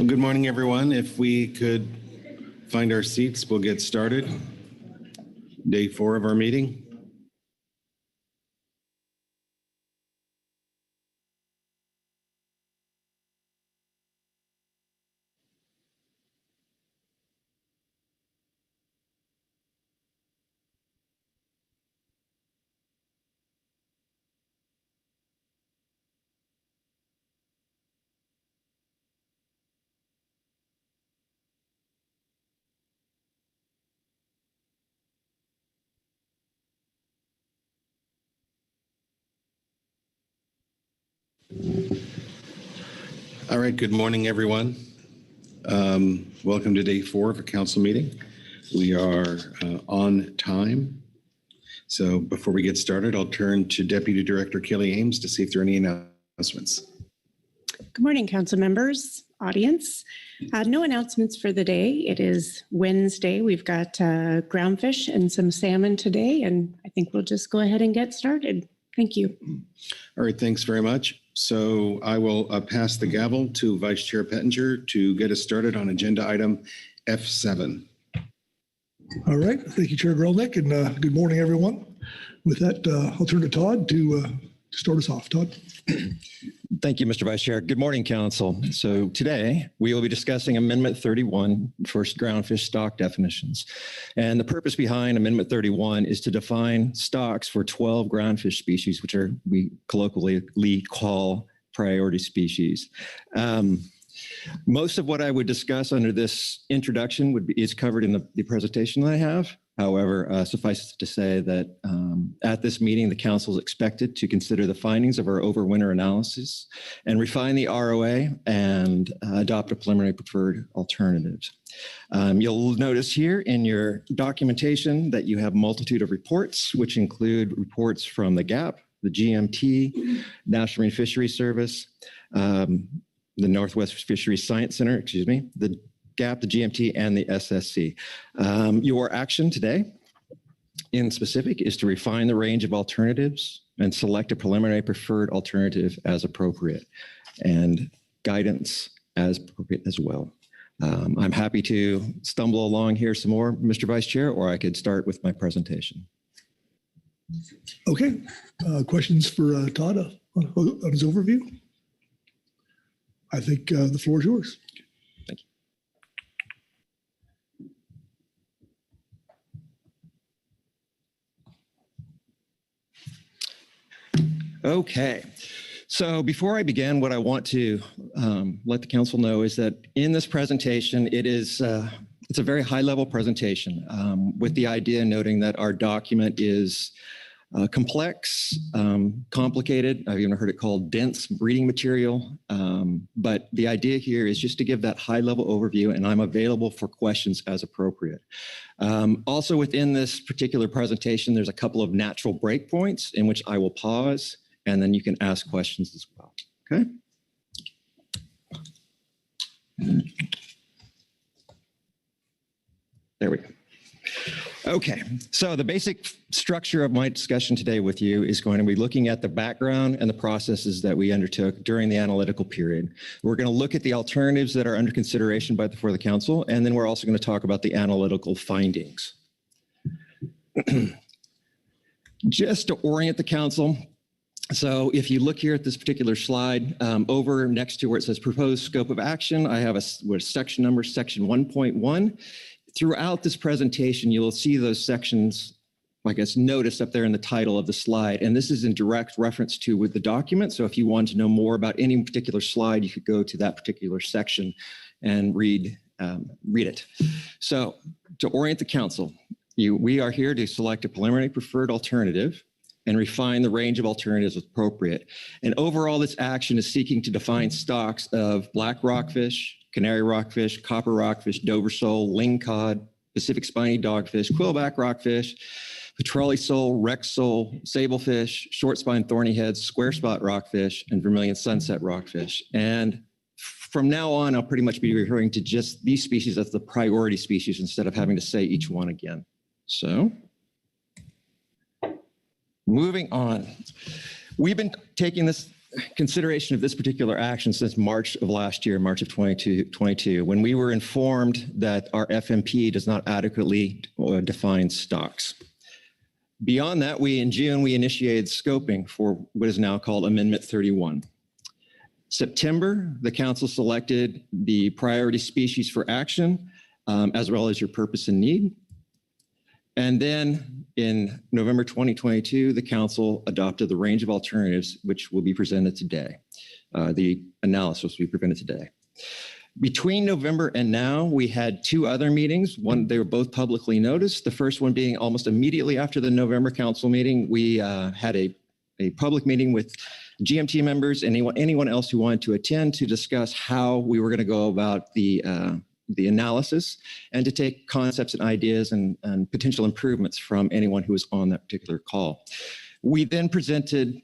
Well, good morning, everyone. If we could find our seats, we'll get started. Day 4 of our meeting. All right, good morning, everyone. Welcome to day 4 of a council meeting. We are on time. So before we get started, I'll turn to Deputy Director Kelly Ames to see if there are any announcements. Good morning, council members, audience. No announcements for the day. It is Wednesday. We've got groundfish and some salmon today, and I think we'll just go ahead and get started. Thank you. All right, thanks very much. So I will pass the gavel to Vice Chair Pettinger to get us started on agenda item F7. All right. Thank you, Chair Grelnick, and good morning, everyone. With that, I'll turn to Todd to start us off. Todd. Thank you, Mr. Vice Chair. Good morning, Council. So today we will be discussing Amendment 31, first groundfish stock definitions. And the purpose behind Amendment 31 is to define stocks for 12 groundfish species, which we colloquially call priority species. Most of what I would discuss under this introduction is covered in the presentation that I have. However, suffice it to say that at this meeting, the council is expected to consider the findings of our overwinter analysis and refine the ROA and adopt a preliminary preferred alternatives. You'll notice here in your documentation that you have a multitude of reports, which include reports from the GAP, the GMT, National Marine Fisheries Service, the Northwest Fisheries Science Center, the GAP, the GMT, and the SSC. Your action today, in specific, is to refine the range of alternatives and select a preliminary preferred alternative as appropriate, and guidance as appropriate as well. I'm happy to stumble along here some more, Mr. Vice Chair, or I could start with my presentation. Okay. Questions for Todd on his overview? I think the floor is yours. Thank you. Okay. So before I begin, what I want to let the council know is that in this presentation, it's a very high-level presentation with the idea noting that our document is complex, complicated. I've even heard it called dense reading material. But the idea here is just to give that high-level overview, and I'm available for questions as appropriate. Also within this particular presentation, there's a couple of natural breakpoints in which I will pause, and then you can ask questions as well. Okay? There we go. Okay, so the basic structure of my discussion today with you is going to be looking at the background and the processes that we undertook during the analytical period. We're going to look at the alternatives that are under consideration before the council, and then we're also going to talk about the analytical findings. Just to orient the council, so if you look here at this particular slide, over next to where it says proposed scope of action, I have a section number, section 1.1. Throughout this presentation, you'll see those sections, I guess, noticed up there in the title of the slide. And this is in direct reference to with the document. So if you want to know more about any particular slide, you could go to that particular section and read it. So to orient the council, we are here to select a preliminary preferred alternative and refine the range of alternatives appropriate. And overall, this action is seeking to define stocks of black rockfish, canary rockfish, copper rockfish, Dover sole, lingcod, Pacific spiny dogfish, quillback rockfish, petrale sole, Rex sole, sablefish, short spine thorny heads, square spot rockfish, and vermilion sunset rockfish. And from now on, I'll pretty much be referring to just these species as the priority species instead of having to say each one again. So, moving on. We've been taking this consideration of this particular action since March of last year, March of 2022, when we were informed that our FMP does not adequately define stocks. Beyond that, in June, we initiated scoping for what is now called Amendment 31. September, the council selected the priority species for action, as well as your purpose and need. And then in November 2022, the council adopted the range of alternatives, which will be presented today. The analysis will be presented today. Between November and now, we had two other meetings. They were both publicly noticed. The first one being almost immediately after the November council meeting, we had a public meeting with GMT members and anyone else who wanted to attend to discuss how we were going to go about the analysis and to take concepts and ideas and potential improvements from anyone who was on that particular call. We then presented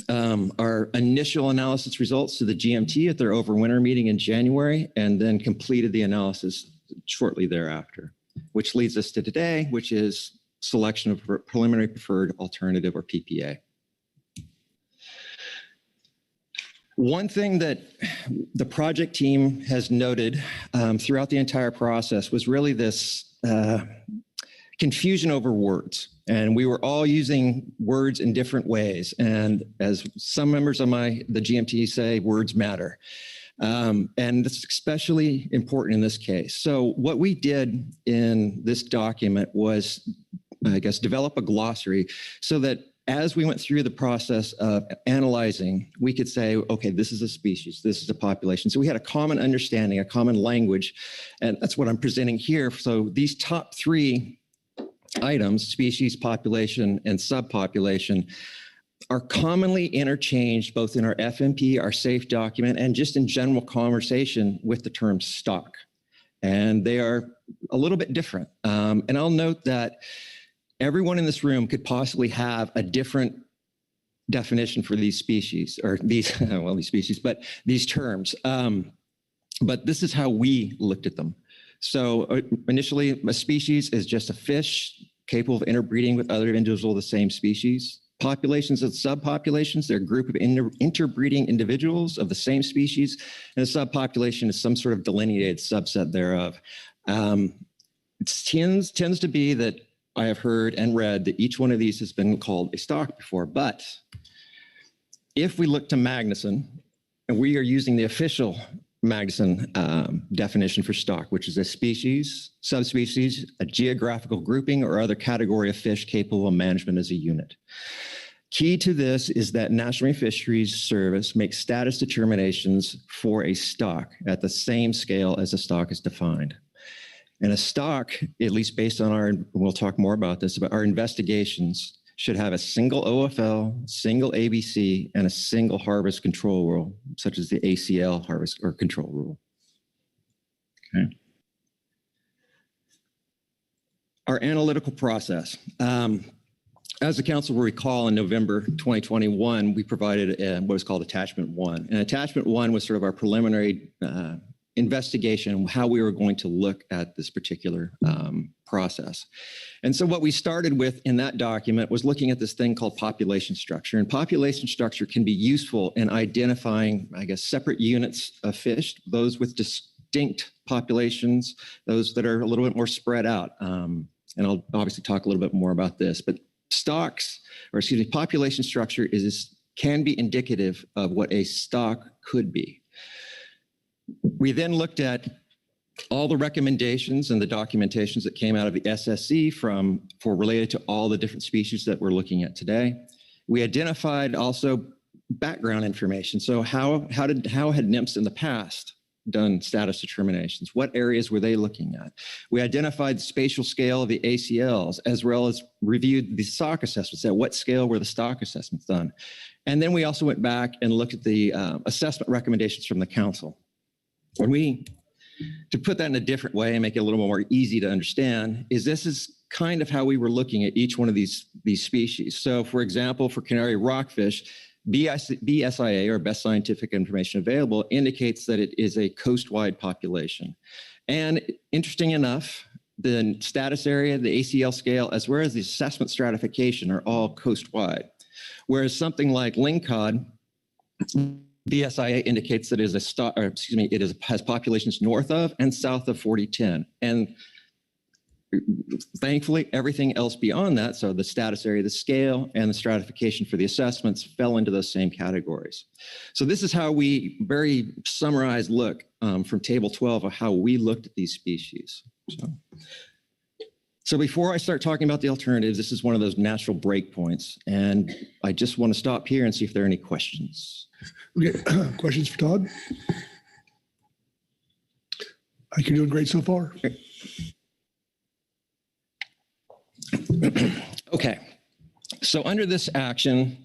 our initial analysis results to the GMT at their overwinter meeting in January, and then completed the analysis shortly thereafter, which leads us to today, which is selection of preliminary preferred alternative, or PPA. One thing that the project team has noted throughout the entire process was really this confusion over words. And we were all using words in different ways. And as some members of the GMT say, words matter. And it's especially important in this case. So what we did in this document was, I guess, develop a glossary so that as we went through the process of analyzing, we could say, okay, this is a species, this is a population. So we had a common understanding, a common language, and that's what I'm presenting here. So these top three items, species, population, and subpopulation, are commonly interchanged both in our FMP, our SAFE document, and just in general conversation with the term stock. And they are a little bit different. And I'll note that everyone in this room could possibly have a different definition for these species, or these, well, these species, but these terms. But this is how we looked at them. So initially, a species is just a fish capable of interbreeding with other individuals of the same species. Populations and subpopulations, they're a group of interbreeding individuals of the same species, and a subpopulation is some sort of delineated subset thereof. It tends to be that I have heard and read that each one of these has been called a stock before, but if we look to Magnuson, and we are using the official Magnuson definition for stock, which is a species, subspecies, a geographical grouping, or other category of fish capable of management as a unit. Key to this is that National Marine Fisheries Service makes status determinations for a stock at the same scale as a stock is defined. And a stock, at least based on we'll talk more about this, but our investigations should have a single OFL, single ABC, and a single harvest control rule, such as the ACL harvest or control rule. Okay. Our analytical process. As the council will recall, in November 2021, we provided what was called Attachment 1. And Attachment 1 was sort of our preliminary investigation, how we were going to look at this particular process. And so what we started with in that document was looking at this thing called population structure. And population structure can be useful in identifying, I guess, separate units of fish, those with distinct populations, those that are a little bit more spread out. And I'll obviously talk a little bit more about this, but population structure can be indicative of what a stock could be. We then looked at all the recommendations and the documentations that came out of the SSC related to all the different species that we're looking at today. We identified also background information. So how had NIMS in the past done status determinations? What areas were they looking at? We identified the spatial scale of the ACLs, as well as reviewed the stock assessments. At what scale were the stock assessments done? And then we also went back and looked at the assessment recommendations from the council. To put that in a different way and make it a little more easy to understand, this is kind of how we were looking at each one of these species. So for example, for canary rockfish, BSIA, or best scientific information available, indicates that it is a coast-wide population. And interesting enough, the status area, the ACL scale, as well as the assessment stratification are all coast-wide. Whereas something like lingcod BSIA indicates that it is has populations north of and south of 4010. And thankfully, everything else beyond that, so the status area, the scale, and the stratification for the assessments fell into those same categories. So this is how we very summarized look from table 12 of how we looked at these species. So before I start talking about the alternatives, this is one of those natural breakpoints. And I just want to stop here and see if there are any questions. Okay, questions for Todd? I think you're doing great so far. Okay, so under this action,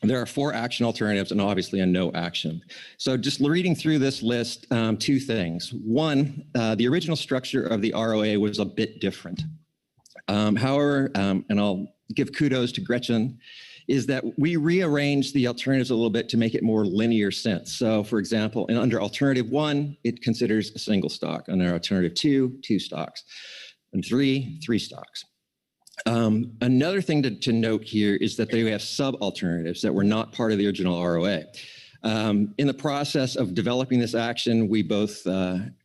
there are 4 action alternatives and obviously a no action. So just reading through this list, 2 things. One, the original structure of the ROA was a bit different. However, and I'll give kudos to Gretchen, is that we rearranged the alternatives a little bit to make it more linear sense. So for example, under alternative 1, it considers a single stock. Under alternative 2, 2 stocks. And 3, 3 stocks. Another thing to note here is that they have sub-alternatives that were not part of the original ROA. In the process of developing this action, we both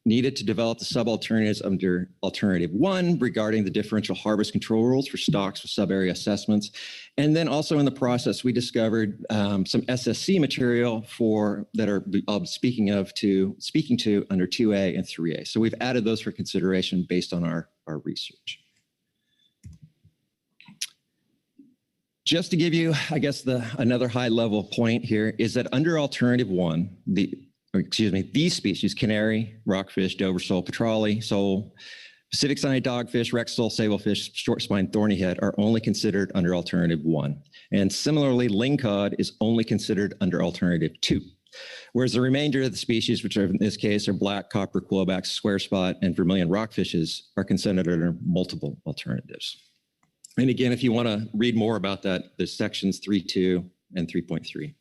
needed to develop the sub-alternatives under alternative 1 regarding the differential harvest control rules for stocks with sub-area assessments. And then also in the process, we discovered some SSC material that I'll be speaking to under 2A and 3A. So we've added those for consideration based on our research. Just to give you, I guess, another high-level point here is that under alternative 1, these species, canary, rockfish, dover sole, petrale, sole, Pacific sign dogfish, rex sole, sablefish, short-spined thornyhead are only considered under alternative 1. And similarly, lingcod is only considered under alternative 2. Whereas the remainder of the species, which are in this case are black, copper, quillbacks, square spot, and vermilion rockfishes, are considered under multiple alternatives. And again, if you want to read more about that, there's sections 3.2 and 3.3.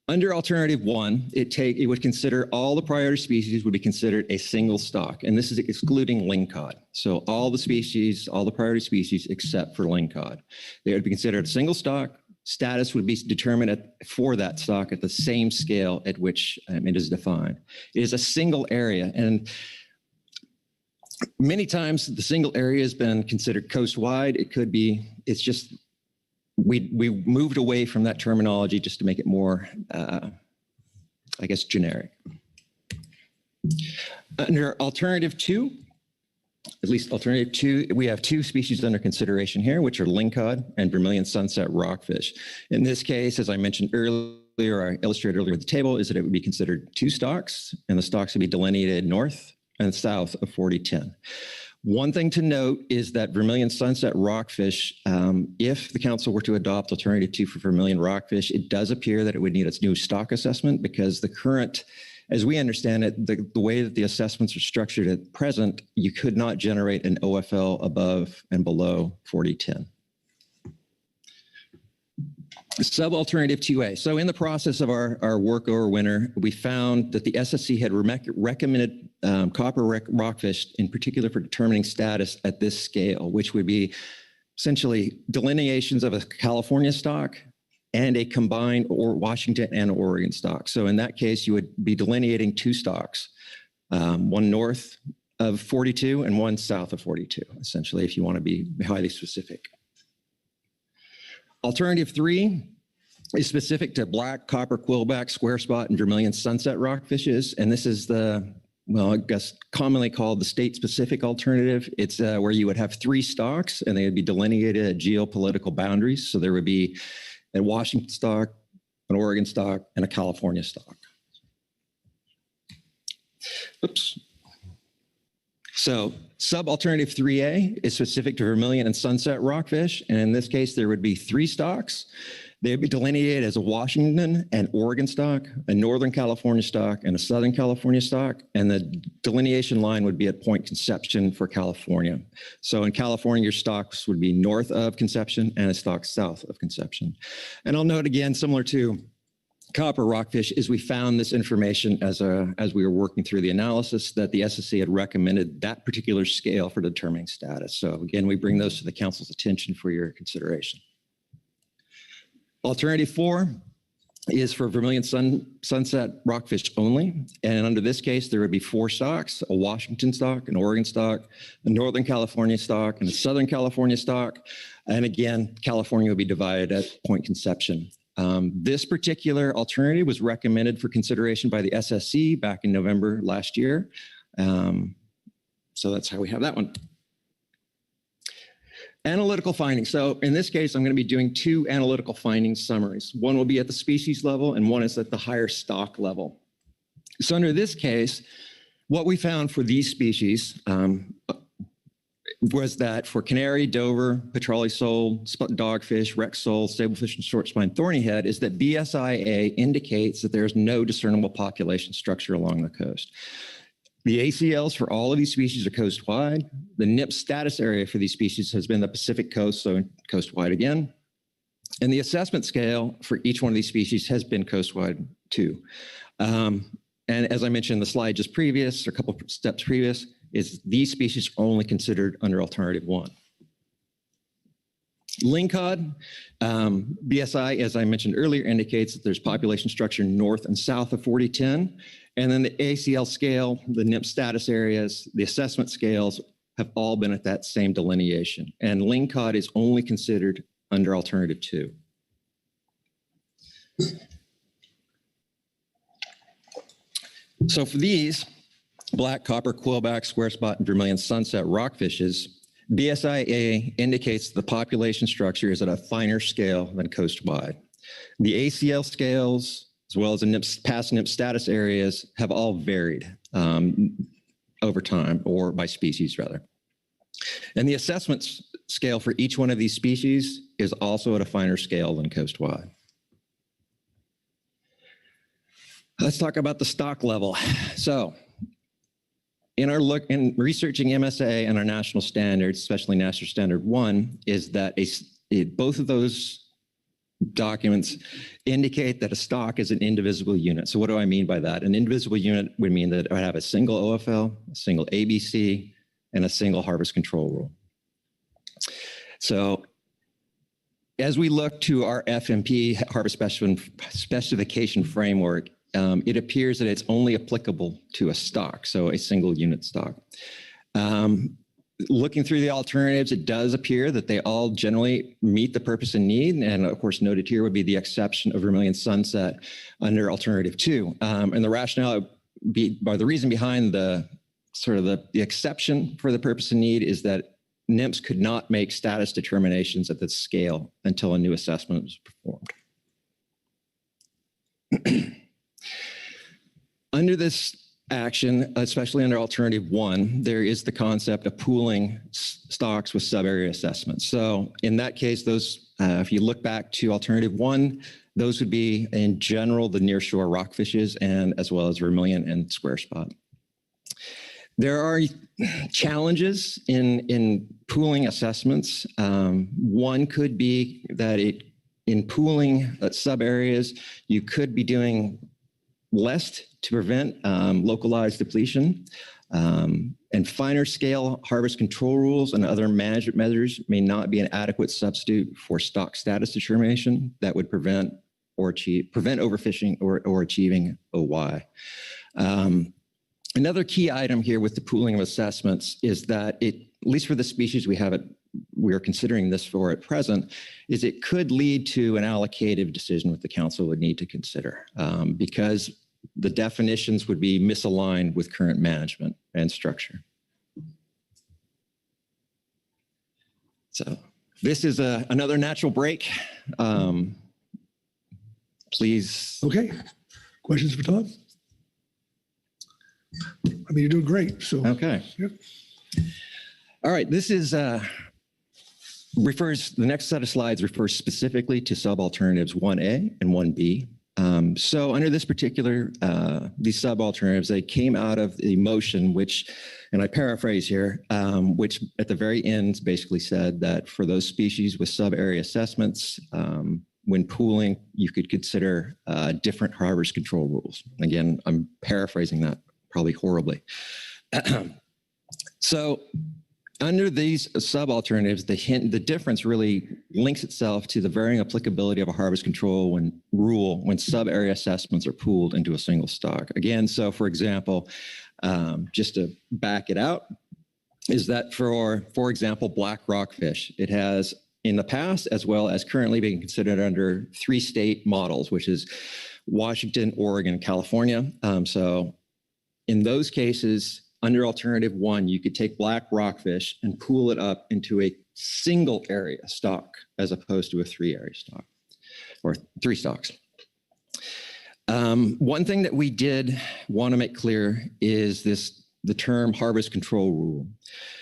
Under alternative 1, it would consider all the priority species would be considered a single stock, and this is excluding lingcod. So all the priority species except for lingcod. They would be considered a single stock. Status would be determined for that stock at the same scale at which it is defined. It is a single area, and many times the single area has been considered coast-wide. It's just, we moved away from that terminology just to make it more, I guess, generic. Under alternative 2, at least alternative 2, we have 2 species under consideration here, which are lingcod and vermilion sunset rockfish. In this case, as I mentioned earlier, I illustrated earlier at the table, is that it would be considered 2 stocks, and the stocks would be delineated north and south of 4010. One thing to note is that vermilion sunset rockfish, if the council were to adopt alternative 2 for vermilion rockfish, it does appear that it would need its new stock assessment because the current, as we understand it, the way that the assessments are structured at present, you could not generate an OFL above and below 4010. Sub-alternative 2A. So in the process of our work over winter, we found that the SSC had recommended copper rockfish in particular for determining status at this scale, which would be essentially delineations of a California stock and a combined Washington and Oregon stock. So in that case, you would be delineating 2 stocks, one north of 42 and one south of 42, essentially, if you want to be highly specific. Alternative 3 is specific to black, copper, quillback, square spot, and vermilion sunset rockfishes. And this is I guess commonly called the state-specific alternative. It's where you would have 3 stocks and they would be delineated at geopolitical boundaries. So there would be a Washington stock, an Oregon stock, and a California stock. Oops. So sub-alternative 3A is specific to vermilion and sunset rockfish. And in this case, there would be 3 stocks. They would be delineated as a Washington and Oregon stock, a Northern California stock, and a Southern California stock. And the delineation line would be at Point Conception for California. So in California, your stocks would be north of Conception and a stock south of Conception. And I'll note again, similar to copper rockfish, is we found this information as we were working through the analysis that the SSC had recommended that particular scale for determining status. So again, we bring those to the council's attention for your consideration. Alternative 4 is for Vermilion sunset rockfish only. And under this case, there would be 4 stocks: a Washington stock, an Oregon stock, a Northern California stock, and a Southern California stock. And again, California would be divided at point conception. This particular alternative was recommended for consideration by the SSC back in November last year. So that's how we have that one. Analytical findings. So in this case, I'm going to be doing 2 analytical findings summaries. One will be at the species level and one is at the higher stock level. So under this case, what we found for these species was that for canary, dover, petrale sole, dogfish, rex sole, stablefish, and short spine thorny head is that BSIA indicates that there's no discernible population structure along the coast. The ACLs for all of these species are coast-wide. The NIP status area for these species has been the Pacific coast, so coast-wide again. And the assessment scale for each one of these species has been coast-wide too. And as I mentioned in the slide just previous, or a couple of steps previous, is these species are only considered under alternative 1. Lingcod, BSI, as I mentioned earlier, indicates that there's population structure north and south of 4010. And then the ACL scale, the NIP status areas, the assessment scales have all been at that same delineation. And Lingcod is only considered under alternative 2. So for these black, copper, quillback, square spot, and vermilion sunset rockfishes, BSIA indicates the population structure is at a finer scale than coast-wide. The ACL scales, as well as the past NIP status areas, have all varied over time, or by species rather. And the assessment scale for each one of these species is also at a finer scale than coast-wide. Let's talk about the stock level. So in our look in researching MSA and our national standards, especially National Standard 1, is that both of those documents indicate that a stock is an indivisible unit. So what do I mean by that? An indivisible unit would mean that it would have a single OFL, a single ABC, and a single harvest control rule. So as we look to our FMP, harvest specification framework, it appears that it's only applicable to a stock, so a single unit stock. Looking through the alternatives, it does appear that they all generally meet the purpose and need. And of course, noted here would be the exception of Vermilion Sunset under alternative 2. And the rationale, or the reason behind the exception for the purpose and need is that NIMS could not make status determinations at this scale until a new assessment was performed. Under this action, especially under alternative 1, there is the concept of pooling stocks with sub-area assessments. So in that case, those, if you look back to alternative 1, those would be in general the nearshore rockfishes and as well as vermilion and square spot. There are challenges in pooling assessments. One could be that in pooling sub-areas, you could be doing less to prevent localized depletion, and finer scale harvest control rules and other management measures may not be an adequate substitute for stock status determination that would prevent overfishing or achieving OY. Another key item here with the pooling of assessments is that at least for the species we are considering this for at present, is it could lead to an allocative decision that the council would need to consider because the definitions would be misaligned with current management and structure. So this is another natural break. Please. Okay. Questions for Todd? I mean, you're doing great. So okay. Yep. All right. This is the next set of slides refers specifically to sub-alternatives 1A and 1B. So under this particular, these sub-alternatives, they came out of the motion, which, and I paraphrase here, which at the very end basically said that for those species with sub-area assessments, when pooling, you could consider different harvest control rules. Again, I'm paraphrasing that probably horribly. So under these sub-alternatives, the difference really links itself to the varying applicability of a harvest control rule when sub-area assessments are pooled into a single stock. Again, so for example, just to back it out, is that for example, black rockfish, it has in the past as well as currently being considered under 3 state models, which is Washington, Oregon, and California. So in those cases, under alternative 1, you could take black rockfish and pool it up into a single area stock as opposed to a 3-area stock or 3 stocks. One thing that we did want to make clear is the term harvest control rule.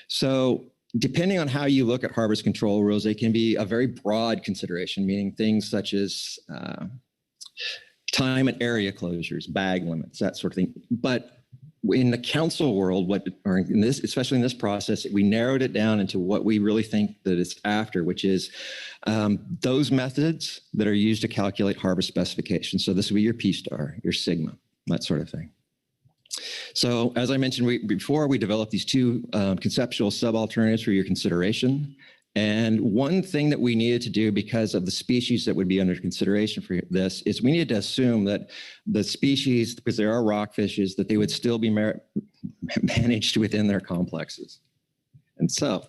So depending on how you look at harvest control rules, they can be a very broad consideration, meaning things such as time and area closures, bag limits, that sort of thing. But in the council world, especially in this process, we narrowed it down into what we really think that it's after, which is those methods that are used to calculate harvest specifications. So this would be your P-star, your sigma, that sort of thing. So as I mentioned before, we developed these 2 conceptual sub-alternatives for your consideration. And one thing that we needed to do because of the species that would be under consideration for this is we needed to assume that the species, because there are rockfishes, that they would still be managed within their complexes. And so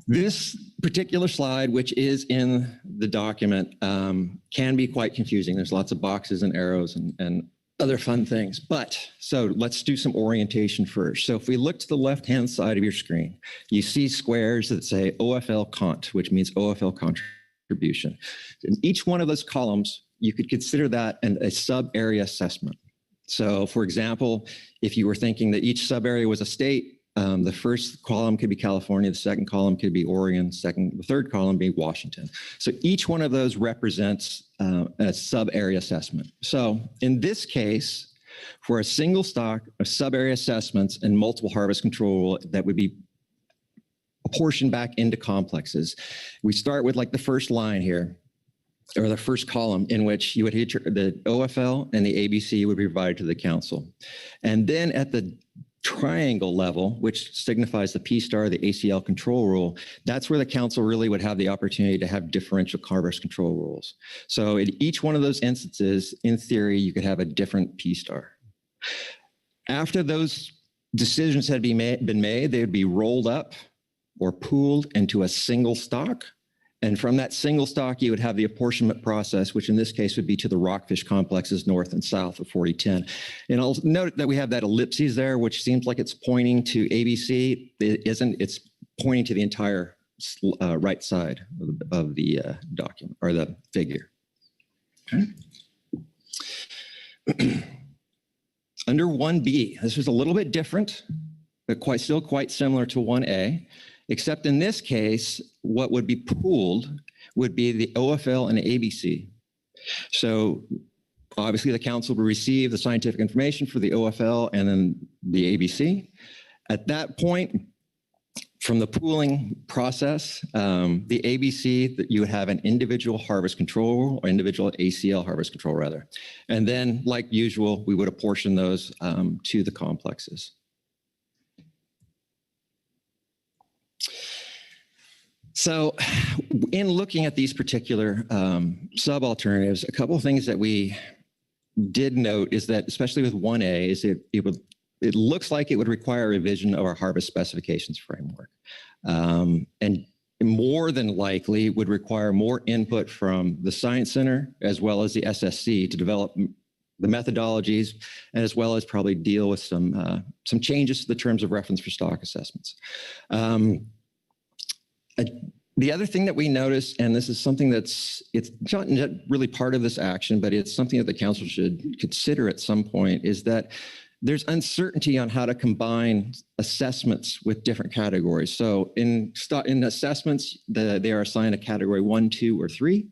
this particular slide, which is in the document, can be quite confusing. There's lots of boxes and arrows and other fun things. But so let's do some orientation first. So if we look to the left-hand side of your screen, you see squares that say OFL cont, which means OFL contribution. In each one of those columns, you could consider that a sub-area assessment. So for example, if you were thinking that each sub-area was a state, the first column could be California, the second column could be Oregon, the third column be Washington. So each one of those represents a sub-area assessment. So in this case, for a single stock of sub-area assessments and multiple harvest control that would be apportioned back into complexes, we start with like the first line here, or the first column, in which you would hit the OFL and the ABC would be provided to the council. And then at the triangle level, which signifies the P-star, the ACL control rule, that's where the council really would have the opportunity to have differential harvest control rules. So in each one of those instances, in theory, you could have a different P-star. After those decisions had been made, they would be rolled up or pooled into a single stock. And from that single stock, you would have the apportionment process, which in this case would be to the rockfish complexes north and south of 4010. And I'll note that we have that ellipses there, which seems like it's pointing to ABC. It isn't, it's pointing to the entire right side of the document or the figure. Okay. Under 1B, this was a little bit different, but still quite similar to 1A. Except in this case, what would be pooled would be the OFL and the ABC. So obviously the council will receive the scientific information for the OFL and then the ABC. At that point, from the pooling process, the ABC, that you would have an individual harvest control or individual ACL harvest control rather. And then like usual, we would apportion those to the complexes. So in looking at these particular sub-alternatives, a couple of things that we did note is that, especially with 1A, is it looks like it would require a revision of our harvest specifications framework. And more than likely would require more input from the Science Center as well as the SSC to develop the methodologies, and as well as probably deal with some changes to the terms of reference for stock assessments. The other thing that we noticed, and this is something it's not really part of this action, but it's something that the council should consider at some point, is that there's uncertainty on how to combine assessments with different categories. So in assessments, they are assigned a category 1, 2, or 3.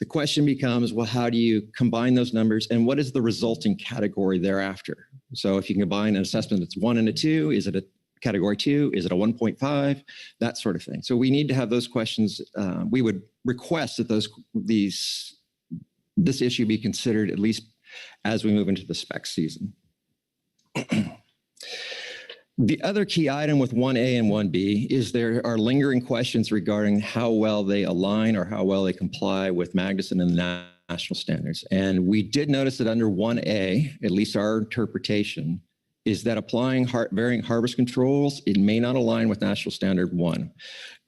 The question becomes, well, how do you combine those numbers, and what is the resulting category thereafter? So if you combine an assessment that's 1 and a 2, is it a category 2? Is it a 1.5? That sort of thing. So we need to have those questions. We would request that this issue be considered at least as we move into the spec season. The other key item with 1A and 1B is there are lingering questions regarding how well they align or how well they comply with Magnuson and the national standards. And we did notice that under 1A, at least our interpretation, is that applying varying harvest controls, it may not align with National Standard 1.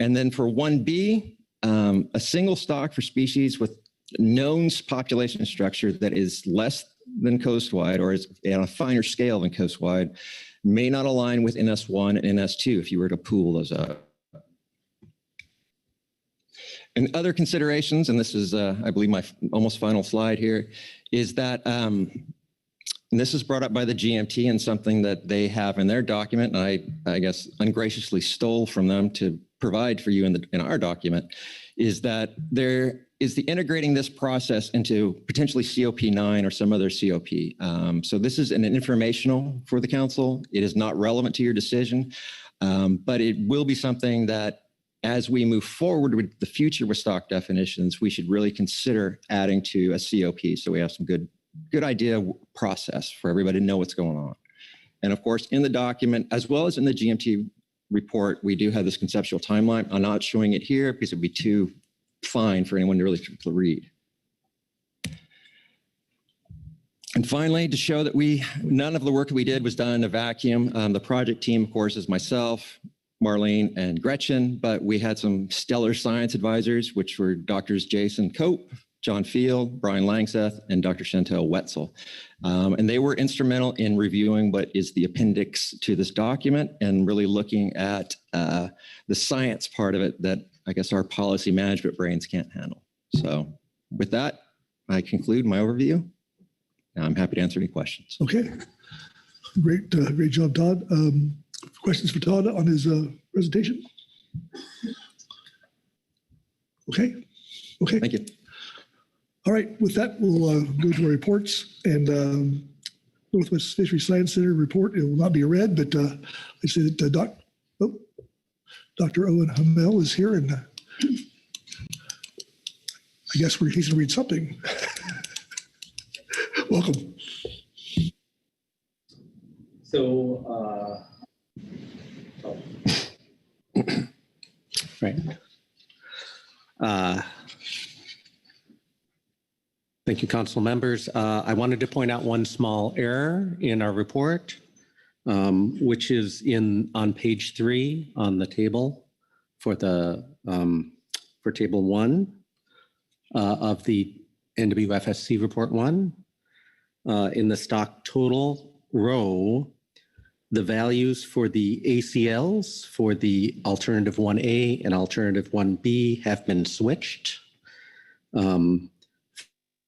And then for 1B, a single stock for species with known population structure that is less than coastwide or is on a finer scale than coastwide may not align with NS1 and NS2 if you were to pool those up. And other considerations, and this is, I believe, my almost final slide here, is that, and this is brought up by the GMT and something that they have in their document, and I guess ungraciously stole from them to provide for you in our document, is that there is the integrating this process into potentially COP9 or some other COP. So this is an informational for the council. It is not relevant to your decision, but it will be something that as we move forward with the future with stock definitions, we should really consider adding to a COP so we have some good idea process for everybody to know what's going on. And of course, in the document, as well as in the GMT report, we do have this conceptual timeline. I'm not showing it here because it'd be too fine for anyone to really read. And finally, to show that none of the work that we did was done in a vacuum. The project team, of course, is myself, Marlene, and Gretchen, but we had some stellar science advisors, which were Drs. Jason Cope, John Field, Brian Langseth, and Dr. Chantel Wetzel. And they were instrumental in reviewing what is the appendix to this document and really looking at the science part of it that I guess our policy management brains can't handle. So with that, I conclude my overview. I'm happy to answer any questions. Okay, great job, Todd. Questions for Todd on his presentation? Okay. Thank you. All right, with that, we'll go to our reports, and Northwest Fisheries Science Center report. It will not be read, but I say that Dr. Owen Hamel is here, and I guess he's going to read something. Welcome. So, right. Thank you, council members. I wanted to point out one small error in our report, which is on page 3 on the table for table 1 of the NWFSC report 1. In the stock total row, the values for the ACLs for the alternative 1A and alternative 1B have been switched.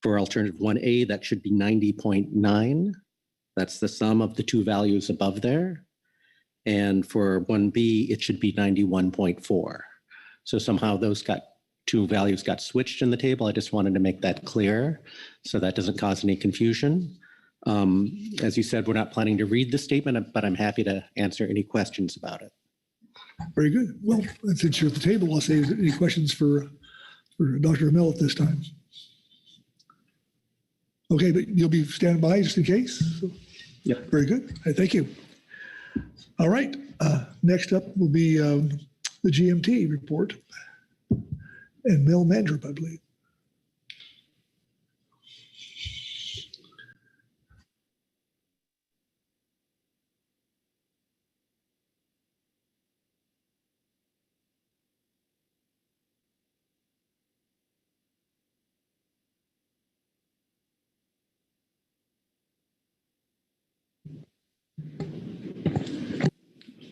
For alternative 1A, that should be 90.9. That's the sum of the two values above there. And for 1B, it should be 91.4. So somehow those two values got switched in the table. I just wanted to make that clear so that doesn't cause any confusion. As you said, we're not planning to read the statement, but I'm happy to answer any questions about it. Very good. Well, since you're at the table, I'll say, is there any questions for Dr. Hamel at this time? Okay, but you'll be standing by just in case? So, yeah. Very good. Thank you. All right. Next up will be the GMT report and Mel Mandrup, I believe.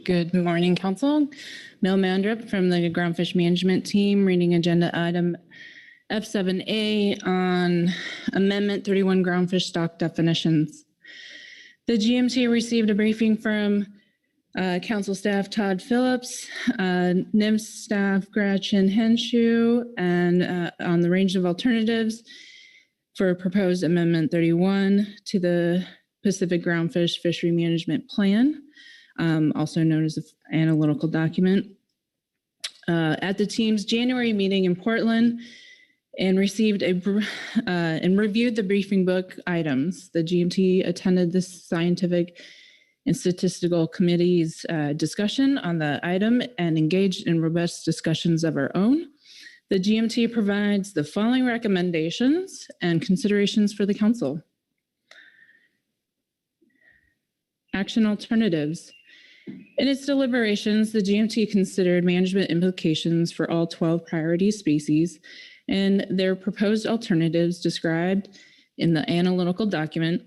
Good morning, Council. Mel Mandrup from the Groundfish Management Team, reading agenda item F7A on Amendment 31 Groundfish Stock Definitions. The GMT received a briefing from Council staff Todd Phillips, NIMS staff Gretchen Henshaw, and on the range of alternatives for proposed Amendment 31 to the Pacific Groundfish Fishery Management Plan. Also known as an analytical document. At the team's January meeting in Portland, and received and reviewed the briefing book items. The GMT attended this scientific and statistical committee's discussion on the item and engaged in robust discussions of our own. The GMT provides the following recommendations and considerations for the council. Action alternatives. In its deliberations, the GMT considered management implications for all 12 priority species and their proposed alternatives described in the analytical document.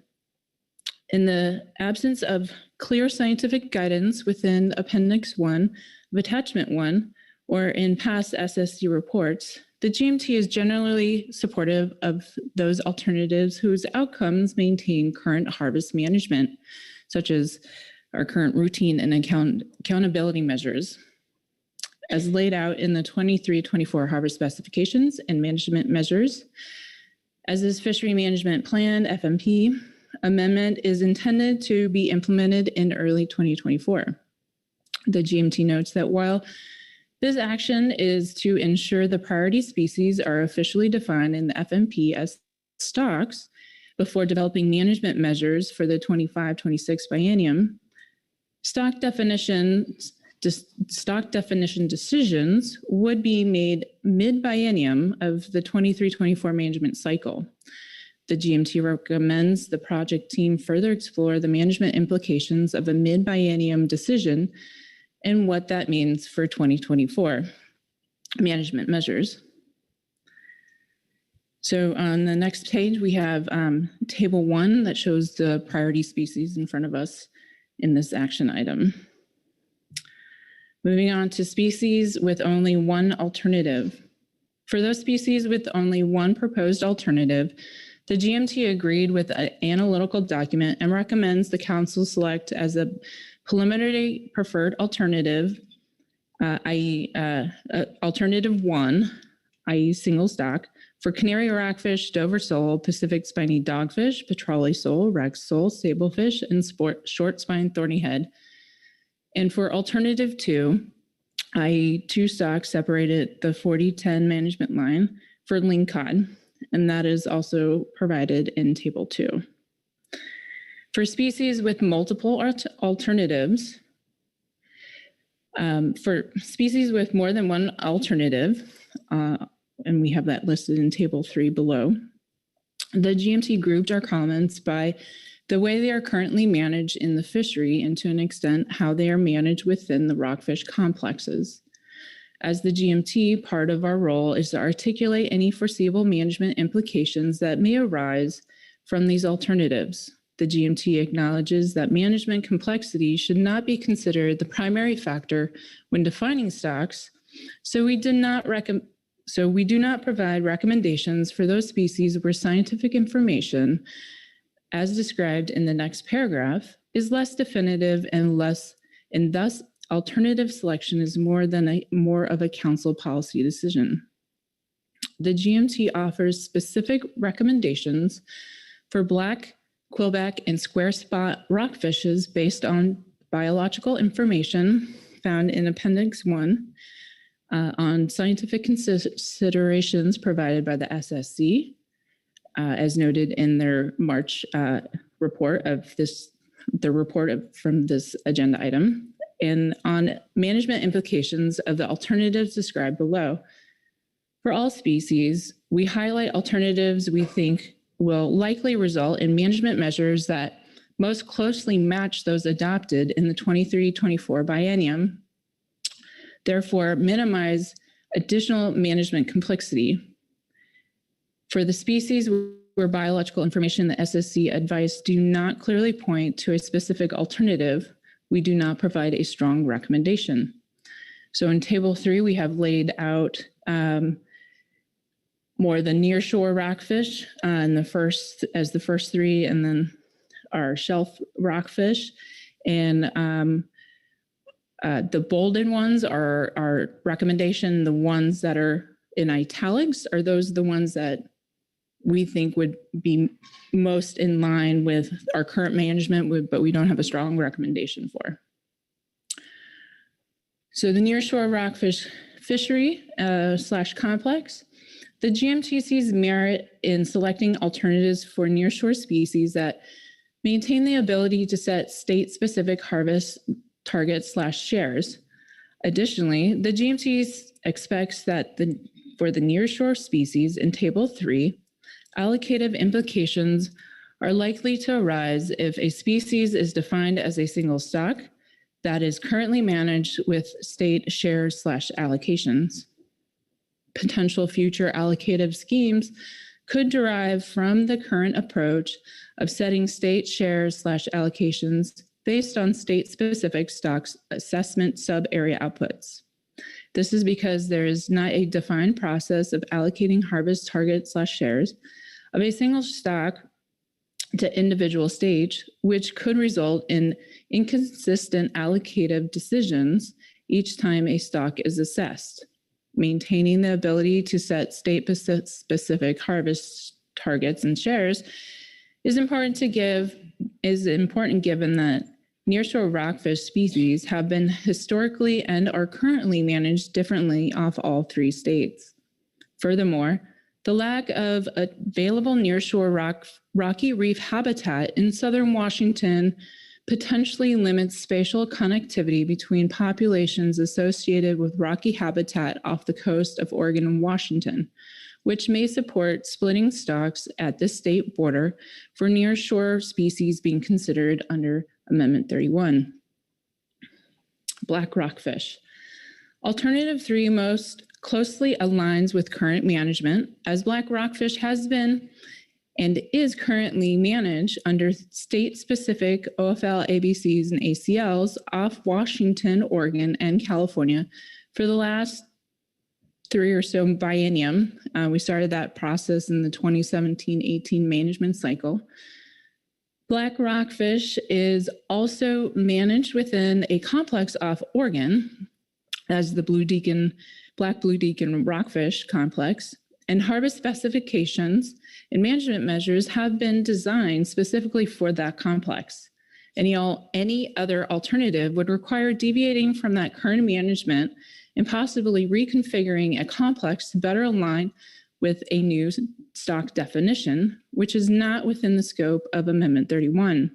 In the absence of clear scientific guidance within Appendix 1 of Attachment 1 or in past SSC reports, the GMT is generally supportive of those alternatives whose outcomes maintain current harvest management, such as our current routine and accountability measures, as laid out in the 23-24 harvest specifications and management measures. As this fishery management plan, FMP, amendment is intended to be implemented in early 2024. The GMT notes that while this action is to ensure the priority species are officially defined in the FMP as stocks before developing management measures for the 25-26 biennium, stock definition decisions would be made mid-biennium of the 23-24 management cycle. The GMT recommends the project team further explore the management implications of a mid-biennium decision and what that means for 2024 management measures. So on the next page, we have Table 1 that shows the priority species in front of us in this action item. Moving on to species with only one alternative. For those species with only one proposed alternative, the GMT agreed with an analytical document and recommends the council select as a preliminary preferred alternative, i.e. Alternative 1, i.e. single stock, for canary rockfish, Dover sole, Pacific spiny dogfish, petrale sole, Rex sole, sablefish, and short spine thorny head. And for alternative 2, i.e. 2 stocks separated the 40-10 management line for lingcod, and that is also provided in Table 2. For species with multiple alternatives, for species with more than one alternative, and we have that listed in Table 3 below, the GMT grouped our comments by the way they are currently managed in the fishery and to an extent how they are managed within the rockfish complexes. As the GMT, part of our role is to articulate any foreseeable management implications that may arise from these alternatives. The GMT acknowledges that management complexity should not be considered the primary factor when defining stocks, so we do not provide recommendations for those species where scientific information, as described in the next paragraph, is less definitive and thus alternative selection is more of a council policy decision. The GMT offers specific recommendations for black, quillback, and square spot rockfishes based on biological information found in Appendix 1 on scientific considerations provided by the SSC, as noted in their March report from this agenda item, and on management implications of the alternatives described below. For all species, we highlight alternatives we think will likely result in management measures that most closely match those adopted in the 23-24 biennium, therefore minimize additional management complexity. For the species where biological information in the SSC advice do not clearly point to a specific alternative, we do not provide a strong recommendation. So in Table 3, we have laid out more the nearshore rockfish as the first 3, and then our shelf rockfish. And the bolded ones are our recommendation. The ones that are in italics are the ones that we think would be most in line with our current management, but we don't have a strong recommendation for. So the nearshore rockfish fishery / complex, the GMT sees merit in selecting alternatives for nearshore species that Maintain the ability to set state-specific harvest targets/shares. Additionally, the GMT expects that for the nearshore species in Table 3, allocative implications are likely to arise if a species is defined as a single stock that is currently managed with state shares/allocations. Potential future allocative schemes could derive from the current approach of setting state shares/allocations based on state-specific stocks assessment sub-area outputs. This is because there is not a defined process of allocating harvest targets/shares of a single stock to individual stage, which could result in inconsistent allocative decisions each time a stock is assessed. Maintaining the ability to set state-specific harvest targets and shares is important given that nearshore rockfish species have been historically and are currently managed differently off all 3 states. Furthermore, the lack of available nearshore rocky reef habitat in southern Washington potentially limits spatial connectivity between populations associated with rocky habitat off the coast of Oregon and Washington, which may support splitting stocks at the state border for nearshore species being considered under Amendment 31. Black rockfish. Alternative 3 most closely aligns with current management, as black rockfish has been and is currently managed under state-specific OFL, ABCs, and ACLs off Washington, Oregon, and California for the last 3 or so biennium. We started that process in the 2017-18 management cycle. Black rockfish is also managed within a complex off Oregon as the Black Blue Deacon rockfish complex, and harvest specifications and management measures have been designed specifically for that complex. Any other alternative would require deviating from that current management and possibly reconfiguring a complex to better align with a new stock definition, which is not within the scope of Amendment 31.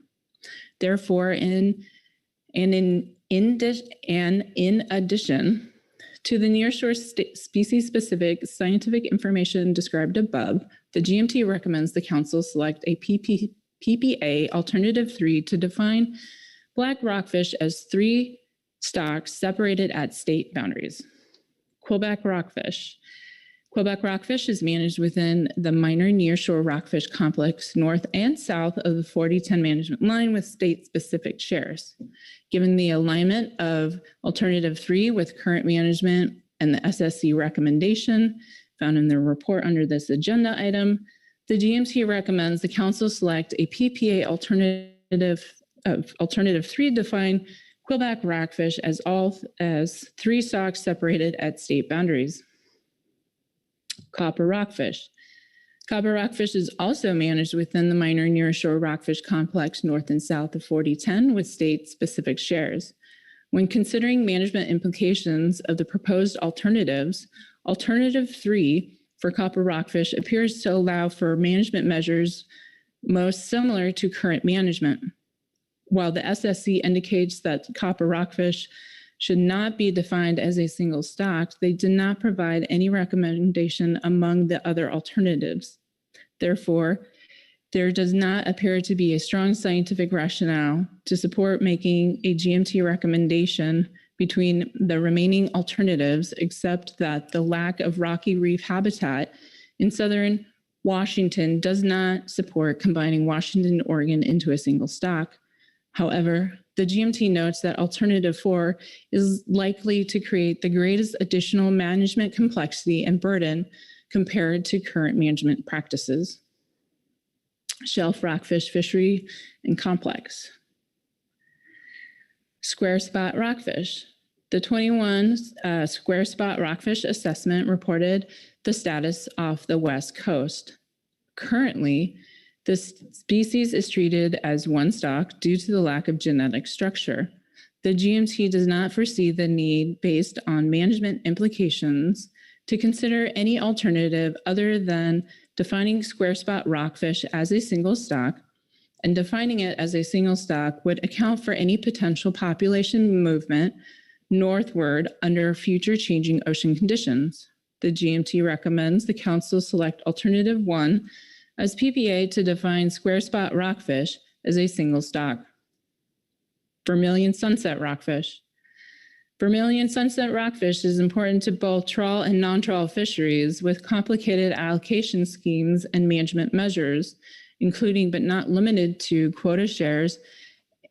Therefore, in addition to the nearshore species-specific scientific information described above, the GMT recommends the Council select a PPA Alternative 3 to define black rockfish as 3 stocks separated at state boundaries. Quebec rockfish. Quebec rockfish is managed within the minor nearshore rockfish complex north and south of the 4010 management line with state-specific shares. Given the alignment of Alternative 3 with current management and the SSC recommendation found in the report under this agenda item, the GMT recommends the Council select a PPA Alternative 3 define Quebec rockfish as 3 stocks separated at state boundaries. Copper rockfish. Copper rockfish is also managed within the minor nearshore rockfish complex north and south of 4010 with state-specific shares. When considering management implications of the proposed alternatives, Alternative 3 for copper rockfish appears to allow for management measures most similar to current management. While the SSC indicates that copper rockfish should not be defined as a single stock, they did not provide any recommendation among the other alternatives. Therefore, there does not appear to be a strong scientific rationale to support making a GMT recommendation between the remaining alternatives, except that the lack of rocky reef habitat in southern Washington does not support combining Washington and Oregon into a single stock. However, the GMT notes that Alternative 4 is likely to create the greatest additional management complexity and burden compared to current management practices. Shelf rockfish fishery and complex. Square spot rockfish. The 21 square spot rockfish assessment reported the status off the West Coast. Currently, this species is treated as 1 stock due to the lack of genetic structure. The GMT does not foresee the need, based on management implications, to consider any alternative other than defining square spot rockfish as a single stock and defining it as a single stock would account for any potential population movement northward under future changing ocean conditions. The GMT recommends the council select alternative 1 as PPA to define square spot rockfish as a single stock. Vermilion sunset rockfish. Vermilion sunset rockfish is important to both trawl and non-trawl fisheries with complicated allocation schemes and management measures, including but not limited to quota shares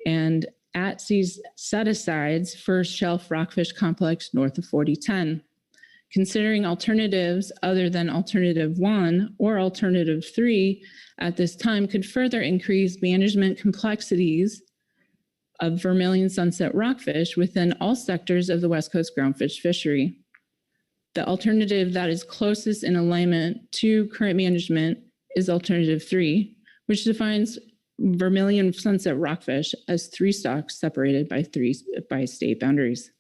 and at-sea set-asides for shelf rockfish complex north of 4010. Considering alternatives other than alternative 1 or alternative 3 at this time could further increase management complexities of vermilion sunset rockfish within all sectors of the West Coast groundfish fishery. The alternative that is closest in alignment to current management is alternative 3, which defines vermilion sunset rockfish as 3 stocks separated by state boundaries.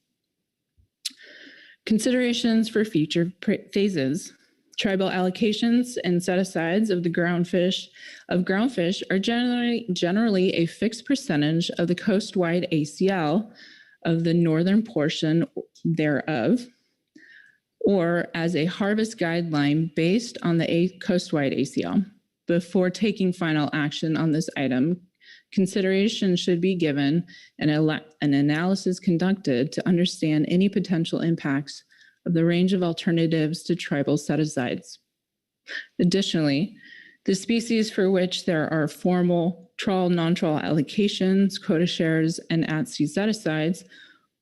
Considerations for future phases. Tribal allocations and set-asides of the groundfish are generally a fixed percentage of the coast-wide ACL of the northern portion thereof, or as a harvest guideline based on the coast-wide ACL. Before taking final action on this item, consideration should be given and an analysis conducted to understand any potential impacts of the range of alternatives to tribal set-asides. Additionally, the species for which there are formal trawl, non-trawl allocations, quota shares, and at-sea set-asides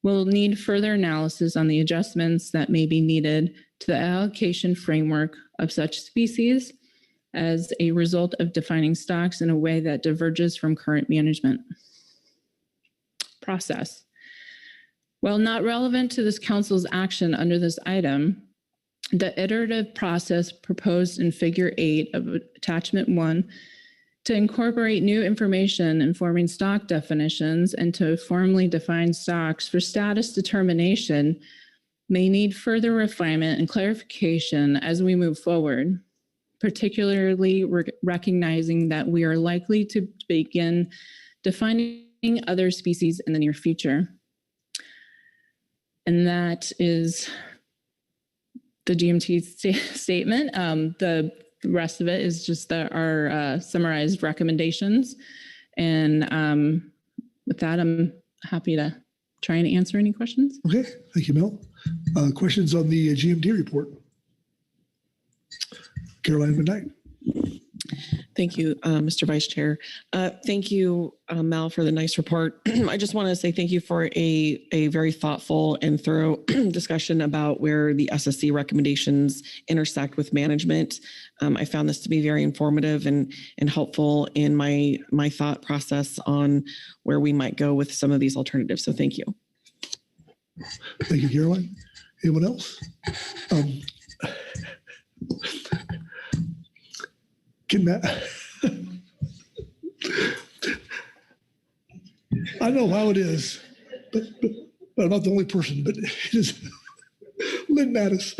will need further analysis on the adjustments that may be needed to the allocation framework of such species as a result of defining stocks in a way that diverges from current management process. While not relevant to this council's action under this item, the iterative process proposed in Figure 8 of Attachment 1 to incorporate new information informing stock definitions and to formally define stocks for status determination may need further refinement and clarification as we move forward, particularly recognizing that we are likely to begin defining other species in the near future. And that is the GMT statement. The rest of it is just our summarized recommendations. And with that, I'm happy to try and answer any questions. Okay, thank you, Mel. Questions on the GMT report? Caroline McKnight. Thank you, Mr. Vice Chair. Thank you, Mel, for the nice report. I just want to say thank you for a very thoughtful and thorough discussion about where the SSC recommendations intersect with management. I found this to be very informative and helpful in my thought process on where we might go with some of these alternatives. So thank you. Thank you, Caroline. Anyone else? I know how it is, but I'm not the only person, but it is Lynn Mattis.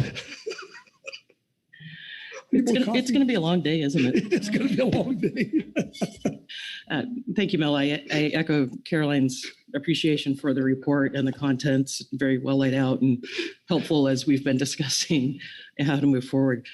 It's going to be a long day, isn't it? It's going to be a long day. Thank you, Mel. I echo Caroline's appreciation for the report and the contents, very well laid out and helpful as we've been discussing how to move forward.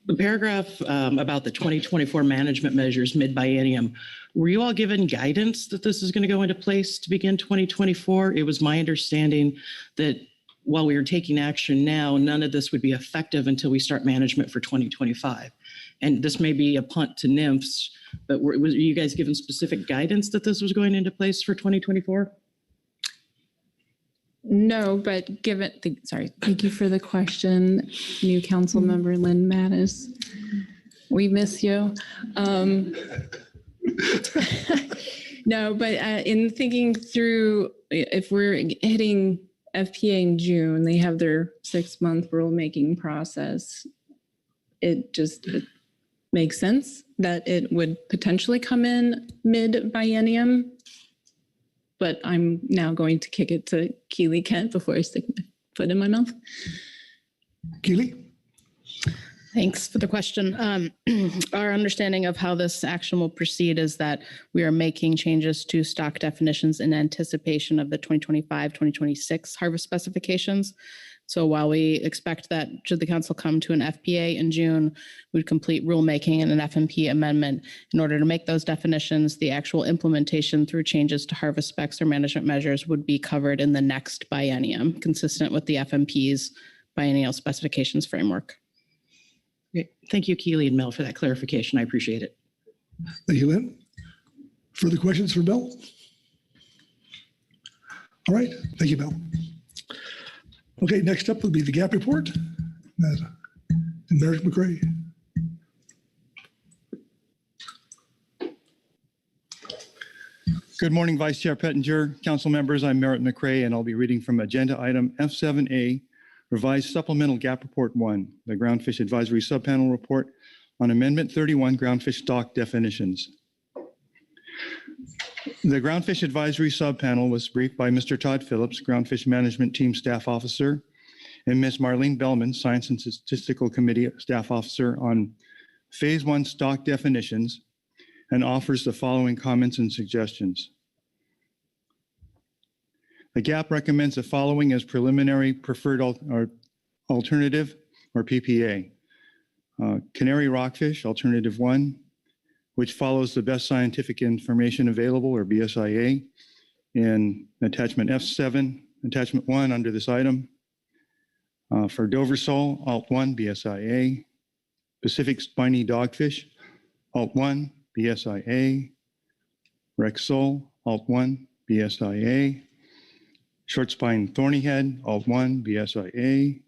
The paragraph about the 2024 management measures mid-biennium, were you all given guidance that this is going to go into place to begin 2024? It was my understanding that while we are taking action now, none of this would be effective until we start management for 2025. And this may be a punt to nymphs, but were you guys given specific guidance that this was going into place for 2024? No, but thank you for the question, new council member Lynn Mattis. We miss you. No, but in thinking through, if we're hitting FPA in June, they have their 6-month rulemaking process. It makes sense that it would potentially come in mid-biennium. But I'm now going to kick it to Keely Kent before I stick my foot in my mouth. Keely? Thanks for the question. Our understanding of how this action will proceed is that we are making changes to stock definitions in anticipation of the 2025-2026 harvest specifications. So while we expect that should the council come to an FPA in June, we'd complete rulemaking and an FMP amendment in order to make those definitions. The actual implementation through changes to harvest specs or management measures would be covered in the next biennium, consistent with the FMP's biennial specifications framework. Great. Thank you, Keely and Mel, for that clarification. I appreciate it. Thank you, Lynn. Further questions for Mel? All right, thank you, Mel. Okay, next up will be the GAP report. Merrick McRae. Good morning, Vice Chair Pettinger, council members. I'm Merritt McRae, and I'll be reading from agenda item F7A, Revised Supplemental GAP Report 1, the Groundfish Advisory Subpanel Report on Amendment 31, Groundfish Stock Definitions. The Groundfish Advisory Subpanel was briefed by Mr. Todd Phillips, Groundfish Management Team Staff Officer, and Ms. Marlene Bellman, Science and Statistical Committee Staff Officer, on Phase 1 stock definitions, and offers the following comments and suggestions. The GAP recommends the following as preliminary preferred alternative, or PPA. Canary rockfish, alternative 1, which follows the best scientific information available, or BSIA, in attachment F7, attachment 1 under this item. For Dover sole, alt 1, BSIA. Pacific spiny dogfish, alt 1, BSIA. Rex sole, alt 1, BSIA. Short spine thorny head, alt 1, BSIA.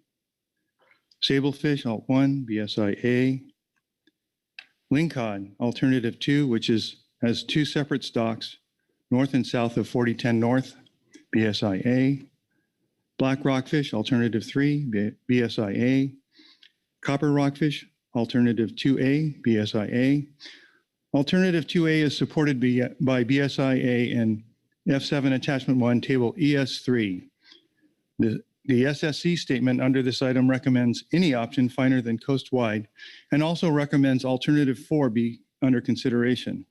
Sablefish, alt 1, BSIA. Lingcod, alternative 2, which has 2 separate stocks, north and south of 4010 North, BSIA. Black rockfish, alternative 3, BSIA. Copper rockfish, alternative 2A, BSIA. Alternative 2A is supported by BSIA and F7 Attachment 1, Table ES3. The SSC statement under this item recommends any option finer than coast-wide, and also recommends alternative 4 be under consideration.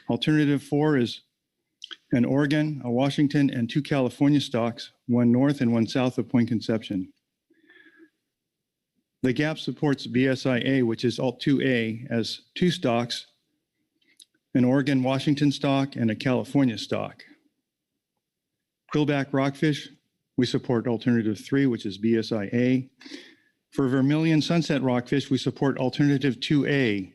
Alternative 4 is an Oregon, a Washington, and 2 California stocks, 1 north and 1 south of Point Conception. The GAP supports BSIA, which is alt 2A, as 2 stocks, an Oregon, Washington stock, and a California stock. Quillback rockfish, we support alternative 3, which is BSIA. For vermilion sunset rockfish, we support alternative 2A,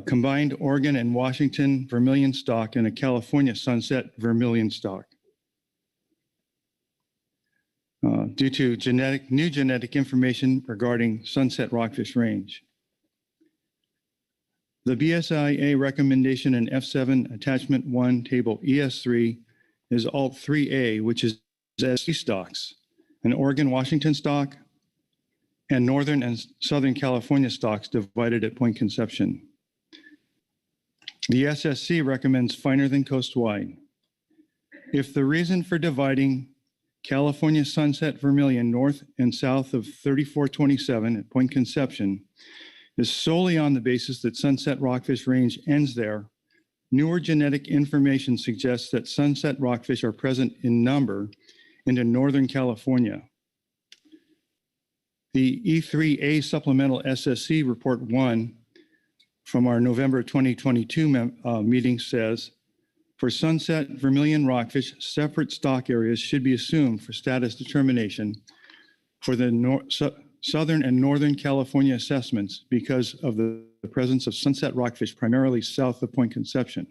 combined Oregon and Washington vermilion stock and a California sunset vermilion stock. Due to new genetic information regarding sunset rockfish range. The BSIA recommendation in F7 Attachment 1, Table ES3 is alt 3A, which is as 3 stocks, an Oregon, Washington stock, and Northern and Southern California stocks divided at Point Conception. The SSC recommends finer than coast-wide. If the reason for dividing California sunset vermilion north and south of 3427 at Point Conception is solely on the basis that sunset rockfish range ends there, newer genetic information suggests that sunset rockfish are present in number into Northern California. The E3A Supplemental SSC Report 1 from our November 2022 meeting says, for sunset vermilion rockfish, separate stock areas should be assumed for status determination for the Southern and Northern California assessments because of the presence of sunset rockfish primarily south of Point Conception.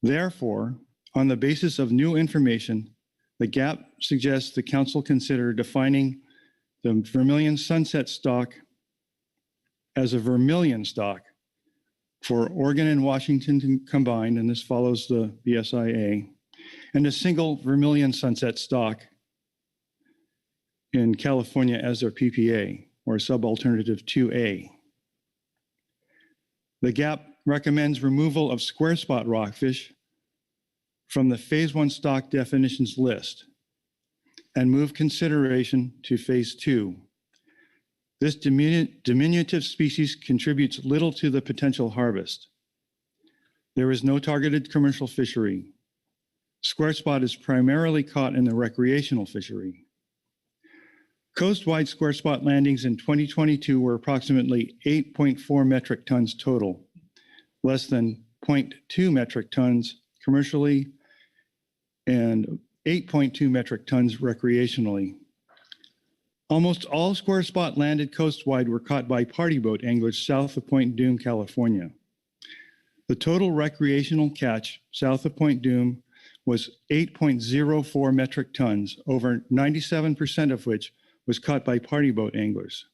Therefore, on the basis of new information, the GAP suggests the council consider defining the vermilion sunset stock as a vermilion stock for Oregon and Washington combined, and this follows the BSIA, and a single vermilion sunset stock in California as their PPA, or subalternative 2A. The GAP recommends removal of square spot rockfish from the Phase 1 stock definitions list and move consideration to Phase 2. This diminutive species contributes little to the potential harvest. There is no targeted commercial fishery. Square spot is primarily caught in the recreational fishery. Coast-wide square spot landings in 2022 were approximately 8.4 metric tons total, less than 0.2 metric tons commercially and 8.2 metric tons recreationally. Almost all square spot landed coast-wide were caught by party boat anglers south of Point Dume, California. The total recreational catch south of Point Dume was 8.04 metric tons, over 97% of which was caught by party boat anglers.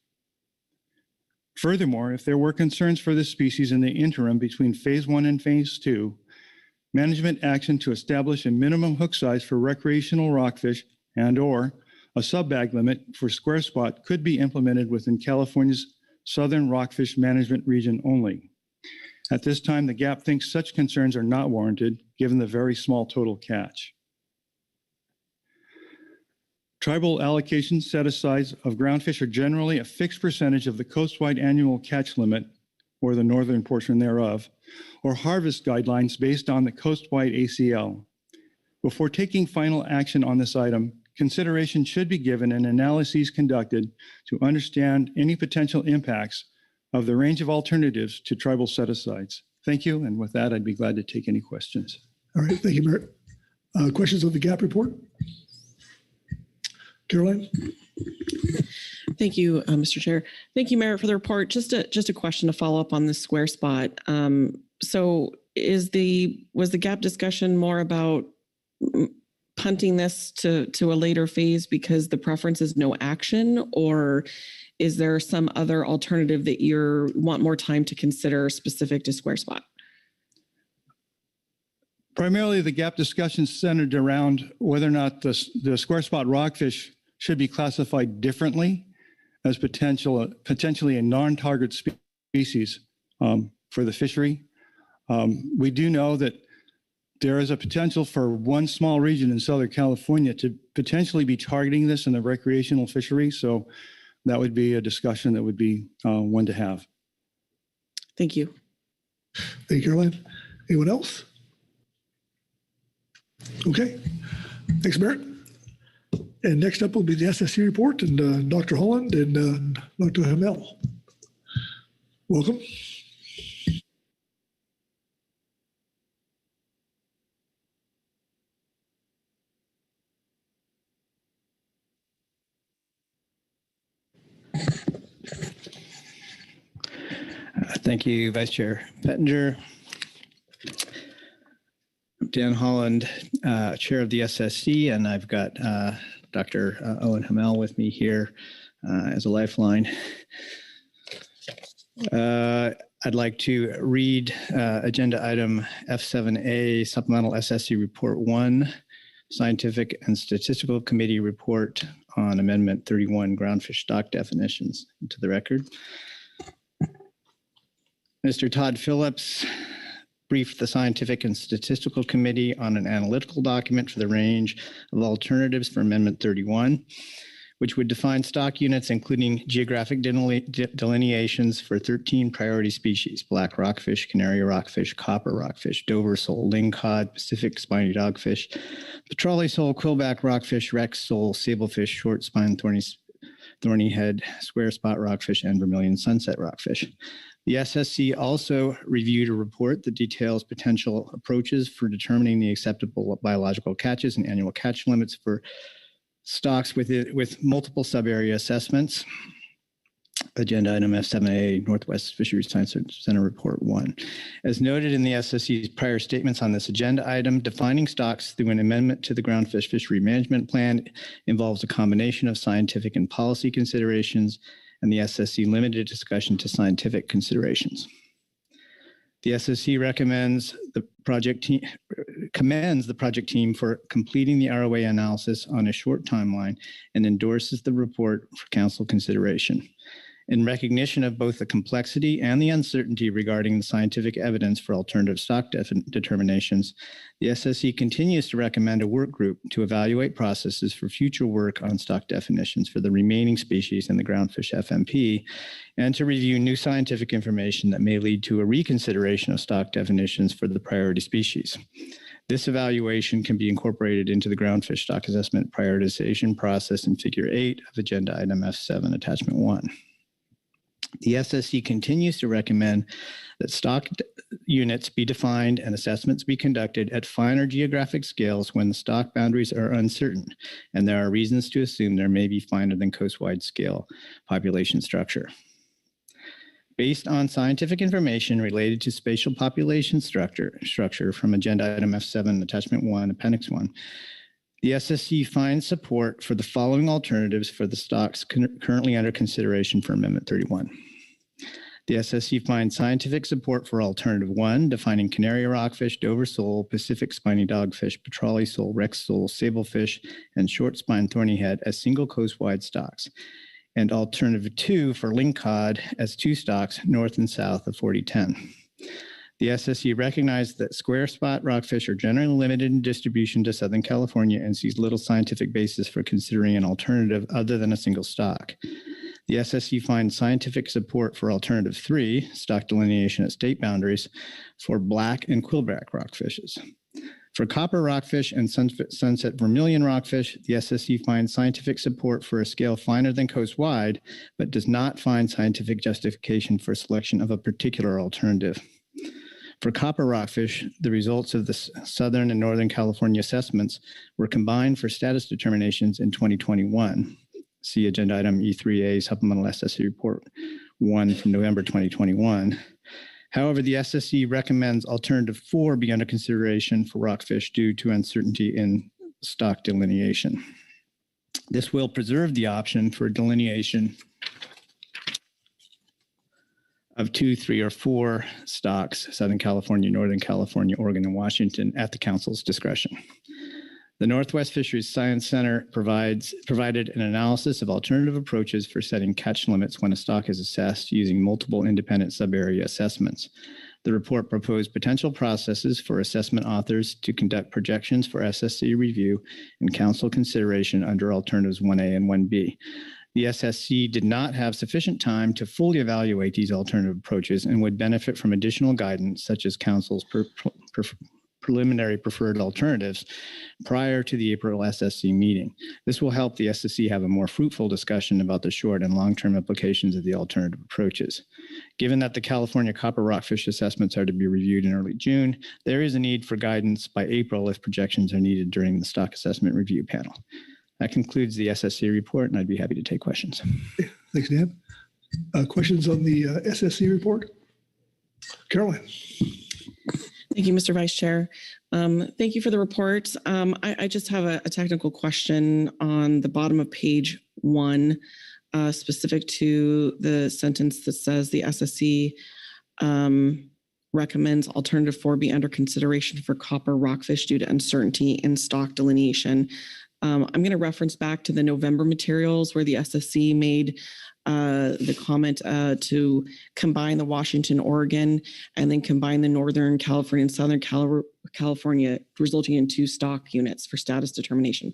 Furthermore, if there were concerns for this species in the interim between phase 1 and phase 2, management action to establish a minimum hook size for recreational rockfish and/or a sub-bag limit for square spot could be implemented within California's Southern Rockfish Management Region only. At this time, the GAP thinks such concerns are not warranted given the very small total catch. Tribal allocations set-asides of groundfish are generally a fixed percentage of the coastwide annual catch limit, or the northern portion thereof, or harvest guidelines based on the coastwide ACL. Before taking final action on this item, consideration should be given and analyses conducted to understand any potential impacts of the range of alternatives to tribal set-asides. Thank you, and with that, I'd be glad to take any questions. All right, thank you, Merritt. Questions of the GAP report? Caroline? Thank you, Mr. Chair. Thank you, Merritt, for the report. Just a question to follow up on the square spot. So was the GAP discussion more about punting this to a later phase because the preference is no action, or is there some other alternative that you want more time to consider specific to square spot? Primarily, the GAP discussion centered around whether or not the square spot rockfish should be classified differently as potentially a non-target species for the fishery. We do know that there is a potential for one small region in Southern California to potentially be targeting this in the recreational fishery. So that would be a discussion that would be one to have. Thank you. Thank you, Caroline. Anyone else? Okay. Thanks, Merritt. And next up will be the SSC report and Dr. Holland and Dr. Hamel. Welcome. Thank you, Vice Chair Pettinger. I'm Dan Holland, Chair of the SSC, and I've got Dr. Owen Hamel with me here as a lifeline. I'd like to read Agenda Item F7A, Supplemental SSC Report 1, Scientific and Statistical Committee Report on Amendment 31, Groundfish Stock Definitions, into the record. Mr. Todd Phillips briefed the Scientific and Statistical Committee on an analytical document for the range of alternatives for Amendment 31, which would define stock units, including geographic delineations for 13 priority species: black rockfish, canary rockfish, copper rockfish, Dover sole, lingcod, Pacific spiny dogfish, petrale sole, quillback rockfish, rex sole, sablefish, short spine, thorny head, square spot rockfish, and vermilion sunset rockfish. The SSC also reviewed a report that details potential approaches for determining the acceptable biological catches and annual catch limits for stocks with multiple sub-area assessments. Agenda Item F7A, Northwest Fisheries Science Center Report 1. As noted in the SSC's prior statements on this agenda item, defining stocks through an amendment to the Groundfish Fishery Management Plan involves a combination of scientific and policy considerations, and the SSC limited discussion to scientific considerations. The SSC commends the project team for completing the ROA analysis on a short timeline and endorses the report for council consideration. In recognition of both the complexity and the uncertainty regarding the scientific evidence for alternative stock determinations, the SSE continues to recommend a work group to evaluate processes for future work on stock definitions for the remaining species in the Groundfish FMP, and to review new scientific information that may lead to a reconsideration of stock definitions for the priority species. This evaluation can be incorporated into the Groundfish stock assessment prioritization process in Figure 8 of Agenda Item F7, Attachment 1. The SSE continues to recommend that stock units be defined and assessments be conducted at finer geographic scales when the stock boundaries are uncertain, and there are reasons to assume there may be finer than coastwide scale population structure. Based on scientific information related to spatial population structure from Agenda Item F7, Attachment 1, Appendix 1, the SSE finds support for the following alternatives for the stocks currently under consideration for Amendment 31. The SSE finds scientific support for Alternative 1, defining canary rockfish, Dover sole, Pacific spiny dogfish, petrale sole, Rex sole, sablefish, and short spine thornyhead as single coastwide stocks, and Alternative 2 for lingcod as 2 stocks north and south of 4010. The SSE recognized that square spot rockfish are generally limited in distribution to Southern California and sees little scientific basis for considering an alternative other than a single stock. The SSE finds scientific support for Alternative 3, stock delineation at state boundaries, for black and quillback rockfishes. For copper rockfish and sunset vermilion rockfish, the SSE finds scientific support for a scale finer than coastwide, but does not find scientific justification for selection of a particular alternative. For copper rockfish, the results of the Southern and Northern California assessments were combined for status determinations in 2021. See Agenda Item E3A, Supplemental SSE Report 1 from November 2021. However, the SSE recommends Alternative 4 be under consideration for rockfish due to uncertainty in stock delineation. This will preserve the option for delineation of 2, 3, or 4 stocks, Southern California, Northern California, Oregon, and Washington, at the Council's discretion. The Northwest Fisheries Science Center provided an analysis of alternative approaches for setting catch limits when a stock is assessed using multiple independent sub-area assessments. The report proposed potential processes for assessment authors to conduct projections for SSC review and Council consideration under Alternatives 1A and 1B. The SSC did not have sufficient time to fully evaluate these alternative approaches and would benefit from additional guidance, such as Council's preliminary preferred alternatives, prior to the April SSC meeting. This will help the SSC have a more fruitful discussion about the short and long-term implications of the alternative approaches. Given that the California copper rockfish assessments are to be reviewed in early June, there is a need for guidance by April if projections are needed during the stock assessment review panel. That concludes the SSC report, and I'd be happy to take questions. Thanks, Dan. Questions on the SSC report? Caroline. Thank you, Mr. Vice Chair. Thank you for the report. I just have a technical question on the bottom of page 1, specific to the sentence that says the SSC recommends Alternative 4 be under consideration for copper rockfish due to uncertainty in stock delineation. I'm going to reference back to the November materials where the SSC made the comment to combine the Washington, Oregon, and then combine the Northern California and Southern California, resulting in 2 stock units for status determination.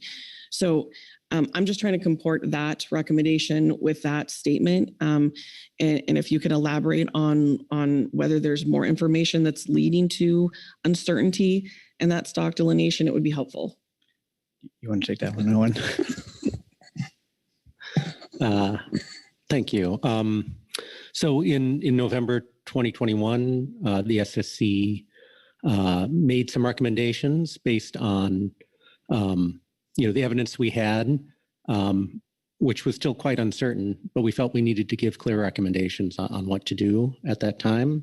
So I'm just trying to comport that recommendation with that statement. And if you could elaborate on whether there's more information that's leading to uncertainty in that stock delineation, it would be helpful. You want to take that one, Owen? Thank you. So in November 2021, the SSC made some recommendations based on the evidence we had, which was still quite uncertain, but we felt we needed to give clear recommendations on what to do at that time.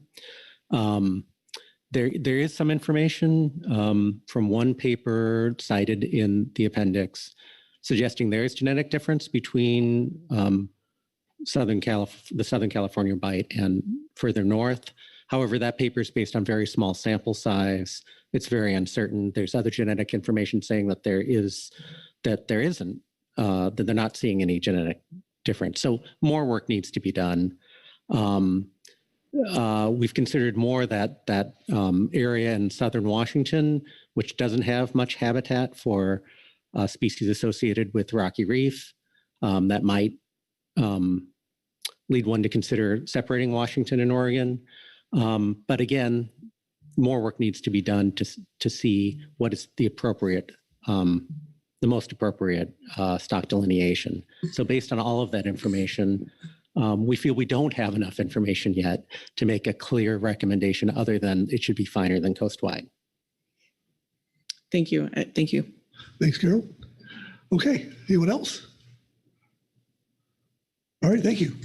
There is some information from one paper cited in the appendix suggesting there is genetic difference between the Southern California bite and further north. However, that paper is based on very small sample size. It's very uncertain. There's other genetic information saying that there isn't, that they're not seeing any genetic different. So more work needs to be done. We've considered more that area in southern Washington, which doesn't have much habitat for species associated with rocky reef. That might lead one to consider separating Washington and Oregon. But again, more work needs to be done to see what is the appropriate, the most appropriate stock delineation. So based on all of that information, we feel we don't have enough information yet to make a clear recommendation other than it should be finer than coastwide. Thank you. Thank you. Thanks, Carol. Okay, anyone else? All right, thank you.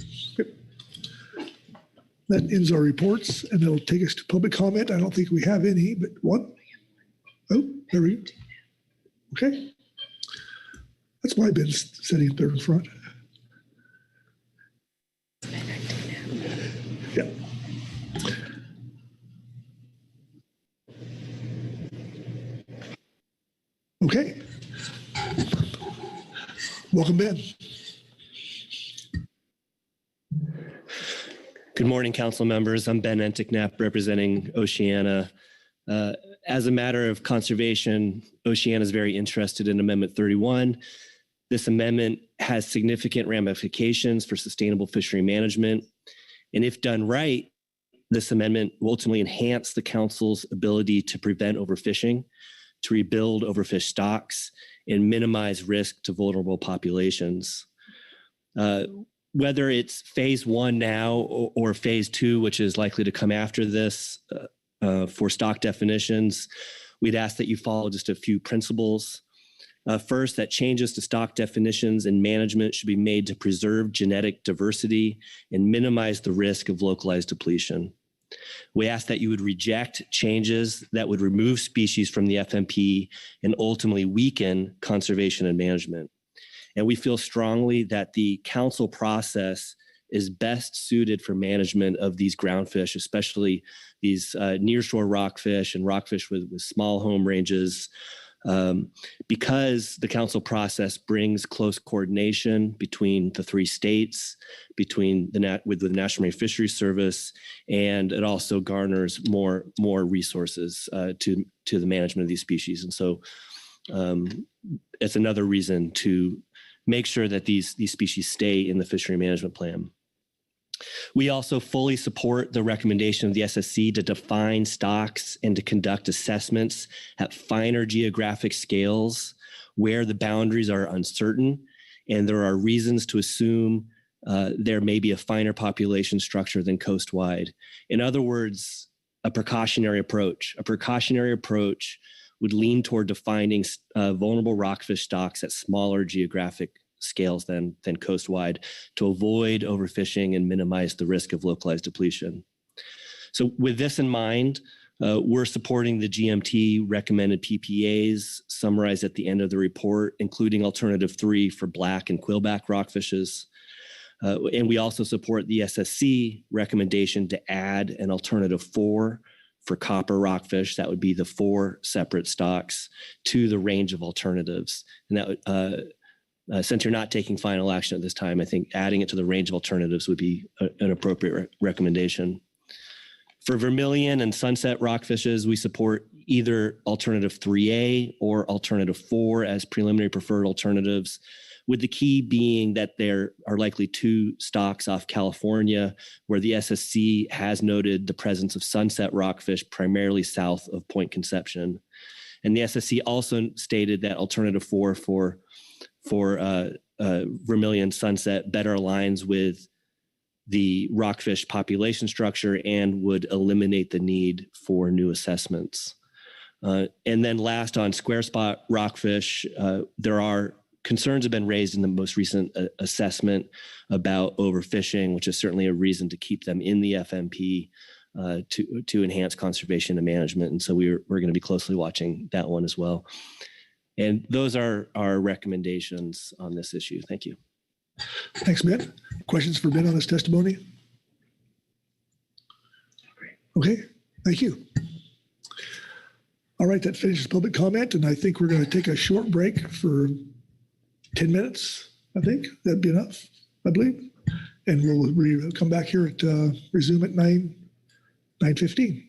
That ends our reports, and it'll take us to public comment. I don't think we have any, but one. Oh, there we go. Okay. That's why I've been sitting up there in front. Yeah. Okay. Welcome, Ben. Good morning, council members. I'm Ben Enticknap representing Oceana. As a matter of conservation, Oceana is very interested in Amendment 31. This amendment has significant ramifications for sustainable fishery management. And if done right, this amendment will ultimately enhance the council's ability to prevent overfishing, to rebuild overfished stocks, and minimize risk to vulnerable populations. Whether it's phase one now or phase two, which is likely to come after this for stock definitions, we'd ask that you follow just a few principles. First, that changes to stock definitions and management should be made to preserve genetic diversity and minimize the risk of localized depletion. We ask that you would reject changes that would remove species from the FMP and ultimately weaken conservation and management. And we feel strongly that the council process is best suited for management of these groundfish, especially these nearshore rockfish and rockfish with small home ranges, because the council process brings close coordination between the three states, with the National Marine Fisheries Service, and it also garners more resources to the management of these species. And so it's another reason to make sure that these species stay in the fishery management plan. We also fully support the recommendation of the SSC to define stocks and to conduct assessments at finer geographic scales where the boundaries are uncertain and there are reasons to assume there may be a finer population structure than coastwide. In other words, a precautionary approach. A precautionary approach would lean toward defining vulnerable rockfish stocks at smaller geographic scales than coastwide to avoid overfishing and minimize the risk of localized depletion. So with this in mind, we're supporting the GMT recommended PPAs summarized at the end of the report, including alternative 3 for black and quillback rockfishes. And we also support the SSC recommendation to add an alternative 4 for copper rockfish. That would be the 4 separate stocks to the range of alternatives. And that since you're not taking final action at this time, I think adding it to the range of alternatives would be an appropriate recommendation. For vermilion and sunset rockfishes, we support either alternative 3A or alternative 4 as preliminary preferred alternatives, with the key being that there are likely 2 stocks off California where the SSC has noted the presence of sunset rockfish primarily south of Point Conception. And the SSC also stated that alternative 4 for vermilion sunset better aligns with the rockfish population structure and would eliminate the need for new assessments. And then last, on square spot rockfish, there are concerns have been raised in the most recent assessment about overfishing, which is certainly a reason to keep them in the FMP to enhance conservation and management. And so we're going to be closely watching that one as well. And those are our recommendations on this issue. Thank you. Thanks, Ben. Questions for Ben on this testimony? Okay, thank you. All right, that finishes public comment, and I think we're going to take a short break for 10 minutes, I think. That'd be enough. I believe. And we'll come back here at, resume at 9:15.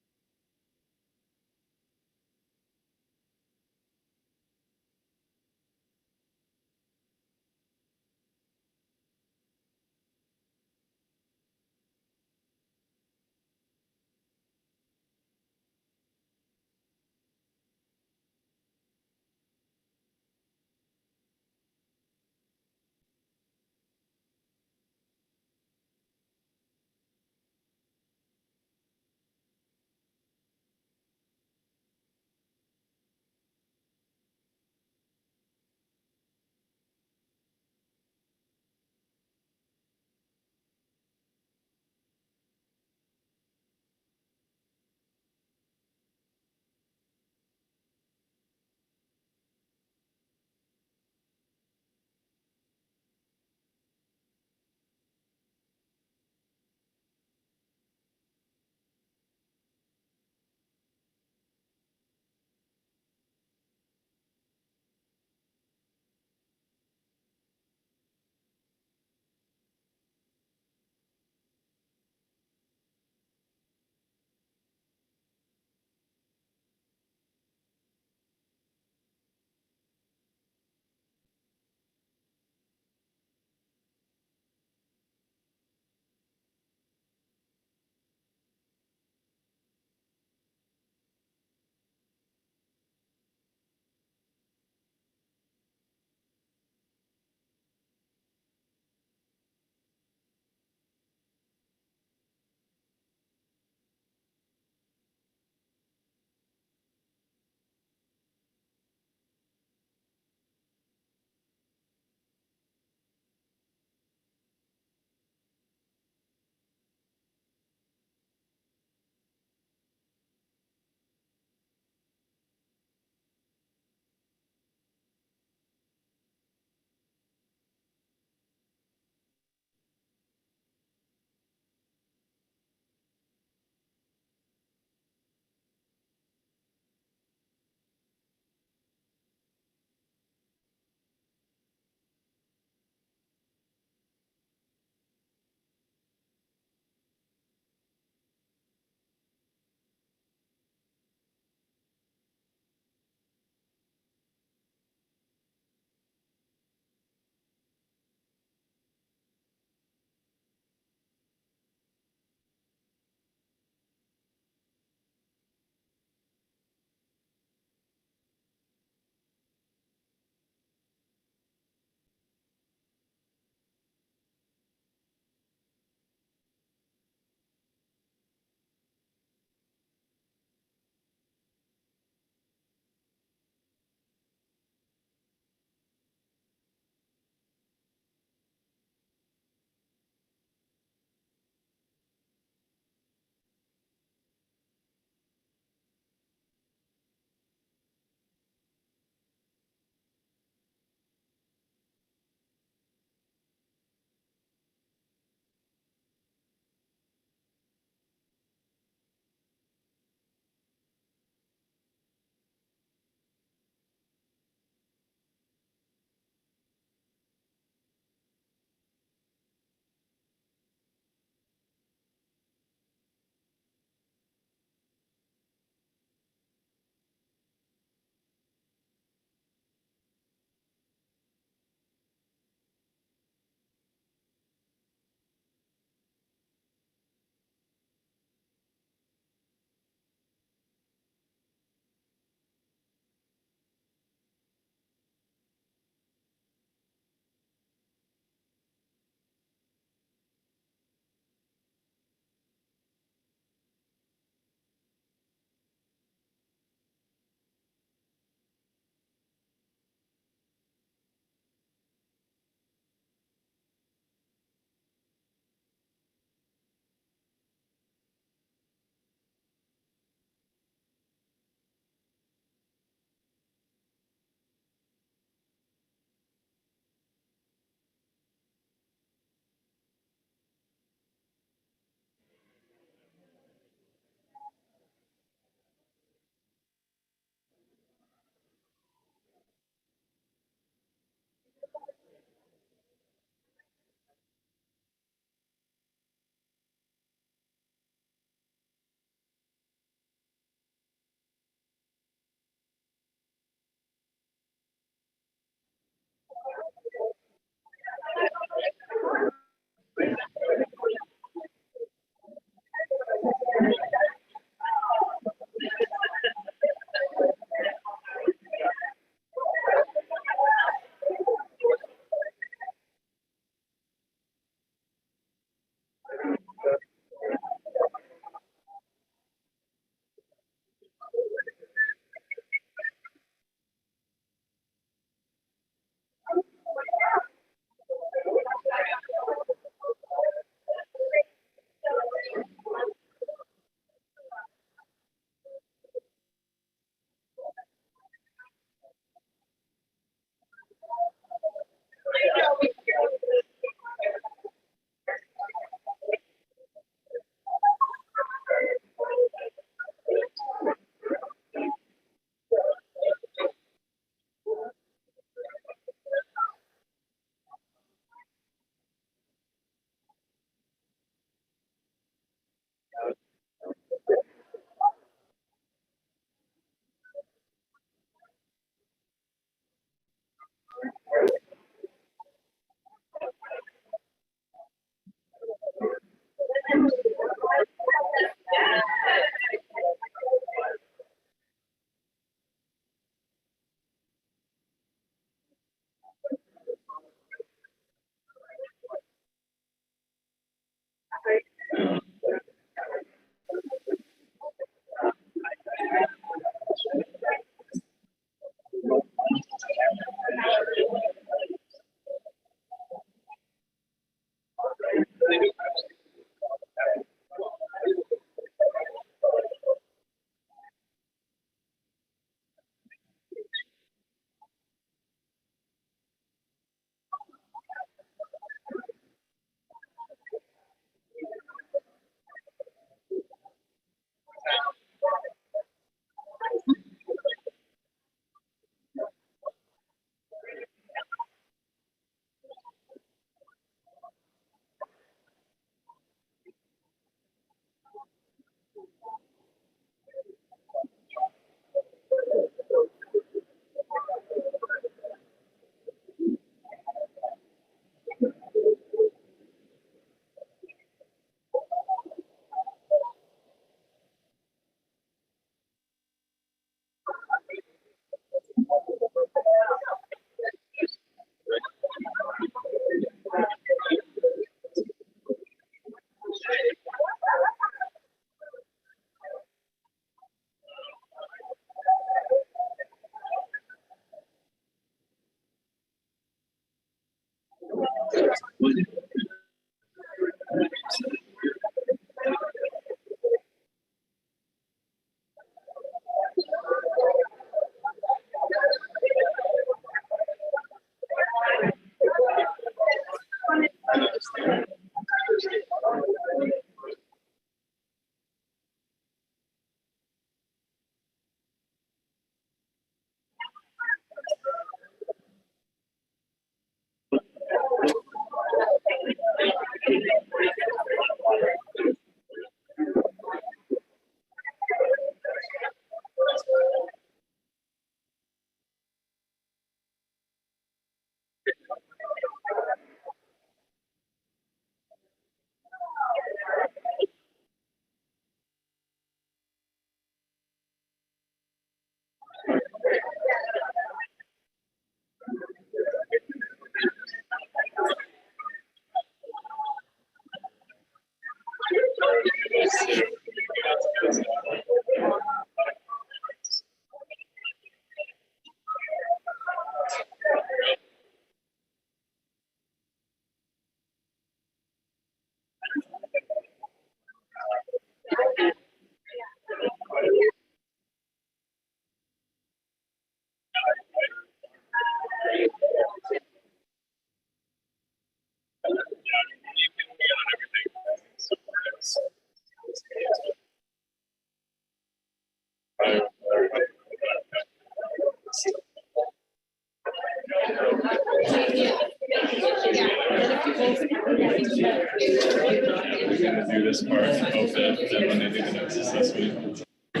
Do this part, hope that when they do the next assessment. I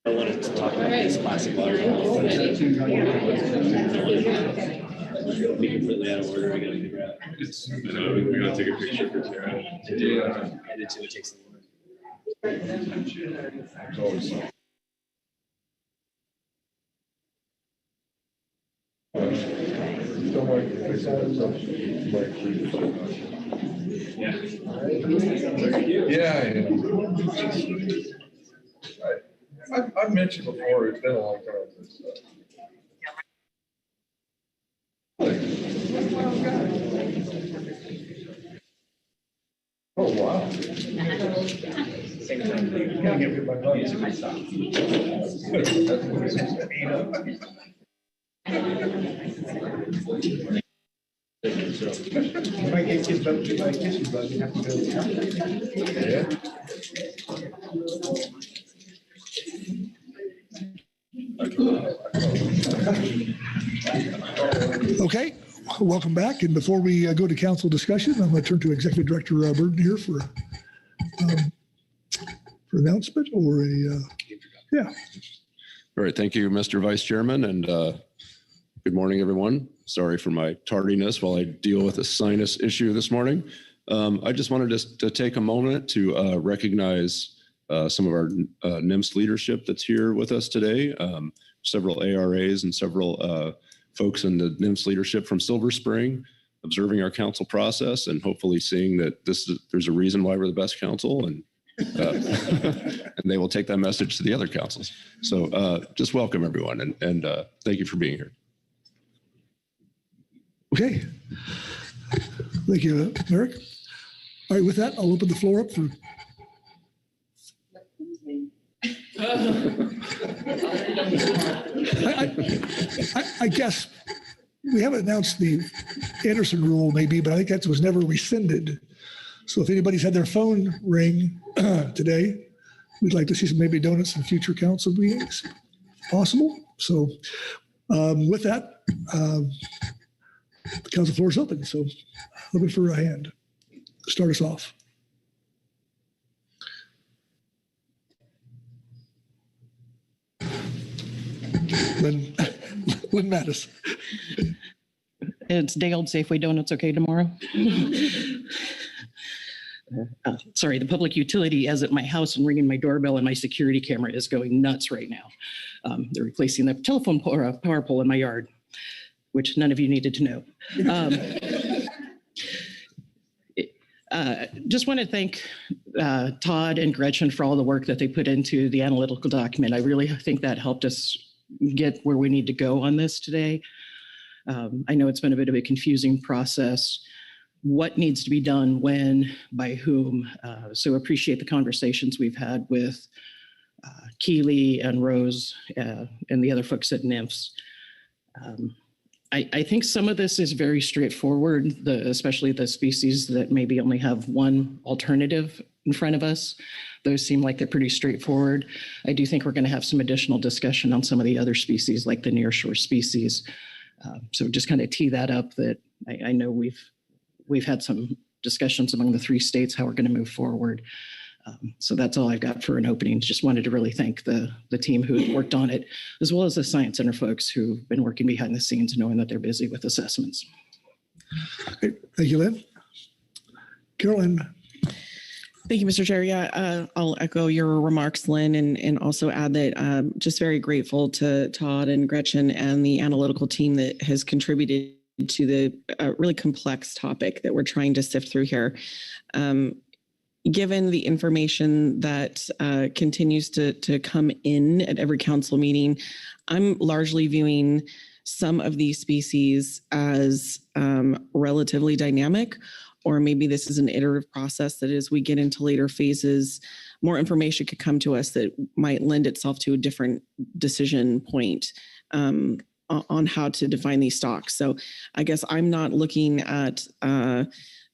wanted to talk about this classic water. Be completely out of order. We gotta figure out. I know, we gotta take a picture for Tara. Edit to it takes a little. Yeah. I've mentioned before, it's been a long time since. Oh, wow. Can't get rid of my bugs. If I get kids up to my kitchen bug, you have to go. Okay, welcome back. And before we go to council discussion, I'm going to turn to Executive Director Burton here for announcement or yeah. All right, thank you, Mr. Vice Chairman, and good morning, everyone. Sorry for my tardiness while I deal with a sinus issue this morning. I just wanted to take a moment to recognize some of our NIMS leadership that's here with us today. Several ARAs and several folks in the NIMS leadership from Silver Spring, observing our council process and hopefully seeing that there's a reason why we're the best council, and and they will take that message to the other councils. So just welcome everyone, and thank you for being here. Okay. Thank you, Merrick. All right, with that, I'll open the floor up for. I guess we haven't announced the Anderson rule maybe, but I think that was never rescinded. So if anybody's had their phone ring today, we'd like to see some maybe donuts in future council meetings, if possible. So with that, the council floor is open. So looking for a hand to start us off. Lynn Mattis. It's day old Safeway Donuts okay tomorrow? Sorry, the public utility is at my house and ringing my doorbell, and my security camera is going nuts right now. They're replacing the telephone power pole in my yard, which none of you needed to know. Just want to thank Todd and Gretchen for all the work that they put into the analytical document. I really think that helped us get where we need to go on this today. I know it's been a bit of a confusing process. What needs to be done, when, by whom. So appreciate the conversations we've had with Keely and Rose and the other folks at NIMS. I think some of this is very straightforward, especially the species that maybe only have one alternative in front of us. Those seem like they're pretty straightforward. I do think we're going to have some additional discussion on some of the other species, like the nearshore species. So just kind of tee that up, that I know we've had some discussions among the 3 states how we're going to move forward. So that's all I've got for an opening. Just wanted to really thank the team who worked on it, as well as the Science Center folks who've been working behind the scenes, knowing that they're busy with assessments. Okay, thank you, Lynn. Carolyn. Thank you, Mr. Chair. Yeah, I'll echo your remarks, Lynn, and also add that just very grateful to Todd and Gretchen and the analytical team that has contributed to the really complex topic that we're trying to sift through here. Given the information that continues to come in at every council meeting, I'm largely viewing some of these species as relatively dynamic, or maybe this is an iterative process that as we get into later phases, more information could come to us that might lend itself to a different decision point on how to define these stocks. So I guess I'm not looking at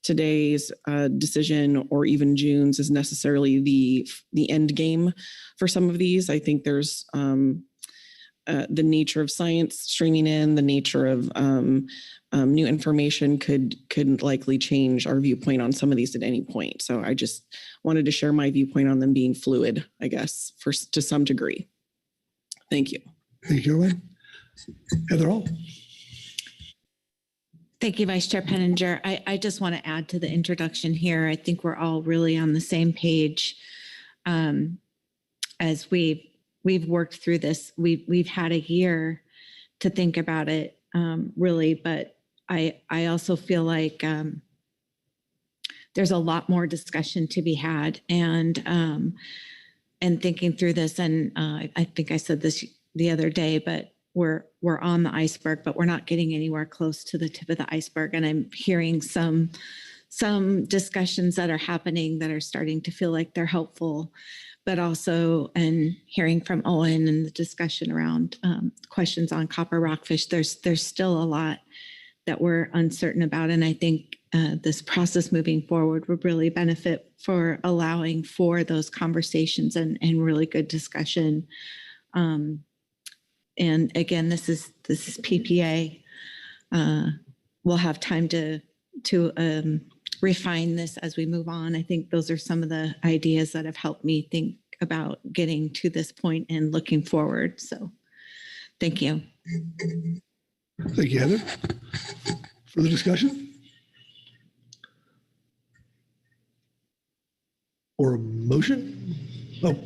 today's decision or even June's as necessarily the end game for some of these. I think there's the nature of science streaming in, the nature of new information could likely change our viewpoint on some of these at any point. So I just wanted to share my viewpoint on them being fluid, I guess, to some degree. Thank you. Thank you, Caroline. Heather Hall. Thank you, Vice Chair Penninger. I just want to add to the introduction here. I think we're all really on the same page as we've worked through this. We've had a year to think about it, really, but I also feel like there's a lot more discussion to be had, and thinking through this. And I think I said this the other day, but we're on the iceberg, but we're not getting anywhere close to the tip of the iceberg. And I'm hearing some discussions that are happening that are starting to feel like they're helpful, but also, and hearing from Owen and the discussion around questions on copper rockfish, there's still a lot that we're uncertain about. And I think this process moving forward would really benefit for allowing for those conversations and really good discussion. And again, this is PPA. We'll have time to refine this as we move on. I think those are some of the ideas that have helped me think about getting to this point and looking forward. So thank you. Thank you, Heather. Further discussion? Or a motion? Oh,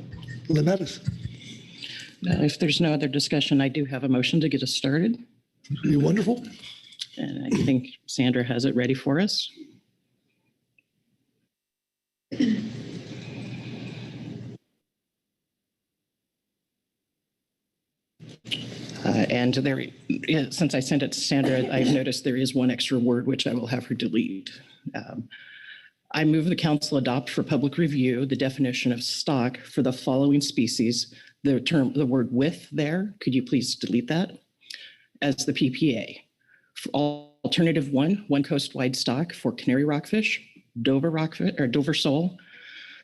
Lynn Mattis. If there's no other discussion, I do have a motion to get us started. You're wonderful. And I think Sandra has it ready for us. And there, since I sent it to Sandra, I've noticed there is one extra word which I will have her delete. I move the council adopt for public review the definition of stock for the following species. The word with there, could you please delete that? As the PPA. For alternative one coast-wide stock for canary rockfish, Dover rockfish or Dover sole,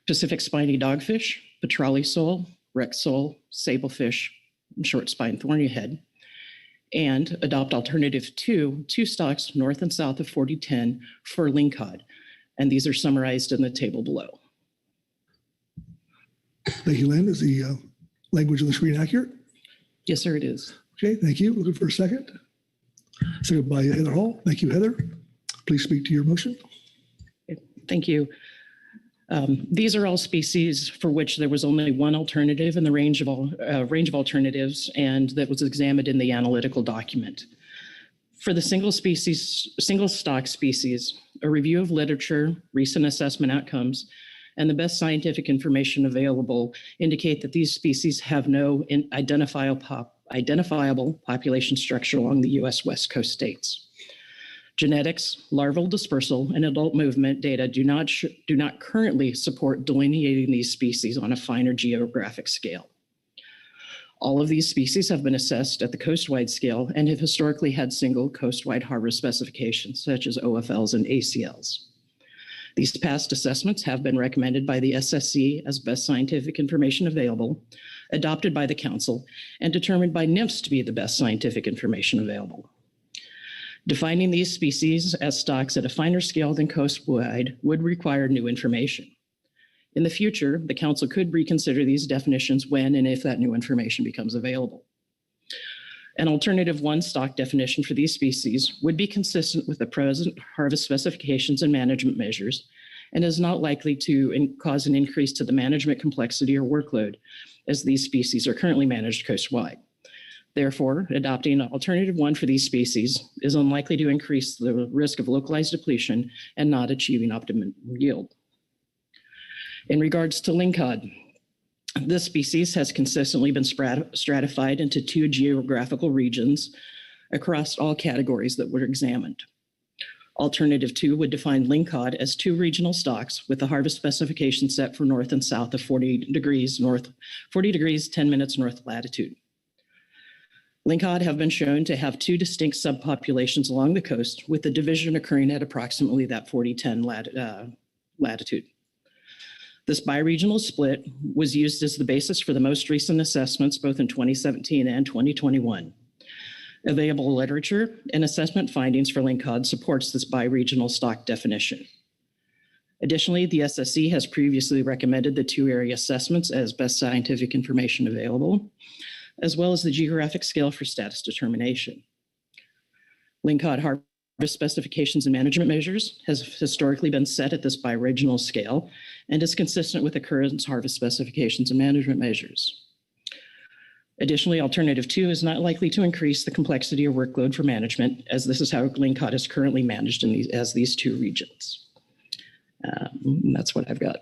Pacific spiny dogfish, petrale sole, wreck sole, sablefish, and short spine thornyhead. And adopt alternative two stocks north and south of 4010 for lingcod. And these are summarized in the table below. Thank you, Lynn. Is the language on the screen accurate? Yes, sir, it is. Okay, thank you. Looking for a second. Second by Heather Hall. Thank you, Heather. Please speak to your motion. Thank you. These are all species for which there was only one alternative in the range of alternatives, and that was examined in the analytical document. For the single stock species, a review of literature, recent assessment outcomes, and the best scientific information available indicate that these species have no identifiable population structure along the U.S. West Coast states. Genetics, larval dispersal, and adult movement data do not currently support delineating these species on a finer geographic scale. All of these species have been assessed at the coastwide scale and have historically had single coastwide harvest specifications, such as OFLs and ACLs. These past assessments have been recommended by the SSC as best scientific information available, adopted by the Council, and determined by NIMS to be the best scientific information available. Defining these species as stocks at a finer scale than coastwide would require new information. In the future, the Council could reconsider these definitions when and if that new information becomes available. An alternative one stock definition for these species would be consistent with the present harvest specifications and management measures, and is not likely to cause an increase to the management complexity or workload, as these species are currently managed coastwide. Therefore, adopting an alternative one for these species is unlikely to increase the risk of localized depletion and not achieving optimum yield. In regards to lingcod, this species has consistently been stratified into 2 geographical regions across all categories that were examined. Alternative 2 would define lingcod as 2 regional stocks with the harvest specification set for north and south of 40 degrees 10 minutes north latitude. Lingcod have been shown to have 2 distinct subpopulations along the coast, with the division occurring at approximately that 40-10 latitude. This biregional split was used as the basis for the most recent assessments, both in 2017 and 2021. Available literature and assessment findings for lingcod supports this biregional stock definition. Additionally, the SSC has previously recommended the 2 area assessments as best scientific information available, as well as the geographic scale for status determination. Lingcod harvest specifications and management measures has historically been set at this biregional scale and is consistent with the current harvest specifications and management measures. Additionally, alternative 2 is not likely to increase the complexity or workload for management, as this is how lingcod is currently managed in these 2 regions. That's what I've got.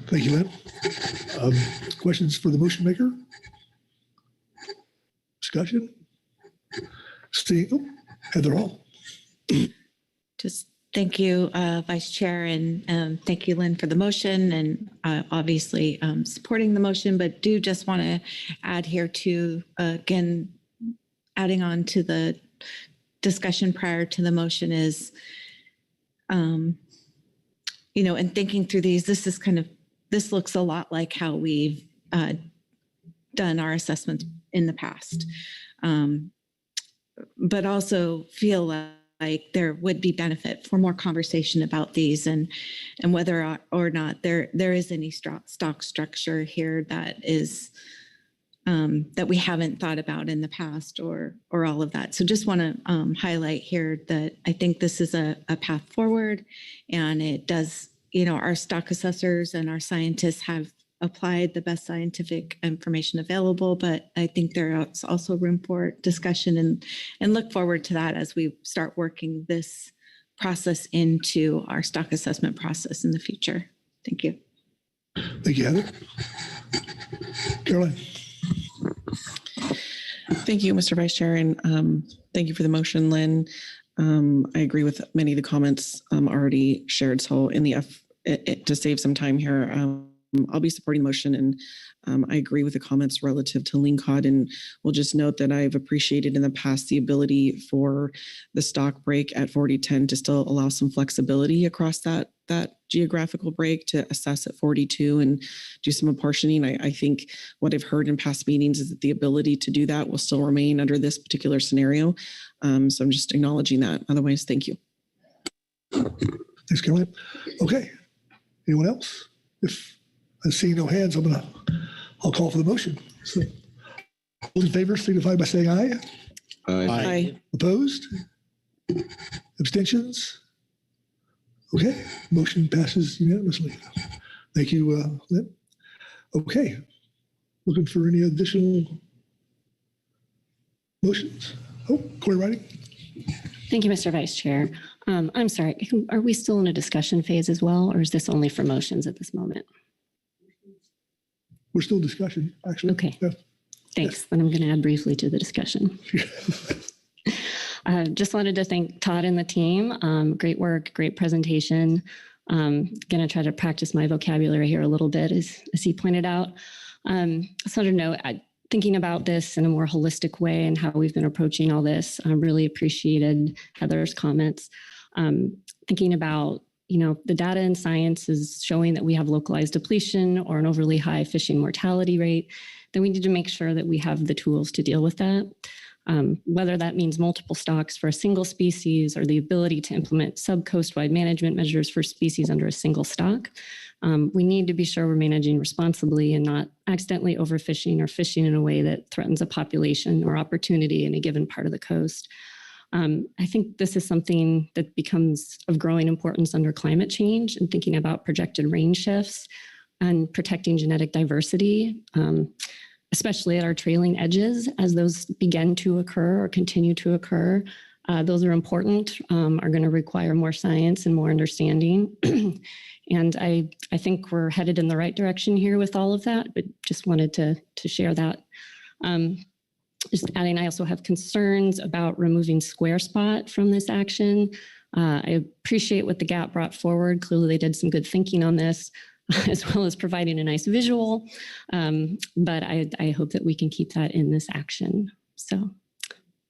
Thank you, Lynn. Questions for the motion maker? Discussion? Heather Hall. Just thank you, Vice Chair, and thank you, Lynn, for the motion, and obviously supporting the motion, but do just want to add here to, again, adding on to the discussion prior to the motion is, you know, and thinking through these, this looks a lot like how we've done our assessments in the past. But also feel like there would be benefit for more conversation about these and whether or not there is any stock structure here that is that we haven't thought about in the past or all of that. So just want to highlight here that I think this is a path forward, and it does, you know, our stock assessors and our scientists have applied the best scientific information available, but I think there's also room for discussion and look forward to that as we start working this process into our stock assessment process in the future. Thank you. Thank you, Heather. Caroline. Thank you, Mr. Vice Chair, and thank you for the motion, Lynn. I agree with many of the comments already shared. So in the to save some time here, I'll be supporting the motion, and I agree with the comments relative to lingcod, and we'll just note that I've appreciated in the past the ability for the stock break at 40-10 to still allow some flexibility across that geographical break to assess at 42 and do some apportioning. I think what I've heard in past meetings is that the ability to do that will still remain under this particular scenario. So I'm just acknowledging that. Otherwise, thank you. Thanks, Caroline. Okay. Anyone else? If I see no hands, I'll call for the motion. So, all in favor, signify by saying aye. Aye. Opposed? Abstentions? Okay, motion passes unanimously. Thank you, Lynn. Okay, looking for any additional motions? Oh, Corey Riding. Thank you, Mr. Vice Chair. I'm sorry, are we still in a discussion phase as well, or is this only for motions at this moment? We're still in discussion, actually. Okay, yeah. Thanks. Then I'm going to add briefly to the discussion. Just wanted to thank Todd and the team. Great work, great presentation. Going to try to practice my vocabulary here a little bit, as he pointed out. So to note, thinking about this in a more holistic way and how we've been approaching all this, I really appreciated Heather's comments. Thinking about, the data in science is showing that we have localized depletion or an overly high fishing mortality rate, then we need to make sure that we have the tools to deal with that. Whether that means multiple stocks for a single species or the ability to implement sub-coast-wide management measures for species under a single stock, we need to be sure we're managing responsibly and not accidentally overfishing or fishing in a way that threatens a population or opportunity in a given part of the coast. I think this is something that becomes of growing importance under climate change and thinking about projected range shifts and protecting genetic diversity, especially at our trailing edges as those begin to occur or continue to occur. Those are important, are going to require more science and more understanding. And I think we're headed in the right direction here with all of that, but just wanted to share that. Just adding, I also have concerns about removing Square Spot from this action. I appreciate what the GAP brought forward. Clearly, they did some good thinking on this, as well as providing a nice visual. But I hope that we can keep that in this action. So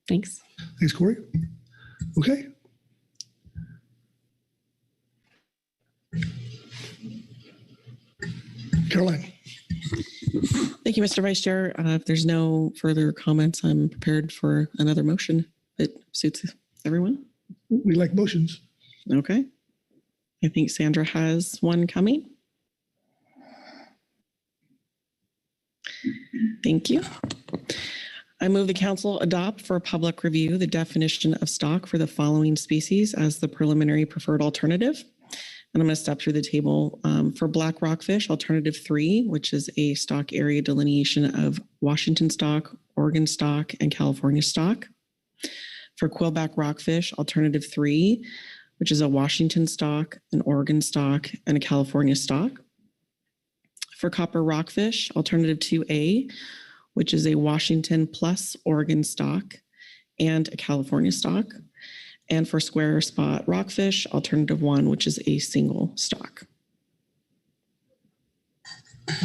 thanks. Thanks, Corey. Okay. Caroline. Thank you, Mr. Vice Chair. If there's no further comments, I'm prepared for another motion that suits everyone. We like motions. Okay. I think Sandra has one coming. Thank you. I move the council adopt for public review the definition of stock for the following species as the preliminary preferred alternative. And I'm going to step through the table for black rockfish, alternative 3, which is a stock area delineation of Washington stock, Oregon stock, and California stock. For quillback rockfish, alternative 3, which is a Washington stock, an Oregon stock, and a California stock. For copper rockfish, alternative 2A, which is a Washington plus Oregon stock and a California stock. And for square spot rockfish, alternative 1, which is a single stock.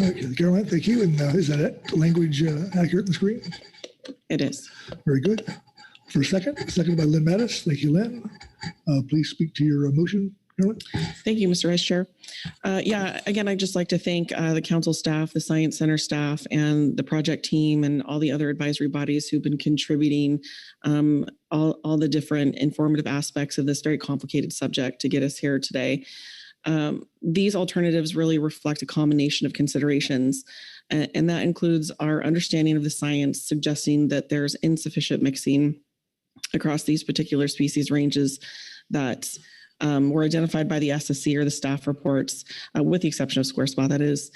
Okay, Caroline, thank you. And is that language accurate on the screen? It is. Very good. For a second by Lynn Mattis. Thank you, Lynn. Please speak to your motion, Caroline. Thank you, Mr. Vice Chair. Again, I'd just like to thank the council staff, the Science Center staff, and the project team, and all the other advisory bodies who've been contributing all the different informative aspects of this very complicated subject to get us here today. These alternatives really reflect a combination of considerations, and that includes our understanding of the science suggesting that there's insufficient mixing across these particular species ranges that were identified by the SSC or the staff reports, with the exception of square spot, that is.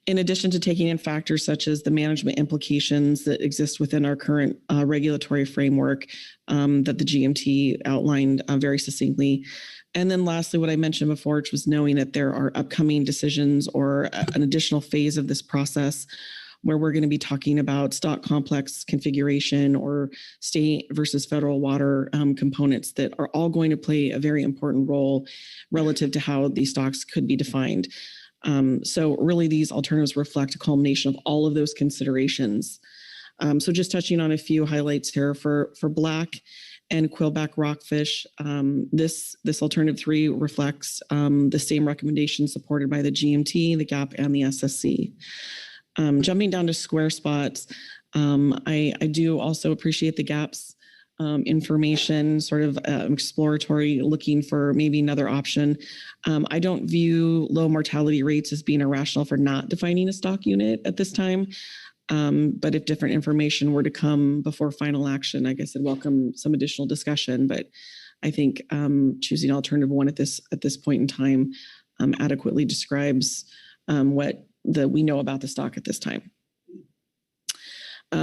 In addition to taking in factors such as the management implications that exist within our current regulatory framework that the GMT outlined very succinctly. And then lastly, what I mentioned before, which was knowing that there are upcoming decisions or an additional phase of this process where we're going to be talking about stock complex configuration or state versus federal water components that are all going to play a very important role relative to how these stocks could be defined. So really these alternatives reflect a culmination of all of those considerations. So just touching on a few highlights here for black and quillback rockfish, this alternative 3 reflects the same recommendations supported by the GMT, the GAP, and the SSC. Jumping down to square spots, I do also appreciate the GAP's information, sort of exploratory, looking for maybe another option. I don't view low mortality rates as being a rationale for not defining a stock unit at this time. But if different information were to come before final action, I guess I'd welcome some additional discussion. But I think choosing alternative 1 at this point in time adequately describes what we know about the stock at this time.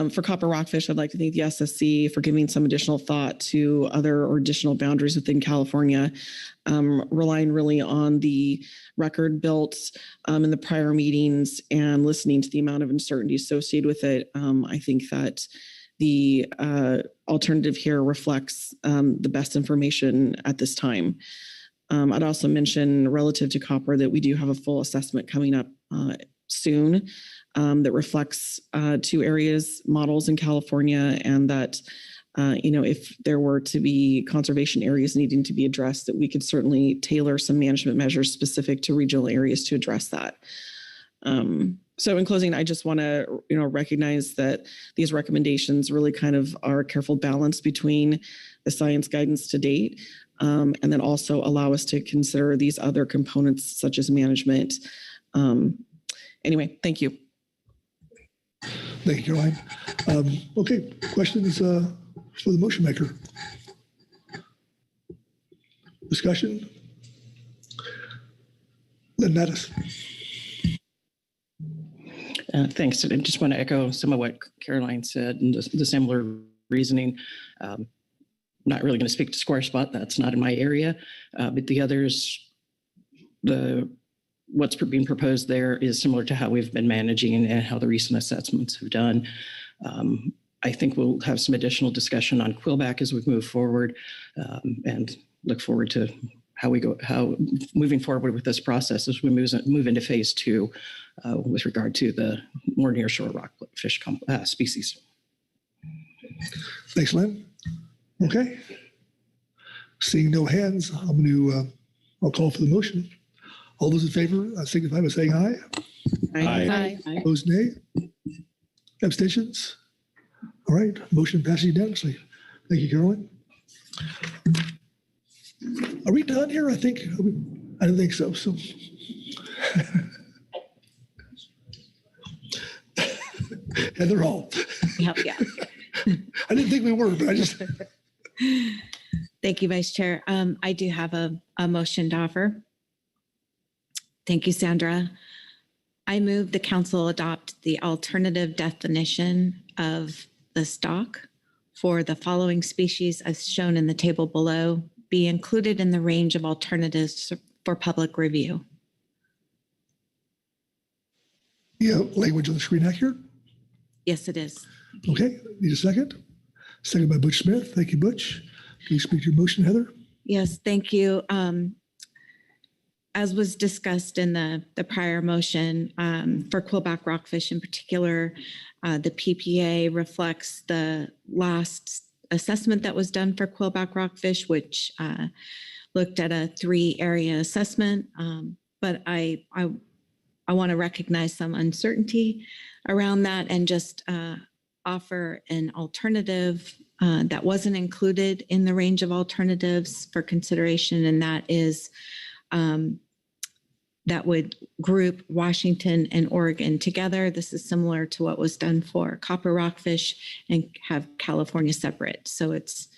For copper rockfish, I'd like to thank the SSC for giving some additional thought to other or additional boundaries within California, relying really on the record built in the prior meetings and listening to the amount of uncertainty associated with it. I think that the alternative here reflects the best information at this time. I'd also mention relative to copper that we do have a full assessment coming up soon that reflects two areas models in California, and that if there were to be conservation areas needing to be addressed, that we could certainly tailor some management measures specific to regional areas to address that. So in closing, I just want to, recognize that these recommendations really kind of are a careful balance between the science guidance to date, and then also allow us to consider these other components such as management. Anyway, thank you. Thank you, Caroline. Okay, questions for the motion maker? Discussion? Lynn Mattis. Thanks. I just want to echo some of what Caroline said and the similar reasoning. Not really going to speak to Square Spot. That's not in my area. But the others, what's being proposed there is similar to how we've been managing and how the recent assessments have done. I think we'll have some additional discussion on Quillback as we move forward, and look forward to how moving forward with this process as we move into phase 2 with regard to the more nearshore rockfish species. Thanks, Lynn. Okay. Seeing no hands, I'll call for the motion. All those in favor signify by saying aye. Aye. Opposed, nay. Abstentions? All right, motion passes unanimously. Thank you, Caroline. Are we done here? I don't think so. And they're all. Yeah. I didn't think we were, but I just. Thank you, Vice Chair. I do have a motion to offer. Thank you, Sandra. I move the council adopt the alternative definition of the stock for the following species as shown in the table below be included in the range of alternatives for public review. Yeah, language on the screen accurate? Yes, it is. Okay, need a second? Second by Butch Smith. Thank you, Butch. Please speak to your motion, Heather. Yes, thank you. As was discussed in the prior motion, for quillback rockfish in particular, the PPA reflects the last assessment that was done for quillback rockfish, which looked at a 3-area assessment. But I want to recognize some uncertainty around that and just offer an alternative that wasn't included in the range of alternatives for consideration, and that is that would group Washington and Oregon together. This is similar to what was done for copper rockfish and have California separate. So it's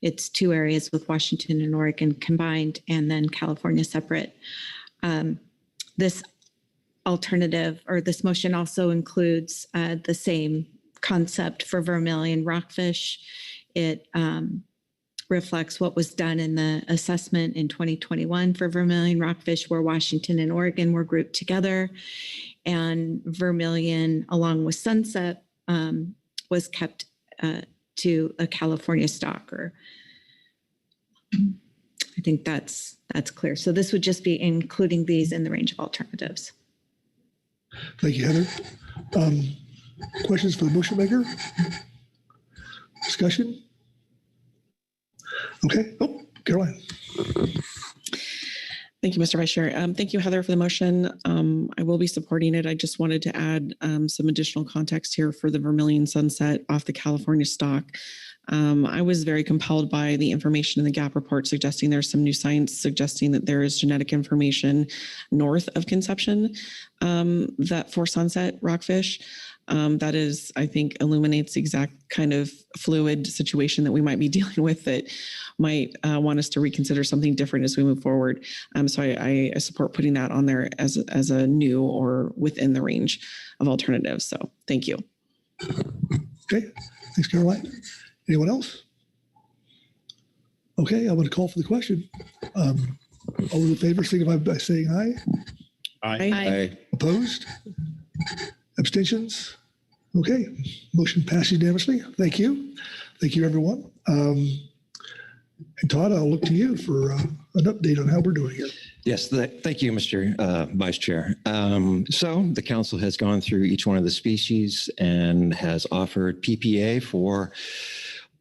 2 areas with Washington and Oregon combined and then California separate. This alternative or this motion also includes the same concept for vermilion rockfish. It reflects what was done in the assessment in 2021 for vermilion rockfish, where Washington and Oregon were grouped together, and vermilion, along with sunset, was kept to a California stock. Or I think that's clear. So this would just be including these in the range of alternatives. Thank you, Heather. Questions for the motion maker? Discussion? Okay. Oh, Caroline. Thank you, Mr. Vice Chair. Thank you, Heather, for the motion. I will be supporting it. I just wanted to add some additional context here for the vermilion sunset off the California stock. I was very compelled by the information in the GAP report suggesting there's some new science suggesting that there is genetic information north of Conception that for sunset rockfish. That is, I think, illuminates the exact kind of fluid situation that we might be dealing with that might want us to reconsider something different as we move forward. So I support putting that on there as a new or within the range of alternatives. So thank you. Okay, thanks, Caroline. Anyone else? Okay, I'm going to call for the question. All those in favor, signify by saying aye. Aye. Opposed? Abstentions? Okay, motion passes unanimously. Thank you. Thank you, everyone. And Todd, I'll look to you for an update on how we're doing here. Yes, thank you, Mr. Vice Chair. So the council has gone through each one of the species and has offered PPA for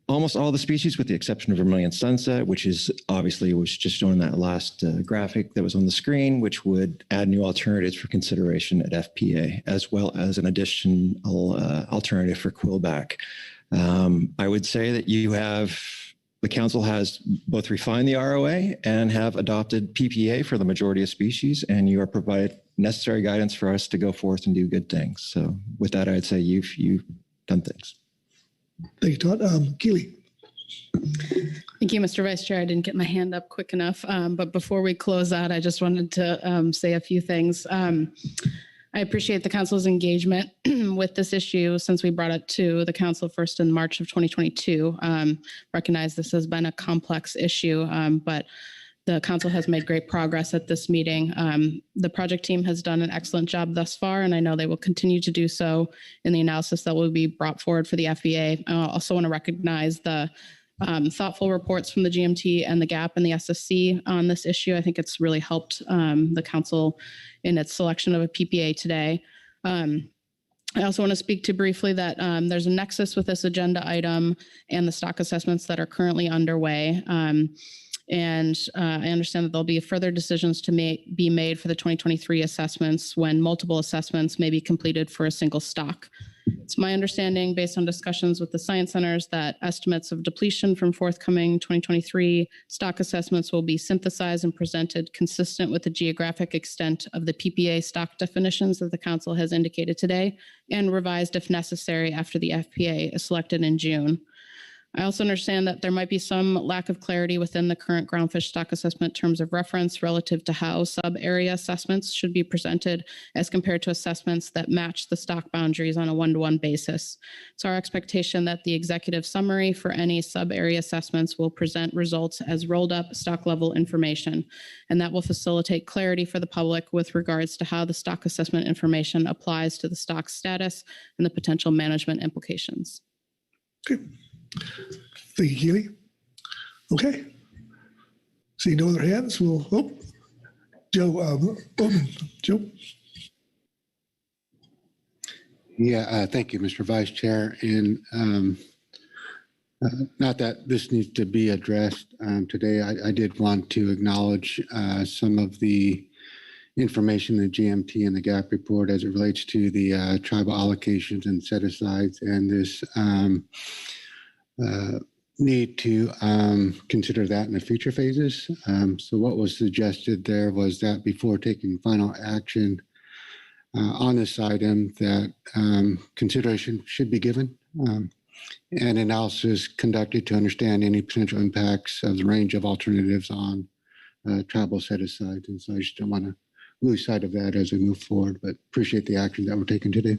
almost all the species with the exception of Vermilion Sunset, which is obviously was just shown in that last graphic that was on the screen, which would add new alternatives for consideration at FPA, as well as an additional alternative for quillback. I would say that the council has both refined the ROA and have adopted PPA for the majority of species, and you are provided necessary guidance for us to go forth and do good things. So with that, I'd say you've done things. Thank you, Todd. Keely. Thank you, Mr. Vice Chair. I didn't get my hand up quick enough, but before we close out, I just wanted to say a few things. I appreciate the council's engagement with this issue since we brought it to the council first in March of 2022. Recognize this has been a complex issue, but the council has made great progress at this meeting. The project team has done an excellent job thus far, and I know they will continue to do so in the analysis that will be brought forward for the FEA. I also want to recognize the thoughtful reports from the GMT and the GAP and the SSC on this issue. I think it's really helped the council in its selection of a PPA today. I also want to speak to briefly that there's a nexus with this agenda item and the stock assessments that are currently underway. And I understand that there'll be further decisions to be made for the 2023 assessments when multiple assessments may be completed for a single stock. It's my understanding, based on discussions with the science centers, that estimates of depletion from forthcoming 2023 stock assessments will be synthesized and presented consistent with the geographic extent of the PPA stock definitions that the council has indicated today, and revised if necessary after the FPA is selected in June. I also understand that there might be some lack of clarity within the current groundfish stock assessment terms of reference relative to how sub-area assessments should be presented as compared to assessments that match the stock boundaries on a one-to-one basis. It's our expectation that the executive summary for any sub-area assessments will present results as rolled up stock level information, and that will facilitate clarity for the public with regards to how the stock assessment information applies to the stock status and the potential management implications. Okay. Thank you, Keely. Okay. See no other hands. Joe, Joe. Yeah, thank you, Mr. Vice Chair. And not that this needs to be addressed today, I did want to acknowledge some of the information in the GMT and the GAP report as it relates to the tribal allocations and set-asides and this need to consider that in the future phases. So what was suggested there was that before taking final action on this item, that consideration should be given and analysis conducted to understand any potential impacts of the range of alternatives on tribal set-asides. And so I just don't want to lose sight of that as we move forward, but appreciate the action that we're taking today.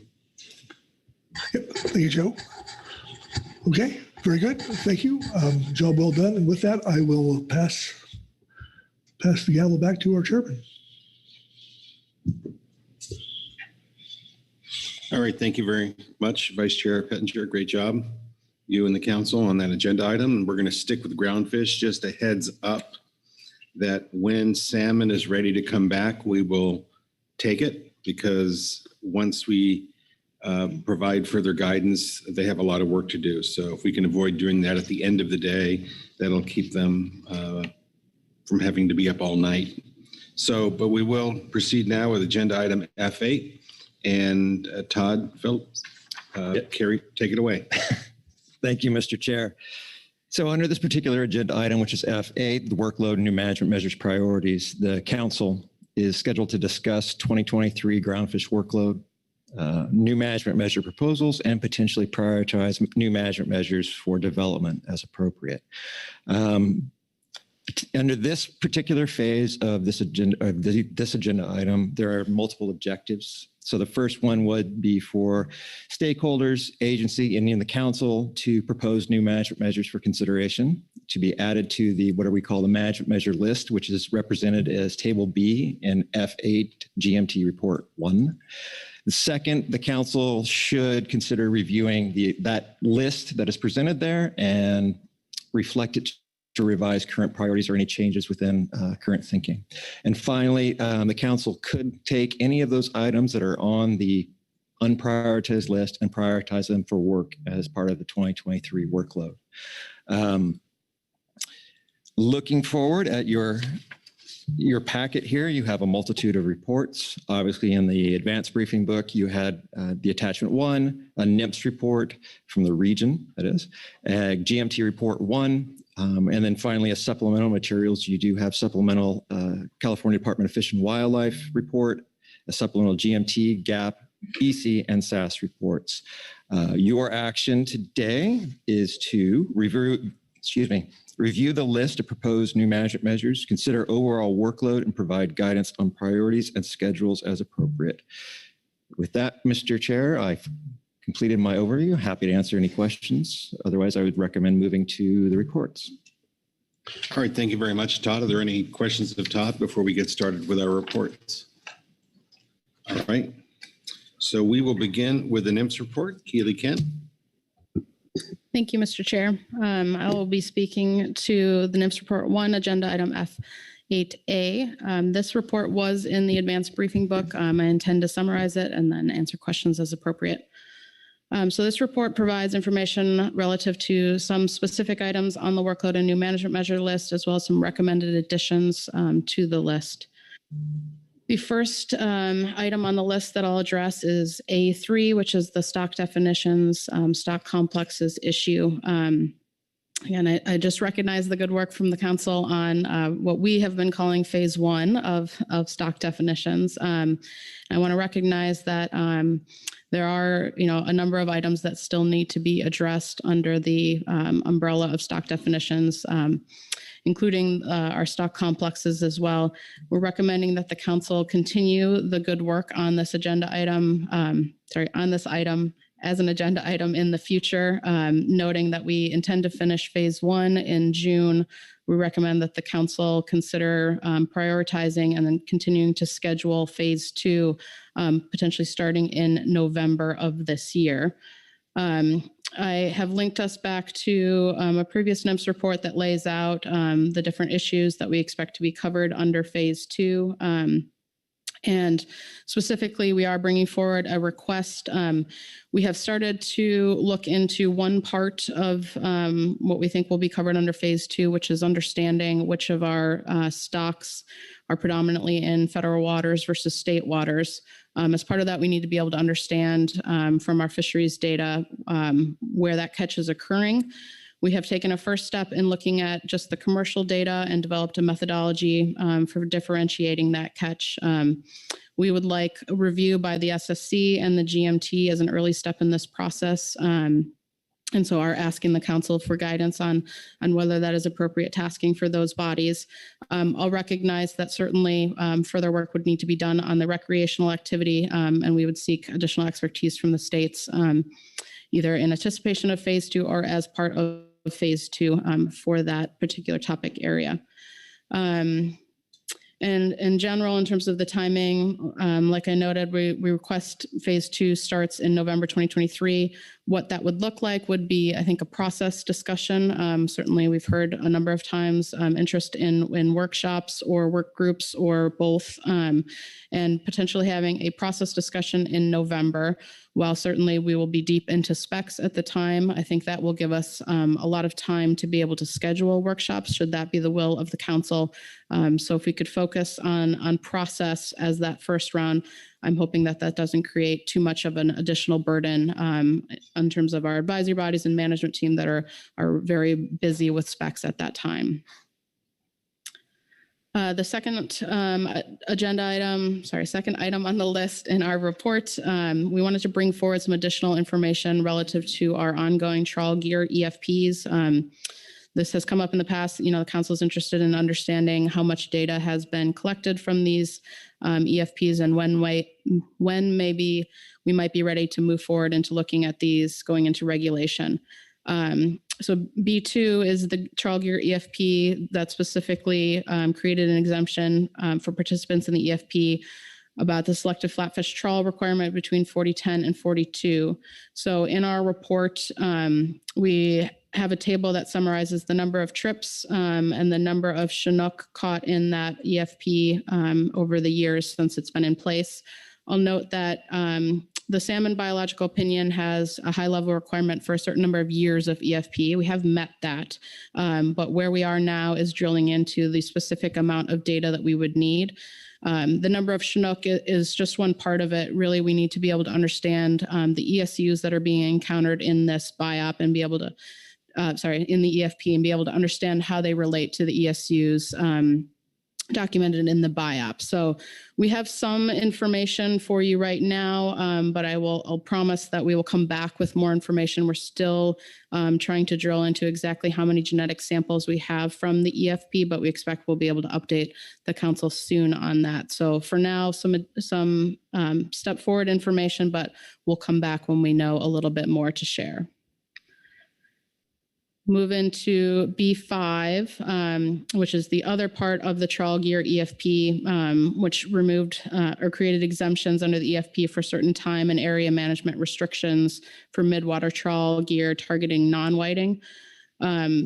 Yep. Thank you, Joe. Okay. Very good. Thank you. Job well done. And with that, I will pass the gavel back to our chairman. All right. Thank you very much, Vice Chair Pettinger. Great job, you and the council, on that agenda item. And we're going to stick with groundfish. Just a heads up that when salmon is ready to come back, we will take it, because once we provide further guidance, they have a lot of work to do. So if we can avoid doing that at the end of the day, that'll keep them from having to be up all night. So, but we will proceed now with agenda item F8. And Todd Phillips, Carrie, take it away. Thank you, Mr. Chair. So under this particular agenda item, which is F8, the workload and new management measures priorities, the council is scheduled to discuss 2023 groundfish workload, new management measure proposals, and potentially prioritize new management measures for development as appropriate. Under this particular phase of this agenda, item, there are multiple objectives. So the first one would be for stakeholders, agency, and in the council to propose new management measures for consideration to be added to the what we call the management measure list, which is represented as Table B in F8 GMT Report 1. The second, the council should consider reviewing that list that is presented there and reflect it to revise current priorities or any changes within current thinking. And finally, the council could take any of those items that are on the unprioritized list and prioritize them for work as part of the 2023 workload. Looking forward at your packet here, you have a multitude of reports. Obviously, in the advanced briefing book, you had the attachment 1, a NIMS report from the region, that is, GMT report 1, and then finally a supplemental materials. You do have supplemental California Department of Fish and Wildlife report, a supplemental GMT, GAP, EC, and SAS reports. Your action today is to review the list of proposed new management measures, consider overall workload, and provide guidance on priorities and schedules as appropriate. With that, Mr. Chair, I've completed my overview. Happy to answer any questions. Otherwise, I would recommend moving to the reports. All right, thank you very much, Todd. Are there any questions of Todd before we get started with our reports? All right, so we will begin with the NIMS report. Keely Kent. Thank you, Mr. Chair. I will be speaking to the NIMS report 1, agenda item F8A. This report was in the advanced briefing book. I intend to summarize it and then answer questions as appropriate. So this report provides information relative to some specific items on the workload and new management measure list, as well as some recommended additions to the list. The first item on the list that I'll address is A3, which is the stock definitions, stock complexes issue. Again, I just recognize the good work from the council on what we have been calling phase 1 of stock definitions. I want to recognize that there are, a number of items that still need to be addressed under the umbrella of stock definitions, including our stock complexes as well. We're recommending that the council continue the good work on this agenda item, on this item as an agenda item in the future, noting that we intend to finish phase 1 in June. We recommend that the council consider prioritizing and then continuing to schedule phase 2, potentially starting in November of this year. I have linked us back to a previous NIMS report that lays out the different issues that we expect to be covered under phase 2. And specifically, we are bringing forward a request. We have started to look into one part of what we think will be covered under phase 2, which is understanding which of our stocks are predominantly in federal waters versus state waters. As part of that, we need to be able to understand from our fisheries data where that catch is occurring. We have taken a first step in looking at just the commercial data and developed a methodology for differentiating that catch. We would like a review by the SSC and the GMT as an early step in this process. And so are asking the council for guidance on whether that is appropriate tasking for those bodies. I'll recognize that certainly further work would need to be done on the recreational activity, and we would seek additional expertise from the states, either in anticipation of phase 2 or as part of phase 2 for that particular topic area. And in general, in terms of the timing, like I noted, we request phase 2 starts in November 2023. What that would look like would be, I think, a process discussion. Certainly, we've heard a number of times interest in workshops or work groups or both, and potentially having a process discussion in November. While certainly we will be deep into specs at the time, I think that will give us a lot of time to be able to schedule workshops, should that be the will of the council. So if we could focus on process as that first round, I'm hoping that that doesn't create too much of an additional burden in terms of our advisory bodies and management team that are very busy with specs at that time. The second second item on the list in our report, we wanted to bring forward some additional information relative to our ongoing trawl gear EFPs. This has come up in the past. The council is interested in understanding how much data has been collected from these EFPs and when maybe we might be ready to move forward into looking at these going into regulation. So B2 is the trawl gear EFP that specifically created an exemption for participants in the EFP about the selective flatfish trawl requirement between 4010 and 42. So in our report, we have a table that summarizes the number of trips and the number of Chinook caught in that EFP over the years since it's been in place. I'll note that the salmon biological opinion has a high level requirement for a certain number of years of EFP. We have met that, but where we are now is drilling into the specific amount of data that we would need. The number of Chinook is just one part of it. Really, we need to be able to understand the ESUs that are being encountered in this biop and be able to, in the EFP, and be able to understand how they relate to the ESUs documented in the biop. So we have some information for you right now, but I'll promise that we will come back with more information. We're still trying to drill into exactly how many genetic samples we have from the EFP, but we expect we'll be able to update the council soon on that. So for now, some step forward information, but we'll come back when we know a little bit more to share. Move into B5, which is the other part of the trawl gear EFP, which removed or created exemptions under the EFP for certain time and area management restrictions for midwater trawl gear targeting non-whiting.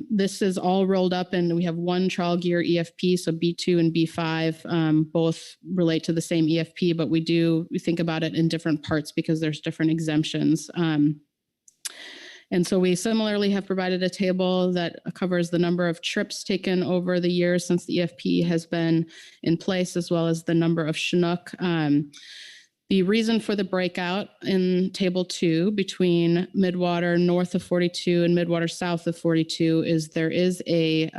This is all rolled up and we have one trawl gear EFP, so B2 and B5 both relate to the same EFP, but we think about it in different parts because there's different exemptions. And so we similarly have provided a table that covers the number of trips taken over the years since the EFP has been in place, as well as the number of Chinook. The reason for the breakout in table 2 between midwater north of 42 and midwater south of 42 is there is a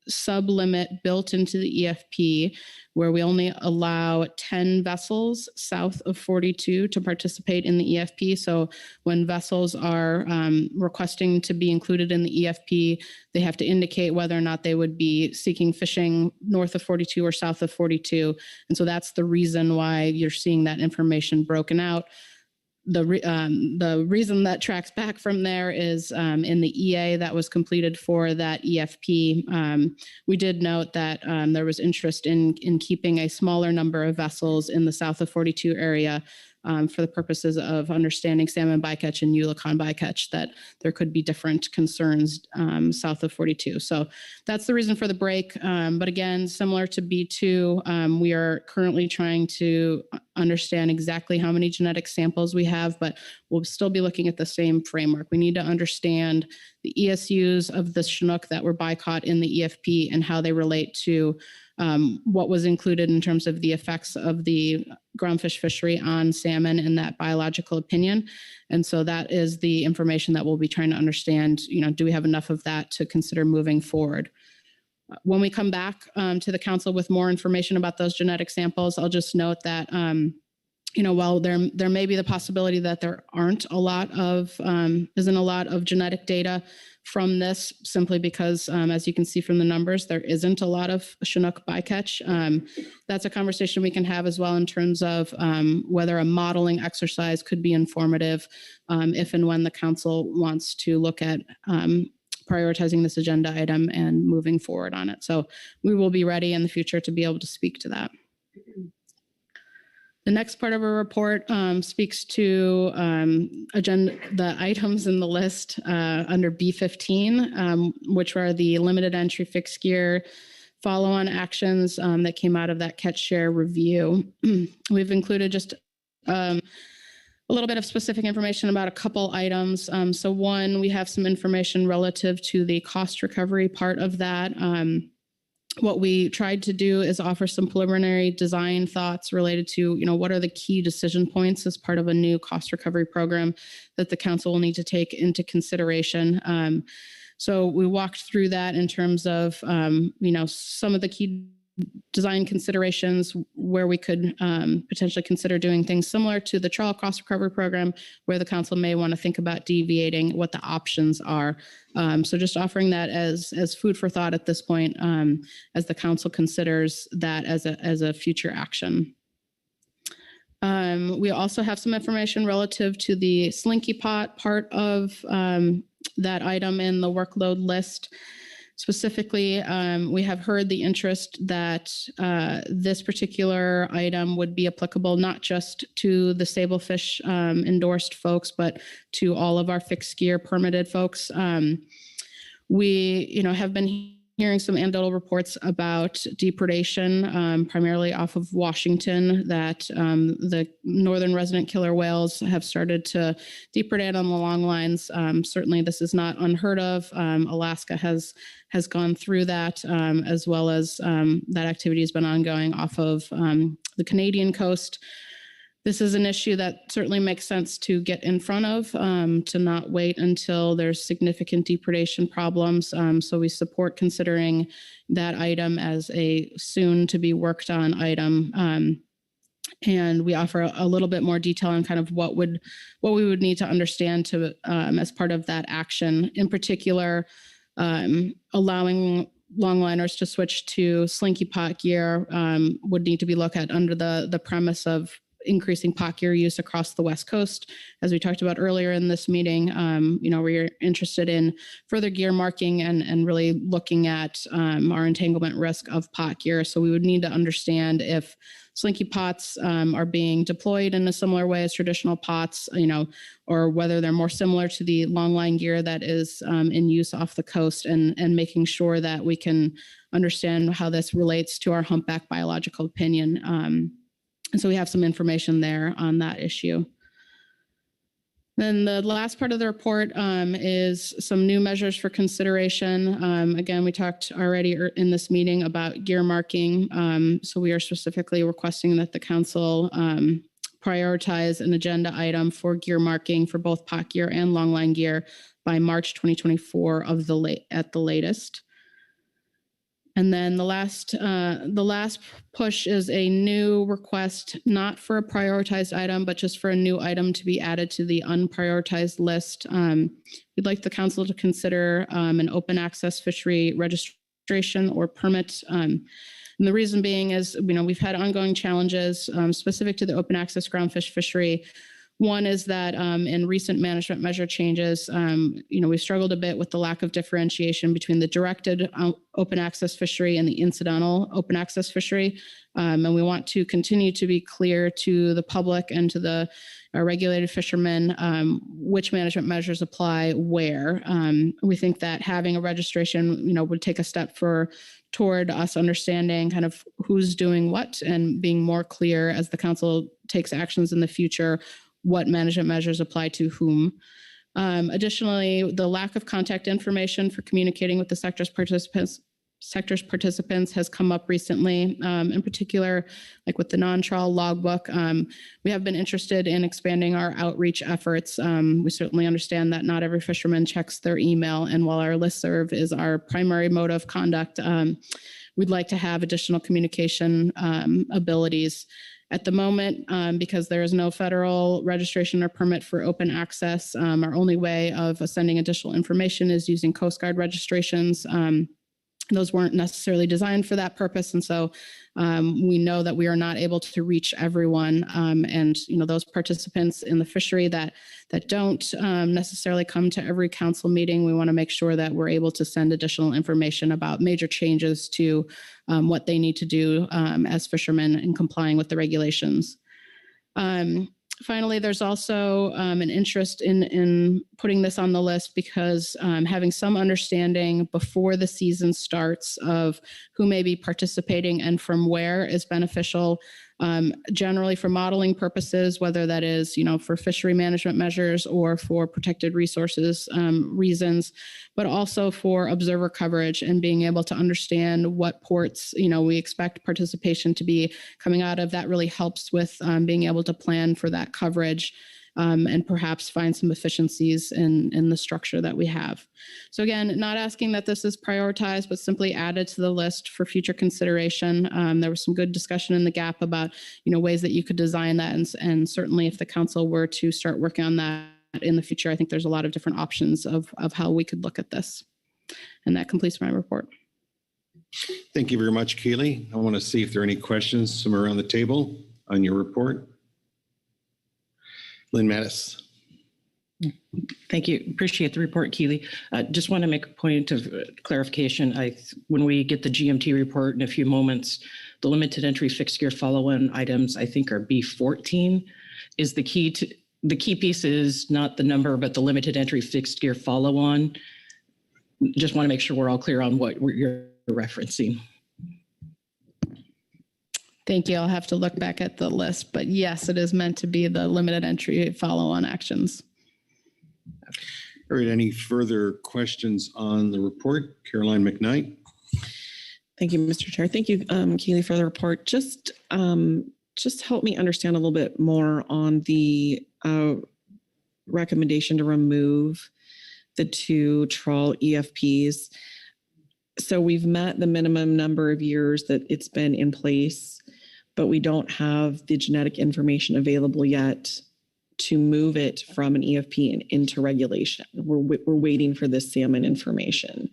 sub-limit built into the EFP where we only allow 10 vessels south of 42 to participate in the EFP. So when vessels are requesting to be included in the EFP, they have to indicate whether or not they would be seeking fishing north of 42 or south of 42. And so that's the reason why you're seeing that information broken out. The reason that tracks back from there is in the EA that was completed for that EFP, we did note that there was interest in keeping a smaller number of vessels in the south of 42 area for the purposes of understanding salmon bycatch and eulachon bycatch, that there could be different concerns south of 42. So that's the reason for the break. But again, similar to B2, we are currently trying to understand exactly how many genetic samples we have, but we'll still be looking at the same framework. We need to understand the ESUs of the Chinook that were bycaught in the EFP and how they relate to what was included in terms of the effects of the groundfish fishery on salmon in that biological opinion. And so that is the information that we'll be trying to understand, do we have enough of that to consider moving forward? When we come back to the council with more information about those genetic samples, I'll just note that, while there may be the possibility that there isn't a lot of genetic data from this, simply because, as you can see from the numbers, there isn't a lot of Chinook bycatch. That's a conversation we can have as well in terms of whether a modeling exercise could be informative if and when the council wants to look at prioritizing this agenda item and moving forward on it. So we will be ready in the future to be able to speak to that. The next part of our report speaks to the items in the list under B15, which are the limited entry fixed gear follow-on actions that came out of that catch share review. We've included just a little bit of specific information about a couple items. So one, we have some information relative to the cost recovery part of that. What we tried to do is offer some preliminary design thoughts related to, what are the key decision points as part of a new cost recovery program that the council will need to take into consideration. So we walked through that in terms of, some of the key design considerations where we could potentially consider doing things similar to the trawl cost recovery program, where the council may want to think about deviating, what the options are. So just offering that as food for thought at this point, as the council considers that as a future action. We also have some information relative to the slinky pot part of that item in the workload list. Specifically, we have heard the interest that this particular item would be applicable not just to the Sablefish endorsed folks, but to all of our fixed gear permitted folks. We, have been hearing some anecdotal reports about depredation, primarily off of Washington, that the northern resident killer whales have started to depredate on the long lines. Certainly, this is not unheard of. Alaska has gone through that, as well as that activity has been ongoing off of the Canadian coast. This is an issue that certainly makes sense to get in front of, to not wait until there's significant depredation problems. So we support considering that item as a soon to be worked on item. And we offer a little bit more detail on kind of what we would need to understand to as part of that action. In particular, allowing longliners to switch to slinky pot gear would need to be looked at under the premise of increasing pot gear use across the West Coast. As we talked about earlier in this meeting, we're interested in further gear marking and really looking at our entanglement risk of pot gear. So we would need to understand if slinky pots are being deployed in a similar way as traditional pots, or whether they're more similar to the longline gear that is in use off the coast, and making sure that we can understand how this relates to our humpback biological opinion. And so we have some information there on that issue. Then the last part of the report is some new measures for consideration. Again, we talked already in this meeting about gear marking. So we are specifically requesting that the council prioritize an agenda item for gear marking for both pot gear and longline gear by March 2024 at the latest. And then the last push is a new request, not for a prioritized item, but just for a new item to be added to the unprioritized list. We'd like the council to consider an open access fishery registration or permit. And the reason being is, we've had ongoing challenges specific to the open access groundfish fishery. One is that in recent management measure changes, we've struggled a bit with the lack of differentiation between the directed open access fishery and the incidental open access fishery. And we want to continue to be clear to the public and to our regulated fishermen which management measures apply where. We think that having a registration, would take a step toward us understanding kind of who's doing what and being more clear as the council takes actions in the future, what management measures apply to whom. Additionally, the lack of contact information for communicating with the sector's participants has come up recently, in particular, like with the Non-Trawl logbook. We have been interested in expanding our outreach efforts. We certainly understand that not every fisherman checks their email, and while our listserv is our primary mode of conduct, we'd like to have additional communication abilities. At the moment, because there is no federal registration or permit for open access, our only way of sending additional information is using Coast Guard registrations. Those weren't necessarily designed for that purpose. And so we know that we are not able to reach everyone. And, those participants in the fishery that don't necessarily come to every council meeting, we want to make sure that we're able to send additional information about major changes to what they need to do as fishermen in complying with the regulations. Finally, there's also an interest in putting this on the list because having some understanding before the season starts of who may be participating and from where is beneficial, generally for modeling purposes, whether that is, for fishery management measures or for protected resources reasons, but also for observer coverage and being able to understand what ports, we expect participation to be coming out of. That really helps with being able to plan for that coverage and perhaps find some efficiencies in the structure that we have. So again, not asking that this is prioritized, but simply added to the list for future consideration. There was some good discussion in the gap about, ways that you could design that. And certainly if the council were to start working on that in the future, I think there's a lot of different options of how we could look at this. And that completes my report. Thank you very much, Keely. I want to see if there are any questions from around the table on your report. Lynn Mattis. Thank you. Appreciate the report, Keely. Just want to make a point of clarification. When we get the GMT report in a few moments, the limited entry fixed gear follow-on items, I think, are B14. Is the key piece is not the number, but the limited entry fixed gear follow-on. Just want to make sure we're all clear on what you're referencing. Thank you. I'll have to look back at the list, but yes, it is meant to be the limited entry follow-on actions. All right, any further questions on the report? Caroline McKnight. Thank you, Mr. Chair. Thank you, Keely, for the report. Just help me understand a little bit more on the recommendation to remove the 2 trawl EFPs. So we've met the minimum number of years that it's been in place, but we don't have the genetic information available yet to move it from an EFP and into regulation. We're waiting for this salmon information.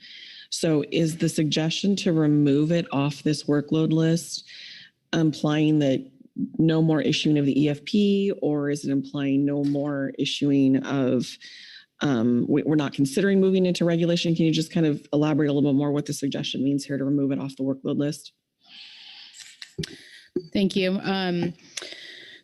So is the suggestion to remove it off this workload list implying that no more issuing of the EFP, or is it implying no more issuing of, we're not considering moving into regulation? Can you just kind of elaborate a little bit more what the suggestion means here to remove it off the workload list? Thank you.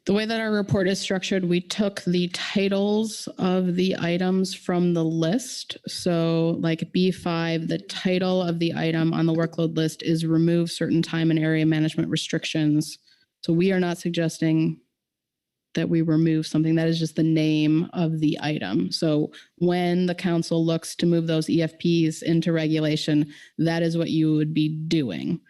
The way that our report is structured, we took the titles of the items from the list. So like B5, the title of the item on the workload list is remove certain time and area management restrictions. So we are not suggesting that we remove something. That is just the name of the item. So when the council looks to move those EFPs into regulation, that is what you would be doing.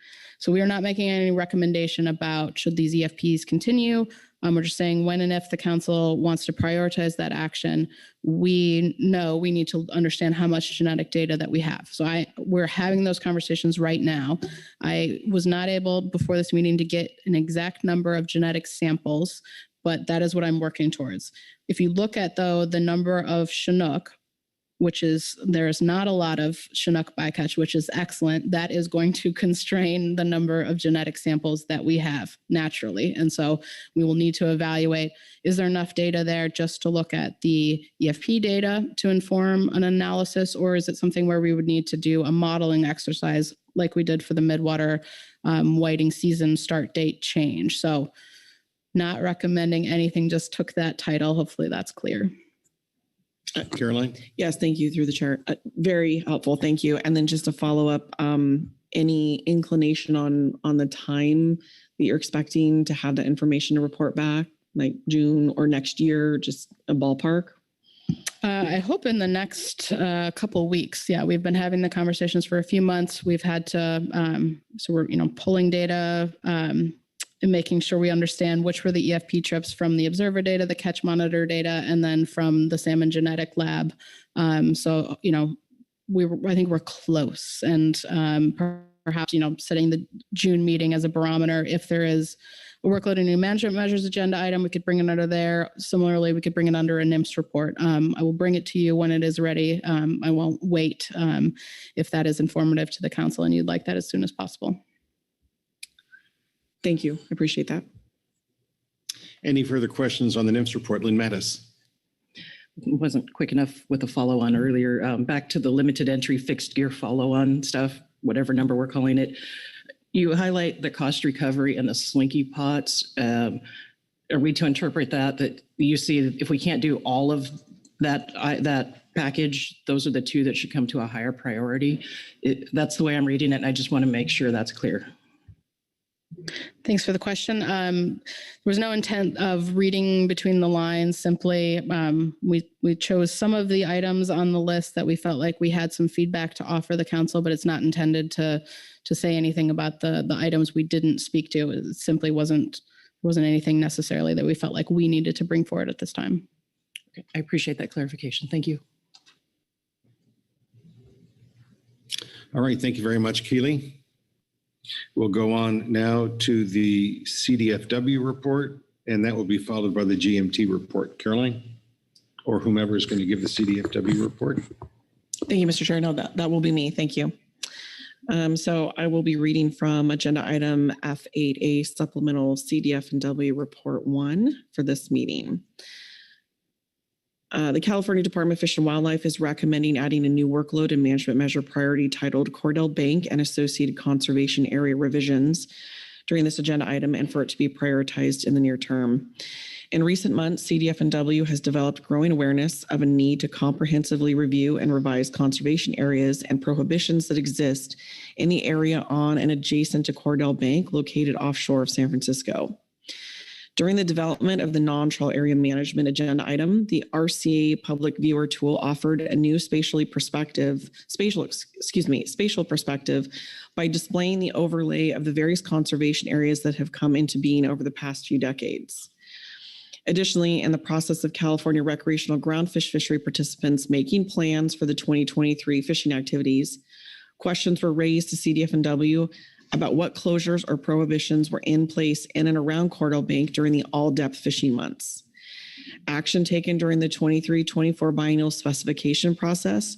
So we are not making any recommendation about should these EFPs continue. We're just saying when and if the council wants to prioritize that action, we know we need to understand how much genetic data that we have. So we're having those conversations right now. I was not able before this meeting to get an exact number of genetic samples, but that is what I'm working towards. If you look at, though, the number of Chinook, which is, there's not a lot of Chinook bycatch, which is excellent. That is going to constrain the number of genetic samples that we have naturally. And so we will need to evaluate, is there enough data there just to look at the EFP data to inform an analysis, or is it something where we would need to do a modeling exercise like we did for the midwater whiting season start date change? So not recommending anything, just took that title. Hopefully that's clear. Caroline? Yes, thank you through the chair. Very helpful. Thank you. And then just to follow up, any inclination on the time that you're expecting to have that information to report back, like June or next year, just a ballpark? I hope in the next couple of weeks. Yeah, we've been having the conversations for a few months. We've had to, so we're, pulling data, and making sure we understand which were the EFP trips from the observer data, the catch monitor data, and then from the salmon genetic lab. So, I think we're close, and perhaps, setting the June meeting as a barometer. If there is a workload and new management measures agenda item, we could bring it under there. Similarly, we could bring it under a NIMS report. I will bring it to you when it is ready. I won't wait if that is informative to the council and you'd like that as soon as possible. Thank you. I appreciate that. Any further questions on the NIMS report? Lynn Mattis. Wasn't quick enough with the follow-on earlier. Back to the limited entry fixed gear follow-on stuff, whatever number we're calling it. You highlight the cost recovery and the slinky pots. Are we to interpret that you see if we can't do all of that package, those are the 2 that should come to a higher priority? That's the way I'm reading it, and I just want to make sure that's clear. Thanks for the question. There was no intent of reading between the lines. Simply, we chose some of the items on the list that we felt like we had some feedback to offer the council, but it's not intended to say anything about the items we didn't speak to. It simply wasn't anything necessarily that we felt like we needed to bring forward at this time. Okay. I appreciate that clarification. Thank you. All right. Thank you very much, Keely. We'll go on now to the CDFW report, and that will be followed by the GMT report. Caroline, or whomever is going to give the CDFW report. Thank you, Mr. Chair. No, that will be me. Thank you. So I will be reading from agenda item F8A supplemental CDF&W report 1 for this meeting. The California Department of Fish and Wildlife is recommending adding a new workload and management measure priority titled Cordell Bank and associated conservation area revisions during this agenda item and for it to be prioritized in the near term. In recent months, CDF&W has developed growing awareness of a need to comprehensively review and revise conservation areas and prohibitions that exist in the area on and adjacent to Cordell Bank located offshore of San Francisco. During the development of the non-trawl area management agenda item, the RCA public viewer tool offered a new spatial perspective by displaying the overlay of the various conservation areas that have come into being over the past few decades. Additionally, in the process of California recreational groundfish fishery participants making plans for the 2023 fishing activities, questions were raised to CDF&W about what closures or prohibitions were in place in and around Cordell Bank during the all-depth fishing months. Action taken during the 23-24 biennial specification process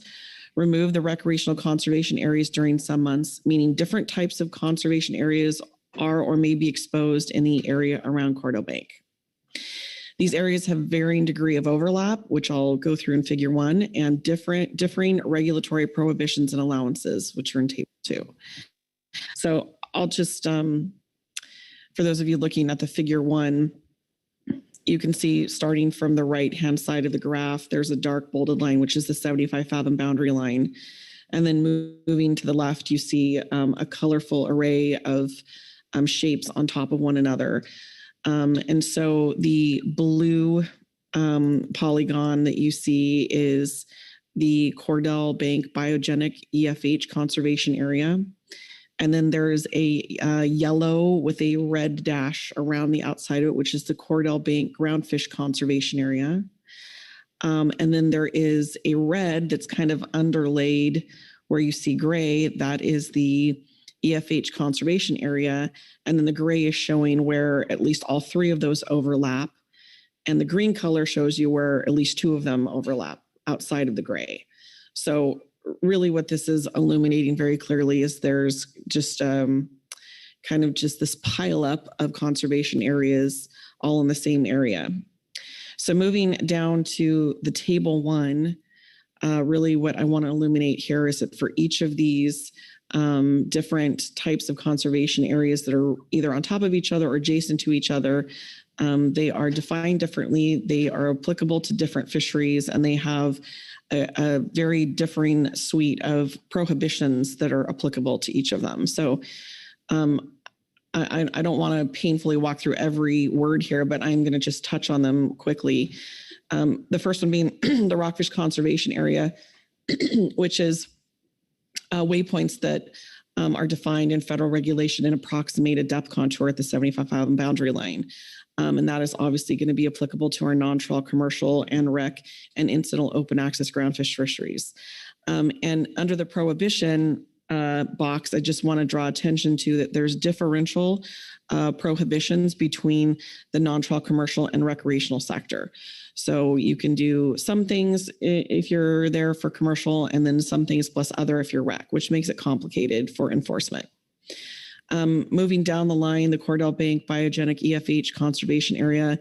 removed the recreational conservation areas during some months, meaning different types of conservation areas are or may be exposed in the area around Cordell Bank. These areas have varying degree of overlap, which I'll go through in Figure 1, and differing regulatory prohibitions and allowances, which are in Table 2. So I'll just, for those of you looking at the Figure 1, you can see starting from the right-hand side of the graph, there's a dark bolded line, which is the 75 fathom boundary line. And then moving to the left, you see a colorful array of shapes on top of one another. And so the blue polygon that you see is the Cordell Bank Biogenic EFH Conservation Area. And then there's a yellow with a red dash around the outside of it, which is the Cordell Bank Groundfish Conservation Area. And then there is a red that's kind of underlaid where you see gray. That is the EFH Conservation Area. And then the gray is showing where at least all three of those overlap. And the green color shows you where at least two of them overlap outside of the gray. So really what this is illuminating very clearly is there's just kind of just this pile up of conservation areas all in the same area. So moving down to the Table 1, really what I want to illuminate here is that for each of these different types of conservation areas that are either on top of each other or adjacent to each other, they are defined differently, they are applicable to different fisheries, and they have a very differing suite of prohibitions that are applicable to each of them. So I don't want to painfully walk through every word here, but I'm going to just touch on them quickly. The first one being the Rockfish Conservation Area, which is waypoints that are defined in federal regulation and approximate a depth contour at the 75 fathom boundary line. And that is obviously going to be applicable to our non-trawl commercial and rec and incidental open access groundfish fisheries. And under the prohibition box, I just want to draw attention to that there's differential prohibitions between the non-trawl commercial and recreational sector. So you can do some things if you're there for commercial and then some things plus other if you're rec, which makes it complicated for enforcement. Moving down the line, the Cordell Bank Biogenic EFH Conservation Area.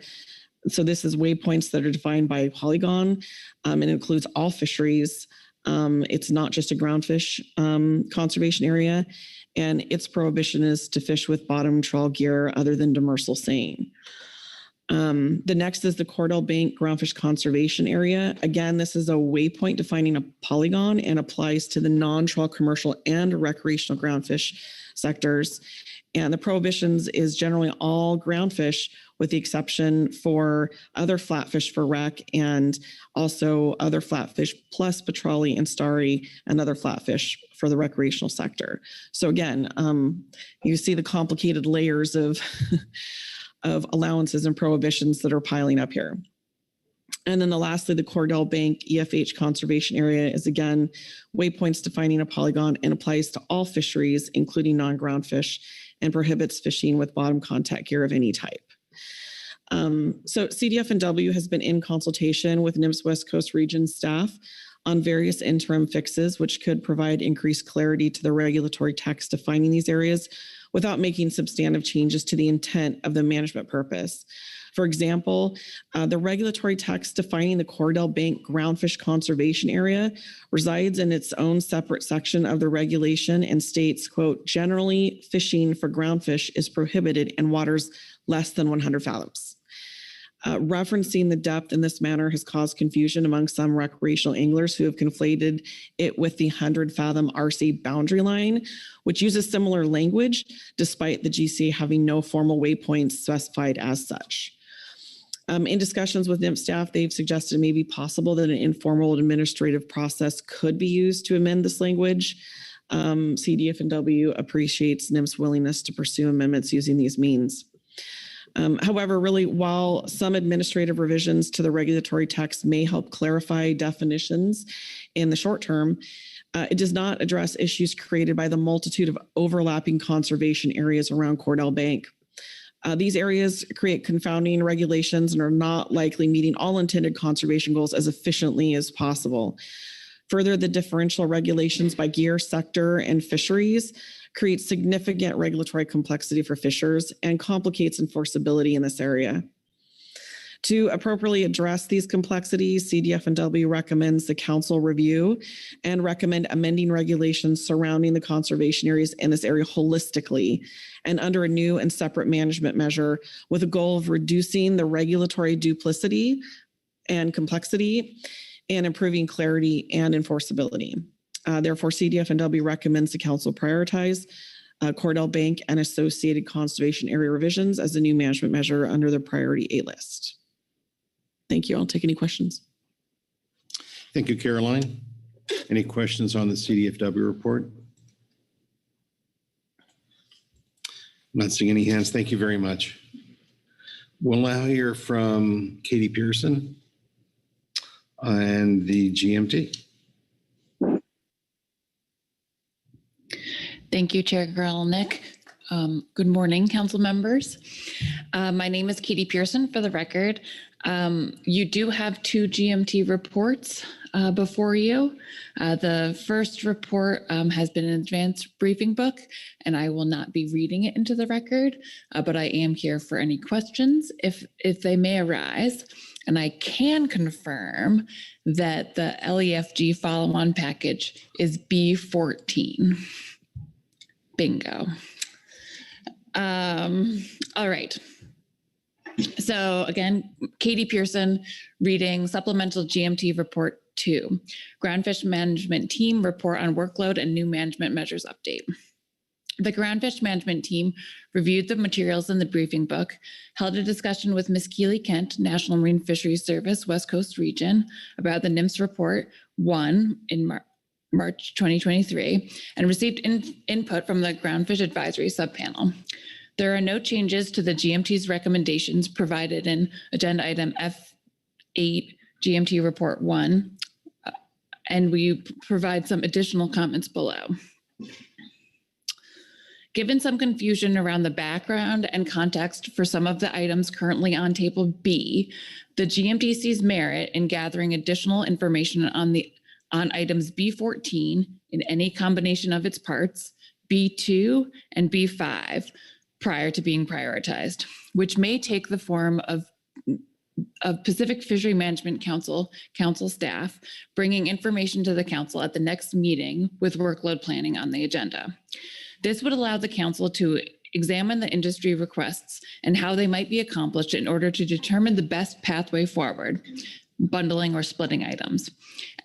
So this is waypoints that are defined by polygon. It includes all fisheries. It's not just a groundfish conservation area. And its prohibition is to fish with bottom trawl gear other than demersal seine. The next is the Cordell Bank Groundfish Conservation Area. Again, this is a waypoint defining a polygon and applies to the non-trawl commercial and recreational groundfish sectors. And the prohibitions is generally all groundfish with the exception for other flatfish for rec and also other flatfish plus petrale and starry and other flatfish for the recreational sector. So again, you see the complicated layers of of allowances and prohibitions that are piling up here. And then lastly, the Cordell Bank EFH Conservation Area is again waypoints defining a polygon and applies to all fisheries, including non-groundfish, and prohibits fishing with bottom contact gear of any type. So CDF&W has been in consultation with NIMS West Coast Region staff on various interim fixes, which could provide increased clarity to the regulatory text defining these areas without making substantive changes to the intent of the management purpose. For example, the regulatory text defining the Cordell Bank Groundfish Conservation Area resides in its own separate section of the regulation and states, quote, generally fishing for groundfish is prohibited in waters less than 100 fathoms. Referencing the depth in this manner has caused confusion among some recreational anglers who have conflated it with the 100-fathom RC boundary line, which uses similar language, despite the GCA having no formal waypoints specified as such. In discussions with NIMS staff, they've suggested it may be possible that an informal administrative process could be used to amend this language. CDF&W appreciates NIMS' willingness to pursue amendments using these means. However, really, while some administrative revisions to the regulatory text may help clarify definitions in the short term, it does not address issues created by the multitude of overlapping conservation areas around Cordell Bank. These areas create confounding regulations and are not likely meeting all intended conservation goals as efficiently as possible. Further, the differential regulations by gear, sector, and fisheries create significant regulatory complexity for fishers and complicates enforceability in this area. To appropriately address these complexities, CDF&W recommends the council review and recommend amending regulations surrounding the conservation areas in this area holistically and under a new and separate management measure with a goal of reducing the regulatory duplicity and complexity and improving clarity and enforceability. Therefore, CDF&W recommends the council prioritize Cordell Bank and associated conservation area revisions as a new management measure under the priority A list. Thank you. I'll take any questions. Thank you, Caroline. Any questions on the CDFW report? I'm not seeing any hands. Thank you very much. We'll now hear from Katie Pearson and the GMT. Thank you, Chair Grelnick. Good morning, council members. My name is Katie Pearson, for the record. You do have two GMT reports before you. The first report has been an advanced briefing book, and I will not be reading it into the record, but I am here for any questions if they may arise. And I can confirm that the LEFG follow-on package is B14. Bingo. All right. So again, Katie Pearson reading Supplemental GMT Report 2, Groundfish Management Team Report on Workload and New Management Measures Update. The Groundfish Management Team reviewed the materials in the briefing book, held a discussion with Ms. Keely Kent, National Marine Fisheries Service, West Coast Region, about the NIMS Report 1 in March 2023, and received input from the Groundfish Advisory Subpanel. There are no changes to the GMT's recommendations provided in Agenda Item F8 GMT Report 1, and we provide some additional comments below. Given some confusion around the background and context for some of the items currently on Table B, the GMT sees merit in gathering additional information on items B14 in any combination of its parts, B2 and B5, prior to being prioritized, which may take the form of Pacific Fishery Management Council staff bringing information to the council at the next meeting with workload planning on the agenda. This would allow the council to examine the industry requests and how they might be accomplished in order to determine the best pathway forward, bundling or splitting items,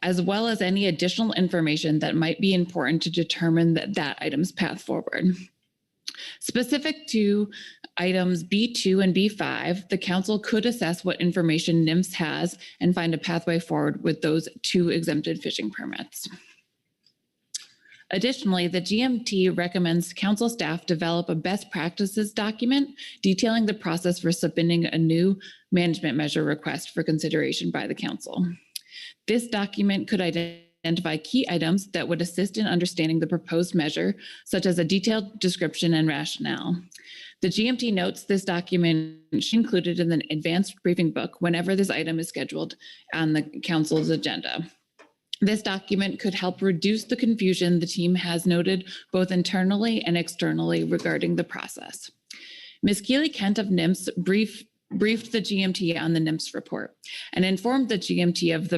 as well as any additional information that might be important to determine that item's path forward. Specific to items B2 and B5, the council could assess what information NIMS has and find a pathway forward with those two exempted fishing permits. Additionally, the GMT recommends council staff develop a best practices document detailing the process for submitting a new management measure request for consideration by the council. This document could identify key items that would assist in understanding the proposed measure, such as a detailed description and rationale. The GMT notes this document should be included in the advanced briefing book whenever this item is scheduled on the council's agenda. This document could help reduce the confusion the team has noted both internally and externally regarding the process. Ms. Keeley-Kent of NIMS briefed the GMT on the NIMS report and informed the GMT of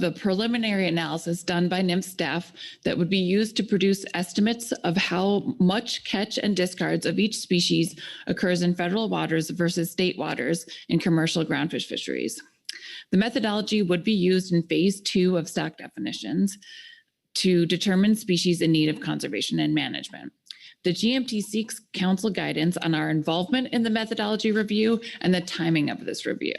the preliminary analysis done by NIMS staff that would be used to produce estimates of how much catch and discards of each species occurs in federal waters versus state waters in commercial groundfish fisheries. The methodology would be used in phase 2 of stock definitions to determine species in need of conservation and management. The GMT seeks council guidance on our involvement in the methodology review and the timing of this review.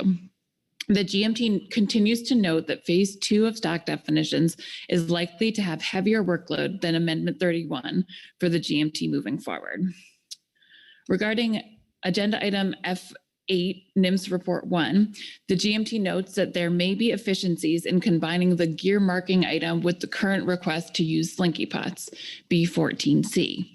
The GMT continues to note that phase 2 of stock definitions is likely to have heavier workload than Amendment 31 for the GMT moving forward. Regarding agenda item F8, NIMS Report 1, the GMT notes that there may be efficiencies in combining the gear marking item with the current request to use slinky pots, B14C.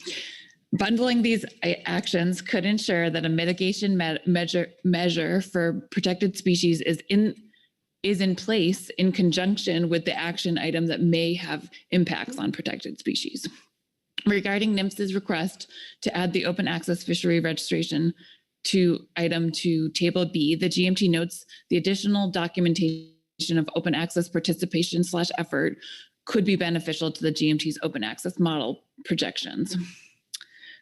Bundling these actions could ensure that a mitigation measure for protected species is in place in conjunction with the action item that may have impacts on protected species. Regarding NIMS's request to add the open access fishery registration item to Table B, the GMT notes the additional documentation of open access participation / effort could be beneficial to the GMT's open access model projections.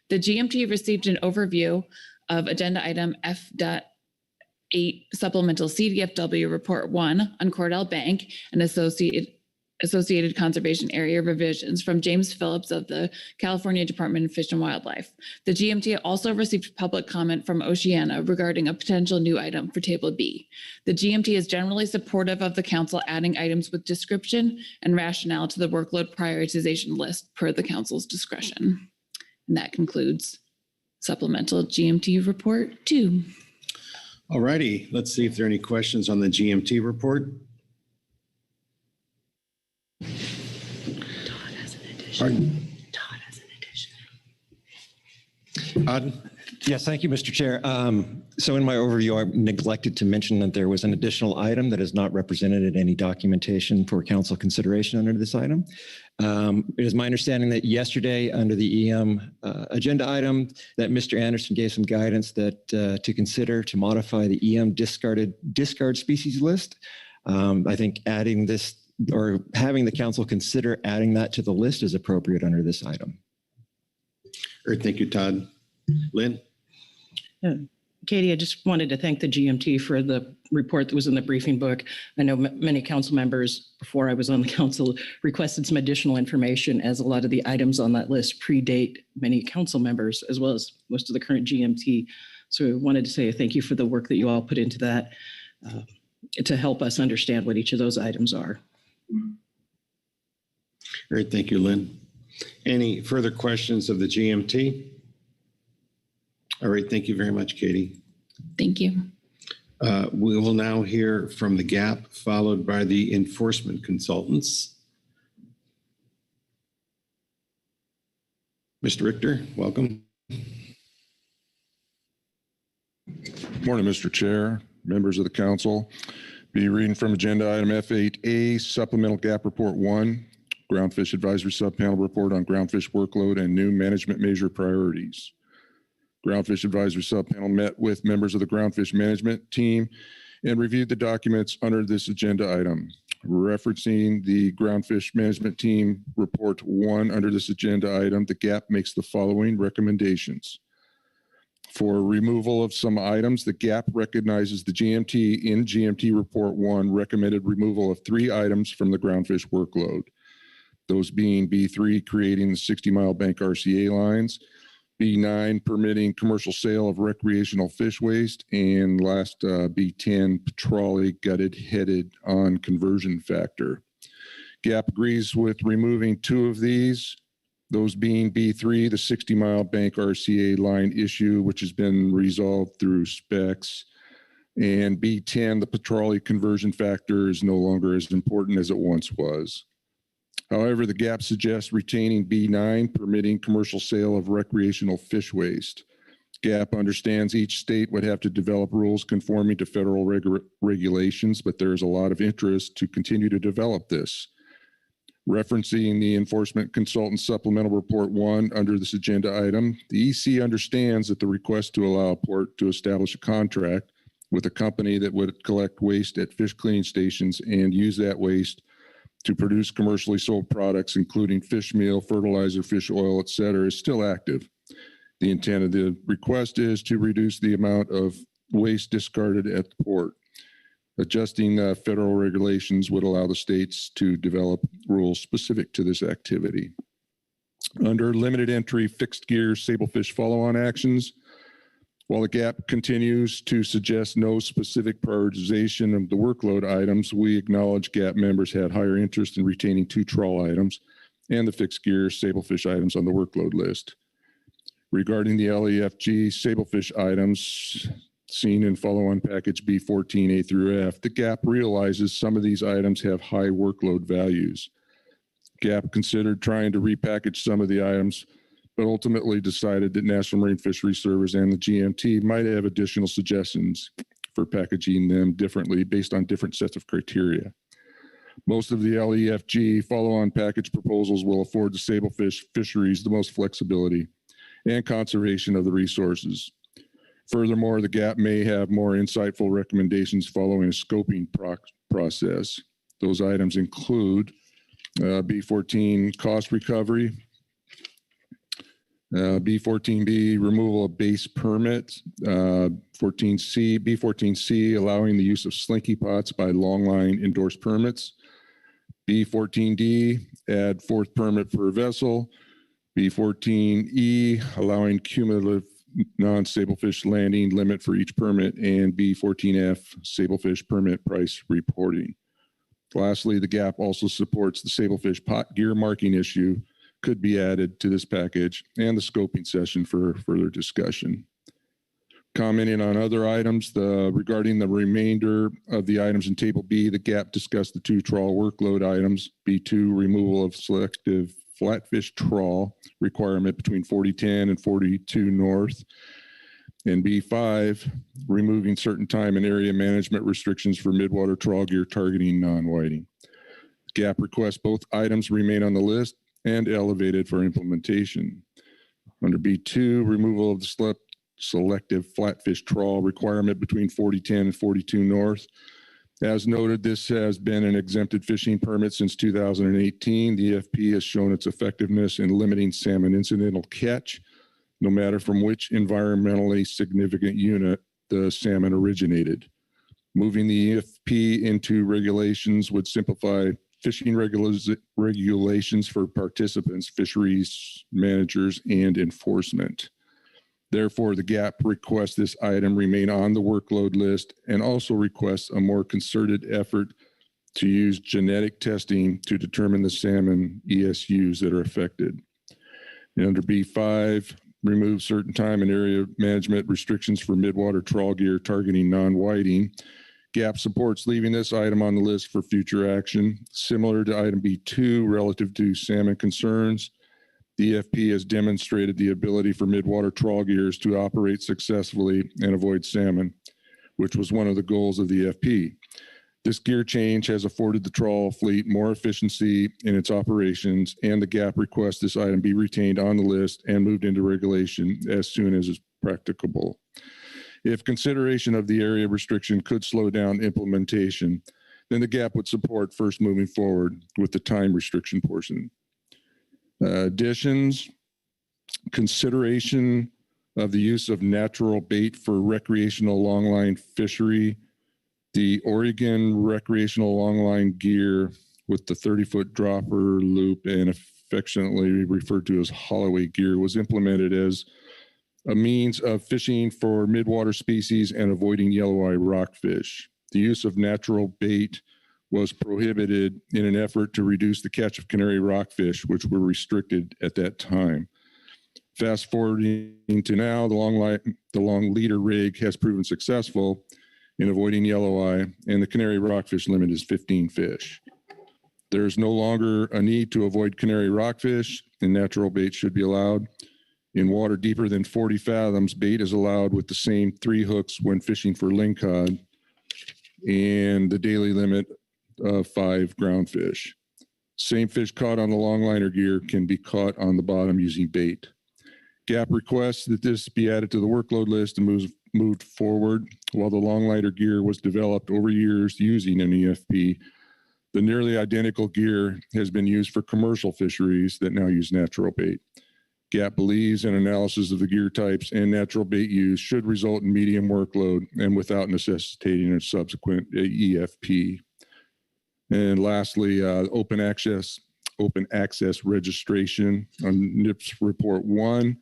The GMT received an overview of agenda item F.8 supplemental CDFW report 1 on Cordell Bank and associated conservation area revisions from James Phillips of the California Department of Fish and Wildlife. The GMT also received public comment from Oceana regarding a potential new item for Table B. The GMT is generally supportive of the council adding items with description and rationale to the workload prioritization list per the council's discretion. And that concludes supplemental GMT report 2. All righty, let's see if there are any questions on the GMT report. Todd has an addition. Todd? Yes, thank you, Mr. Chair. So in my overview, I neglected to mention that there was an additional item that is not represented in any documentation for council consideration under this item. It is my understanding that yesterday under the EM agenda item that Mr. Anderson gave some guidance that to consider to modify the EM discard species list. I think adding this or having the council consider adding that to the list is appropriate under this item. All right, thank you, Todd. Lynn? Katie, I just wanted to thank the GMT for the report that was in the briefing book. I know many council members before I was on the council requested some additional information, as a lot of the items on that list predate many council members as well as most of the current GMT. So I wanted to say thank you for the work that you all put into that to help us understand what each of those items are. All right, thank you, Lynn. Any further questions of the GMT? All right, thank you very much, Katie. Thank you. We will now hear from the GAP, followed by the enforcement consultants. Mr. Richter, welcome. Morning, Mr. Chair, members of the council. Be reading from agenda item F8A, Supplemental GAP Report 1, Groundfish Advisory Subpanel Report on Groundfish Workload and New Management Measure Priorities. Groundfish Advisory Subpanel met with members of the Groundfish Management Team and reviewed the documents under this agenda item. Referencing the Groundfish Management Team Report 1 under this agenda item, the GAP makes the following recommendations. For removal of some items, the GAP recognizes the GMT in GMT Report 1 recommended removal of 3 items from the groundfish workload. Those being B3, creating the 60-mile bank RCA lines, B9, permitting commercial sale of recreational fish waste, and last B10, petroleum gutted headed on conversion factor. GAP agrees with removing 2 of these, those being B3, the 60-mile bank RCA line issue, which has been resolved through specs, and B10, the petroleum conversion factor, is no longer as important as it once was. However, the GAP suggests retaining B9, permitting commercial sale of recreational fish waste. GAP understands each state would have to develop rules conforming to federal regulations, but there is a lot of interest to continue to develop this. Referencing the Enforcement Consultant Supplemental Report 1 under this agenda item, the EC understands that the request to allow a port to establish a contract with a company that would collect waste at fish cleaning stations and use that waste to produce commercially sold products, including fish meal, fertilizer, fish oil, et cetera, is still active. The intent of the request is to reduce the amount of waste discarded at the port. Adjusting federal regulations would allow the states to develop rules specific to this activity. Under limited entry fixed gear sablefish follow-on actions, while the GAP continues to suggest no specific prioritization of the workload items, we acknowledge GAP members had higher interest in retaining 2 trawl items and the fixed gear sablefish items on the workload list. Regarding the LEFG sablefish items seen in follow-on package B14A through F, the GAP realizes some of these items have high workload values. GAP considered trying to repackage some of the items, but ultimately decided that National Marine Fisheries Service and the GMT might have additional suggestions for packaging them differently based on different sets of criteria. Most of the LEFG follow-on package proposals will afford the sablefish fisheries the most flexibility and conservation of the resources. Furthermore, the GAP may have more insightful recommendations following a scoping process. Those items include B14 cost recovery, B14B removal of base permits, B14C allowing the use of slinky pots by longline endorsed permits, B14D add 4th permit per vessel, B14E allowing cumulative non-sablefish landing limit for each permit, and B14F sablefish permit price reporting. Lastly, the GAP also supports the sablefish pot gear marking issue could be added to this package and the scoping session for further discussion. Commenting on other items, regarding the remainder of the items in Table B, the GAP discussed the 2 trawl workload items, B2 removal of selective flatfish trawl requirement between 4010 and 42 north, and B5 removing certain time and area management restrictions for midwater trawl gear targeting non-whiting. GAP requests both items remain on the list and elevated for implementation. Under B2, removal of the selective flatfish trawl requirement between 4010 and 42 north. As noted, this has been an exempted fishing permit since 2018. The EFP has shown its effectiveness in limiting salmon incidental catch, no matter from which environmentally significant unit the salmon originated. Moving the EFP into regulations would simplify fishing regulations for participants, fisheries managers, and enforcement. Therefore, the GAP requests this item remain on the workload list and also requests a more concerted effort to use genetic testing to determine the salmon ESUs that are affected. And under B5, remove certain time and area management restrictions for midwater trawl gear targeting non-whiting. GAP supports leaving this item on the list for future action. Similar to item B2 relative to salmon concerns, the EFP has demonstrated the ability for midwater trawl gears to operate successfully and avoid salmon, which was one of the goals of the EFP. This gear change has afforded the trawl fleet more efficiency in its operations, and the GAP requests this item be retained on the list and moved into regulation as soon as is practicable. If consideration of the area restriction could slow down implementation, then the GAP would support first moving forward with the time restriction portion. Additions, consideration of the use of natural bait for recreational longline fishery. The Oregon recreational longline gear with the 30-foot dropper loop and affectionately referred to as Holloway gear was implemented as a means of fishing for midwater species and avoiding yellow eye rockfish. The use of natural bait was prohibited in an effort to reduce the catch of canary rockfish, which were restricted at that time. Fast forwarding to now, the long leader rig has proven successful in avoiding yellow eye, and the canary rockfish limit is 15 fish. There is no longer a need to avoid canary rockfish, and natural bait should be allowed. In water deeper than 40 fathoms, bait is allowed with the same 3 hooks when fishing for lingcod, and the daily limit of 5 groundfish. Same fish caught on the longliner gear can be caught on the bottom using bait. GAP requests that this be added to the workload list and moved forward. While the longliner gear was developed over years using an EFP, the nearly identical gear has been used for commercial fisheries that now use natural bait. GAP believes an analysis of the gear types and natural bait use should result in medium workload and without necessitating a subsequent EFP. And lastly, open access registration on NIPS Report 1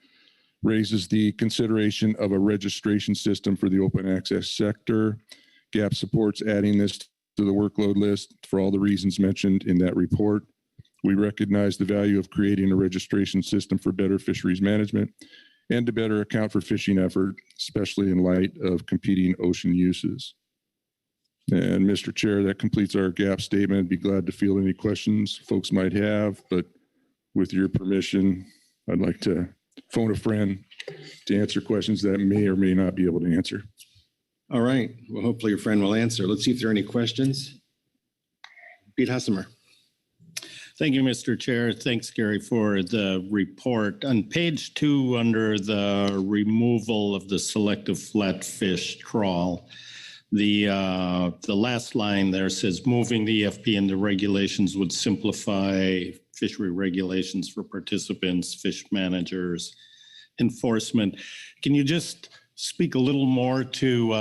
raises the consideration of a registration system for the open access sector. GAP supports adding this to the workload list for all the reasons mentioned in that report. We recognize the value of creating a registration system for better fisheries management and to better account for fishing effort, especially in light of competing ocean uses. And Mr. Chair, that completes our GAP statement. I'd be glad to field any questions folks might have, but with your permission, I'd like to phone a friend to answer questions that may or may not be able to answer. All right. Well, hopefully your friend will answer. Let's see if there are any questions. Pete Hassemer. Thank you, Mr. Chair. Thanks, Gary, for the report. On page 2, under the removal of the selective flatfish trawl, the last line there says moving the EFP into regulations would simplify fishery regulations for participants, fish managers, enforcement. Can you just speak a little more to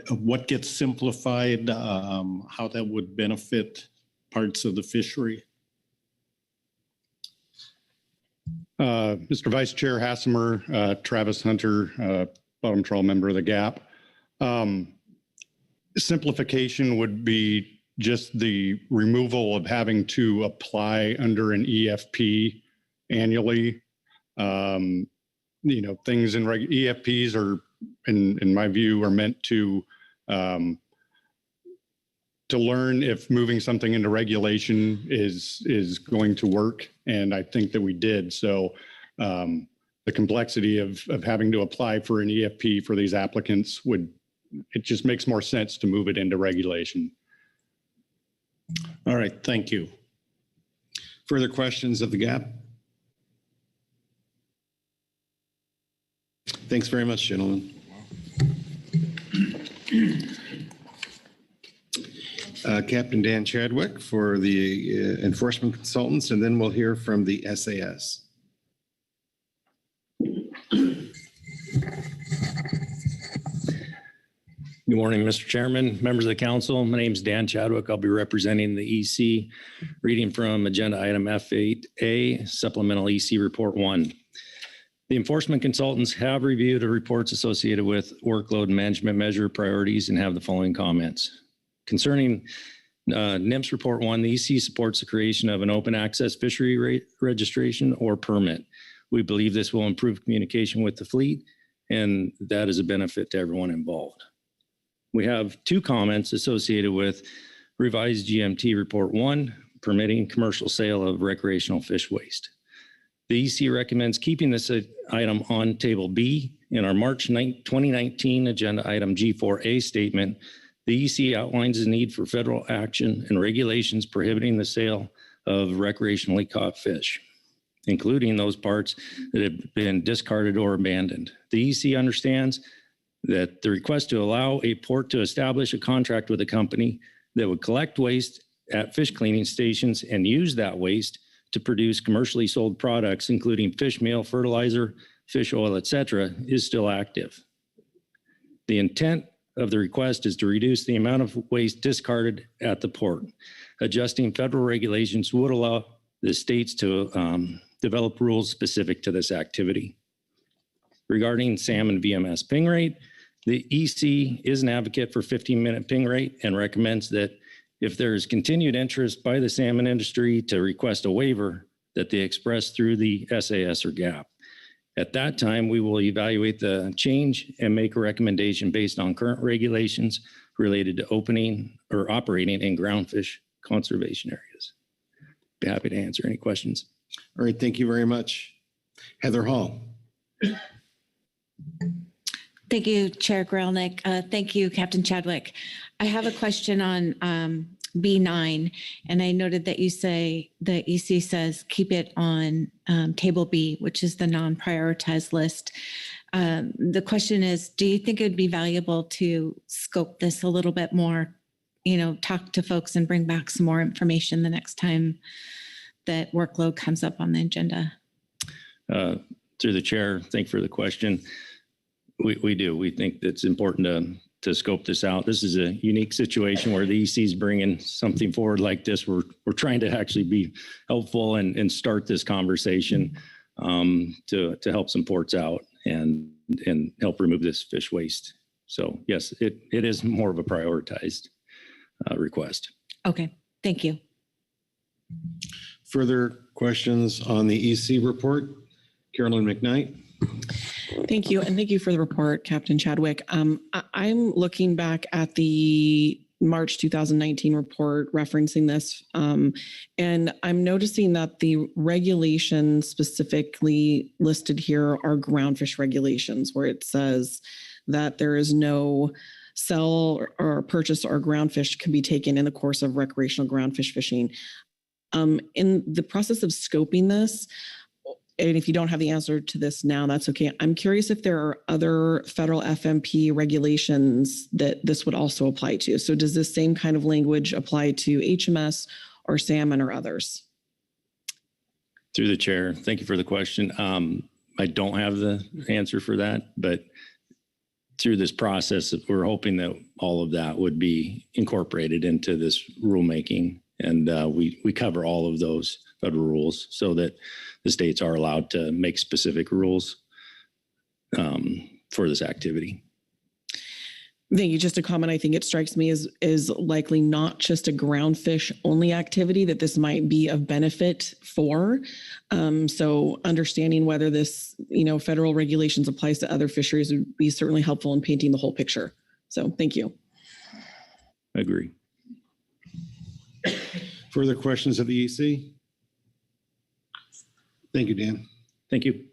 what gets simplified, how that would benefit parts of the fishery? Mr. Vice Chair Hassemer, Travis Hunter, bottom trawl member of the GAP. Simplification would be just the removal of having to apply under an EFP annually. Things in EFPs are, in my view, are meant to learn if moving something into regulation is going to work, and I think that we did. So the complexity of having to apply for an EFP for these applicants it just makes more sense to move it into regulation. All right, thank you. Further questions of the GAP? Thanks very much, gentlemen. Captain Dan Chadwick for the enforcement consultants, and then we'll hear from the SAS. Good morning, Mr. Chairman, members of the council. My name is Dan Chadwick. I'll be representing the EC, reading from agenda item F8A, supplemental EC report 1. The enforcement consultants have reviewed the reports associated with workload management measure priorities and have the following comments. Concerning NIMS report 1, the EC supports the creation of an open access fishery registration or permit. We believe this will improve communication with the fleet, and that is a benefit to everyone involved. We have 2 comments associated with revised GMT report 1, permitting commercial sale of recreational fish waste. The EC recommends keeping this item on table B. In our March 2019 agenda item G4A statement, the EC outlines the need for federal action and regulations prohibiting the sale of recreationally caught fish, including those parts that have been discarded or abandoned. The EC understands that the request to allow a port to establish a contract with a company that would collect waste at fish cleaning stations and use that waste to produce commercially sold products, including fish meal, fertilizer, fish oil, etc., is still active. The intent of the request is to reduce the amount of waste discarded at the port. Adjusting federal regulations would allow the states to develop rules specific to this activity. Regarding salmon VMS ping rate, the EC is an advocate for 15-minute ping rate and recommends that if there is continued interest by the salmon industry to request a waiver, that they express through the SAS or GAP. At that time, we will evaluate the change and make a recommendation based on current regulations related to opening or operating in groundfish conservation areas. Be happy to answer any questions. All right, thank you very much. Heather Hall. Thank you, Chair Grelnick. Thank you, Captain Chadwick. I have a question on B9. And I noted that you say the EC says keep it on table B, which is the non-prioritized list. The question is, do you think it would be valuable to scope this a little bit more, talk to folks and bring back some more information the next time that workload comes up on the agenda? Through the chair, thank you for the question. We do. We think it's important to scope this out. This is a unique situation where the EC is bringing something forward like this. We're trying to actually be helpful and start this conversation to help some ports out and help remove this fish waste. So yes, it is more of a prioritized request. Okay, thank you. Further questions on the EC report? Carolyn McKnight. Thank you. And thank you for the report, Captain Chadwick. I'm looking back at the March 2019 report referencing this, and I'm noticing that the regulations specifically listed here are groundfish regulations, where it says that there is no sell or purchase or groundfish can be taken in the course of recreational groundfish fishing. In the process of scoping this, and if you don't have the answer to this now, that's okay. I'm curious if there are other federal FMP regulations that this would also apply to. So does this same kind of language apply to HMS or salmon or others? Through the chair, thank you for the question. I don't have the answer for that, but through this process, we're hoping that all of that would be incorporated into this rulemaking. And we cover all of those federal rules so that the states are allowed to make specific rules for this activity. Thank you. Just a comment. I think it strikes me as likely not just a groundfish only activity that this might be of benefit for. So understanding whether this, federal regulations applies to other fisheries would be certainly helpful in painting the whole picture. So thank you. I agree. Further questions of the EC? Thank you, Dan. Thank you.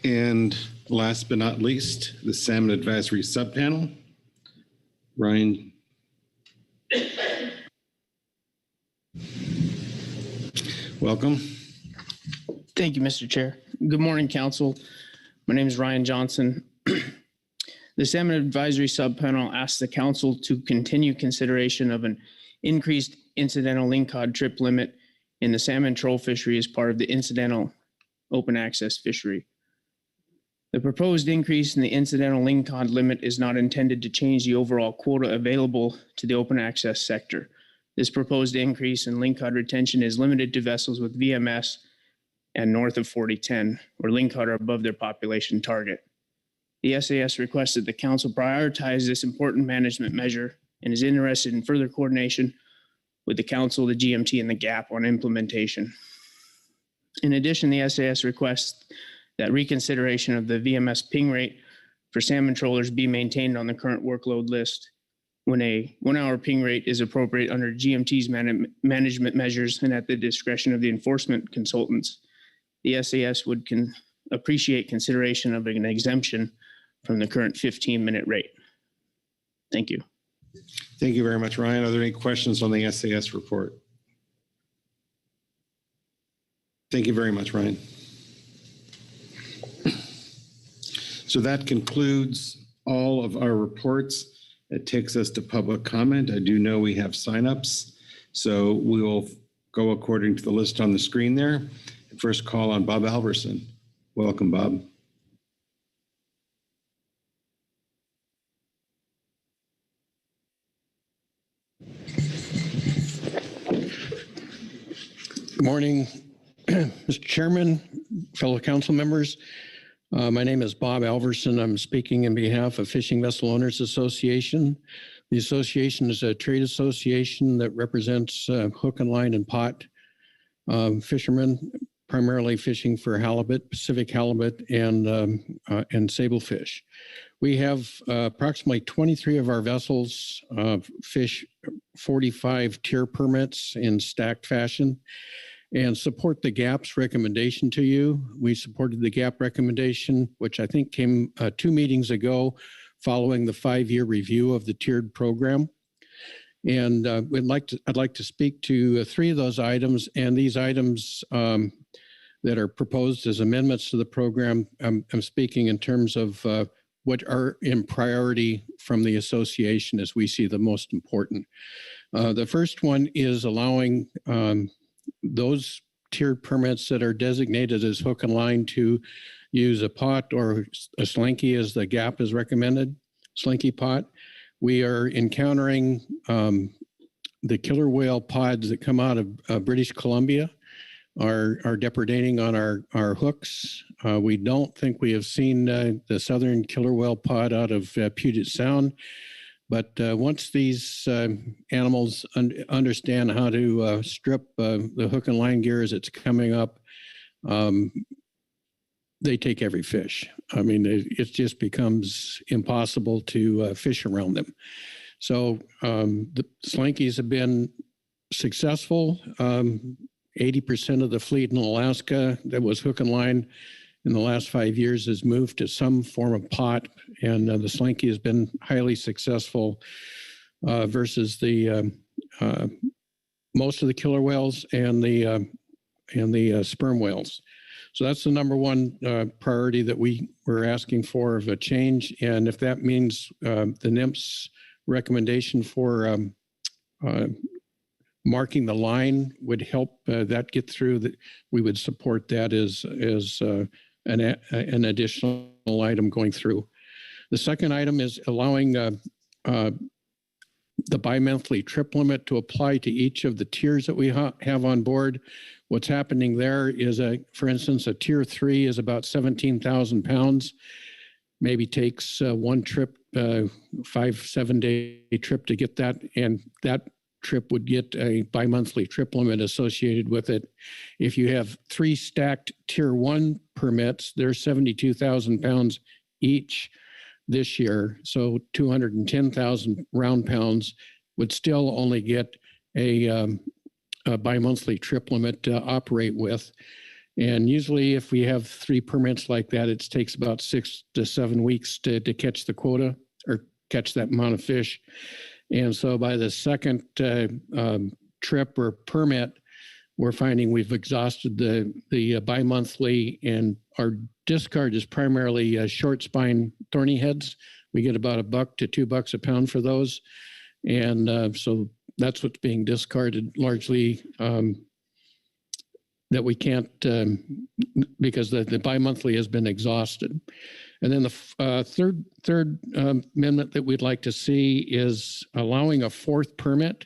And last but not least, the Salmon Advisory Subpanel. Ryan. Welcome. Thank you, Mr. Chair. Good morning, Council. My name is Ryan Johnson. The Salmon Advisory Subpanel asks the Council to continue consideration of an increased incidental lingcod trip limit in the salmon troll fishery as part of the incidental open access fishery. The proposed increase in the incidental lingcod limit is not intended to change the overall quota available to the open access sector. This proposed increase in lingcod retention is limited to vessels with VMS and north of 4010, where lingcod are above their population target. The SAS requests that the Council prioritize this important management measure and is interested in further coordination with the Council, the GMT, and the GAP on implementation. In addition, the SAS requests that reconsideration of the VMS ping rate for salmon trollers be maintained on the current workload list when a 1 hour ping rate is appropriate under GMT's management measures and at the discretion of the enforcement consultants. The SAS would appreciate consideration of an exemption from the current 15-minute rate. Thank you. Thank you very much, Ryan. Are there any questions on the SAS report? Thank you very much, Ryan. So that concludes all of our reports. It takes us to public comment. I do know we have signups, so we will go according to the list on the screen there. First call on Bob Alverson. Welcome, Bob. Good morning, Mr. Chairman, fellow council members. My name is Bob Alverson. I'm speaking on behalf of Fishing Vessel Owners Association. The association is a trade association that represents hook and line and pot fishermen, primarily fishing for halibut, Pacific halibut, and sablefish. We have approximately 23 of our vessels fish 45 tier permits in stacked fashion and support the GAP's recommendation to you. We supported the GAP recommendation, which I think came 2 meetings ago following the 5-year review of the tiered program. And I'd like to speak to three of those items, and these items that are proposed as amendments to the program, I'm speaking in terms of what are in priority from the association as we see the most important. The first one is allowing those tiered permits that are designated as hook and line to use a pot or a slinky as the GAP is recommended, slinky pot. We are encountering the killer whale pods that come out of British Columbia are depredating on our hooks. We don't think we have seen the southern killer whale pod out of Puget Sound, but once these animals understand how to strip the hook and line gear as it's coming up, they take every fish. I mean, it just becomes impossible to fish around them. So the slinkies have been successful. 80% of the fleet in Alaska that was hook and line in the last 5 years has moved to some form of pot, and the slinky has been highly successful versus the most of the killer whales and the sperm whales. So that's the number one priority that we're asking for of a change. And if that means the NIMS recommendation for marking the line would help that get through, that we would support that as an additional item going through. The second item is allowing the bi-monthly trip limit to apply to each of the tiers that we have on board. What's happening there is, for instance, a tier 3 is about 17,000 pounds, maybe takes one trip, 5-7 day trip to get that, and that trip would get a bi-monthly trip limit associated with it. If you have 3 stacked tier 1 permits, they're 72,000 pounds each this year. So 210,000 round pounds would still only get a bi-monthly trip limit to operate with. And usually if we have 3 permits like that, it takes about 6 to 7 weeks to catch the quota or catch that amount of fish. And so by the second trip or permit, we're finding we've exhausted the bi-monthly, and our discard is primarily short spine thorny heads. We get about $1 to $2 a pound for those. And so that's what's being discarded largely, that we can't, because the bi-monthly has been exhausted. And then the third amendment that we'd like to see is allowing a 4th permit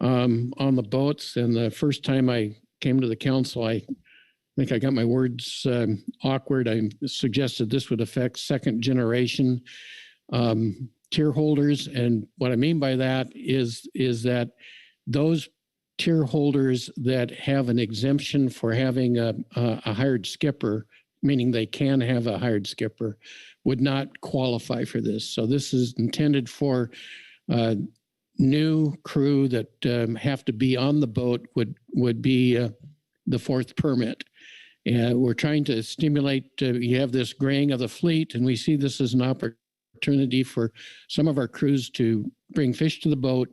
on the boats. And the first time I came to the council, I think I got my words awkward. I suggested this would affect second generation tier holders. And what I mean by that is that those tier holders that have an exemption for having a hired skipper, meaning they can have a hired skipper, would not qualify for this. So this is intended for new crew that have to be on the boat would be the 4th permit. And we're trying to stimulate, you have this graying of the fleet, and we see this as an opportunity for some of our crews to bring fish to the boat,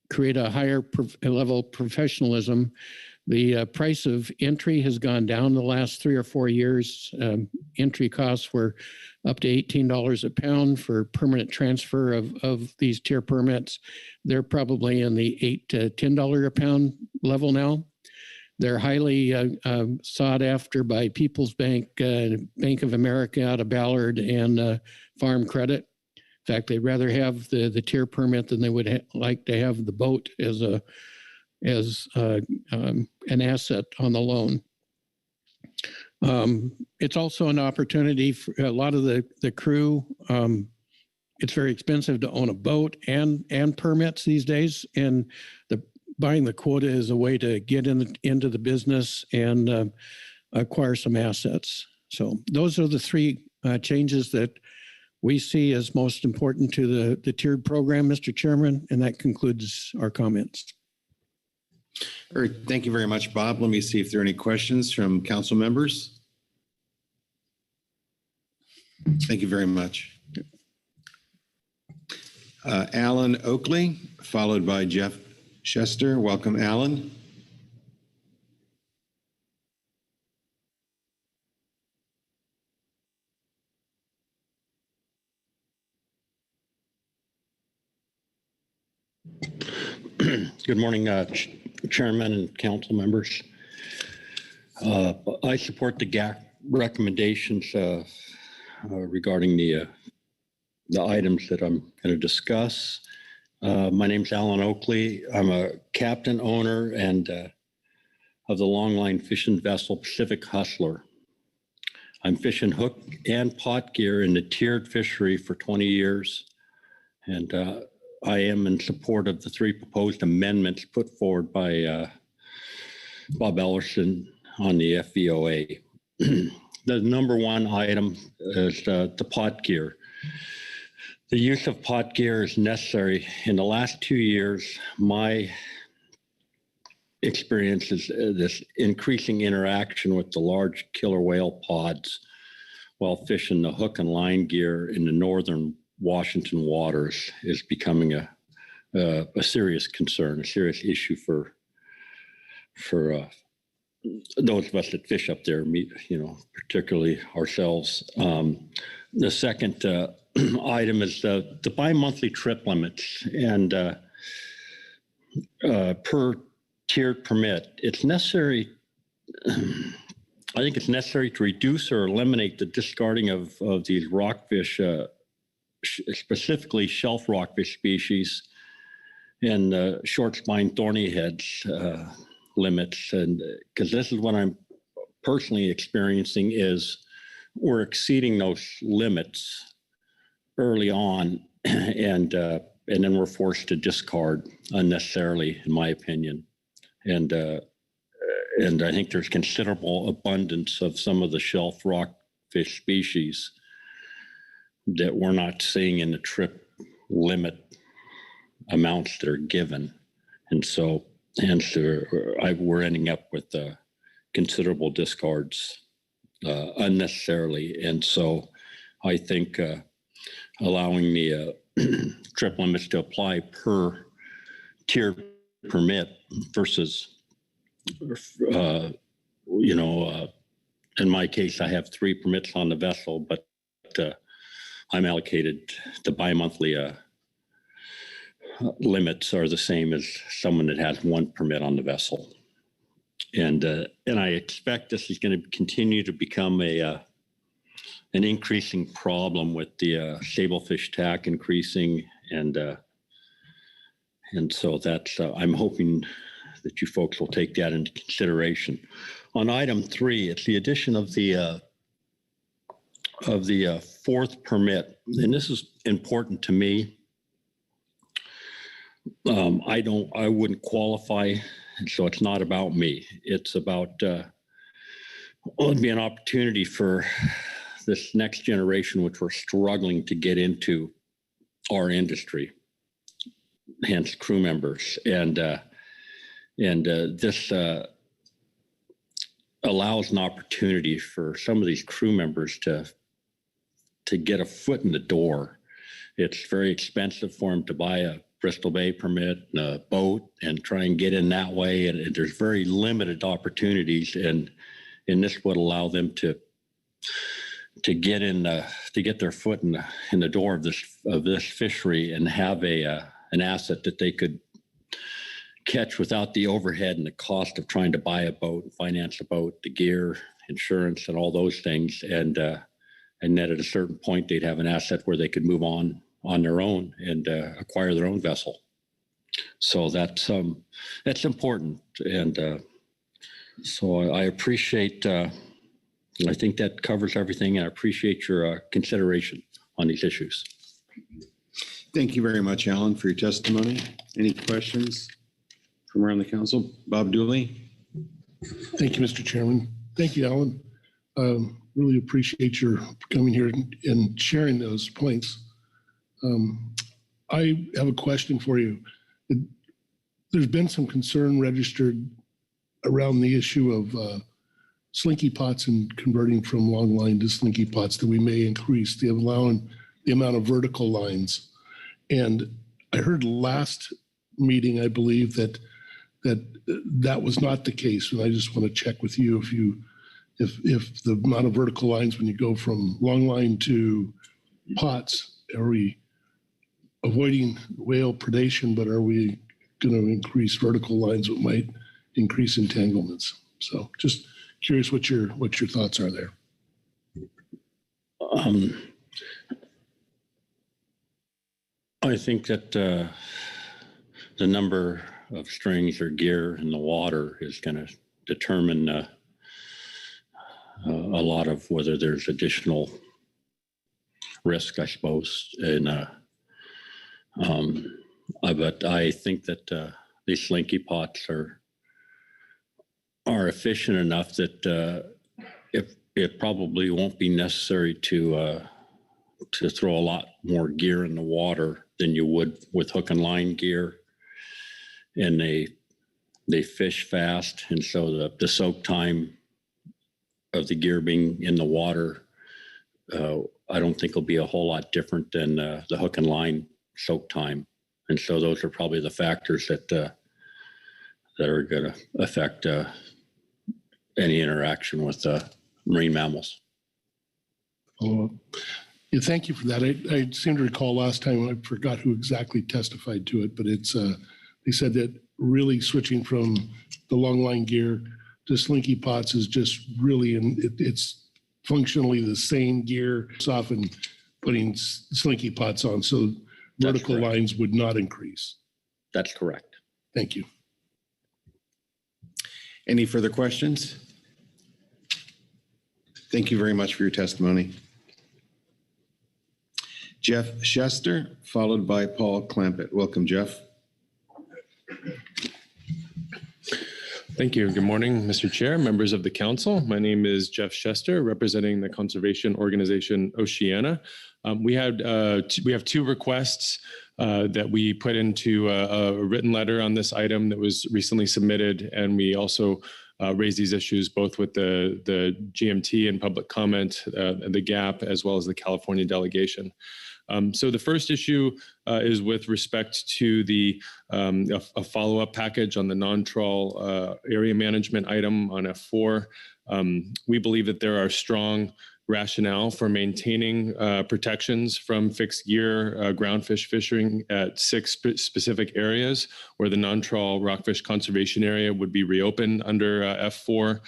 create a higher level of professionalism. The price of entry has gone down the last 3 or 4 years. Entry costs were up to $18 a pound for permanent transfer of these tier permits. They're probably in the $8 to $10 a pound level now. They're highly sought after by People's Bank, Bank of America out of Ballard, and Farm Credit. In fact, they'd rather have the tier permit than they would like to have the boat as an asset on the loan. It's also an opportunity for a lot of the crew. It's very expensive to own a boat and permits these days, and buying the quota is a way to get into the business and acquire some assets. So those are the 3 changes that we see as most important to the tiered program, Mr. Chairman, and that concludes our comments. All right, thank you very much, Bob. Let me see if there are any questions from council members. Thank you very much. Alan Oakley, followed by Jeff Chester. Welcome, Alan. Good morning, Chairman and council members. I support the GAC recommendations regarding the items that I'm going to discuss. My name's Alan Oakley. I'm a captain, owner, and of the longline fishing vessel Pacific Hustler. I'm fishing hook and pot gear in the tiered fishery for 20 years, and I am in support of the 3 proposed amendments put forward by Bob Ellerson on the FVOA. The number one item is the pot gear. The use of pot gear is necessary. In the last 2 years, my experience is this increasing interaction with the large killer whale pods while fishing the hook and line gear in the northern Washington waters is becoming a serious concern, a serious issue for those of us that fish up there, particularly ourselves. The second item is the bi-monthly trip limits, and per tiered permit, it's necessary. I think it's necessary to reduce or eliminate the discarding of these rockfish, specifically shelf rockfish species, and short spine thorny heads limits. And because this is what I'm personally experiencing is we're exceeding those limits early on, and then we're forced to discard unnecessarily, in my opinion. And I think there's considerable abundance of some of the shelf rockfish species that we're not seeing in the trip limit amounts that are given. And so hence we're ending up with considerable discards unnecessarily. And so I think allowing the trip limits to apply per tier permit versus, in my case, I have 3 permits on the vessel, but I'm allocated the bi-monthly limits are the same as someone that has 1 permit on the vessel. And I expect this is going to continue to become an increasing problem with the sablefish tack increasing, and so that's I'm hoping that you folks will take that into consideration. On item 3, it's the addition of the 4th permit, and this is important to me. I wouldn't qualify, so it's not about me. It's about it'll be an opportunity for this next generation, which we're struggling to get into our industry, hence crew members, and this allows an opportunity for some of these crew members to get a foot in the door. It's very expensive for them to buy a Bristol Bay permit, and a boat, and try and get in that way. And there's very limited opportunities, and this would allow them to get in, to get their foot in the door of this fishery and have an asset that they could catch without the overhead and the cost of trying to buy a boat, finance a boat, the gear, insurance, and all those things. And then at a certain point, they'd have an asset where they could move on their own and acquire their own vessel. So that's important. And so I appreciate, I think that covers everything. And I appreciate your consideration on these issues. Thank you very much, Alan, for your testimony. Any questions from around the council? Bob Dooley. Thank you, Mr. Chairman. Thank you, Alan. Really appreciate your coming here and sharing those points. I have a question for you. There's been some concern registered around the issue of slinky pots and converting from long line to slinky pots, that we may increase the amount of vertical lines. And I heard last meeting, I believe that was not the case. And I just want to check with you if the amount of vertical lines when you go from long line to pots, are we avoiding whale predation, but are we going to increase vertical lines that might increase entanglements? So just curious what your thoughts are there. I think that the number of strings or gear in the water is going to determine a lot of whether there's additional risk, I suppose. And but I think that these slinky pots are efficient enough that it probably won't be necessary to throw a lot more gear in the water than you would with hook and line gear. And they fish fast, and so the soak time of the gear being in the water, I don't think will be a whole lot different than the hook and line soak time. And so those are probably the factors that are going to affect any interaction with marine mammals. Yeah, thank you for that. I seem to recall last time, I forgot who exactly testified to it, but it's they said that really switching from the long line gear to slinky pots is just really, it's functionally the same gear. It's often putting slinky pots on, so vertical lines would not increase. That's correct. Thank you. Any further questions? Thank you very much for your testimony. Jeff Schuster, followed by Paul Clampett. Welcome, Jeff. Thank you. Good morning, Mr. Chair, members of the council. My name is Jeff Schuster, representing the conservation organization Oceana. We have two requests that we put into a written letter on this item that was recently submitted, and we also raised these issues both with the GMT and public comment, the GAP, as well as the California delegation. So the first issue is with respect to a follow-up package on the non-trawl area management item on F4. We believe that there are strong rationale for maintaining protections from fixed gear groundfish fishing at 6 specific areas where the non-trawl rockfish conservation area would be reopened under F4.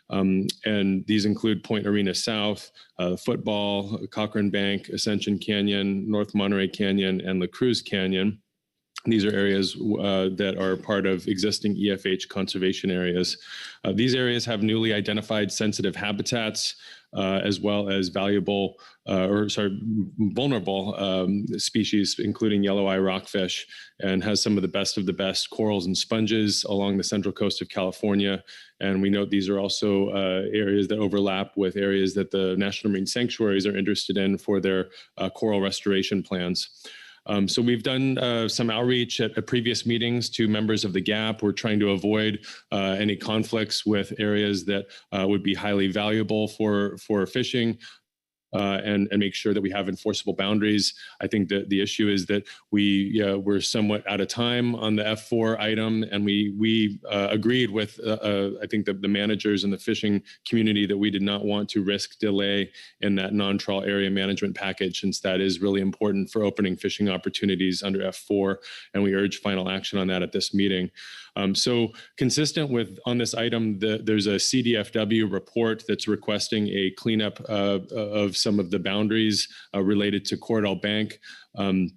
And these include Point Arena South, Football, Cochrane Bank, Ascension Canyon, North Monterey Canyon, and La Cruz Canyon. These are areas that are part of existing EFH conservation areas. These areas have newly identified sensitive habitats, as well as vulnerable species, including yellow eye rockfish, and has some of the best corals and sponges along the central coast of California. And we note these are also areas that overlap with areas that the National Marine Sanctuaries are interested in for their coral restoration plans. So we've done some outreach at previous meetings to members of the GAP. We're trying to avoid any conflicts with areas that would be highly valuable for fishing. And make sure that we have enforceable boundaries. I think that the issue is that we're somewhat out of time on the F4 item, and we agreed with I think the managers and the fishing community that we did not want to risk delay in that non-trawl area management package, since that is really important for opening fishing opportunities under F4, and we urge final action on that at this meeting. So consistent with on this item, there's a CDFW report that's requesting a cleanup of some of the boundaries related to Cordell Bank. And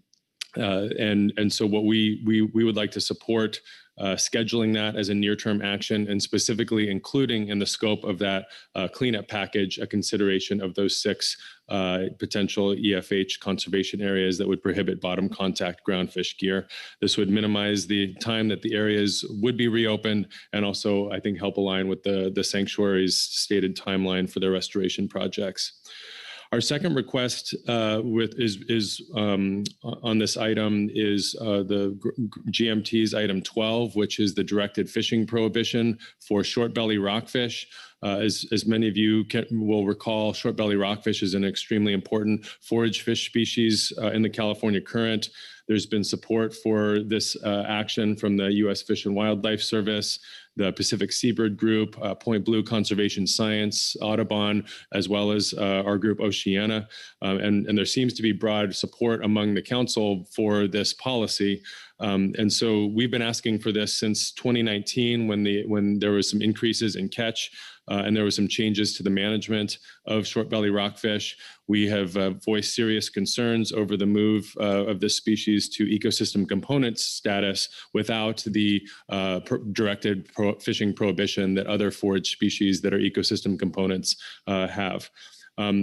so what we would like to support scheduling that as a near-term action, and specifically including in the scope of that cleanup package a consideration of those 6 potential EFH conservation areas that would prohibit bottom contact groundfish gear. This would minimize the time that the areas would be reopened, and also I think help align with the sanctuary's stated timeline for their restoration projects. Our second request on this item is the GMT's item 12, which is the directed fishing prohibition for short belly rockfish. As many of you will recall, short belly rockfish is an extremely important forage fish species in the California current. There's been support for this action from the U.S. Fish and Wildlife Service, the Pacific Seabird Group, Point Blue Conservation Science, Audubon, as well as our group Oceana. And there seems to be broad support among the council for this policy. And so we've been asking for this since 2019 when there was some increases in catch and there was some changes to the management of short belly rockfish. We have voiced serious concerns over the move of this species to ecosystem components status without the directed fishing prohibition that other forage species that are ecosystem components have.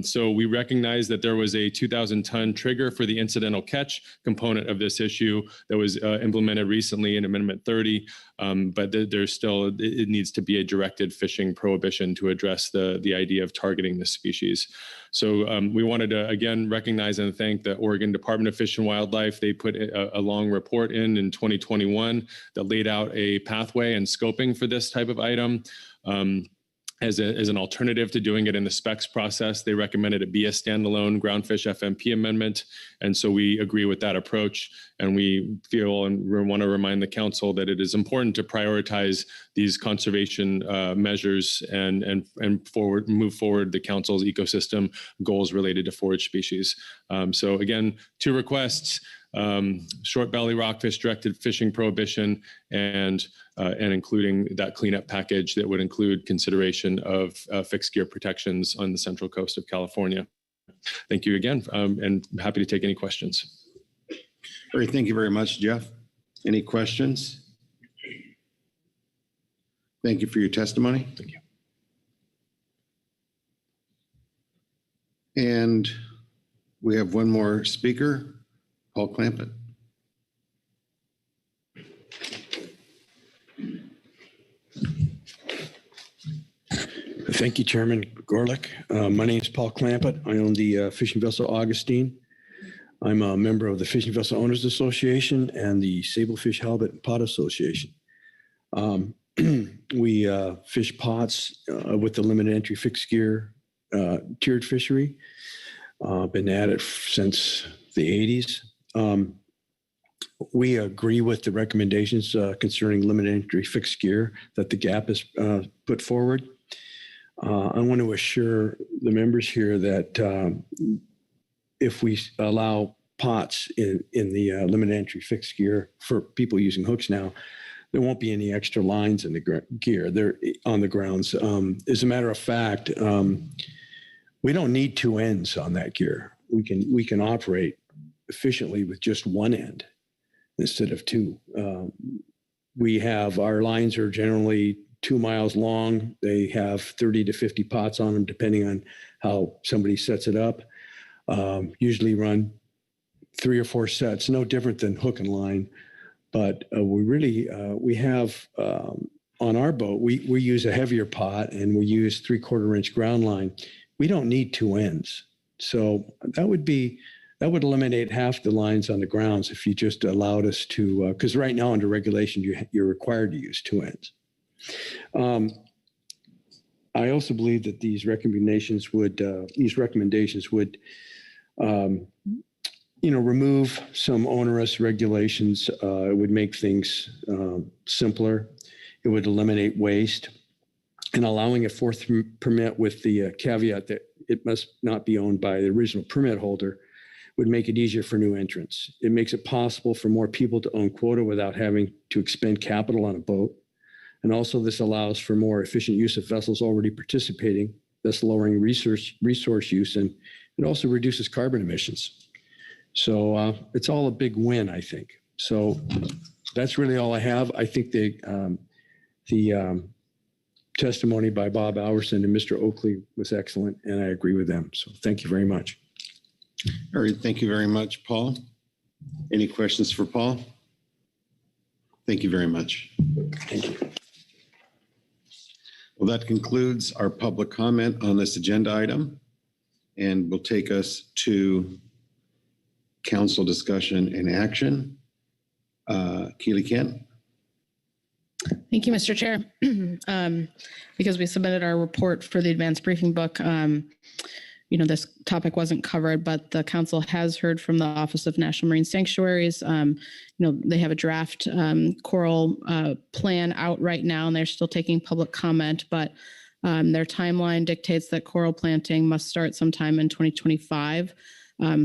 So we recognize that there was a 2,000-ton trigger for the incidental catch component of this issue that was implemented recently in Amendment 30, but there's still, it needs to be a directed fishing prohibition to address the idea of targeting this species. So we wanted to, again, recognize and thank the Oregon Department of Fish and Wildlife. They put a long report in 2021 that laid out a pathway and scoping for this type of item. As an alternative to doing it in the specs process, they recommended it be a standalone groundfish FMP amendment. And so we agree with that approach. And we feel and we want to remind the council that it is important to prioritize these conservation measures and move forward the council's ecosystem goals related to forage species. So again, 2 requests. Short belly rockfish directed fishing prohibition and including that cleanup package that would include consideration of fixed gear protections on the central coast of California. Thank you again, and happy to take any questions. All right, thank you very much, Jeff. Any questions? Thank you for your testimony. Thank you. And we have one more speaker. Paul Clampett. Thank you, Chairman Gorlick. My name is Paul Clampett. I own the fishing vessel Augustine. I'm a member of the Fishing Vessel Owners Association and the Sablefish Halibut and Pot Association. We fish pots with the limited entry fixed gear tiered fishery. Been at it since the 80s. We agree with the recommendations concerning limited entry fixed gear that the GAP has put forward. I want to assure the members here that if we allow pots in the limited entry fixed gear for people using hooks now, there won't be any extra lines in the gear. They're on the grounds. As a matter of fact, we don't need 2 ends on that gear. We can operate efficiently with just 1 end instead of 2. Our lines are generally 2 miles long. They have 30 to 50 pots on them, depending on how somebody sets it up. Usually run 3 or 4 sets, no different than hook and line. But we have on our boat, we use a heavier pot and we use 3/4 inch ground line. We don't need 2 ends. So that would eliminate half the lines on the grounds if you just allowed us to, because right now under regulation, you're required to use 2 ends. I also believe that these recommendations would remove some onerous regulations. It would make things simpler. It would eliminate waste, and allowing a 4th permit with the caveat that it must not be owned by the original permit holder would make it easier for new entrants. It makes it possible for more people to own quota without having to expend capital on a boat. And also this allows for more efficient use of vessels already participating, thus lowering resource use, and it also reduces carbon emissions. So it's all a big win, I think. So that's really all I have. I think the testimony by Bob Alverson and Mr. Oakley was excellent, and I agree with them. So thank you very much. All right, thank you very much, Paul. Any questions for Paul? Thank you very much. Thank you. Well, that concludes our public comment on this agenda item, and will take us to council discussion and action. Keely Kent. Thank you, Mr. Chair. Because we submitted our report for the advanced briefing book, this topic wasn't covered, but the council has heard from the Office of National Marine Sanctuaries. They have a draft coral plan out right now, and they're still taking public comment, but their timeline dictates that coral planting must start sometime in 2025.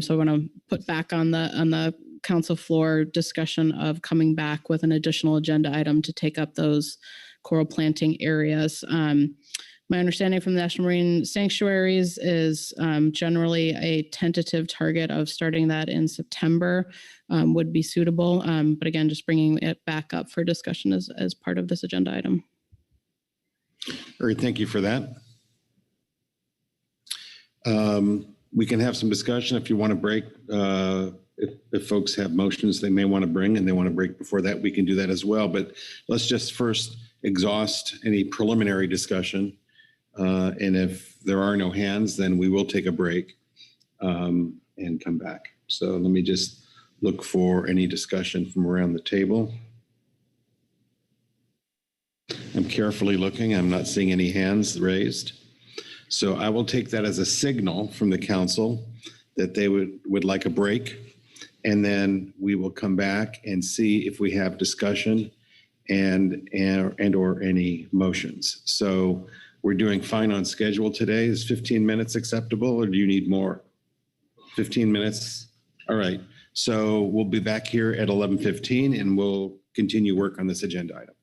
So I want to put back on the council floor discussion of coming back with an additional agenda item to take up those coral planting areas. My understanding from the National Marine Sanctuaries is generally a tentative target of starting that in September would be suitable. But again, just bringing it back up for discussion as part of this agenda item. All right, thank you for that. We can have some discussion if you want to break. If folks have motions they may want to bring and they want to break before that, we can do that as well. But let's just first exhaust any preliminary discussion. And if there are no hands, then we will take a break and come back. So let me just look for any discussion from around the table. I'm carefully looking. I'm not seeing any hands raised. So I will take that as a signal from the council that they would like a break. And then we will come back and see if we have discussion and or any motions. So we're doing fine on schedule today. Is 15 minutes acceptable, or do you need more? 15 minutes? All right. So we'll be back here at 11:15 and we'll continue work on this agenda item.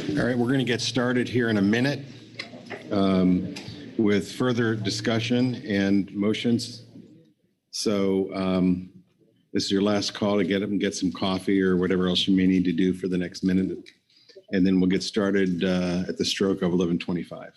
All right, we're going to get started here in a minute with further discussion and motions. So this is your last call to get up and get some coffee or whatever else you may need to do for the next minute. And then we'll get started at the stroke of 11:25.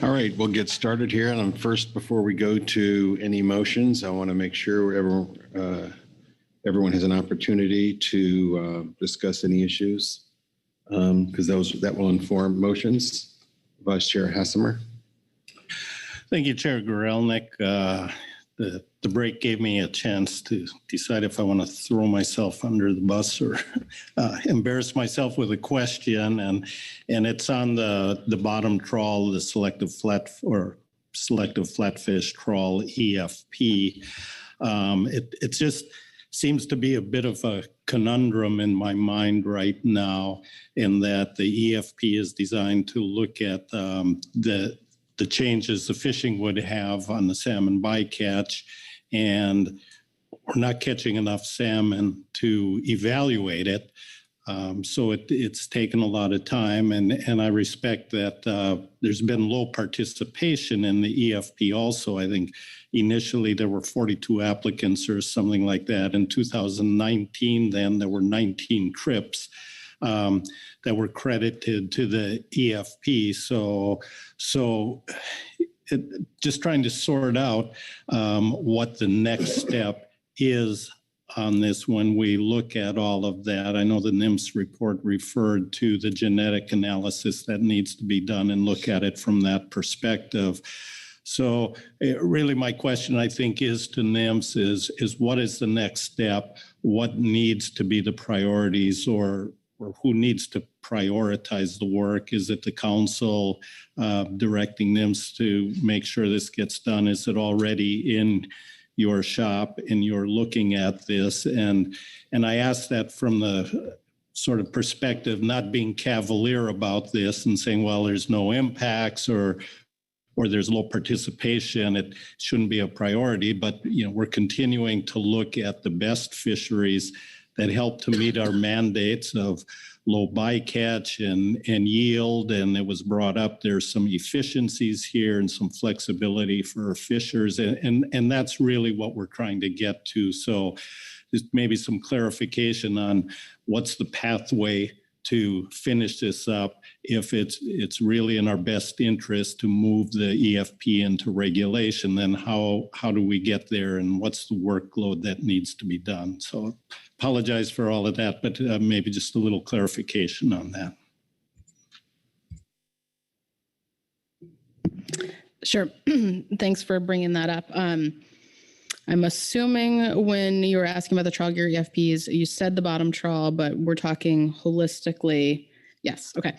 All right, we'll get started here. And first, before we go to any motions, I want to make sure everyone has an opportunity to discuss any issues because that will inform motions. Vice Chair Hassemer. Thank you, Chair Gurelnik. The break gave me a chance to decide if I want to throw myself under the bus or embarrass myself with a question, and it's on the bottom trawl, the selective flatfish trawl EFP. It just seems to be a bit of a conundrum in my mind right now, in that the EFP is designed to look at the changes the fishing would have on the salmon bycatch, and we're not catching enough salmon to evaluate it. So it's taken a lot of time, and I respect that there's been low participation in the EFP also. I think initially there were 42 applicants or something like that. In 2019, then there were 19 trips that were credited to the EFP. So just trying to sort out what the next step is on this when we look at all of that. I know the NIMS report referred to the genetic analysis that needs to be done and look at it from that perspective. So really my question, I think, is to NIMS is what is the next step? What needs to be the priorities, or who needs to prioritize the work? Is it the council directing NIMS to make sure this gets done? Is it already in your shop and you're looking at this? And I ask that from the sort of perspective, not being cavalier about this and saying, well, there's no impacts or there's low participation, it shouldn't be a priority. But we're continuing to look at the best fisheries that help to meet our mandates of low bycatch and yield. And it was brought up, there's some efficiencies here and some flexibility for fishers. And that's really what we're trying to get to. So just maybe some clarification on what's the pathway to finish this up, if it's really in our best interest to move the EFP into regulation, then how do we get there, and what's the workload that needs to be done? So apologize for all of that, but maybe just a little clarification on that. Sure. Thanks for bringing that up. I'm assuming when you were asking about the trawl gear EFPs, you said the bottom trawl, but we're talking holistically. Yes. Okay.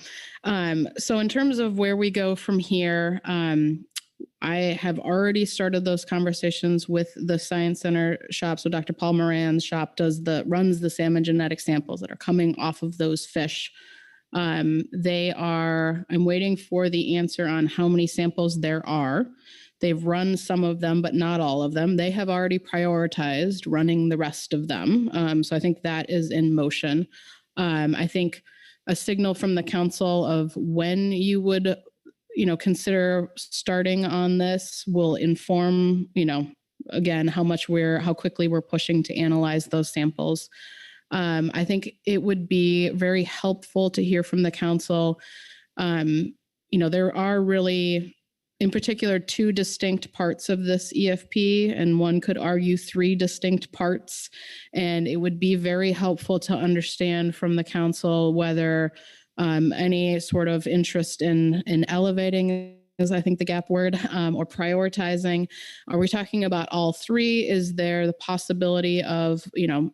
So in terms of where we go from here, I have already started those conversations with the Science Center shop. So Dr. Paul Moran's shop runs the salmon genetic samples that are coming off of those fish. I'm waiting for the answer on how many samples there are. They've run some of them, but not all of them. They have already prioritized running the rest of them. So I think that is in motion. I think a signal from the council of when you would, consider starting on this will inform, again, how quickly we're pushing to analyze those samples. I think it would be very helpful to hear from the council. There are really, in particular, two distinct parts of this EFP, and one could argue three distinct parts. And it would be very helpful to understand from the council whether any sort of interest in elevating, is I think the GAP word, or prioritizing. Are we talking about all three? Is there the possibility of,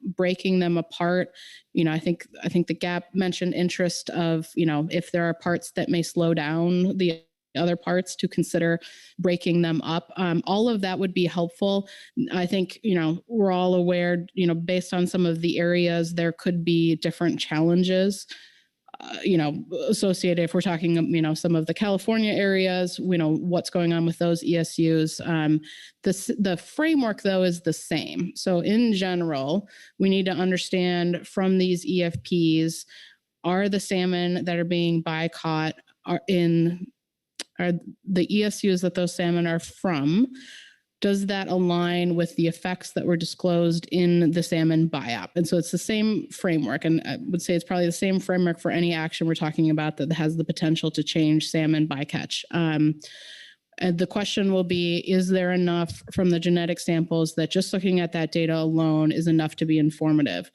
breaking them apart? I think the GAP mentioned interest of, if there are parts that may slow down the other parts to consider breaking them up. All of that would be helpful. I think, we're all aware, based on some of the areas, there could be different challenges, associated. If we're talking, some of the California areas, what's going on with those ESUs. The framework, though, is the same. So in general, we need to understand from these EFPs, are the salmon that are being bycaught are the ESUs that those salmon are from, does that align with the effects that were disclosed in the salmon biop? And so it's the same framework. And I would say it's probably the same framework for any action we're talking about that has the potential to change salmon bycatch. And the question will be, is there enough from the genetic samples that just looking at that data alone is enough to be informative?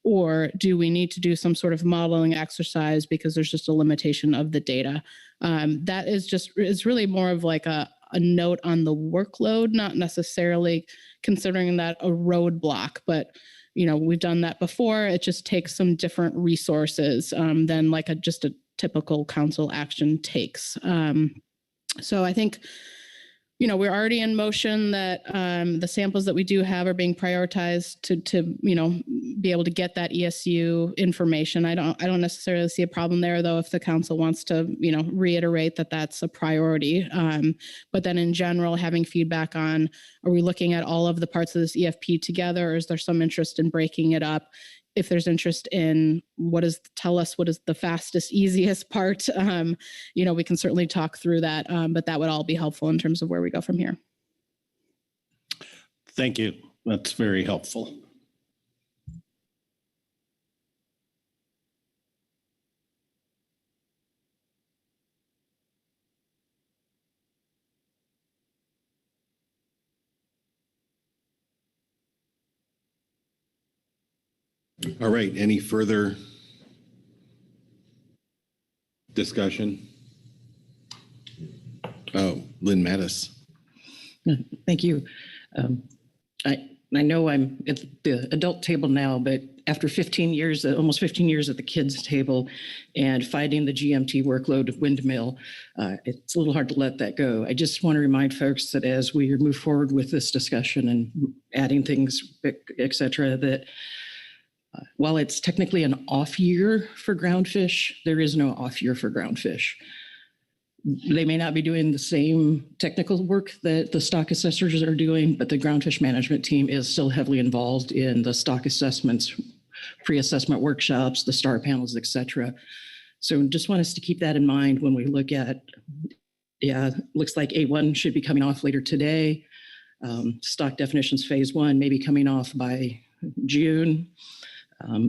Or do we need to do some sort of modeling exercise because there's just a limitation of the data? That is really more of like a note on the workload, not necessarily considering that a roadblock, but we've done that before. It just takes some different resources than like just a typical council action takes. So I think, we're already in motion that the samples that we do have are being prioritized to be able to get that ESU information. I don't necessarily see a problem there, though, if the council wants to, reiterate that that's a priority. But then in general, having feedback on, are we looking at all of the parts of this EFP together, or is there some interest in breaking it up? If there's interest in tell us what is the fastest, easiest part, we can certainly talk through that, but that would all be helpful in terms of where we go from here. Thank you. That's very helpful. All right, any further discussion? Oh, Lynn Mattis. Thank you. I know I'm at the adult table now, but after 15 years, almost 15 years at the kids table and fighting the GMT workload windmill, it's a little hard to let that go. I just want to remind folks that as we move forward with this discussion and adding things, et cetera, that while it's technically an off year for groundfish, there is no off year for groundfish. They may not be doing the same technical work that the stock assessors are doing, but the groundfish management team is still heavily involved in the stock assessments, pre-assessment workshops, the star panels, et cetera. So just want us to keep that in mind when we look at, looks like A1 should be coming off later today. Stock definitions phase 1 may be coming off by June.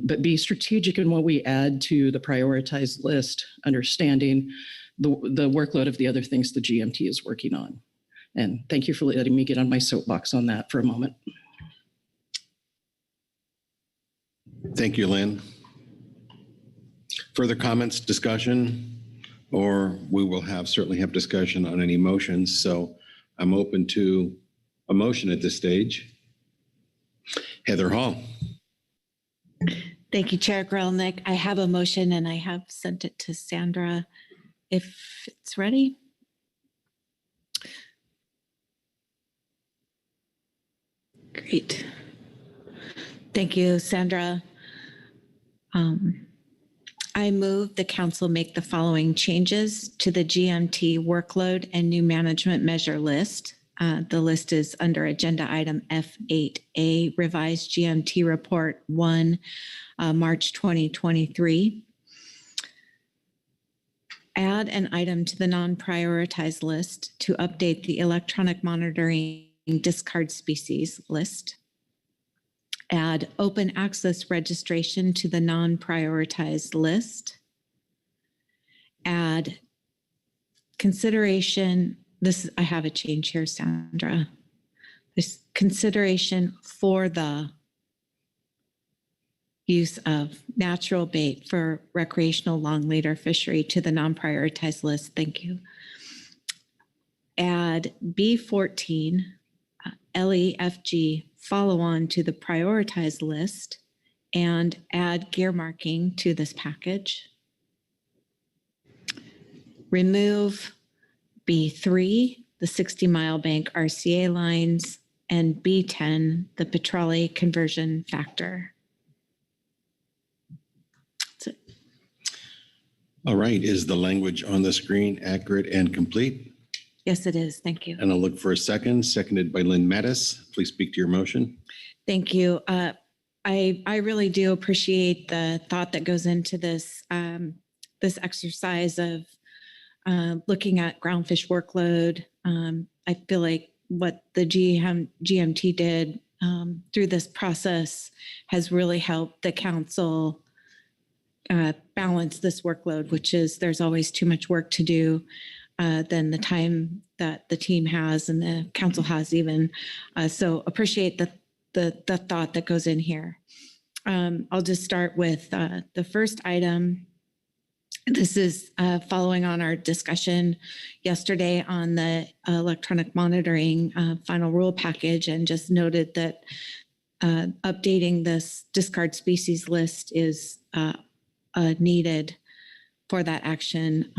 But be strategic in what we add to the prioritized list, understanding the workload of the other things the GMT is working on. And thank you for letting me get on my soapbox on that for a moment. Thank you, Lynn. Further comments, discussion, or we will certainly have discussion on any motions. So I'm open to a motion at this stage. Heather Hall. Thank you, Chair Grelnick. I have a motion and I have sent it to Sandra if it's ready. Great. Thank you, Sandra. I move the council make the following changes to the GMT workload and new management measure list. The list is under agenda item F8A, revised GMT report 1, March 2023. Add an item to the non-prioritized list to update the electronic monitoring discard species list. Add open access registration to the non-prioritized list. Add consideration. I have a change here, Sandra. This consideration for the use of natural bait for recreational long leader fishery to the non-prioritized list. Thank you. Add B14, LEFG follow on to the prioritized list and add gear marking to this package. Remove B3, the 60-mile bank RCA lines, and B10, the Petrale conversion factor. That's it. All right, is the language on the screen accurate and complete? Yes, it is. Thank you. And I'll look for a second, seconded by Lynn Mattis. Please speak to your motion. Thank you. I really do appreciate the thought that goes into this this exercise of looking at groundfish workload. I feel like what the GMT did through this process has really helped the council balance this workload, which is there's always too much work to do than the time that the team has and the council has even. So appreciate the thought that goes in here. I'll just start with the first item. This is following on our discussion yesterday on the electronic monitoring final rule package, and just noted that updating this discard species list is needed for that action.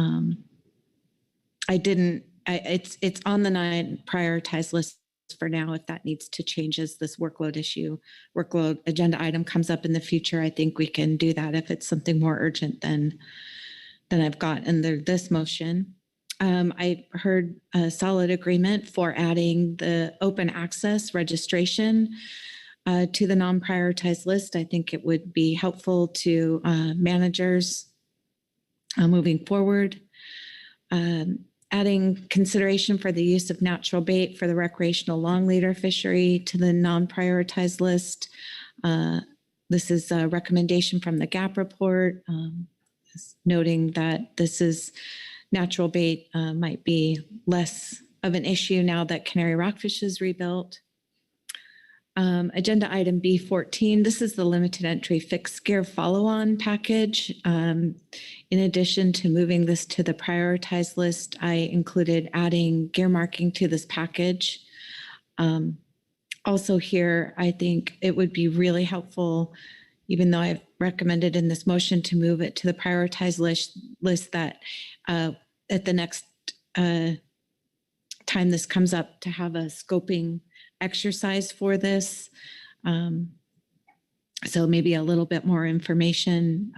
It's on the 9 prioritized list for now. If that needs to change as this workload agenda item comes up in the future, I think we can do that if it's something more urgent than I've got under this motion. I heard a solid agreement for adding the open access registration to the non-prioritized list. I think it would be helpful to managers moving forward. Adding consideration for the use of natural bait for the recreational long leader fishery to the non-prioritized list. This is a recommendation from the GAP report, noting that this is natural bait might be less of an issue now that Canary Rockfish is rebuilt. Agenda item B14, this is the limited entry fixed gear follow-on package. In addition to moving this to the prioritized list, I included adding gear marking to this package. Also here, I think it would be really helpful, even though I've recommended in this motion to move it to the prioritized list that at the next time this comes up, to have a scoping exercise for this. So maybe a little bit more information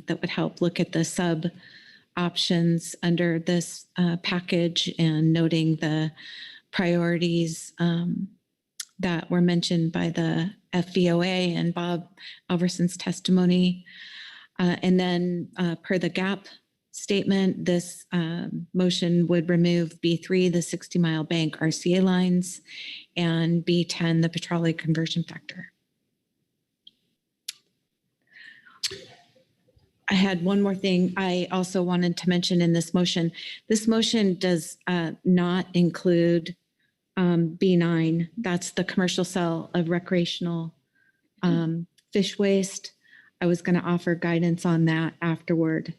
that would help look at the sub options under this package, and noting the priorities that were mentioned by the FVOA and Bob Alverson's testimony. And then per the GAP statement, this motion would remove B3, the 60-mile bank RCA lines, and B10, the Petrale conversion factor. I had one more thing I also wanted to mention in this motion. This motion does not include B9. That's the commercial sale of recreational fish waste. I was going to offer guidance on that afterward.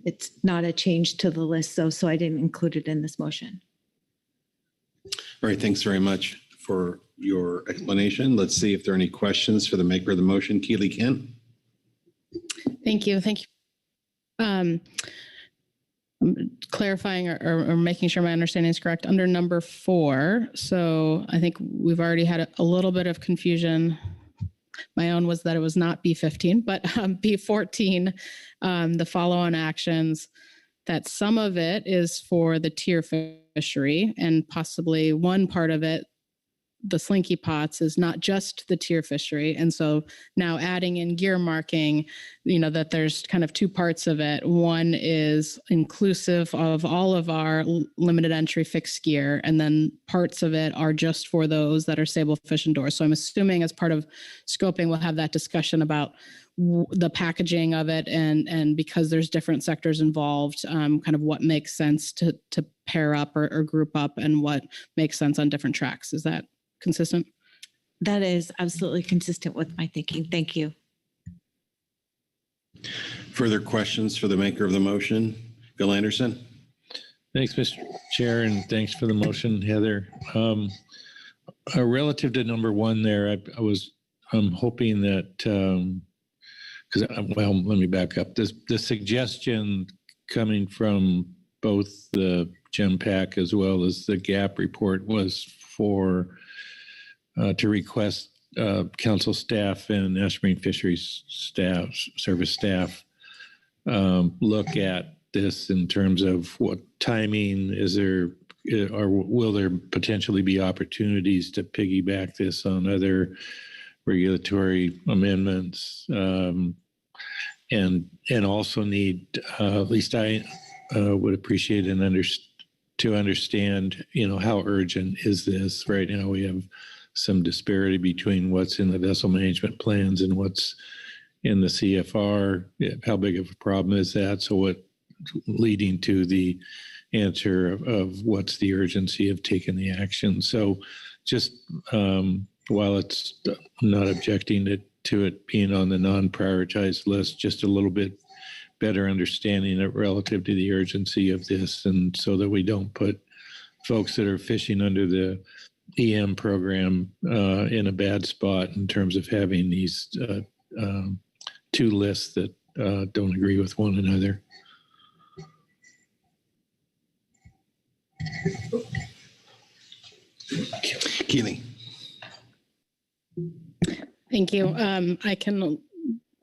It's not a change to the list, so I didn't include it in this motion. All right, thanks very much for your explanation. Let's see if there are any questions for the maker of the motion, Keely Kent. Thank you. I'm clarifying or making sure my understanding is correct. Under number 4, so I think we've already had a little bit of confusion. My own was that it was not B15, but B14, the follow-on actions, that some of it is for the tier fishery, and possibly one part of it, the slinky pots, is not just the tier fishery. And so now adding in gear marking, that there's kind of two parts of it. One is inclusive of all of our limited entry fixed gear, and then parts of it are just for those that are sable fish indoors. So I'm assuming as part of scoping, we'll have that discussion about the packaging of it, and because there's different sectors involved, kind of what makes sense to pair up or group up, and what makes sense on different tracks. Is that consistent? That is absolutely consistent with my thinking. Thank you. Further questions for the maker of the motion? Bill Anderson. Thanks, Mr. Chair, and thanks for the motion, Heather. Relative to number 1 there, I'm hoping that, let me back up. The suggestion coming from both the Gem Pack as well as the GAP report was for to request council staff and National Marine Fisheries staff, service staff, look at this in terms of what timing is there, or will there potentially be opportunities to piggyback this on other regulatory amendments, and also need, at least I would appreciate to understand, how urgent is this? Right now we have some disparity between what's in the vessel management plans and what's in the CFR. How big of a problem is that? So what, leading to the answer of what's the urgency of taking the action. So just while it's not objecting to it being on the non-prioritized list, just a little bit better understanding it relative to the urgency of this, and so that we don't put folks that are fishing under the EM program in a bad spot in terms of having these two lists that don't agree with one another. Keely. Thank you. I can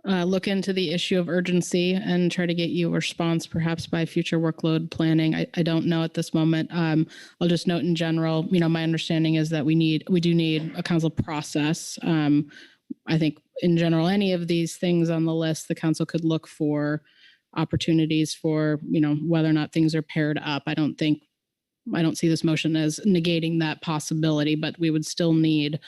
look into the issue of urgency and try to get you a response perhaps by future workload planning. I don't know at this moment. I'll just note in general, my understanding is that we do need a council process. I think in general, any of these things on the list, the council could look for opportunities for, whether or not things are paired up. I don't see this motion as negating that possibility, but we would still need,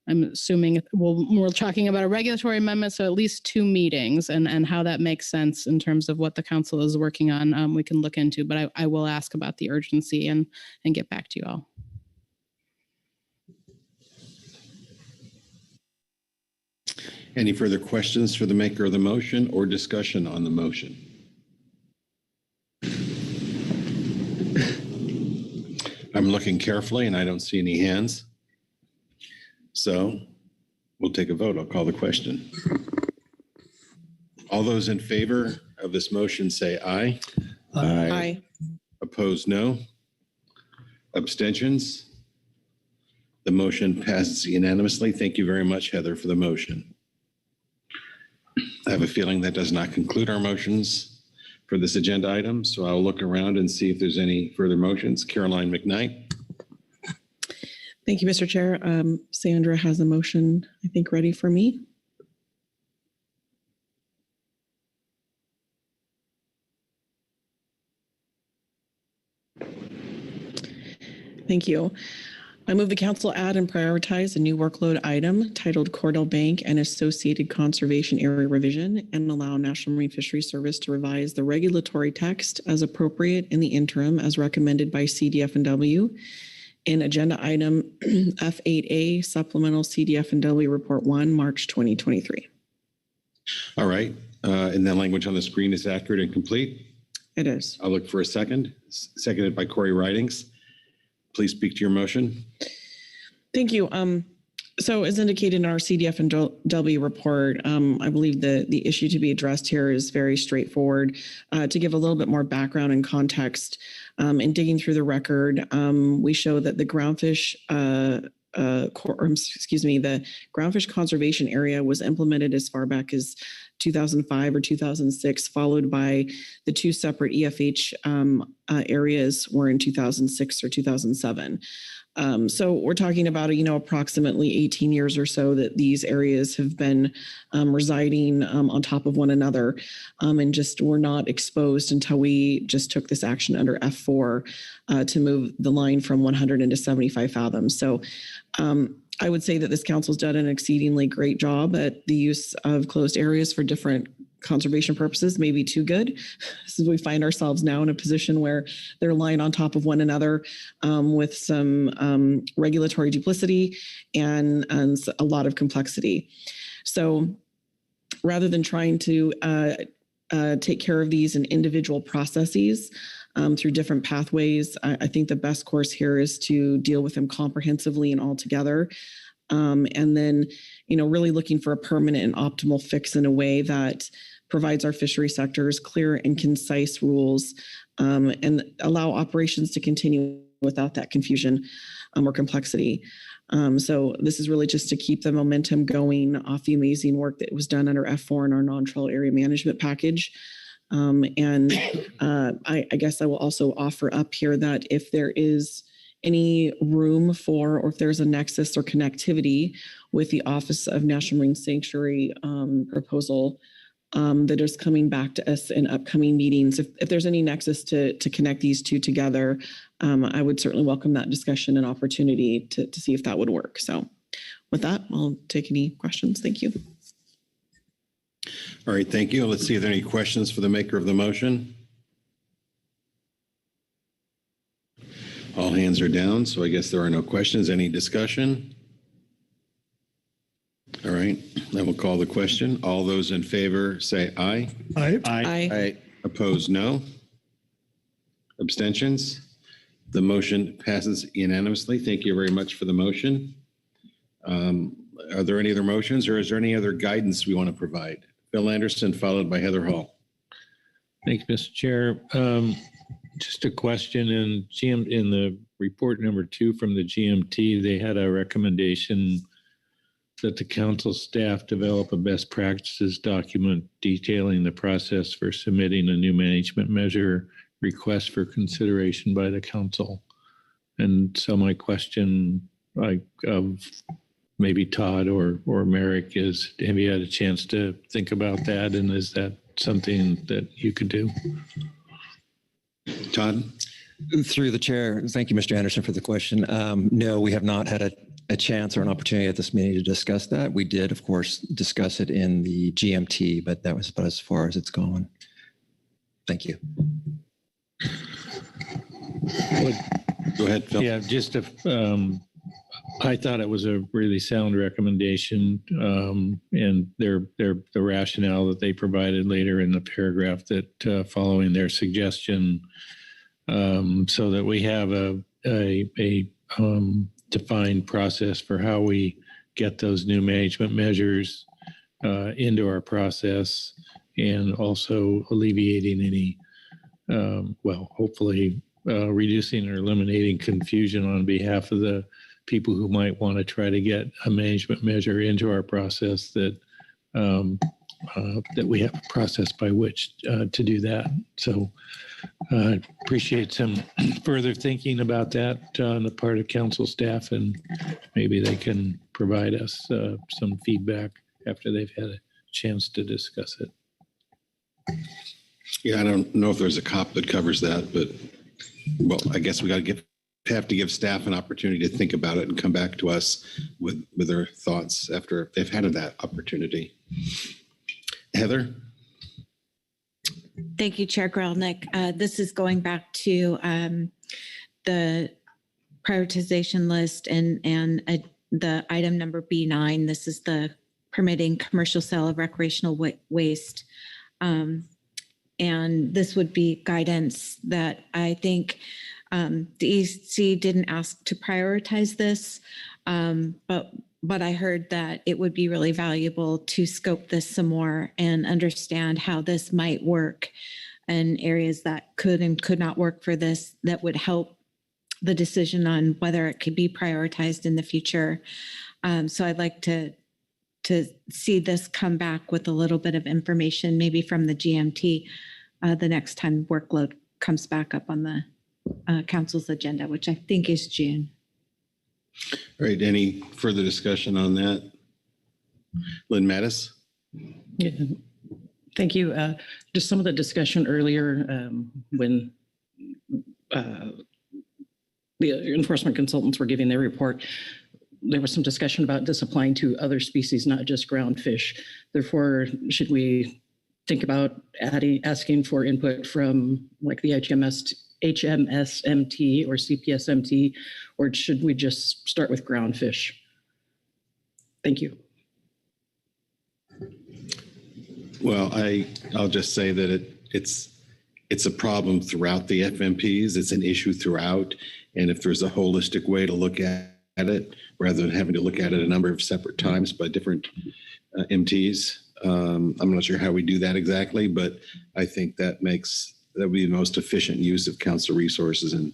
I'm assuming, we're talking about a regulatory amendment, so at least 2 meetings, and how that makes sense in terms of what the council is working on, we can look into, but I will ask about the urgency and get back to you all. Any further questions for the maker of the motion or discussion on the motion? I'm looking carefully and I don't see any hands. So we'll take a vote. I'll call the question. All those in favor of this motion say aye. Aye. Opposed, no. Abstentions? The motion passes unanimously. Thank you very much, Heather, for the motion. I have a feeling that does not conclude our motions for this agenda item, so I'll look around and see if there's any further motions. Caroline McKnight. Thank you, Mr. Chair. Sandra has a motion, I think, ready for me. Thank you. I move the council add and prioritize a new workload item titled Cordell Bank and Associated Conservation Area Revision, and allow National Marine Fisheries Service to revise the regulatory text as appropriate in the interim as recommended by CDF&W in agenda item F8A Supplemental CDF&W Report 1, March 2023. All right. And that language on the screen is accurate and complete? It is. I'll look for a second. Seconded by Corey Ridings. Please speak to your motion. Thank you. So as indicated in our CDF&W report, I believe the issue to be addressed here is very straightforward. To give a little bit more background and context, in digging through the record, we show that the Groundfish, the Groundfish Conservation Area was implemented as far back as 2005 or 2006, followed by the 2 separate EFH areas were in 2006 or 2007. So we're talking about, approximately 18 years or so that these areas have been residing on top of one another, and just were not exposed until we just took this action under F4 to move the line from 100 into 75 fathoms. So I would say that this council's done an exceedingly great job at the use of closed areas for different conservation purposes, maybe too good. So we find ourselves now in a position where they're lying on top of one another with some regulatory duplicity and a lot of complexity. So rather than trying to take care of these in individual processes through different pathways, I think the best course here is to deal with them comprehensively and all together. And then, really looking for a permanent and optimal fix in a way that provides our fishery sectors clear and concise rules, and allow operations to continue without that confusion or complexity. So this is really just to keep the momentum going off the amazing work that was done under F4 in our non-trawl area management package. I guess I will also offer up here that if there is any room for, or if there's a nexus or connectivity with the Office of National Marine Sanctuary proposal that is coming back to us in upcoming meetings, if there's any nexus to connect these two together, I would certainly welcome that discussion and opportunity to see if that would work. So with that, I'll take any questions. Thank you. All right, thank you. Let's see if there are any questions for the maker of the motion. All hands are down, so I guess there are no questions. Any discussion? All right, I will call the question. All those in favor say aye. Aye. Aye. Opposed, no. Abstentions? The motion passes unanimously. Thank you very much for the motion. Are there any other motions, or is there any other guidance we want to provide? Bill Anderson, followed by Heather Hall. Thanks, Mr. Chair. Just a question in the report number 2 from the GMT, they had a recommendation that the council staff develop a best practices document detailing the process for submitting a new management measure request for consideration by the council. And so my question, of maybe Todd or Merrick, is, have you had a chance to think about that? And is that something that you could do? Todd? Through the chair, thank you, Mr. Anderson, for the question. No, we have not had a chance or an opportunity at this meeting to discuss that. We did, of course, discuss it in the GMT, but that was about as far as it's gone. Thank you. Go ahead, Phil. Yeah, just I thought it was a really sound recommendation, and the rationale that they provided later in the paragraph that following their suggestion, so that we have a defined process for how we get those new management measures into our process, and also alleviating any, hopefully reducing or eliminating confusion on behalf of the people who might want to try to get a management measure into our process, that that we have a process by which to do that. So I appreciate some further thinking about that on the part of council staff, and maybe they can provide us some feedback after they've had a chance to discuss it. Yeah, I don't know if there's a cop that covers that, but well, I guess we got to have to give staff an opportunity to think about it and come back to us with their thoughts after they've had that opportunity. Heather? Thank you, Chair Grelnick. This is going back to the prioritization list and the item number B9. This is the permitting commercial sale of recreational waste. And this would be guidance that I think the EC didn't ask to prioritize this, but I heard that it would be really valuable to scope this some more and understand how this might work in areas that could and could not work for this, that would help the decision on whether it could be prioritized in the future. So I'd like to see this come back with a little bit of information, maybe from the GMT, the next time Workload comes back up on the council's agenda, which I think is June. All right, any further discussion on that? Lynn Mattis? Yeah. Thank you. Just some of the discussion earlier when the enforcement consultants were giving their report, there was some discussion about this applying to other species, not just groundfish. Therefore, should we think about asking for input from like the HMSMT or CPSMT, or should we just start with groundfish? Thank you. Well, I'll just say that it's a problem throughout the FMPs. It's an issue throughout. And if there's a holistic way to look at it, rather than having to look at it a number of separate times by different MTs, I'm not sure how we do that exactly, but I think that would be the most efficient use of council resources. And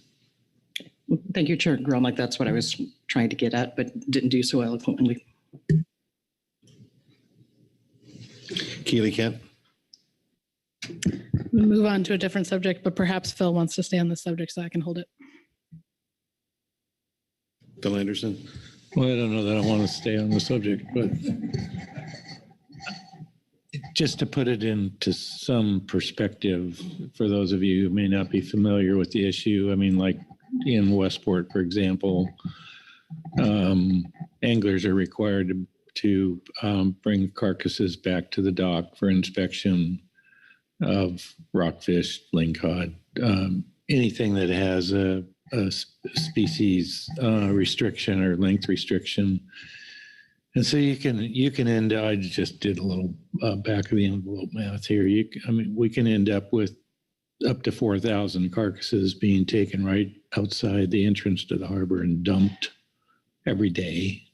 Thank you, Chair Gromlich. That's what I was trying to get at, but didn't do so eloquently. Keely Kent. We'll move on to a different subject, but perhaps Phil wants to stay on this subject so I can hold it. Phil Anderson. Well, I don't know that I want to stay on the subject, but just to put it into some perspective for those of you who may not be familiar with the issue, I mean, like in Westport, for example, anglers are required to bring carcasses back to the dock for inspection of rockfish, lingcod, anything that has a species restriction or length restriction. And so you can end, I just did a little back of the envelope math here. We can end up with up to 4,000 carcasses being taken right outside the entrance to the harbor and dumped every day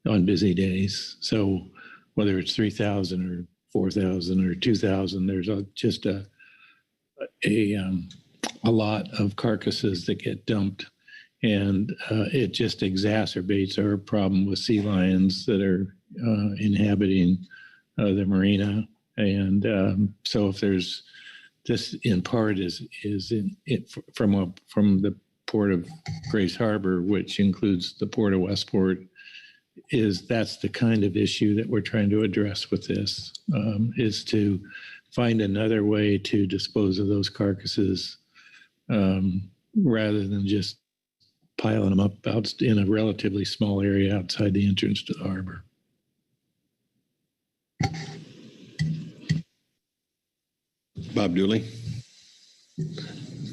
on busy days. So whether it's 3,000 or 4,000 or 2,000, there's just a lot of carcasses that get dumped. And it just exacerbates our problem with sea lions that are inhabiting the marina. And so if there's this, in part, is from the Port of Grace Harbor, which includes the Port of Westport, that's the kind of issue that we're trying to address with this, is to find another way to dispose of those carcasses rather than just piling them up out in a relatively small area outside the entrance to the harbor. Bob Dooley.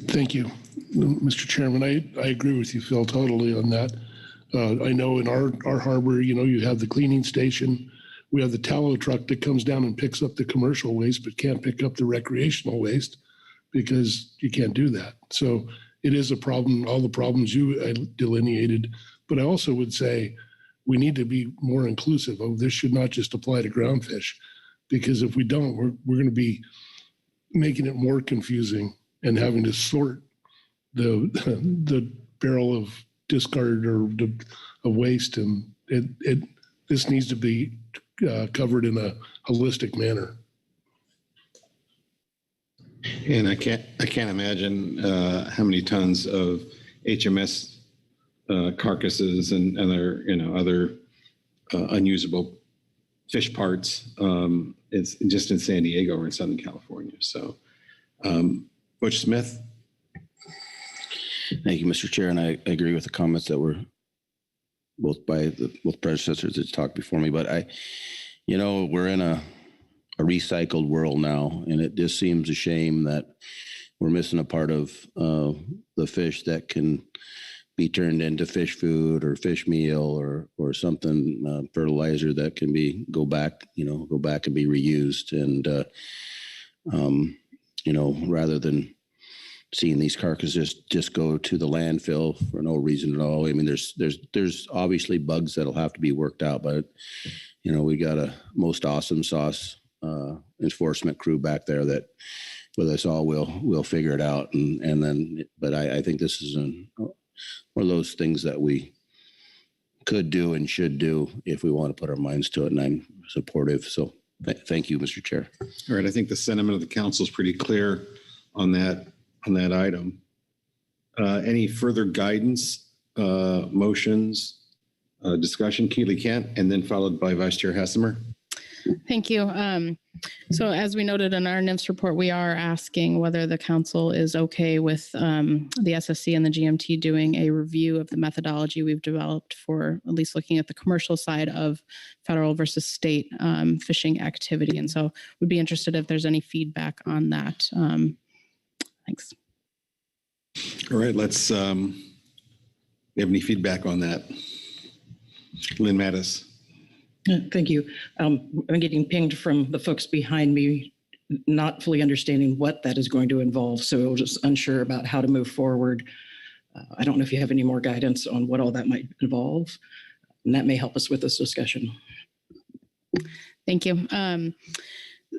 Thank you, Mr. Chairman. I agree with you, Phil, totally on that. I know in our harbor, you have the cleaning station. We have the tallow truck that comes down and picks up the commercial waste, but can't pick up the recreational waste because you can't do that. So it is a problem, all the problems you delineated. But I also would say we need to be more inclusive. This should not just apply to groundfish, because if we don't, we're going to be making it more confusing and having to sort the barrel of discard or of waste, and this needs to be covered in a holistic manner. And I can't imagine how many tons of HMS carcasses and other unusable fish parts. It's just in San Diego or in Southern California. So, Butch Smith. Thank you, Mr. Chair, and I agree with the comments that were both by both predecessors that talked before me. But we're in a recycled world now, and it just seems a shame that we're missing a part of the fish that can be turned into fish food or fish meal or something, fertilizer that can go back and be reused. And rather than seeing these carcasses just go to the landfill for no reason at all. I mean, there's obviously bugs that'll have to be worked out, but we got a most awesome sauce enforcement crew back there that with us all we'll figure it out. And then, but I think this is one of those things that we could do and should do if we want to put our minds to it. And I'm supportive. So thank you, Mr. Chair. All right. I think the sentiment of the council is pretty clear on that item. Any further guidance, motions, discussion? Keely Kent, and then followed by Vice Chair Hassemer. Thank you. So as we noted in our NIMS report, we are asking whether the council is okay with the SSC and the GMT doing a review of the methodology we've developed for at least looking at the commercial side of federal versus state fishing activity. And so we'd be interested if there's any feedback on that. Thanks. All right, let's, you have any feedback on that? Lynn Mattis. Thank you. I'm getting pinged from the folks behind me, not fully understanding what that is going to involve. So just unsure about how to move forward. I don't know if you have any more guidance on what all that might involve, and that may help us with this discussion. Thank you.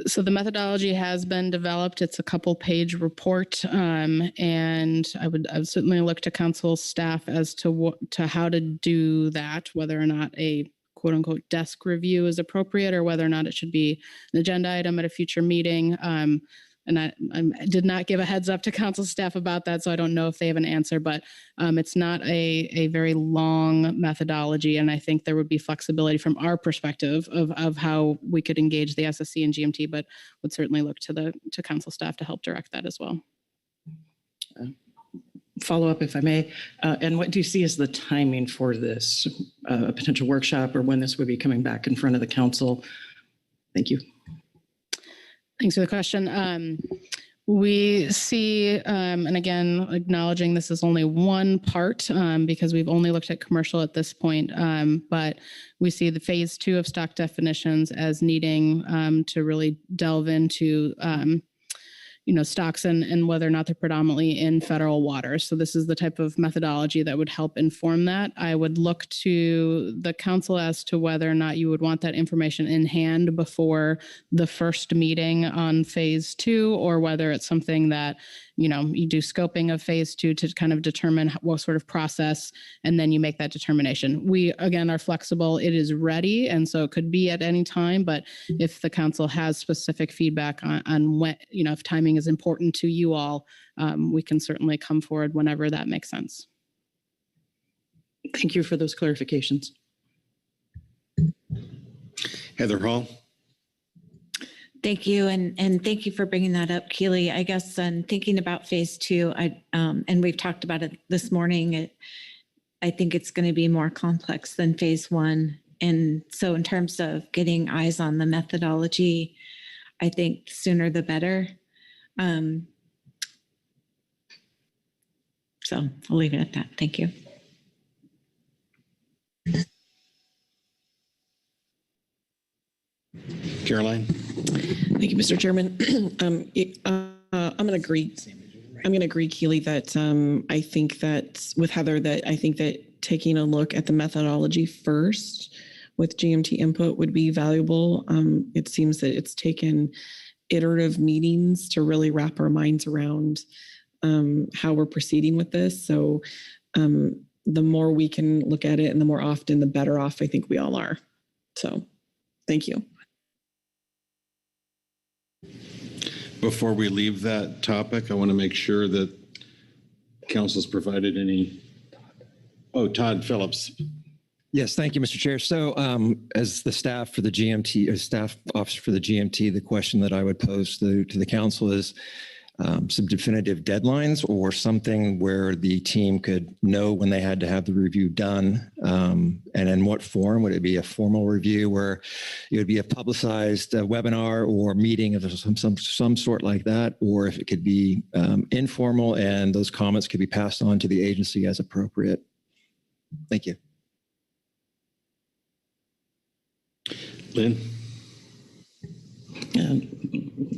So the methodology has been developed. It's a couple-page report, and I would certainly look to council staff as to how to do that, whether or not a quote-unquote desk review is appropriate, or whether or not it should be an agenda item at a future meeting. And I did not give a heads up to council staff about that, so I don't know if they have an answer, but it's not a very long methodology. And I think there would be flexibility from our perspective of how we could engage the SSC and GMT, but would certainly look to council staff to help direct that as well. Follow up, if I may. And what do you see as the timing for this potential workshop, or when this would be coming back in front of the council? Thank you. Thanks for the question. We see, and again, acknowledging this is only one part because we've only looked at commercial at this point, but we see the phase 2 of stock definitions as needing to really delve into stocks and whether or not they're predominantly in federal waters. So this is the type of methodology that would help inform that. I would look to the council as to whether or not you would want that information in hand before the first meeting on phase 2, or whether it's something that, you do scoping of phase 2 to kind of determine what sort of process, and then you make that determination. We, again, are flexible. It is ready, and so it could be at any time, but if the council has specific feedback on when, if timing is important to you all, we can certainly come forward whenever that makes sense. Thank you for those clarifications. Heather Hall. Thank you, and thank you for bringing that up, Keely. I guess thinking about phase 2, and we've talked about it this morning. I think it's going to be more complex than phase 1, and so in terms of getting eyes on the methodology, I think sooner the better. So I'll leave it at that. Thank you. Caroline. Thank you, Mr. Chairman. I'm going to agree, Keely, that I think that with Heather, that I think that taking a look at the methodology first with GMT input would be valuable. It seems that it's taken iterative meetings to really wrap our minds around how we're proceeding with this. So the more we can look at it and the more often, the better off I think we all are. So thank you. Before we leave that topic, I want to make sure that council's provided any. Oh, Todd Phillips. Yes, thank you, Mr. Chair. So as the staff for the GMT, or staff officer for the GMT, the question that I would pose to the council is some definitive deadlines or something where the team could know when they had to have the review done, and in what form. Would it be a formal review where it would be a publicized webinar or meeting of some sort like that, or if it could be informal and those comments could be passed on to the agency as appropriate? Thank you. Lynn.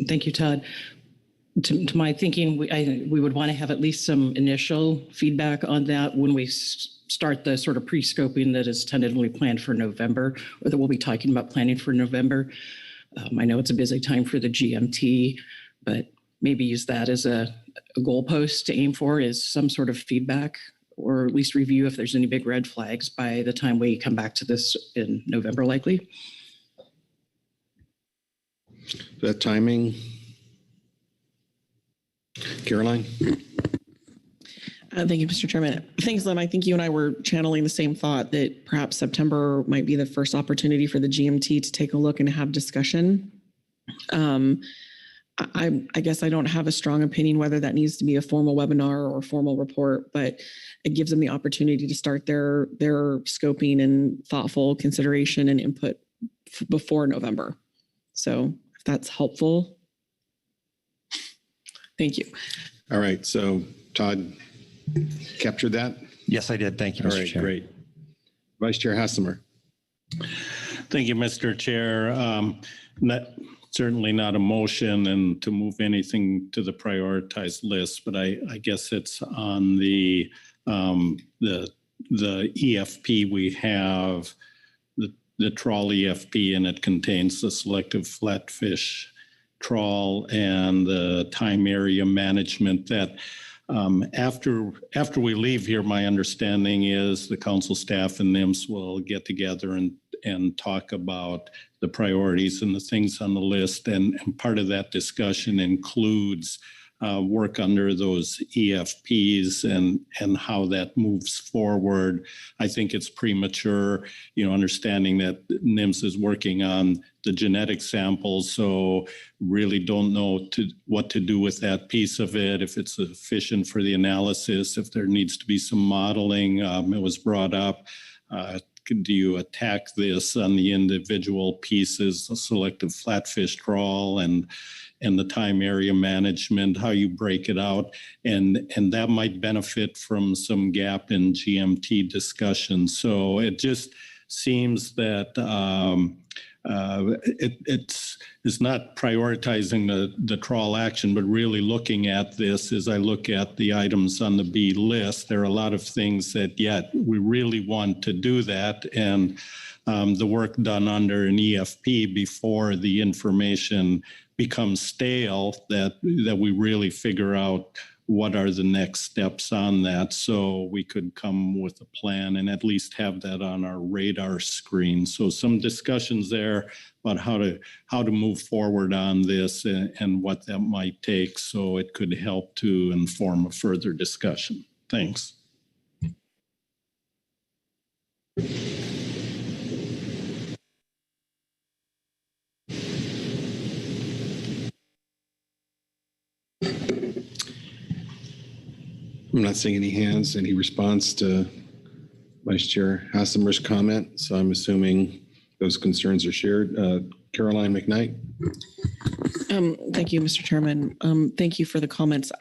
Thank you, Todd. To my thinking, we would want to have at least some initial feedback on that when we start the sort of pre-scoping that is tentatively planned for November, or that we'll be talking about planning for November. I know it's a busy time for the GMT, but maybe use that as a goalpost to aim for, is some sort of feedback, or at least review if there's any big red flags by the time we come back to this in November, likely. That timing. Caroline? Thank you, Mr. Chairman. Thanks, Lynn. I think you and I were channeling the same thought that perhaps September might be the first opportunity for the GMT to take a look and have discussion. I guess I don't have a strong opinion whether that needs to be a formal webinar or a formal report, but it gives them the opportunity to start their scoping and thoughtful consideration and input before November. So if that's helpful. Thank you. All right. So Todd captured that? Yes, I did. Thank you, Mr. Chair. Great. Vice Chair Hassemer. Thank you, Mr. Chair. Certainly not a motion and to move anything to the prioritized list, but I guess it's on the EFP we have, the trawl EFP, and it contains the selective flatfish trawl and the time area management that after we leave here, my understanding is the council staff and NIMS will get together and talk about the priorities and the things on the list. And part of that discussion includes work under those EFPs and how that moves forward. I think it's premature, understanding that NIMS is working on the genetic samples, so really don't know what to do with that piece of it, if it's sufficient for the analysis, if there needs to be some modeling. It was brought up. Do you attack this on the individual pieces, the selective flatfish trawl and the time area management, how you break it out, and that might benefit from some gap in GMT discussion. So it just seems that it's not prioritizing the trawl action, but really looking at this as I look at the items on the B list. There are a lot of things that yet we really want to do that, and the work done under an EFP before the information becomes stale, that we really figure out what are the next steps on that, so we could come with a plan and at least have that on our radar screen. So some discussions there about how to move forward on this and what that might take, so it could help to inform a further discussion. Thanks. I'm not seeing any hands, any response to Vice Chair Hassemer's comment, so I'm assuming those concerns are shared. Caroline McKnight. Thank you, Mr. Chairman. Thank you for the comments.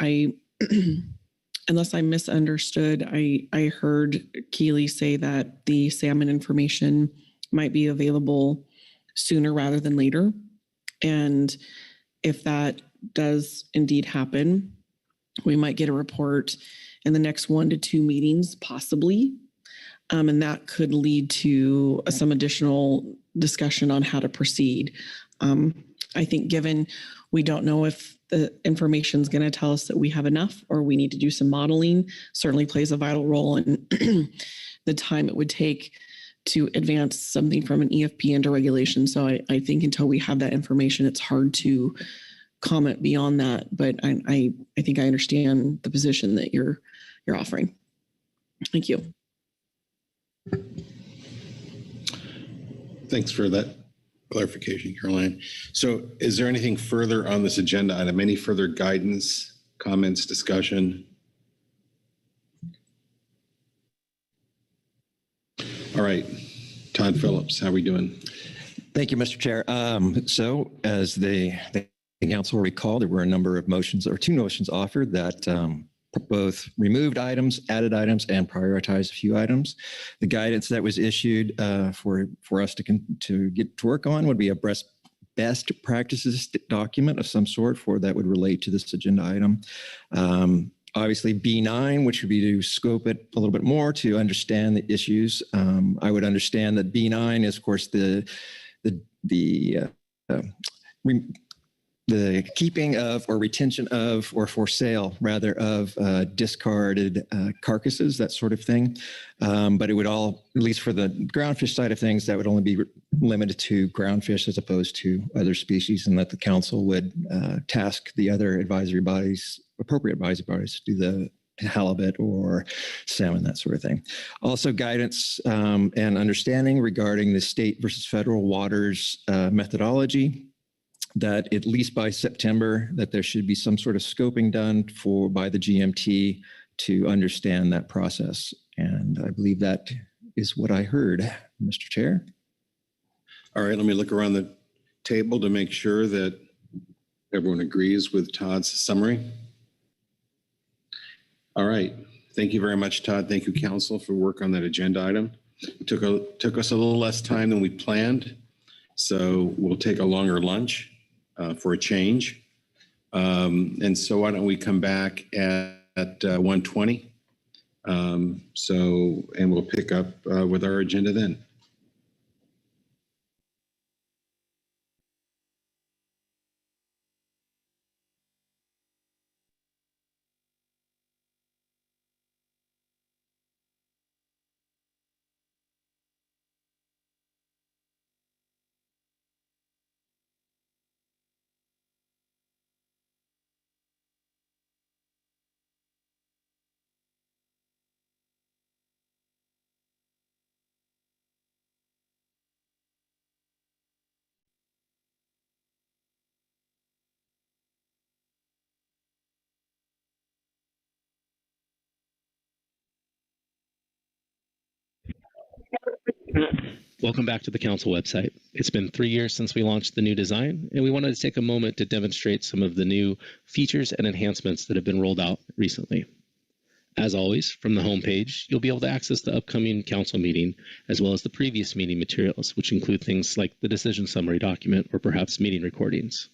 Unless I misunderstood, I heard Keely say that the salmon information might be available sooner rather than later. And if that does indeed happen, we might get a report in the next 1 to 2 meetings, possibly. And that could lead to some additional discussion on how to proceed. I think given we don't know if the information is going to tell us that we have enough or we need to do some modeling, certainly plays a vital role in the time it would take to advance something from an EFP into regulation. So I think until we have that information, it's hard to comment beyond that. But I think I understand the position that you're offering. Thank you. Thanks for that clarification, Caroline. So is there anything further on this agenda item? Any further guidance, comments, discussion? All right, Todd Phillips, how are we doing? Thank you, Mr. Chair. So as the council will recall, there were a number of motions, or 2 motions offered that both removed items, added items, and prioritized a few items. The guidance that was issued for us to get to work on would be a best practices document of some sort that would relate to this agenda item. Obviously, B9, which would be to scope it a little bit more to understand the issues. I would understand that B9 is, of course, the keeping of or retention of or for sale rather of discarded carcasses, that sort of thing. But it would all, at least for the groundfish side of things, that would only be limited to groundfish as opposed to other species, and that the council would task the other advisory bodies, appropriate advisory bodies, to do the halibut or salmon, that sort of thing. Also guidance and understanding regarding the state versus federal waters methodology, that at least by September, that there should be some sort of scoping done by the GMT to understand that process. And I believe that is what I heard, Mr. Chair. All right, let me look around the table to make sure that everyone agrees with Todd's summary. All right, thank you very much, Todd. Thank you, council, for work on that agenda item. It took us a little less time than we planned, so we'll take a longer lunch for a change. And so why don't we come back at 1:20? And we'll pick up with our agenda then. Welcome back to the council website. It's been 3 years since we launched the new design, and we wanted to take a moment to demonstrate some of the new features and enhancements that have been rolled out recently. As always, from the homepage, you'll be able to access the upcoming council meeting, as well as the previous meeting materials, which include things like the decision summary document or perhaps meeting recordings.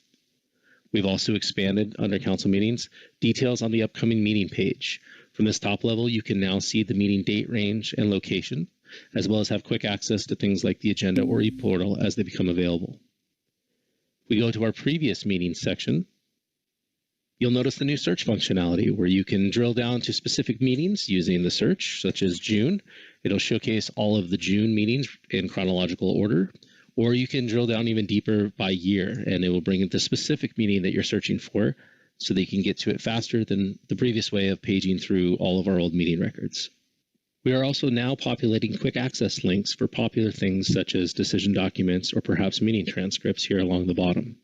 We've also expanded under council meetings details on the upcoming meeting page. From this top level, you can now see the meeting date range and location, as well as have quick access to things like the agenda or e-portal as they become available. We go to our previous meetings section. You'll notice the new search functionality where you can drill down to specific meetings using the search, such as June. It'll showcase all of the June meetings in chronological order, or you can drill down even deeper by year, and it will bring in the specific meeting that you're searching for so that you can get to it faster than the previous way of paging through all of our old meeting records. We are also now populating quick access links for popular things such as decision documents or perhaps meeting transcripts here along the bottom.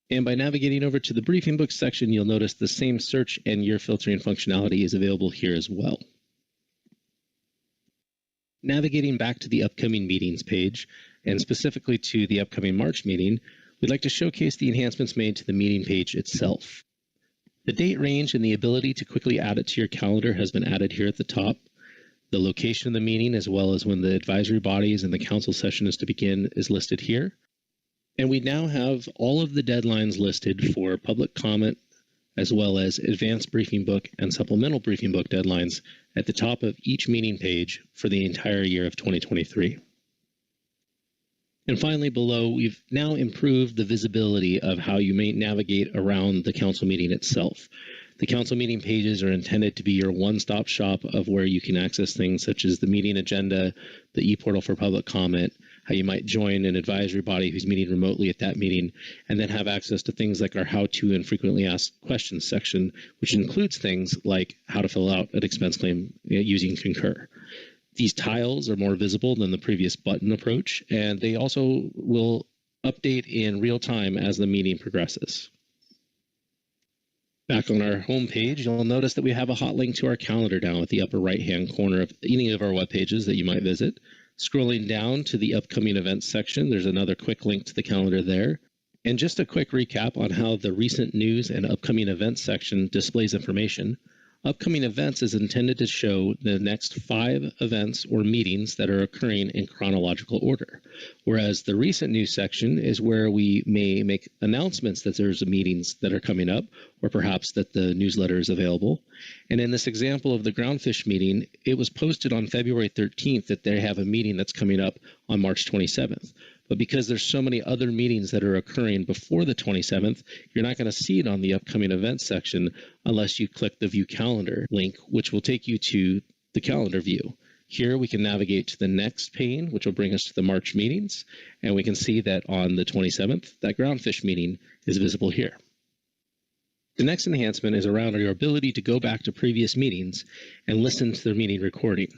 And by navigating over to the briefing book section, you'll notice the same search and year filtering functionality is available here as well. Navigating back to the upcoming meetings page, and specifically to the upcoming March meeting, we'd like to showcase the enhancements made to the meeting page itself. The date range and the ability to quickly add it to your calendar has been added here at the top. The location of the meeting, as well as when the advisory bodies and the council session is to begin, is listed here. And we now have all of the deadlines listed for public comment, as well as advanced briefing book and supplemental briefing book deadlines at the top of each meeting page for the entire year of 2023. And finally, below, we've now improved the visibility of how you may navigate around the council meeting itself. The council meeting pages are intended to be your one-stop shop of where you can access things such as the meeting agenda, the e-portal for public comment, how you might join an advisory body who's meeting remotely at that meeting, and then have access to things like our how-to and frequently asked questions section, which includes things like how to fill out an expense claim using Concur. These tiles are more visible than the previous button approach, and they also will update in real time as the meeting progresses. Back on our home page, you'll notice that we have a hot link to our calendar down at the upper right-hand corner of any of our web pages that you might visit. Scrolling down to the upcoming events section, there's another quick link to the calendar there. And just a quick recap on how the recent news and upcoming events section displays information. Upcoming events is intended to show the next 5 events or meetings that are occurring in chronological order, whereas the recent news section is where we may make announcements that there's meetings that are coming up, or perhaps that the newsletter is available. And in this example of the Groundfish meeting, it was posted on February 13th that they have a meeting that's coming up on March 27th. But because there's so many other meetings that are occurring before the 27th, you're not going to see it on the upcoming events section unless you click the View Calendar link, which will take you to the calendar view. Here we can navigate to the next pane, which will bring us to the March meetings, and we can see that on the 27th, that Groundfish meeting is visible here. The next enhancement is around your ability to go back to previous meetings and listen to the meeting recording.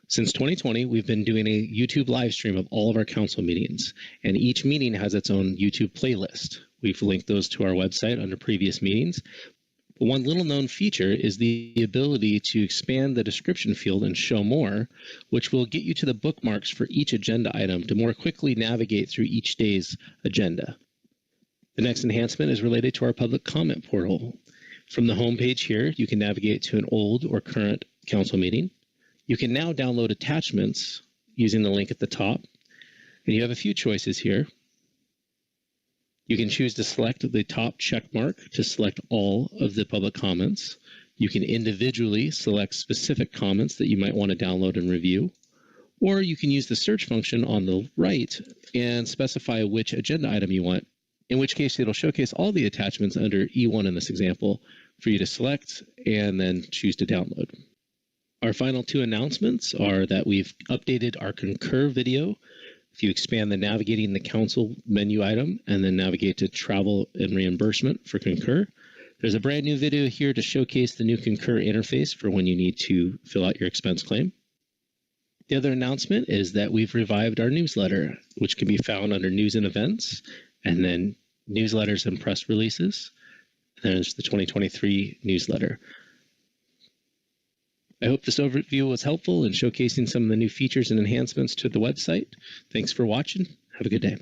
Since 2020, we've been doing a YouTube live stream of all of our council meetings, and each meeting has its own YouTube playlist. We've linked those to our website under previous meetings. But one little known feature is the ability to expand the description field and show more, which will get you to the bookmarks for each agenda item to more quickly navigate through each day's agenda. The next enhancement is related to our public comment portal. From the home page here, you can navigate to an old or current council meeting. You can now download attachments using the link at the top, and you have a few choices here. You can choose to select the top check mark to select all of the public comments. You can individually select specific comments that you might want to download and review, or you can use the search function on the right and specify which agenda item you want, in which case it'll showcase all the attachments under E1 in this example for you to select and then choose to download. Our final 2 announcements are that we've updated our Concur video. If you expand the Navigating the Council menu item and then navigate to Travel and Reimbursement for Concur, there's a brand new video here to showcase the new Concur interface for when you need to fill out your expense claim. The other announcement is that we've revived our newsletter, which can be found under News and Events, and then Newsletters and Press Releases. There's the 2023 newsletter. I hope this overview was helpful in showcasing some of the new features and enhancements to the website. Thanks for watching. Have a good day.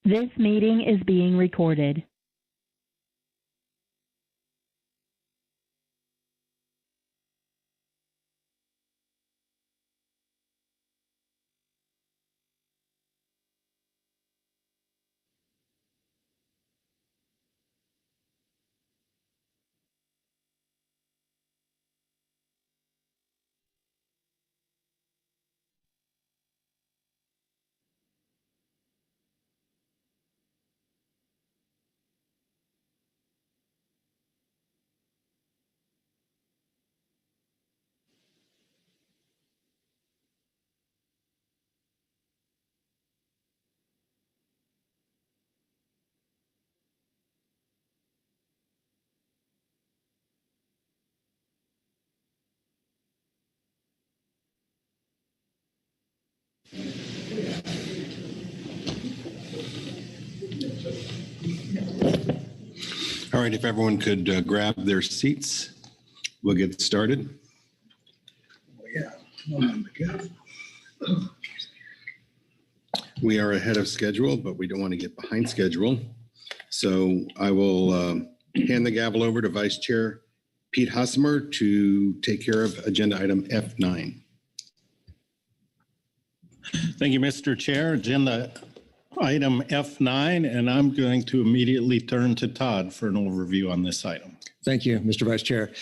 This meeting is being recorded. All right, if everyone could grab their seats, we'll get started. We are ahead of schedule, but we don't want to get behind schedule. So I will hand the gavel over to Vice Chair Pete Hosmer to take care of agenda item F9. Thank you, Mr. Chair. Agenda item F9, and I'm going to immediately turn to Todd for an overview on this item. Thank you, Mr. Vice Chair.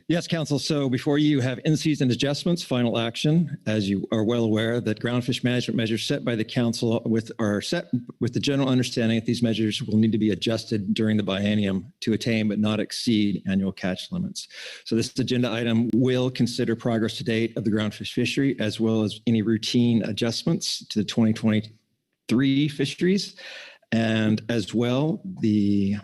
Yes, Council. So before you have in-season adjustments, final action, as you are well aware, that groundfish management measures set by the Council are set with the general understanding that these measures will need to be adjusted during the biennium to attain but not exceed annual catch limits. So this agenda item will consider progress to date of the groundfish fishery, as well as any routine adjustments to the 2023 fisheries, and as well the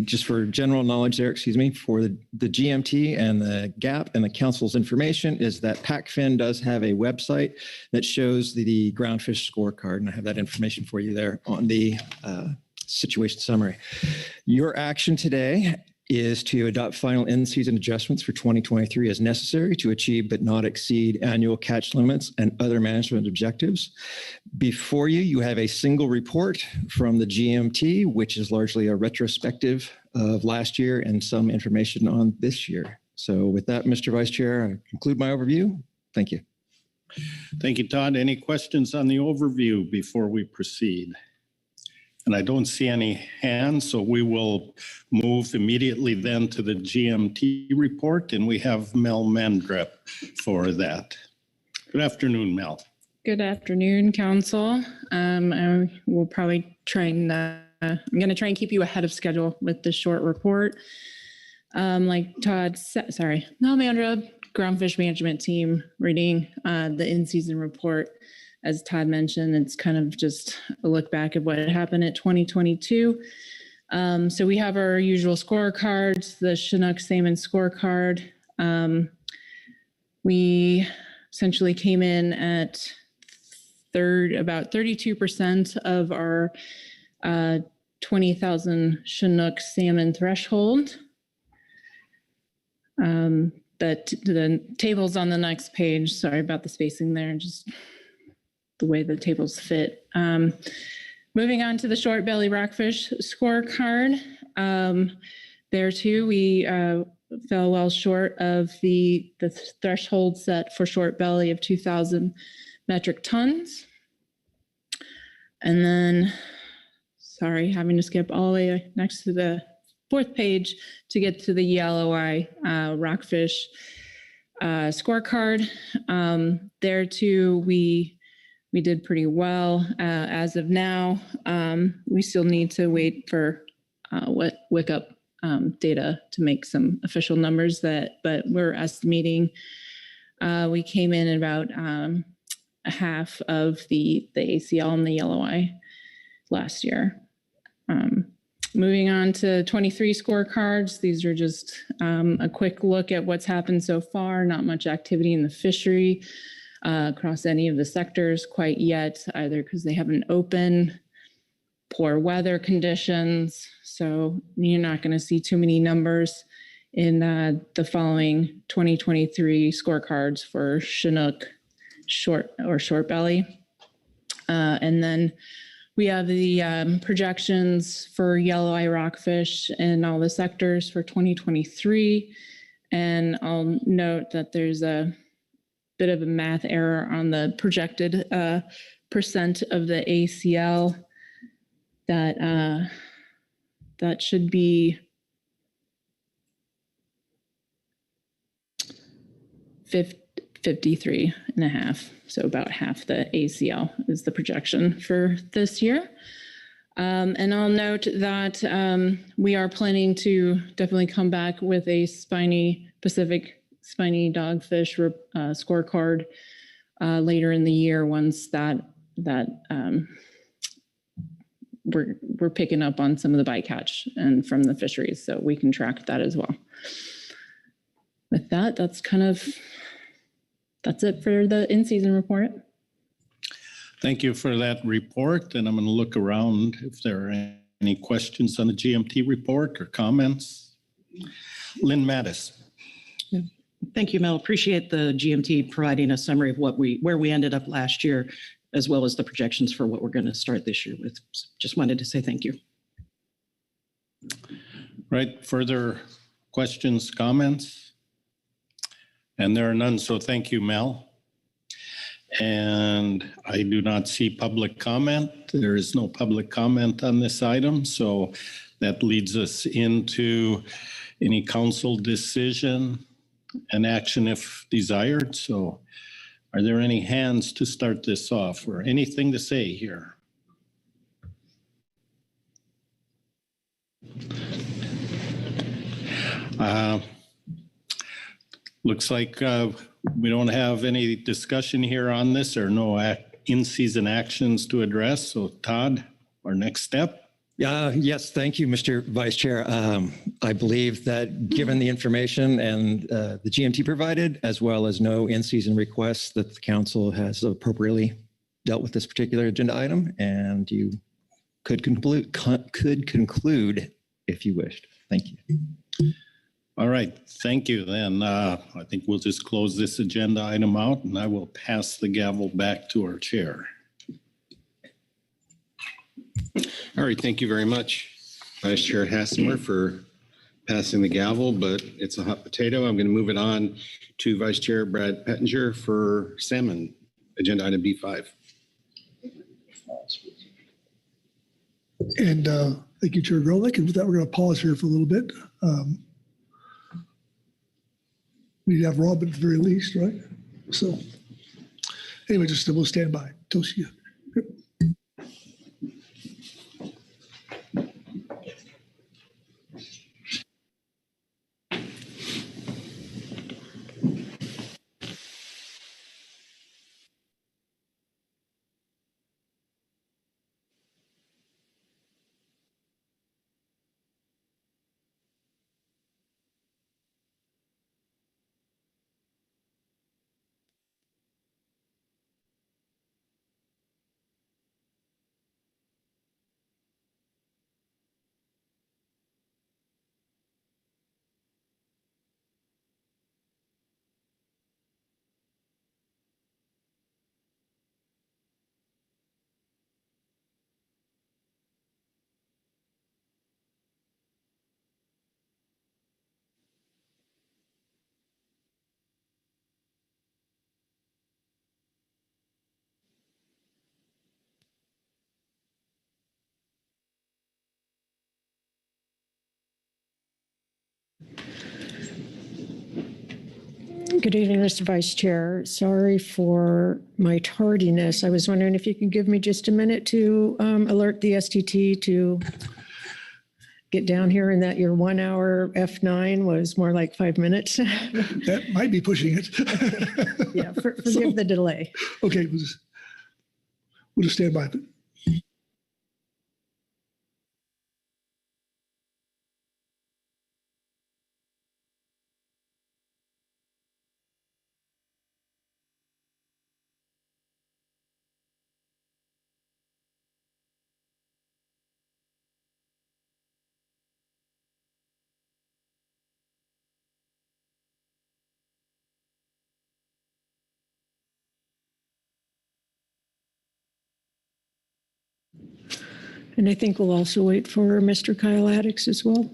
just for general knowledge there, for the GMT and the GAP and the Council's information is that PacFin does have a website that shows the groundfish scorecard, and I have that information for you there on the situation summary. Your action today is to adopt final in-season adjustments for 2023 as necessary to achieve but not exceed annual catch limits and other management objectives. Before you, you have a single report from the GMT, which is largely a retrospective of last year and some information on this year. So with that, Mr. Vice Chair, I conclude my overview. Thank you. Thank you, Todd. Any questions on the overview before we proceed? And I don't see any hands, so we will move immediately then to the GMT report, and we have Mel Mendrip for that. Good afternoon, Mel. Good afternoon, Council. I will probably try and I'm going to try and keep you ahead of schedule with this short report. Like Todd said, Mel Mendrip, Groundfish Management Team, reading the in-season report. As Todd mentioned, it's kind of just a look back at what happened at 2022. So we have our usual scorecards, the Chinook Salmon scorecard. We essentially came in at about 32% of our 20,000 Chinook salmon threshold. But the tables on the next page, sorry about the spacing there, just the way the tables fit. Moving on to the short belly rockfish scorecard. There too, we fell well short of the threshold set for short belly of 2,000 metric tons. And then, sorry, having to skip all the way next to the fourth page to get to the yellow eye rockfish scorecard. There too, we did pretty well. As of now, we still need to wait for WICUP data to make some official numbers but we're estimating we came in at about half of the ACL and the yellow eye last year. Moving on to 23 scorecards. These are just a quick look at what's happened so far. Not much activity in the fishery across any of the sectors quite yet, either because they haven't opened, poor weather conditions. So you're not going to see too many numbers in the following 2023 scorecards for Chinook short belly. And then We have the projections for yellow eye rockfish in all the sectors for 2023. And I'll note that there's a bit of a math error on the projected percent of the ACL that should be 53.5. So about half the ACL is the projection for this year. And I'll note that we are planning to definitely come back with a Pacific spiny dogfish scorecard later in the year once that we're picking up on some of the bycatch and from the fisheries, so we can track that as well. With that, that's it for the in-season report. Thank you for that report. And I'm going to look around if there are any questions on the GMT report or comments. Lynn Mattis. Thank you, Mel. Appreciate the GMT providing a summary of where we ended up last year, as well as the projections for what we're going to start this year with. Just wanted to say thank you. Right. Further questions, comments? And there are none. So thank you, Mel. And I do not see public comment. There is no public comment on this item. So that leads us into any council decision and action if desired. So are there any hands to start this off or anything to say here? Looks like we don't have any discussion here on this or no in-season actions to address. So Todd, our next step. Yes, thank you, Mr. Vice Chair. I believe that given the information and the GMT provided, as well as no in-season requests, that the council has appropriately dealt with this particular agenda item, and you could conclude if you wished. Thank you. All right, thank you. Then I think we'll just close this agenda item out, and I will pass the gavel back to our chair. All right, thank you very much, Vice Chair Hassemer, for passing the gavel, but it's a hot potato. I'm going to move it on to Vice Chair Brad Pettinger for Salmon, agenda item B5. And thank you, Chair Grolick. And with that, we're going to pause here for a little bit. We need to have Rob at the very least, right? So anyway, just we'll stand by. Tosia. Good evening, Mr. Vice Chair. Sorry for my tardiness. I was wondering if you could give me just a minute to alert the STT to get down here and that your 1 hour F9 was more like 5 minutes. That might be pushing it. Yeah, forgive the delay. Okay, we'll just stand by. And I think we'll also wait for Mr. Kyle Addix as well.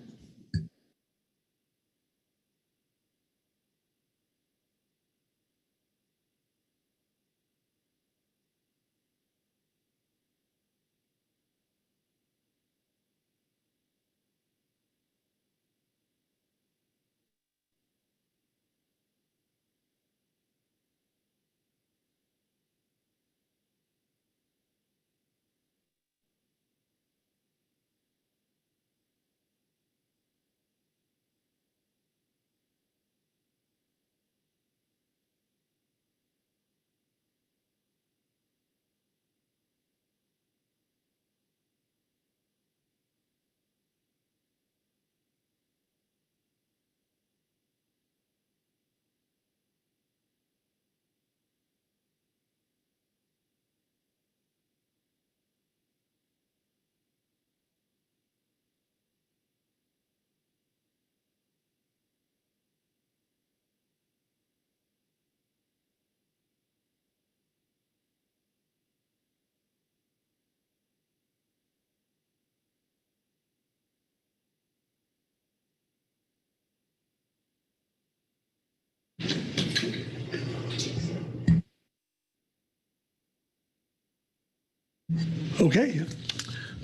Okay,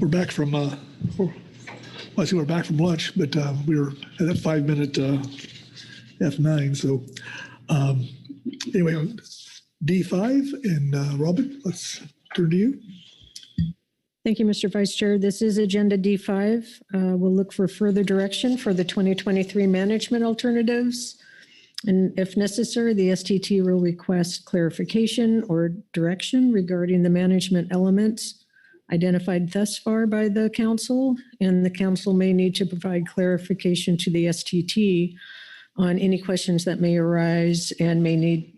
we're back from, I see we're back from lunch, but we were at that 5-minute F9. So anyway, on D5 and Robin, let's turn to you. Thank you, Mr. Vice Chair. This is Agenda D5. We'll look for further direction for the 2023 management alternatives. And if necessary, the STT will request clarification or direction regarding the management elements identified thus far by the council, and the council may need to provide clarification to the STT on any questions that may arise and may need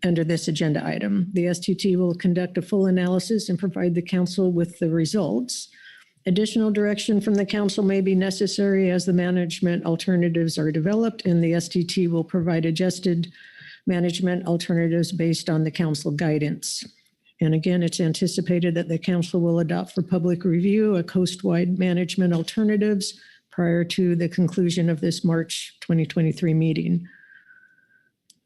under this agenda item. The STT will conduct a full analysis and provide the council with the results. Additional direction from the council may be necessary as the management alternatives are developed, and the STT will provide adjusted management alternatives based on the council guidance. And again, it's anticipated that the council will adopt for public review a coast-wide management alternatives prior to the conclusion of this March 2023 meeting.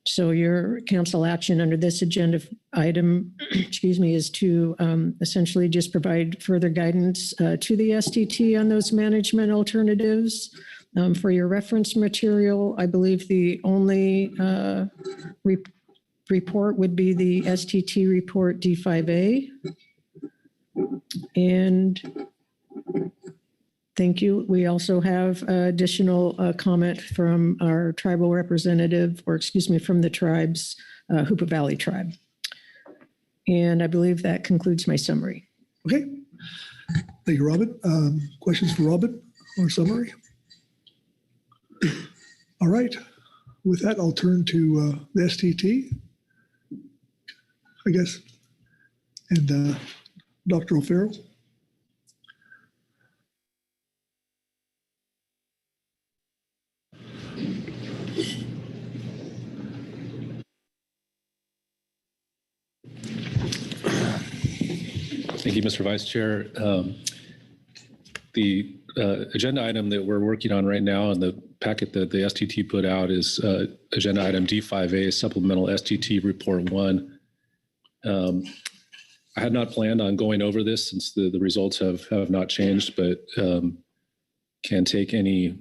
So your council action under this agenda item, is to essentially just provide further guidance to the STT on those management alternatives. For your reference material, I believe the only report would be the STT report D5A. And thank you. We also have additional comment from our tribal representative, from the tribe's Hoopa Valley tribe. And I believe that concludes my summary. Okay. Thank you, Robin. Questions for Robin or summary? All right. With that, I'll turn to the STT, I guess, and Dr. O'Farrell. Thank you, Mr. Vice Chair. The agenda item that we're working on right now and the packet that the STT put out is agenda item D5A, supplemental STT report 1. I had not planned on going over this since the results have not changed, but can take any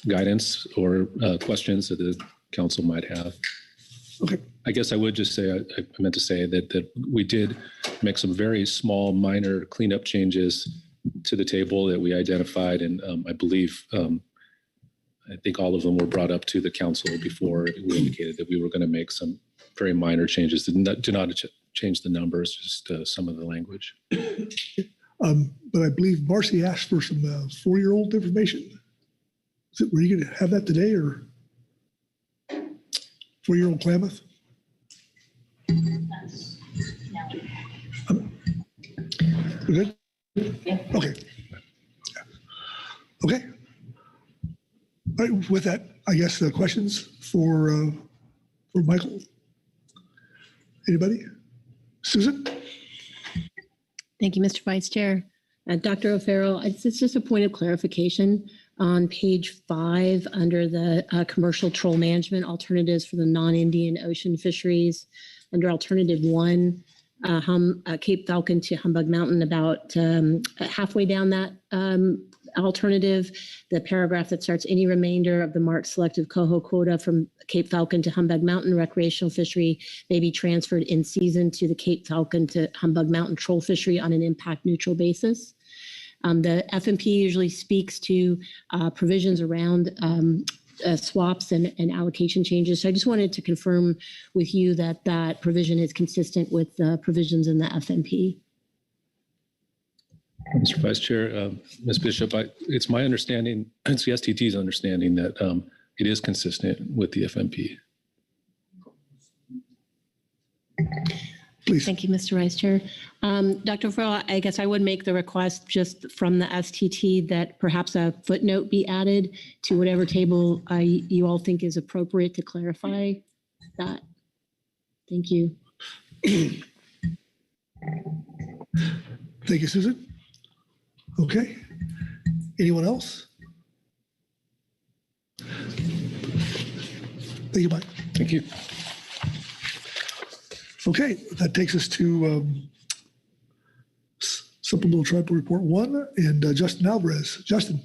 guidance or questions that the council might have. Okay. I guess I would just say, I meant to say that we did make some very small, minor cleanup changes to the table that we identified. And I believe, I think all of them were brought up to the council before we indicated that we were going to make some very minor changes. Do not change the numbers, just some of the language. But I believe Marcy asked for some 4-year-old information. Were you going to have that today, or 4-year-old Klamath? Good? Okay. Okay. All right, with that, I guess questions for Michael? Anybody? Susan? Thank you, Mr. Vice Chair. Dr. O'Farrell, it's just a point of clarification. On page 5, under the commercial troll management alternatives for the non-Indian ocean fisheries, under alternative 1, Cape Falcon to Humbug Mountain, about halfway down that alternative, the paragraph that starts, any remainder of the marked selective coho quota from Cape Falcon to Humbug Mountain recreational fishery may be transferred in season to the Cape Falcon to Humbug Mountain troll fishery on an impact neutral basis. The FMP usually speaks to provisions around swaps and allocation changes. So I just wanted to confirm with you that that provision is consistent with the provisions in the FMP. Mr. Vice Chair, Ms. Bishop, it's my understanding, it's the STT's understanding that it is consistent with the FMP. Please. Thank you, Mr. Vice Chair. Dr. Farrell, I guess I would make the request just from the STT that perhaps a footnote be added to whatever table you all think is appropriate to clarify that. Thank you. Thank you, Susan. Okay. Anyone else? Thank you, Mike. Thank you. Okay, that takes us to Supplemental Tribal Report 1 and Justin Alvarez. Justin.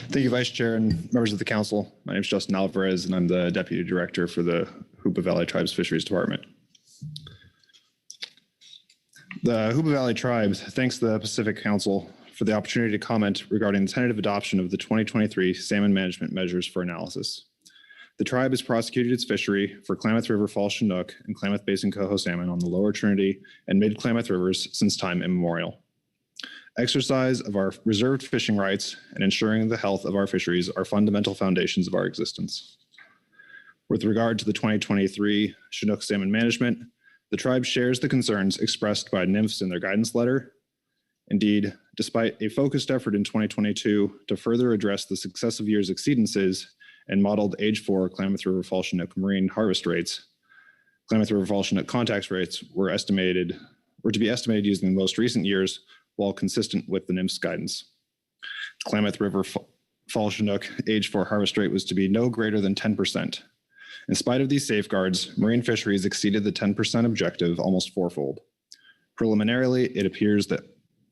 Thank you, Vice Chair and members of the council. My name is Justin Alvarez, and I'm the Deputy Director for the Hoopa Valley Tribes Fisheries Department. The Hoopa Valley Tribes thanks the Pacific Council for the opportunity to comment regarding the tentative adoption of the 2023 salmon management measures for analysis. The tribe has prosecuted its fishery for Klamath River Fall Chinook and Klamath Basin coho salmon on the Lower Trinity and Mid Klamath Rivers since time immemorial. Exercise of our reserved fishing rights and ensuring the health of our fisheries are fundamental foundations of our existence. With regard to the 2023 Chinook salmon management, the tribe shares the concerns expressed by NMFS in their guidance letter. Indeed, despite a focused effort in 2022 to further address the successive year's exceedances and modeled age 4 Klamath River Fall Chinook marine harvest rates, Klamath River Fall Chinook contact rates were to be estimated using the most recent years while consistent with the NMFS guidance. Klamath River Fall Chinook age 4 harvest rate was to be no greater than 10%. In spite of these safeguards, marine fisheries exceeded the 10% objective almost fourfold. Preliminarily, it appears that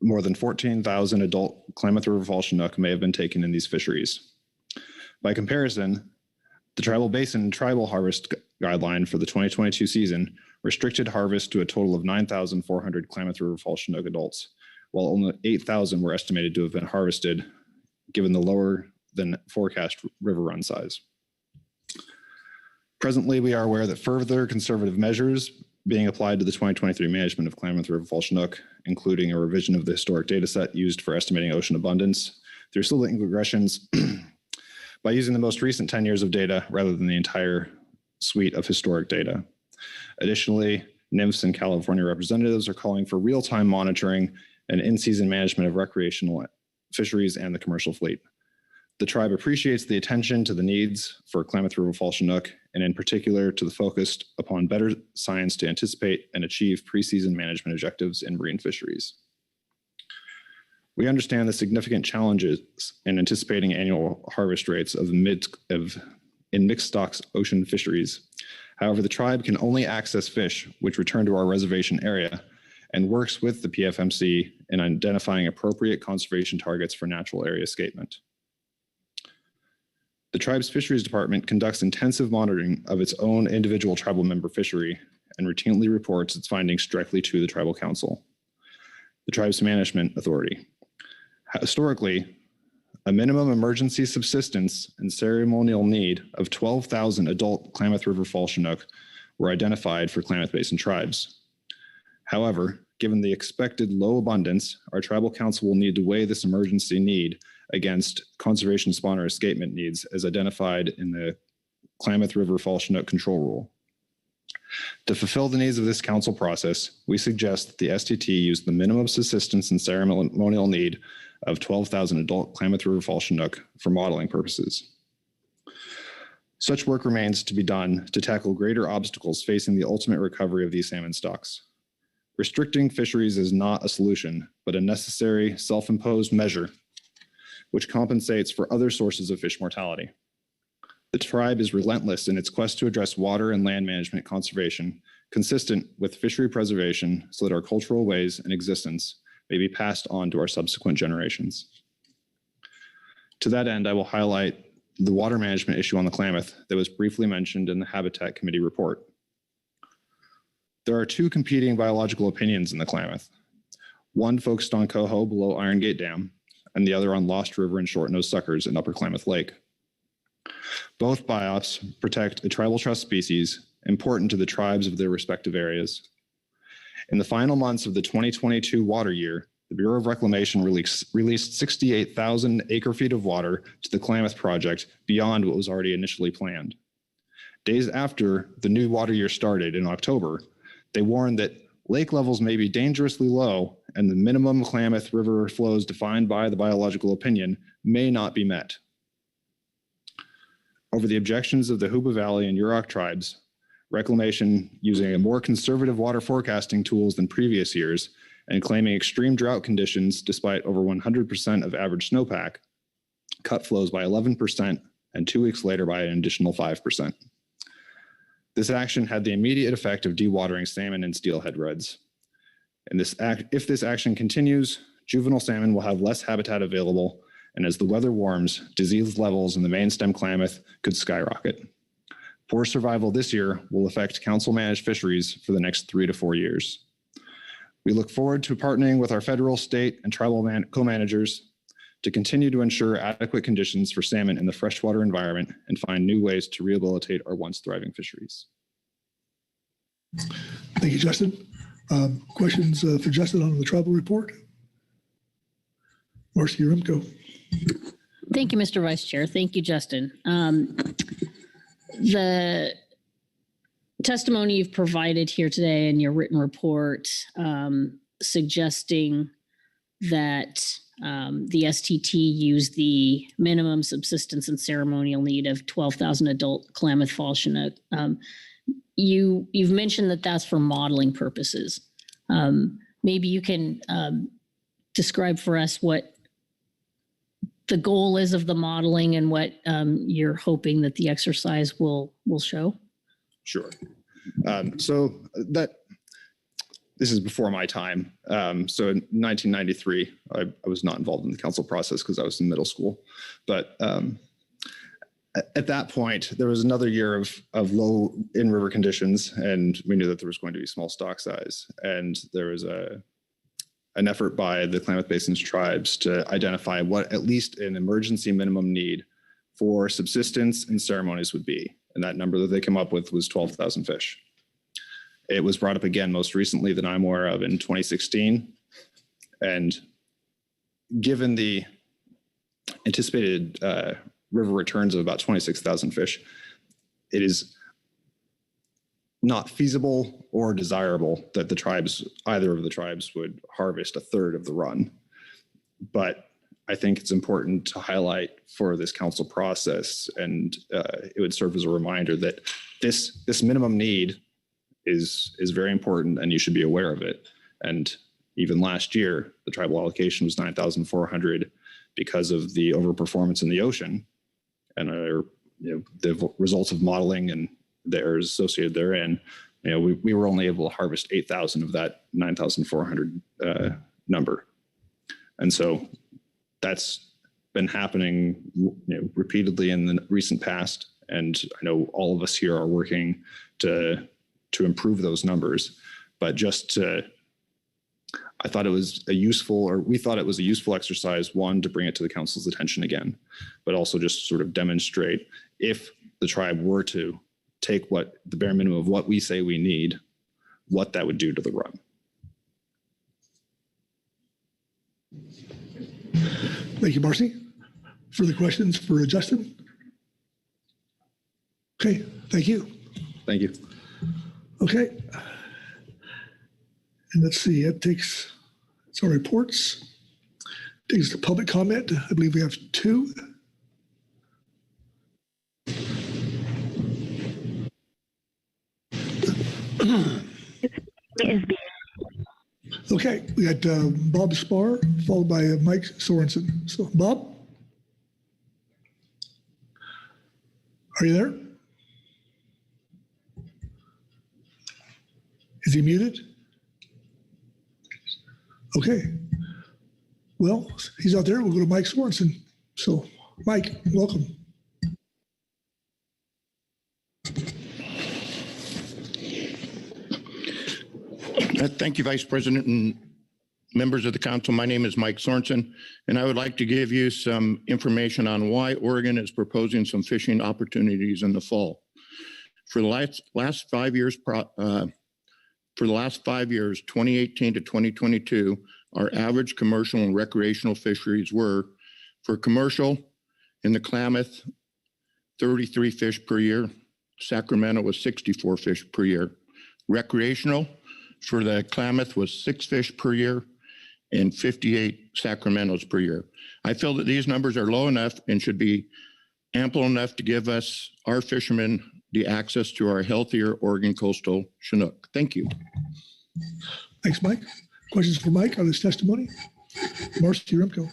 more than 14,000 adult Klamath River Fall Chinook may have been taken in these fisheries. By comparison, the Tribal Basin Tribal Harvest Guideline for the 2022 season restricted harvest to a total of 9,400 Klamath River Fall Chinook adults, while only 8,000 were estimated to have been harvested, given the lower than forecast river run size. Presently, we are aware that further conservative measures being applied to the 2023 management of Klamath River Fall Chinook, including a revision of the historic data set used for estimating ocean abundance through silting regressions by using the most recent 10 years of data rather than the entire suite of historic data. Additionally, NMFS and California representatives are calling for real-time monitoring and in-season management of recreational fisheries and the commercial fleet. The tribe appreciates the attention to the needs for Klamath River Fall Chinook, and in particular to the focus upon better science to anticipate and achieve pre-season management objectives in marine fisheries. We understand the significant challenges in anticipating annual harvest rates in mixed stocks ocean fisheries. However, the tribe can only access fish which return to our reservation area and works with the PFMC in identifying appropriate conservation targets for natural area escapement. The tribe's fisheries department conducts intensive monitoring of its own individual tribal member fishery and routinely reports its findings directly to the tribal council, the tribe's management authority. Historically, a minimum emergency subsistence and ceremonial need of 12,000 adult Klamath River Fall Chinook were identified for Klamath Basin tribes. However, given the expected low abundance, our tribal council will need to weigh this emergency need against conservation spawner escapement needs as identified in the Klamath River Fall Chinook control rule. To fulfill the needs of this council process, we suggest that the STT use the minimum subsistence and ceremonial need of 12,000 adult Klamath River Fall Chinook for modeling purposes. Such work remains to be done to tackle greater obstacles facing the ultimate recovery of these salmon stocks. Restricting fisheries is not a solution, but a necessary self-imposed measure which compensates for other sources of fish mortality. The tribe is relentless in its quest to address water and land management conservation, consistent with fishery preservation, so that our cultural ways and existence may be passed on to our subsequent generations. To that end, I will highlight the water management issue on the Klamath that was briefly mentioned in the Habitat Committee report. There are two competing biological opinions in the Klamath. One focused on coho below Iron Gate Dam, and the other on Lost River and short-nosed suckers in Upper Klamath Lake. Both biops protect a tribal trust species important to the tribes of their respective areas. In the final months of the 2022 water year, the Bureau of Reclamation released 68,000 acre-feet of water to the Klamath project beyond what was already initially planned. Days after the new water year started in October, they warned that lake levels may be dangerously low and the minimum Klamath River flows defined by the biological opinion may not be met. Over the objections of the Huba Valley and Yurok tribes, Reclamation, using a more conservative water forecasting tools than previous years and claiming extreme drought conditions despite over 100% of average snowpack, cut flows by 11% and 2 weeks later by an additional 5%. This action had the immediate effect of dewatering salmon and steelhead redds. And if this action continues, juvenile salmon will have less habitat available, and as the weather warms, disease levels in the main stem Klamath could skyrocket. Poor survival this year will affect council-managed fisheries for the next 3 to 4 years. We look forward to partnering with our federal, state, and tribal co-managers to continue to ensure adequate conditions for salmon in the freshwater environment and find new ways to rehabilitate our once thriving fisheries. Thank you, Justin. Questions for Justin on the tribal report? Marcy Remco. Thank you, Mr. Vice Chair. Thank you, Justin. The testimony you've provided here today in your written report suggesting that the STT used the minimum subsistence and ceremonial need of 12,000 adult Klamath Fall Chinook. You've mentioned that that's for modeling purposes. Maybe you can describe for us what the goal is of the modeling and what you're hoping that the exercise will show. Sure. So this is before my time. So in 1993, I was not involved in the council process because I was in middle school. But at that point, there was another year of low in-river conditions, and we knew that there was going to be small stock size. And there was an effort by the Klamath Basin's tribes to identify what at least an emergency minimum need for subsistence and ceremonies would be. And that number that they came up with was 12,000 fish. It was brought up again most recently that I'm aware of in 2016. And given the anticipated river returns of about 26,000 fish, it is not feasible or desirable that either of the tribes would harvest a third of the run. But I think it's important to highlight for this council process, and it would serve as a reminder that this minimum need is very important and you should be aware of it. And even last year, the tribal allocation was 9,400 because of the overperformance in the ocean and the results of modeling and the errors associated therein. We were only able to harvest 8,000 of that 9,400 number. And so that's been happening repeatedly in the recent past. And I know all of us here are working to improve those numbers, but we thought it was a useful exercise, one, to bring it to the council's attention again, but also just sort of demonstrate if the tribe were to take the bare minimum of what we say we need, what that would do to the run. Thank you, Marcy. Further questions for Justin? Okay, thank you. Thank you. Okay. And let's see, it's our reports. Takes to public comment. I believe we have 2. Okay, we got Bob Spar, followed by Mike Sorensen. So, Bob? Are you there? Is he muted? Okay. Well, he's out there. We'll go to Mike Sorensen. So, Mike, welcome. Thank you, Vice President and members of the council. My name is Mike Sorensen, and I would like to give you some information on why Oregon is proposing some fishing opportunities in the fall. For the last 5 years, 2018 to 2022, our average commercial and recreational fisheries were, for commercial in the Klamath, 33 fish per year. Sacramento was 64 fish per year. Recreational for the Klamath was 6 fish per year and 58 Sacramentos per year. I feel that these numbers are low enough and should be ample enough to give us, our fishermen, the access to our healthier Oregon coastal Chinook. Thank you. Thanks, Mike. Questions for Mike on this testimony? Marcy Remco.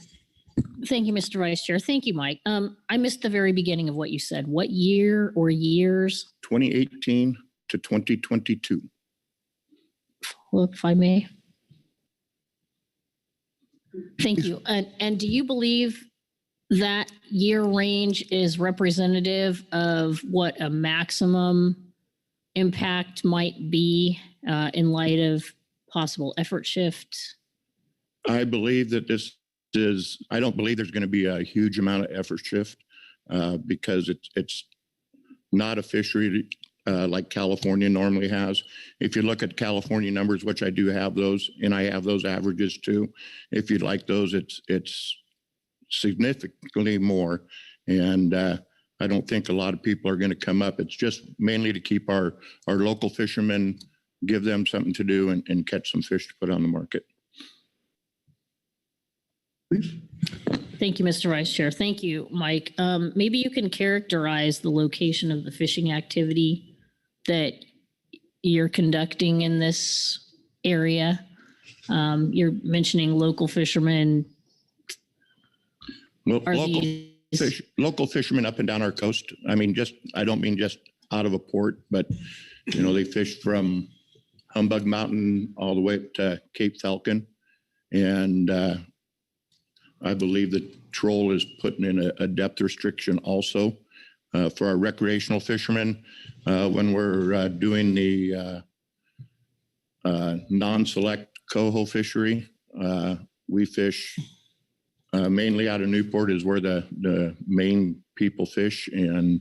Thank you, Mr. Vice Chair. Thank you, Mike. I missed the very beginning of what you said. What year or years? 2018 to 2022. Well, if I may. Thank you. And do you believe that year range is representative of what a maximum impact might be in light of possible effort shift? I believe that I don't believe there's going to be a huge amount of effort shift because it's not a fishery like California normally has. If you look at California numbers, which I do have those, and I have those averages too. If you'd like those, it's significantly more. And I don't think a lot of people are going to come up. It's just mainly to keep our local fishermen, give them something to do and catch some fish to put on the market. Please. Thank you, Mr. Vice Chair. Thank you, Mike. Maybe you can characterize the location of the fishing activity that you're conducting in this area. You're mentioning local fishermen. Well, local fishermen up and down our coast. I mean, I don't mean just out of a port, but they fish from Humbug Mountain all the way up to Cape Falcon. And I believe that Troll is putting in a depth restriction also for our recreational fishermen. When we're doing the non-select coho fishery, we fish mainly out of Newport is where the main people fish. And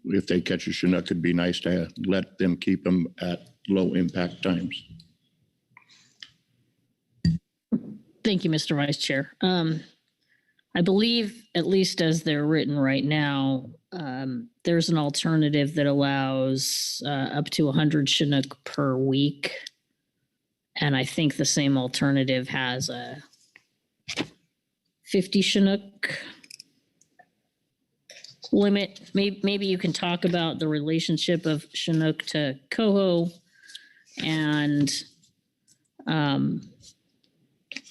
if they catch a Chinook, it'd be nice to let them keep them at low impact times. Thank you, Mr. Vice Chair. I believe, at least as they're written right now, there's an alternative that allows up to 100 Chinook per week. And I think the same alternative has a 50 Chinook limit. Maybe you can talk about the relationship of Chinook to coho, and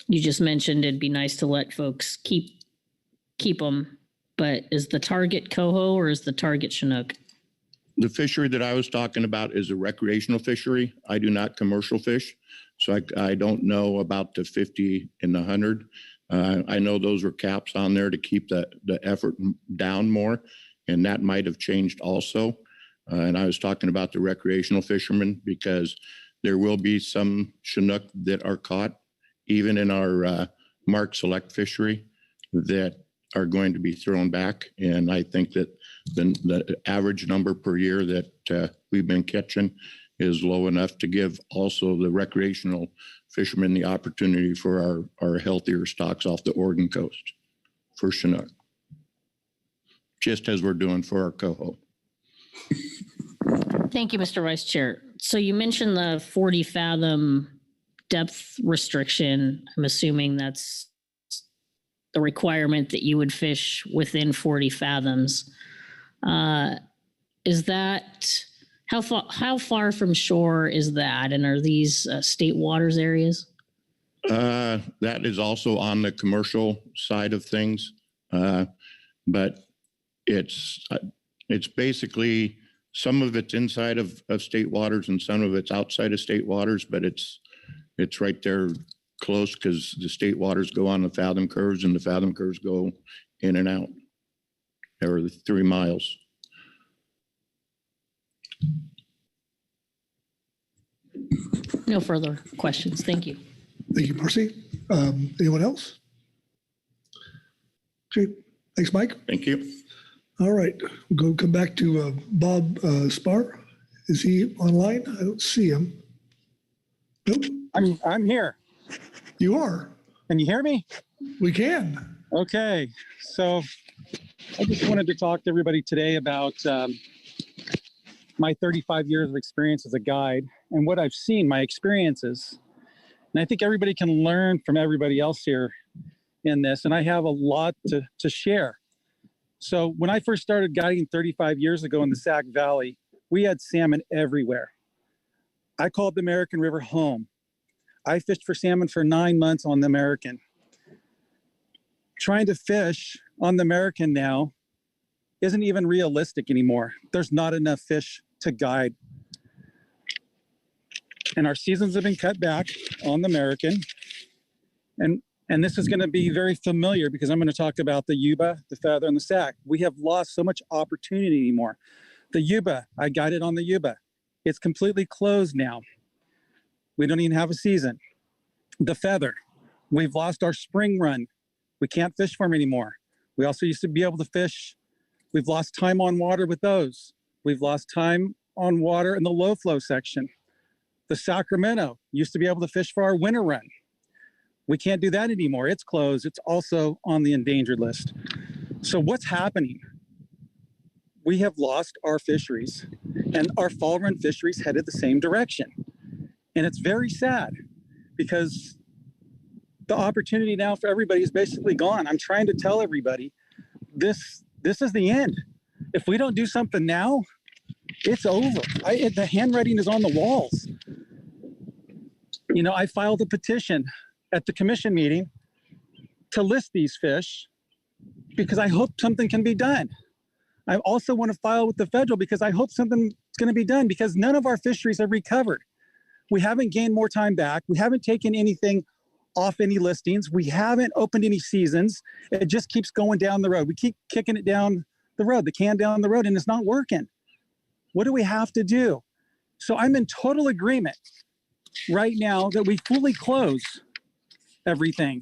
you just mentioned it'd be nice to let folks keep them, but is the target coho or is the target Chinook? The fishery that I was talking about is a recreational fishery. I do not commercial fish, so I don't know about the 50 and the 100. I know those were caps on there to keep the effort down more, and that might have changed also. And I was talking about the recreational fishermen because there will be some Chinook that are caught even in our mark select fishery that are going to be thrown back. And I think that the average number per year that we've been catching is low enough to give also the recreational fishermen the opportunity for our healthier stocks off the Oregon coast for Chinook, just as we're doing for our coho. Thank you, Mr. Vice Chair. So you mentioned the 40 fathom depth restriction. I'm assuming that's the requirement that you would fish within 40 fathoms. Is that, how far from shore is that? And are these state waters areas? That is also on the commercial side of things. But it's basically, some of it's inside of state waters and some of it's outside of state waters, but it's right there close because the state waters go on the fathom curves and the fathom curves go in and out. There are 3 miles. No further questions. Thank you. Thank you, Marcy. Anyone else? Okay, thanks, Mike. Thank you. All right, we'll come back to Bob Spar. Is he online? I don't see him. Nope. I'm here. You are. Can you hear me? We can. Okay, so I just wanted to talk to everybody today about my 35 years of experience as a guide and what I've seen, my experiences. And I think everybody can learn from everybody else here in this, and I have a lot to share. So when I first started guiding 35 years ago in the Sac Valley, we had salmon everywhere. I called the American River home. I fished for salmon for 9 months on the American. Trying to fish on the American now isn't even realistic anymore. There's not enough fish to guide. And our seasons have been cut back on the American. And this is going to be very familiar because I'm going to talk about the Yuba, the feather, and the sac. We have lost so much opportunity anymore. The Yuba, I guided on the Yuba. It's completely closed now. We don't even have a season. The feather, we've lost our spring run. We can't fish for them anymore. We also used to be able to fish. We've lost time on water with those. We've lost time on water in the low flow section. The Sacramento used to be able to fish for our winter run. We can't do that anymore. It's closed. It's also on the endangered list. So what's happening? We have lost our fisheries, and our fall run fisheries headed the same direction. And it's very sad because the opportunity now for everybody is basically gone. I'm trying to tell everybody this is the end. If we don't do something now, it's over. The handwriting is on the walls. You know, I filed a petition at the commission meeting to list these fish because I hope something can be done. I also want to file with the federal because I hope something's going to be done because none of our fisheries have recovered. We haven't gained more time back. We haven't taken anything off any listings. We haven't opened any seasons. It just keeps going down the road. We keep kicking it down the road, the can down the road, and it's not working. What do we have to do? So I'm in total agreement right now that we fully close everything.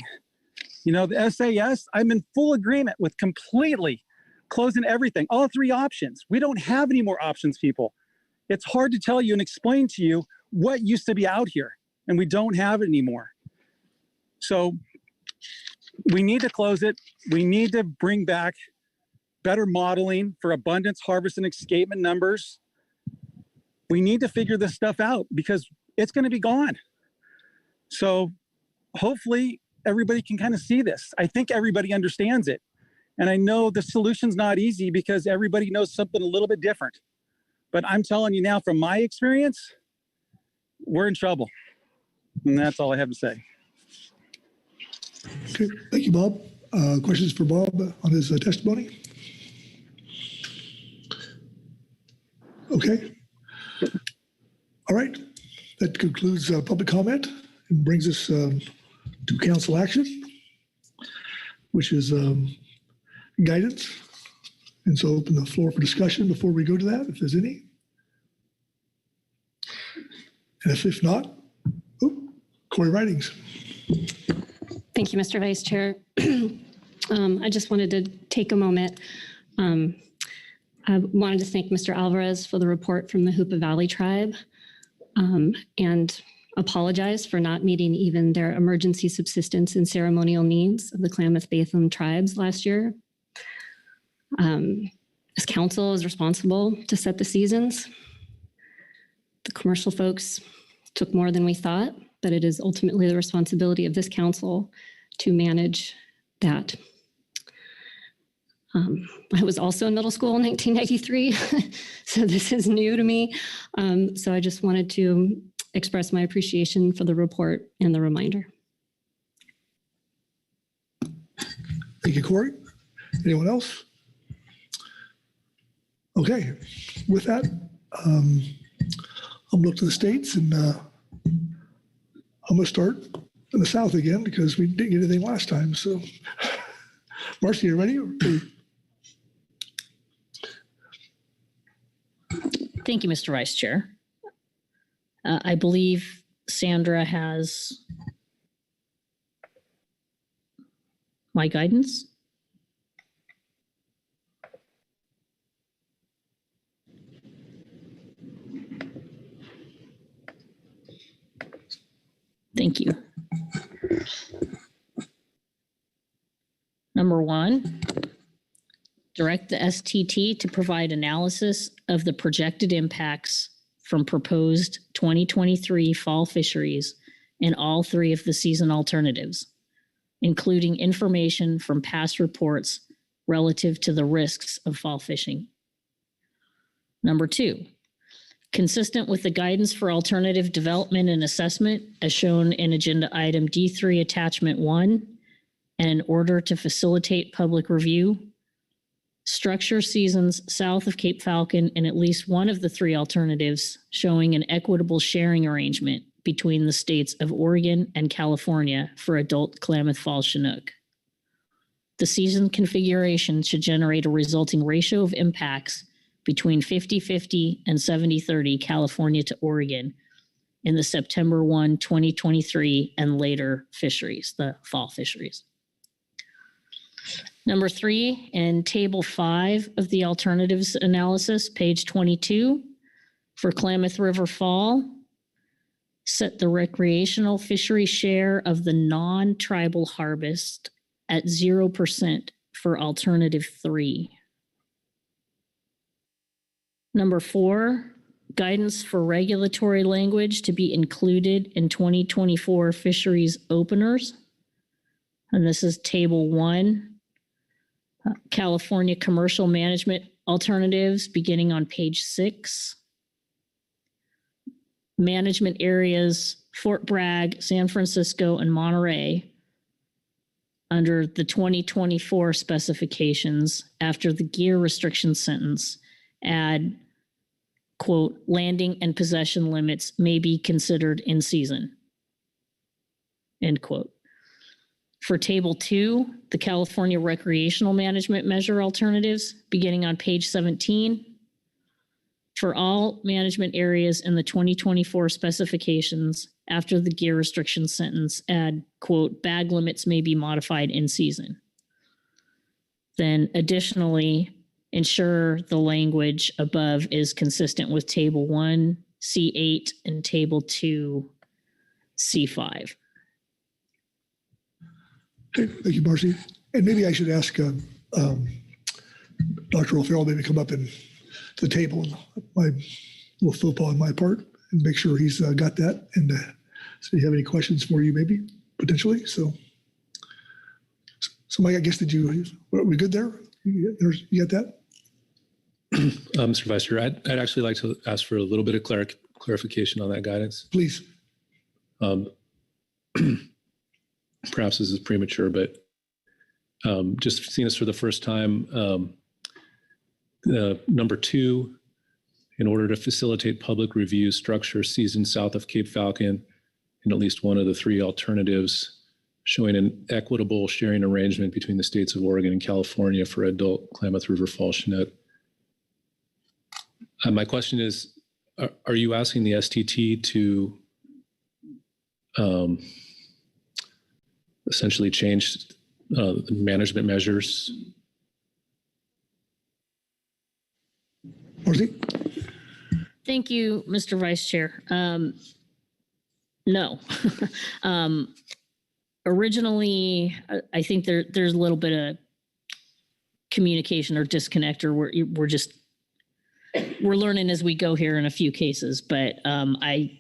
You know, the SAS, I'm in full agreement with completely closing everything, all 3 options. We don't have any more options, people. It's hard to tell you and explain to you what used to be out here, and we don't have it anymore. So we need to close it. We need to bring back better modeling for abundance, harvest, and escapement numbers. We need to figure this stuff out because it's going to be gone. So hopefully everybody can kind of see this. I think everybody understands it. And I know the solution's not easy because everybody knows something a little bit different. But I'm telling you now from my experience, we're in trouble. And that's all I have to say. Okay, thank you, Bob. Questions for Bob on his testimony? Okay. All right. That concludes public comment and brings us to council action, which is guidance. And so open the floor for discussion before we go to that, if there's any. And if not, Corey Ridings. Thank you, Mr. Vice Chair. I just wanted to take a moment. I wanted to thank Mr. Alvarez for the report from the Hoopa Valley Tribe and apologize for not meeting even their emergency subsistence and ceremonial needs of the Klamath-Batham tribes last year. This council is responsible to set the seasons. commercial folks took more than we thought, but it is ultimately the responsibility of this council to manage that. I was also in middle school in 1993, so this is new to me. So I just wanted to express my appreciation for the report and the reminder. Thank you, Corey. Anyone else? Okay, with that, I'll look to the states, and I'm going to start in the South again because we didn't get anything last time. So, Marcy, you ready? Thank you, Mr. Vice Chair. I believe Sandra has my guidance. Thank you. Number 1, direct the STT to provide analysis of the projected impacts from proposed 2023 fall fisheries in all 3 of the season alternatives, including information from past reports relative to the risks of fall fishing. Number 2, consistent with the guidance for alternative development and assessment as shown in agenda item D3 attachment 1, and in order to facilitate public review, structure seasons south of Cape Falcon in at least one of the 3 alternatives showing an equitable sharing arrangement between the states of Oregon and California for adult Klamath Fall Chinook. The season configuration should generate a resulting ratio of impacts between 50-50 and 70-30 California to Oregon in the September 1, 2023 and later fisheries, the fall fisheries. Number 3, in table 5 of the alternatives analysis, page 22, for Klamath River Fall, set the recreational fishery share of the non-tribal harvest at 0% for alternative 3. Number 4, guidance for regulatory language to be included in 2024 fisheries openers. And this is table 1. California commercial management alternatives beginning on page 6. Management areas Fort Bragg, San Francisco, and Monterey under the 2024 specifications after the gear restriction sentence add, quote, landing and possession limits may be considered in season, end quote. For table 2, the California recreational management measure alternatives beginning on page 17. For all management areas in the 2024 specifications after the gear restriction sentence add, quote, bag limits may be modified in season. Then additionally, ensure the language above is consistent with table 1, C8, and table 2, C5. Okay, thank you, Marcy. And maybe I should ask Dr. O'Farrell maybe come up and to the table, my little faux pas on my part, and make sure he's got that. And so you have any questions for you, maybe potentially. So Mike, I guess are we good there? You got that? Mr. Vice Chair, I'd actually like to ask for a little bit of clarification on that guidance. Please. Perhaps this is premature, but just seeing this for the first time, number 2, in order to facilitate public review, structure season south of Cape Falcon in at least one of the 3 alternatives, showing an equitable sharing arrangement between the states of Oregon and California for adult Klamath River Fall Chinook. My question is, are you asking the STT to essentially change the management measures? Marcy? Thank you, Mr. Vice Chair. No. Originally, I think there's a little bit of communication or disconnect, or we're just we're learning as we go here in a few cases, but it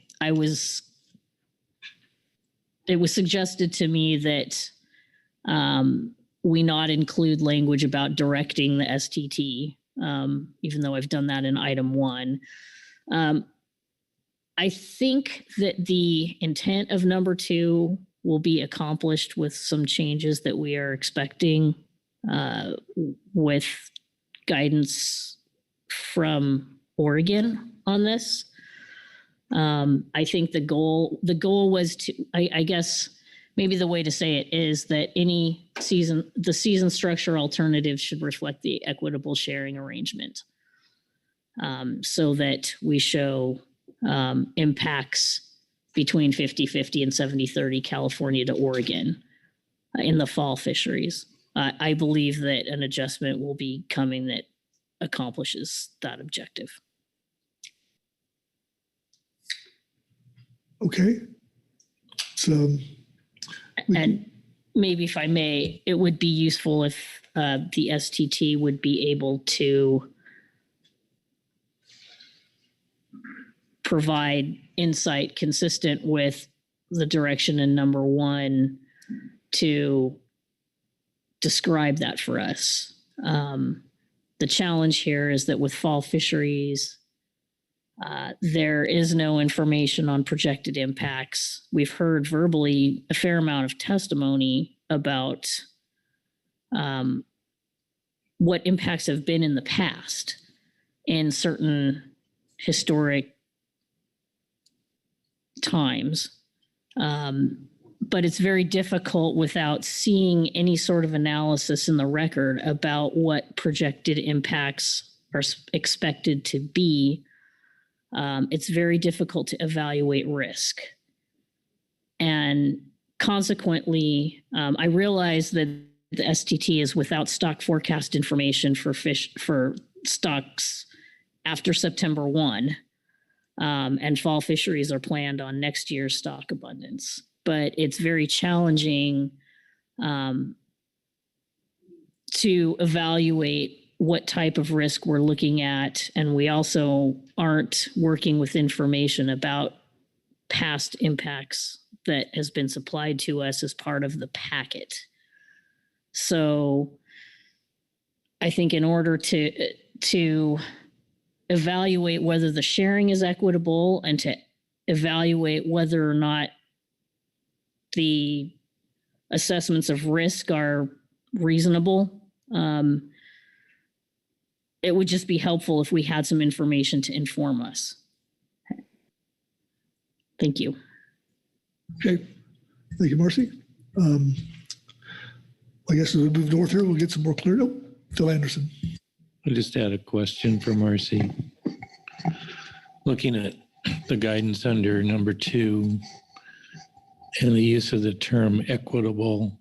was suggested to me that we not include language about directing the STT, even though I've done that in item 1. I think that the intent of number 2 will be accomplished with some changes that we are expecting with guidance from Oregon on this. I think the goal was to, I guess maybe the way to say it is that the season structure alternative should reflect the equitable sharing arrangement, so that we show impacts between 50-50 and 70-30 California to Oregon in the fall fisheries. I believe that an adjustment will be coming that accomplishes that objective. Okay. So, and maybe if I may, it would be useful if the STT would be able to provide insight consistent with the direction in number 1 to describe that for us. The challenge here is that with fall fisheries, there is no information on projected impacts. We've heard verbally a fair amount of testimony about what impacts have been in the past in certain historic times. But it's very difficult without seeing any sort of analysis in the record about what projected impacts are expected to be. It's very difficult to evaluate risk. And consequently, I realize that the STT is without stock forecast information for stocks after September 1. And fall fisheries are planned on next year's stock abundance. But it's very challenging to evaluate what type of risk we're looking at. And we also aren't working with information about past impacts that has been supplied to us as part of the packet. So I think in order to evaluate whether the sharing is equitable and to evaluate whether or not the assessments of risk are reasonable, it would just be helpful if we had some information to inform us. Thank you. Okay. Thank you, Marcy. I guess as we move north here, we'll get some more clarity. Oh, Phil Anderson. I just had a question for Marcy. Looking at the guidance under number 2 and the use of the term equitable,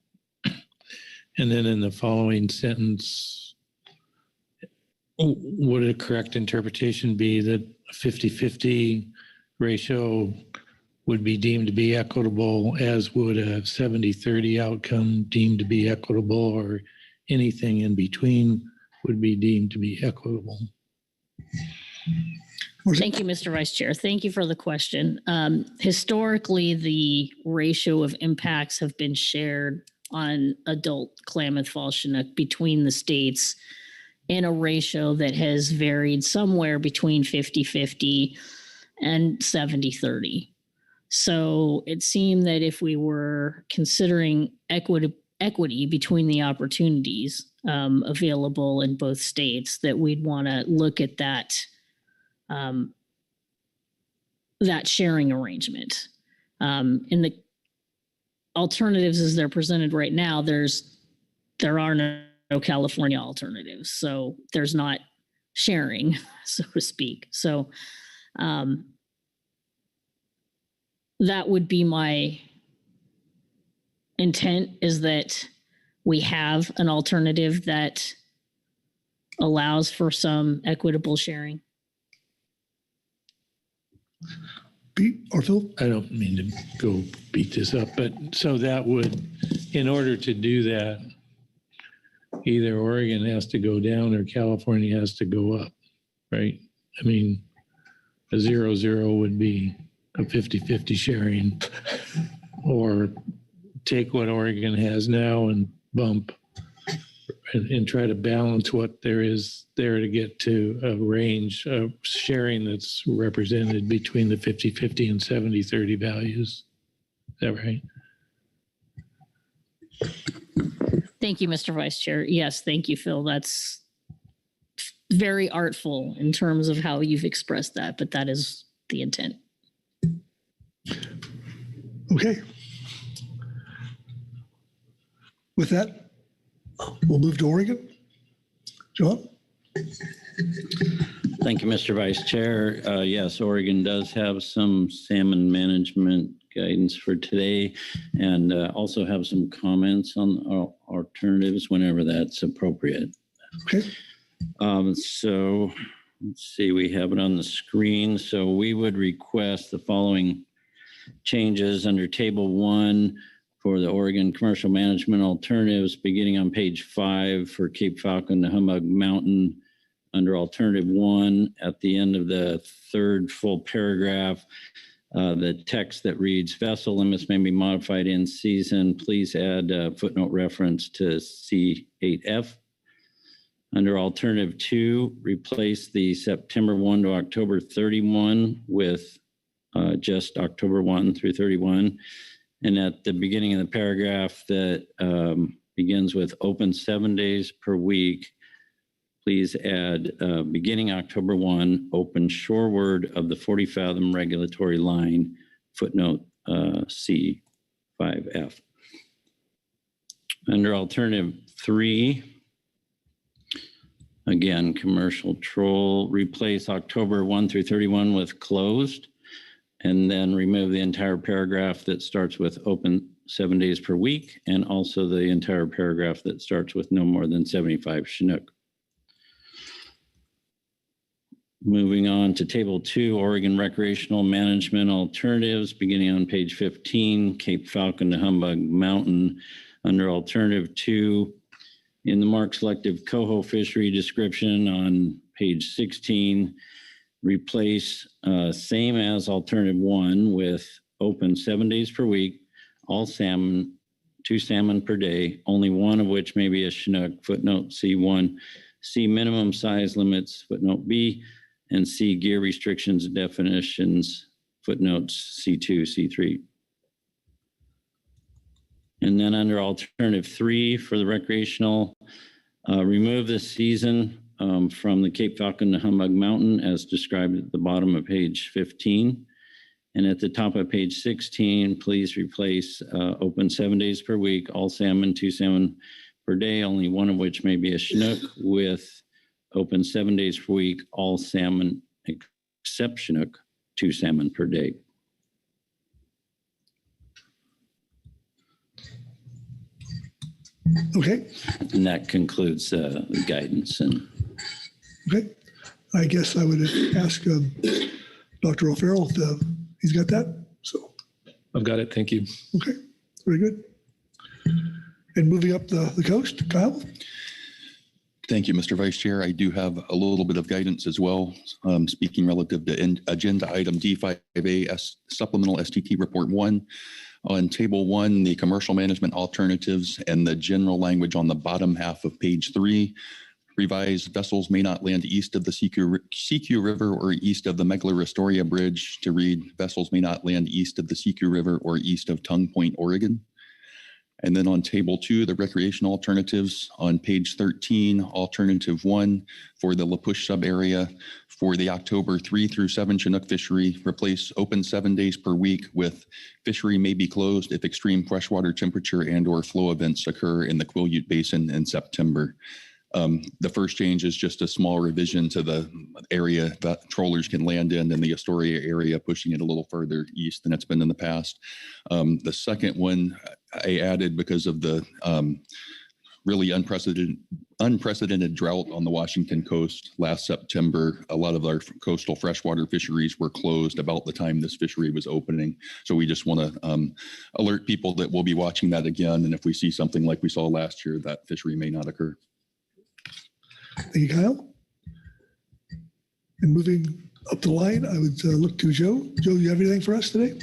and then in the following sentence, would a correct interpretation be that a 50-50 ratio would be deemed to be equitable, as would a 70-30 outcome deemed to be equitable, or anything in between would be deemed to be equitable? Thank you, Mr. Vice Chair. Thank you for the question. Historically, the ratio of impacts have been shared on adult Klamath Fall Chinook between the states in a ratio that has varied somewhere between 50-50 and 70-30. So it seemed that if we were considering equity between the opportunities available in both states, that we'd want to look at that that sharing arrangement. In the alternatives as they're presented right now, there are no California alternatives, so there's not sharing, so to speak. So that would be my intent, is that we have an alternative that allows for some equitable sharing. Pete or Phil? I don't mean to go beat this up, but so that would, in order to do that, either Oregon has to go down or California has to go up, right? I mean, a 0-0 would be a 50-50 sharing, or take what Oregon has now and bump and try to balance what there is there to get to a range of sharing that's represented between the 50-50 and 70-30 values. Is that right? Thank you, Mr. Vice Chair. Yes, thank you, Phil. That's very artful in terms of how you've expressed that, but that is the intent. Okay. With that, we'll move to Oregon. John? Thank you, Mr. Vice Chair. Yes, Oregon does have some salmon management guidance for today, and also have some comments on alternatives whenever that's appropriate. Okay. So let's see, we have it on the screen. So we would request the following changes under Table 1 for the Oregon Commercial Management Alternatives, beginning on page 5 for Cape Falcon to Humbug Mountain. Under Alternative 1, at the end of the third full paragraph, the text that reads, vessel limits may be modified in season. Please add a footnote reference to C8F. Under Alternative 2, replace the September 1 to October 31 with just October 1 through 31. And at the beginning of the paragraph that begins with open 7 days per week, please add beginning October 1, open shoreward of the 40 fathom regulatory line, footnote C5F. Under Alternative 3, again, commercial troll, replace October 1 through 31 with closed, and then remove the entire paragraph that starts with open 7 days per week, and also the entire paragraph that starts with no more than 75 Chinook. Moving on to Table 2, Oregon Recreational Management Alternatives, beginning on page 15, Cape Falcon to Humbug Mountain. Under Alternative 2, in the mark selective coho fishery description on page 16, replace same as Alternative 1 with open 7 days per week, all salmon, 2 salmon per day, only one of which may be a Chinook, footnote C1, C minimum size limits, footnote B, and C gear restrictions and definitions, footnotes C2, C3. And then under Alternative 3 for the recreational, remove the season from the Cape Falcon to Humbug Mountain as described at the bottom of page 15. And at the top of page 16, please replace open 7 days per week, all salmon, 2 salmon per day, only one of which may be a Chinook, with open 7 days per week, all salmon except Chinook, 2 salmon per day. Okay. And that concludes the guidance. And Okay. I guess I would ask Dr. O'Farrell if he's got that. So I've got it. Thank you. okay, very good. And moving up the coast, Kyle? Thank you, Mr. Vice Chair. I do have a little bit of guidance as well, speaking relative to agenda item D5A, Supplemental STT Report 1. On Table 1, the commercial management alternatives and the general language on the bottom half of page 3. Revised vessels may not land east of the CQ River or east of the Megalorastoria Bridge to read vessels may not land east of the CQ River or east of Tongue Point, Oregon. And then on Table 2, the recreational alternatives on page 13, Alternative 1 for the La Push sub-area for the October 3 through 7 Chinook fishery, replace open 7 days per week with fishery may be closed if extreme freshwater temperature and or flow events occur in the Quileute Basin in September. The first change is just a small revision to the area that trollers can land in the Astoria area, pushing it a little further east than it's been in the past. The second one I added because of the really unprecedented drought on the Washington coast last September. A lot of our coastal freshwater fisheries were closed about the time this fishery was opening. So we just want to alert people that we'll be watching that again. And if we see something like we saw last year, that fishery may not occur. Thank you, Kyle. And moving up the line, I would look to Joe. Joe, you have anything for us today?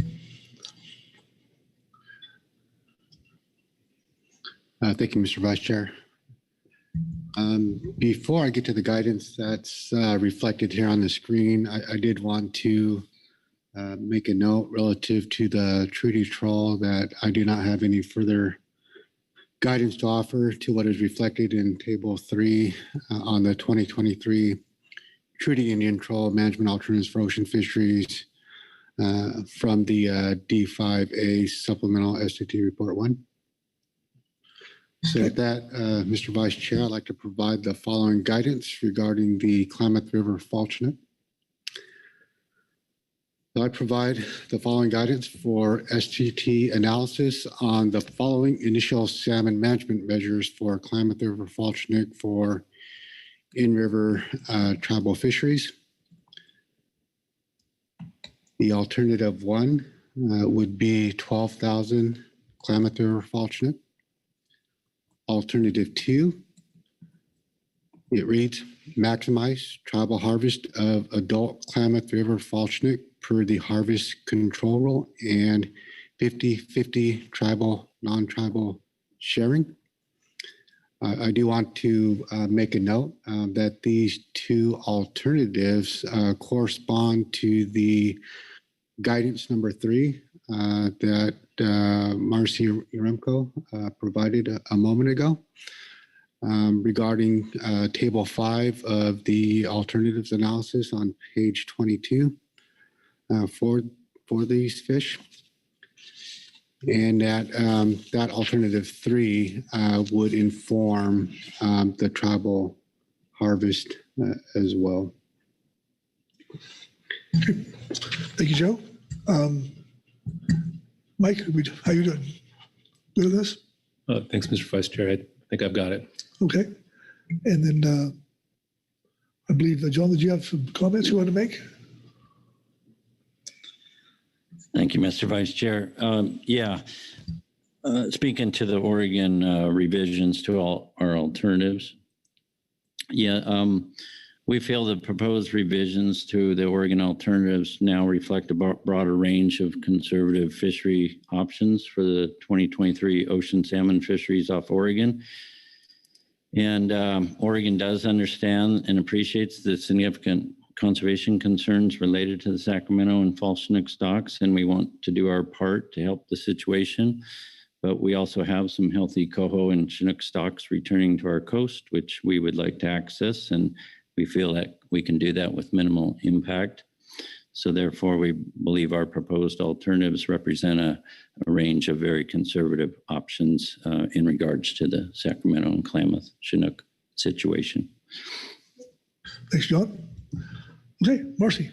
Thank you, Mr. Vice Chair. Before I get to the guidance that's reflected here on the screen, I did want to make a note relative to the treaty trawl that I do not have any further guidance to offer to what is reflected in Table 3 on the 2023 Treaty Indian Trawl Management Alternatives for Ocean Fisheries from the D5A Supplemental STT Report 1. So with that, Mr. Vice Chair, I'd like to provide the following guidance regarding the Klamath River fall chinook. I provide the following guidance for STT analysis on the following initial salmon management measures for Klamath River fall chinook for in-river tribal fisheries. The alternative one would be 12,000 Klamath River fall chinook. Alternative 2, it reads, maximize tribal harvest of adult Klamath River fall chinook per the harvest control rule and 50-50 tribal, non-tribal sharing. I do want to make a note that these two alternatives correspond to the guidance number 3 that Marcy Uremko provided a moment ago regarding Table 5 of the alternatives analysis on page 22 for these fish. And that alternative 3 would inform the tribal harvest as well. Thank you, Joe. Mike, how you doing? Good with this? Thanks, Mr. Vice Chair. I think I've got it. Okay. And then I believe, John, did you have some comments you want to make? Thank you, Mr. Vice Chair. Speaking to the Oregon revisions to all our alternatives. We feel the proposed revisions to the Oregon alternatives now reflect a broader range of conservative fishery options for the 2023 ocean salmon fisheries off Oregon. And Oregon does understand and appreciates the significant conservation concerns related to the Sacramento and fall chinook stocks, and we want to do our part to help the situation. But we also have some healthy coho and chinook stocks returning to our coast, which we would like to access, and we feel that we can do that with minimal impact. So therefore, we believe our proposed alternatives represent a range of very conservative options in regards to the Sacramento and Klamath chinook situation. Thanks, John. Okay, Marcy.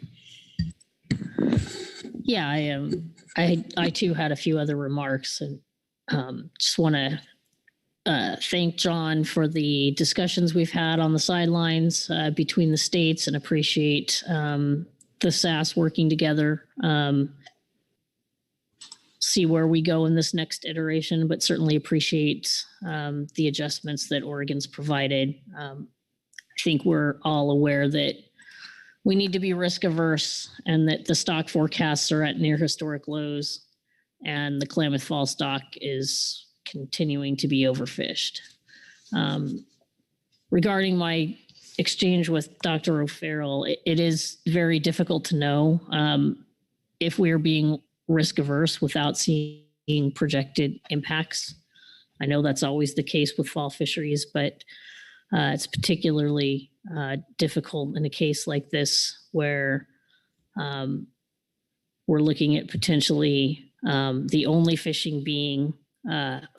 Yeah, I too had a few other remarks, and just want to thank John for the discussions we've had on the sidelines between the states, and appreciate the SAS working together. See where we go in this next iteration, but certainly appreciate the adjustments that Oregon's provided. I think we're all aware that we need to be risk averse, and that the stock forecasts are at near historic lows, and the Klamath Fall stock is continuing to be overfished. Regarding my exchange with Dr. O'Farrell, it is very difficult to know if we're being risk averse without seeing projected impacts. I know that's always the case with fall fisheries, but it's particularly difficult in a case like this, where we're looking at potentially the only fishing being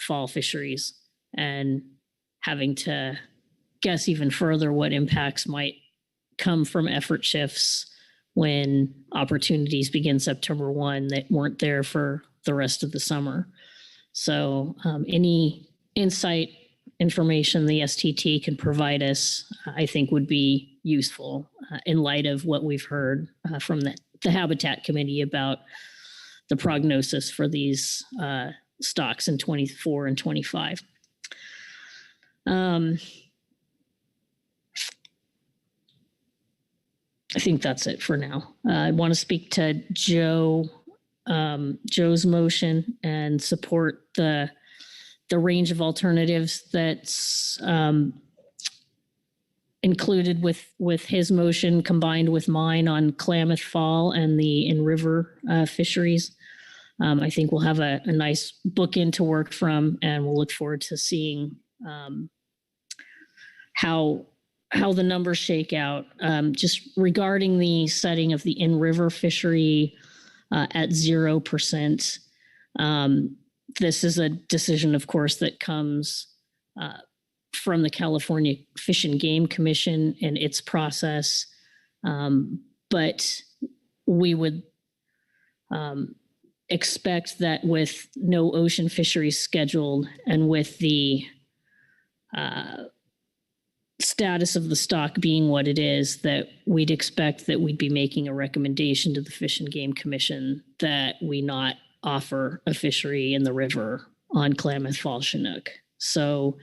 fall fisheries, and having to guess even further what impacts might come from effort shifts when opportunities begin September 1 that weren't there for the rest of the summer. So any insight, information the STT can provide us, I think would be useful in light of what we've heard from the Habitat Committee about the prognosis for these stocks in 24 and 25. I think that's it for now. I want to speak to Joe's motion and support the range of alternatives that's included with his motion combined with mine on Klamath Fall and the in-river fisheries. I think we'll have a nice bookend to work from, and we'll look forward to seeing how the numbers shake out. Just regarding the setting of the in-river fishery at 0%, this is a decision, of course, that comes from the California Fish and Game Commission and its process. But we would expect that with no ocean fisheries scheduled and with the status of the stock being what it is, that we'd expect that we'd be making a recommendation to the Fish and Game Commission that we not offer a fishery in the river on Klamath Fall Chinook. So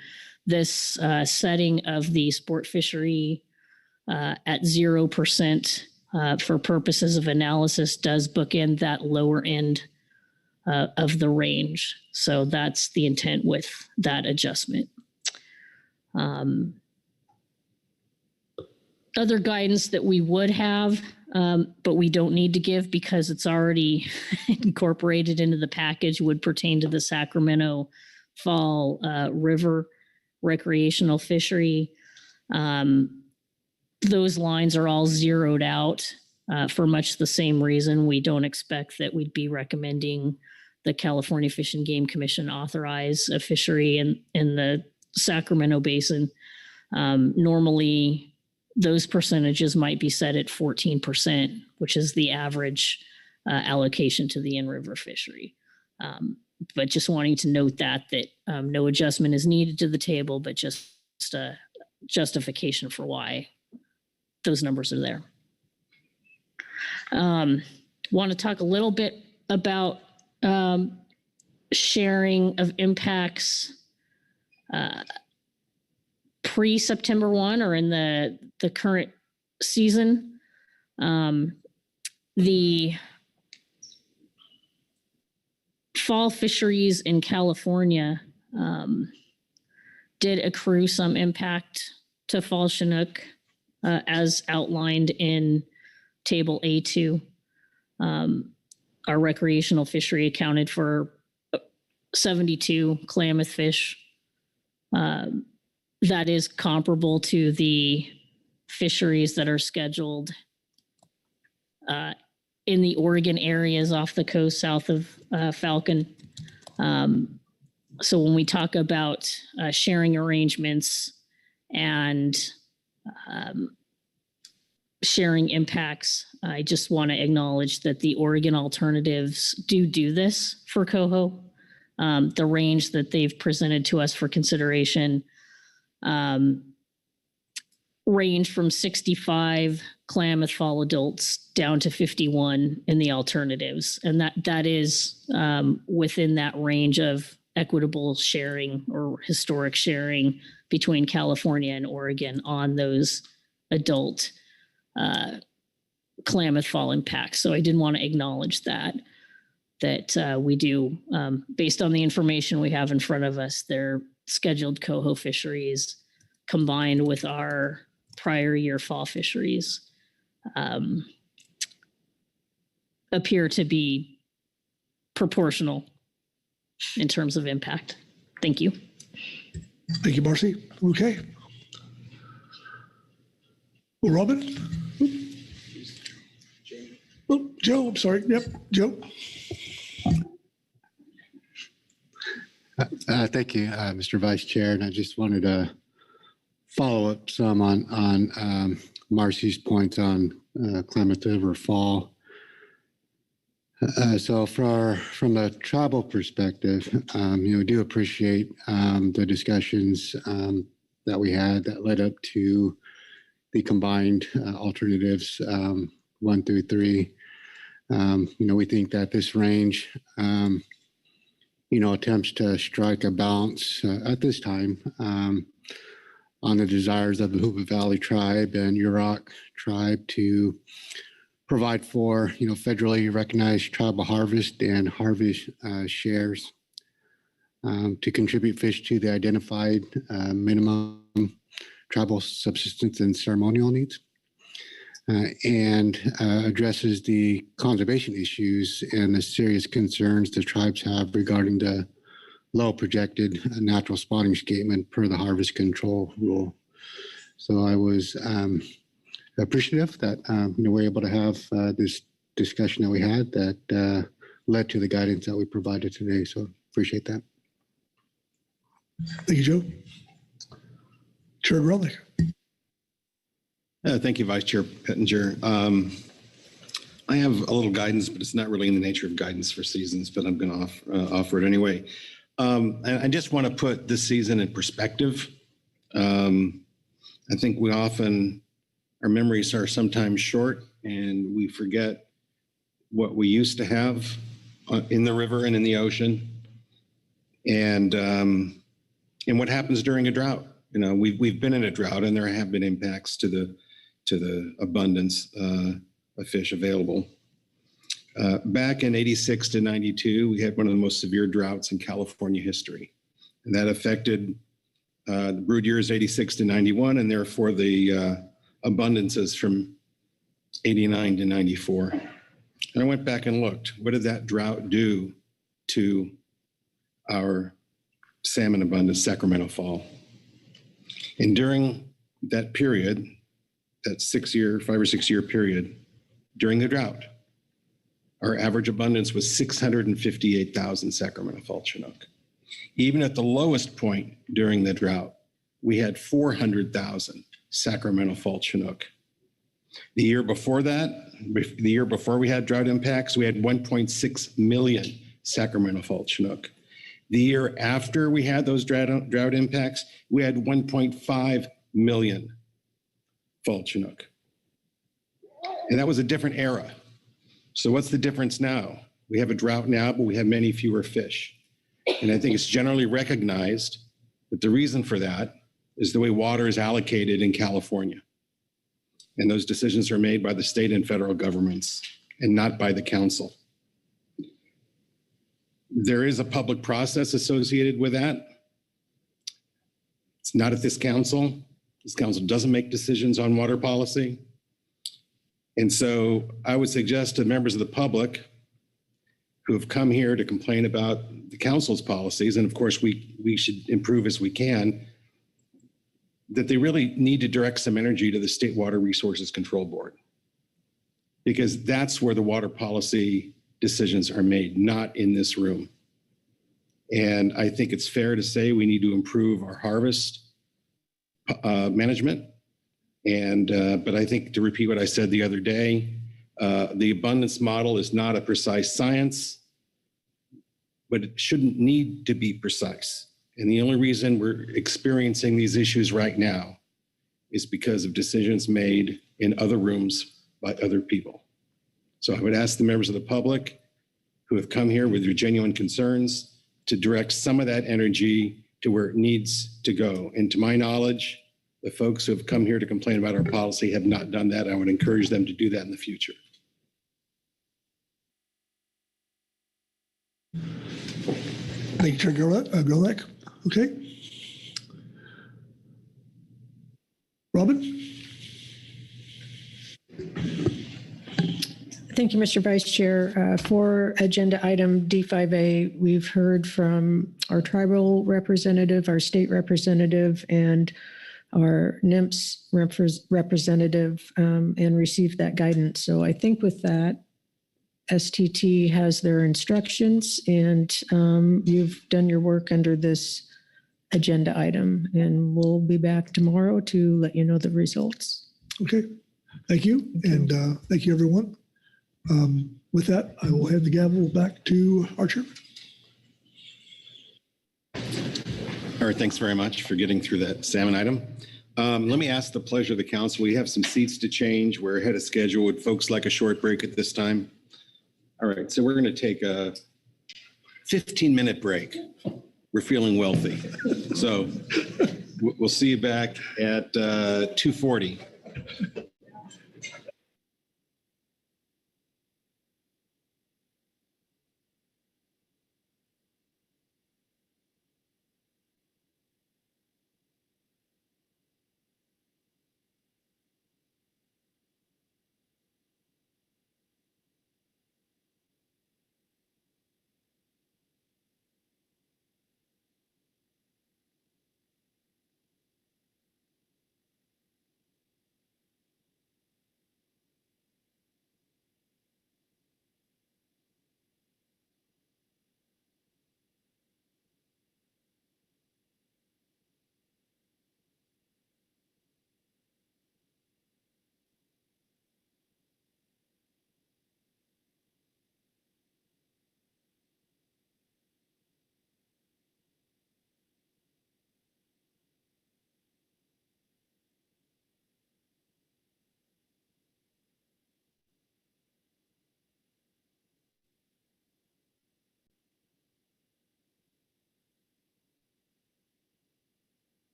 this setting of the sport fishery at 0% for purposes of analysis does bookend that lower end of the range. So that's the intent with that adjustment. Other guidance that we would have, but we don't need to give because it's already incorporated into the package, would pertain to the Sacramento Fall River recreational fishery. Those lines are all zeroed out for much the same reason. We don't expect that we'd be recommending the California Fish and Game Commission authorize a fishery in the Sacramento Basin. Normally, those percentages might be set at 14%, which is the average allocation to the in-river fishery. But just wanting to note that no adjustment is needed to the table, but just a justification for why those numbers are there. Want to talk a little bit about sharing of impacts pre-September 1 or in the current season. The fall fisheries in California did accrue some impact to fall Chinook as outlined in Table A2. Our recreational fishery accounted for 72 Klamath fish. That is comparable to the fisheries that are scheduled in the Oregon areas off the coast south of Falcon. So when we talk about sharing arrangements and sharing impacts, I just want to acknowledge that the Oregon alternatives do this for coho. The range that they've presented to us for consideration range from 65 Klamath Fall adults down to 51 in the alternatives. And that is within that range of equitable sharing or historic sharing between California and Oregon on those adult Klamath Fall impacts. So I did want to acknowledge that we do, based on the information we have in front of us, they're scheduled coho fisheries combined with our prior year fall fisheries appear to be proportional in terms of impact. Thank you. Thank you, Marcy. Okay. Well, Robin? Oh, Joe, I'm sorry. Yep, Joe. Thank you, Mr. Vice Chair. And I just wanted to follow up some on Marcy's points on Klamath River Fall. So from the tribal perspective, do appreciate the discussions that we had that led up to the combined alternatives 1 through 3. We think that this range, attempts to strike a balance at this time on the desires of the Hoopa Valley Tribe and Yurok Tribe to provide for, federally recognized tribal harvest and harvest shares to contribute fish to the identified minimum tribal subsistence and ceremonial needs, and addresses the conservation issues and the serious concerns the tribes have regarding the low projected natural spawning escapement per the harvest control rule. So I was appreciative that we're able to have this discussion that we had that led to the guidance that we provided today. So appreciate that. Thank you, Joe. Chair Grelnick. Thank you, Vice Chair Pettinger. I have a little guidance, but it's not really in the nature of guidance for seasons, but I'm going to offer it anyway. I just want to put this season in perspective. I think our memories are sometimes short and we forget what we used to have in the river and in the ocean, and what happens during a drought. We've been in a drought and there have been impacts to the abundance of fish available. Back in 86 to 92, we had one of the most severe droughts in California history. And that affected the brood years 86 to 91, and therefore the abundances from 89 to 94. And I went back and looked, what did that drought do to our salmon abundance, Sacramento Fall? And during that period, that 5 or 6 year period, during the drought, our average abundance was 658,000 Sacramento Fall Chinook. Even at the lowest point during the drought, we had 400,000 Sacramento Fall Chinook. The year before that, the year before we had drought impacts, we had 1.6 million Sacramento Fall Chinook. The year after we had those drought impacts, we had 1.5 million Fall Chinook. And that was a different era. So what's the difference now? We have a drought now, but we have many fewer fish. And I think it's generally recognized that the reason for that is the way water is allocated in California. And those decisions are made by the state and federal governments and not by the council. There is a public process associated with that. It's not at this council. This council doesn't make decisions on water policy. And so I would suggest to members of the public who have come here to complain about the council's policies, and of course we should improve as we can, that they really need to direct some energy to the State Water Resources Control Board, because that's where the water policy decisions are made, not in this room. And I think it's fair to say we need to improve our harvest management. But I think, to repeat what I said the other day, the abundance model is not a precise science, but it shouldn't need to be precise. And the only reason we're experiencing these issues right now is because of decisions made in other rooms by other people. So I would ask the members of the public who have come here with their genuine concerns to direct some of that energy to where it needs to go. And to my knowledge, the folks who have come here to complain about our policy have not done that. I would encourage them to do that in the future. Thank you, Chair Grelnick. Okay. Robin? Thank you, Mr. Vice Chair. For agenda item D5A, we've heard from our tribal representative, our state representative, and our NIMS representative, and received that guidance. So I think with that, STT has their instructions, and you've done your work under this agenda item, and we'll be back tomorrow to let you know the results. Okay, thank you. And thank you, everyone. With that, I will hand the gavel back to our chairman. All right, thanks very much for getting through that salmon item. Let me ask the pleasure of the council. We have some seats to change. We're ahead of schedule. Would folks like a short break at this time? All right, so we're going to take a 15-minute break. We're feeling wealthy. So We'll see you back at 2:40.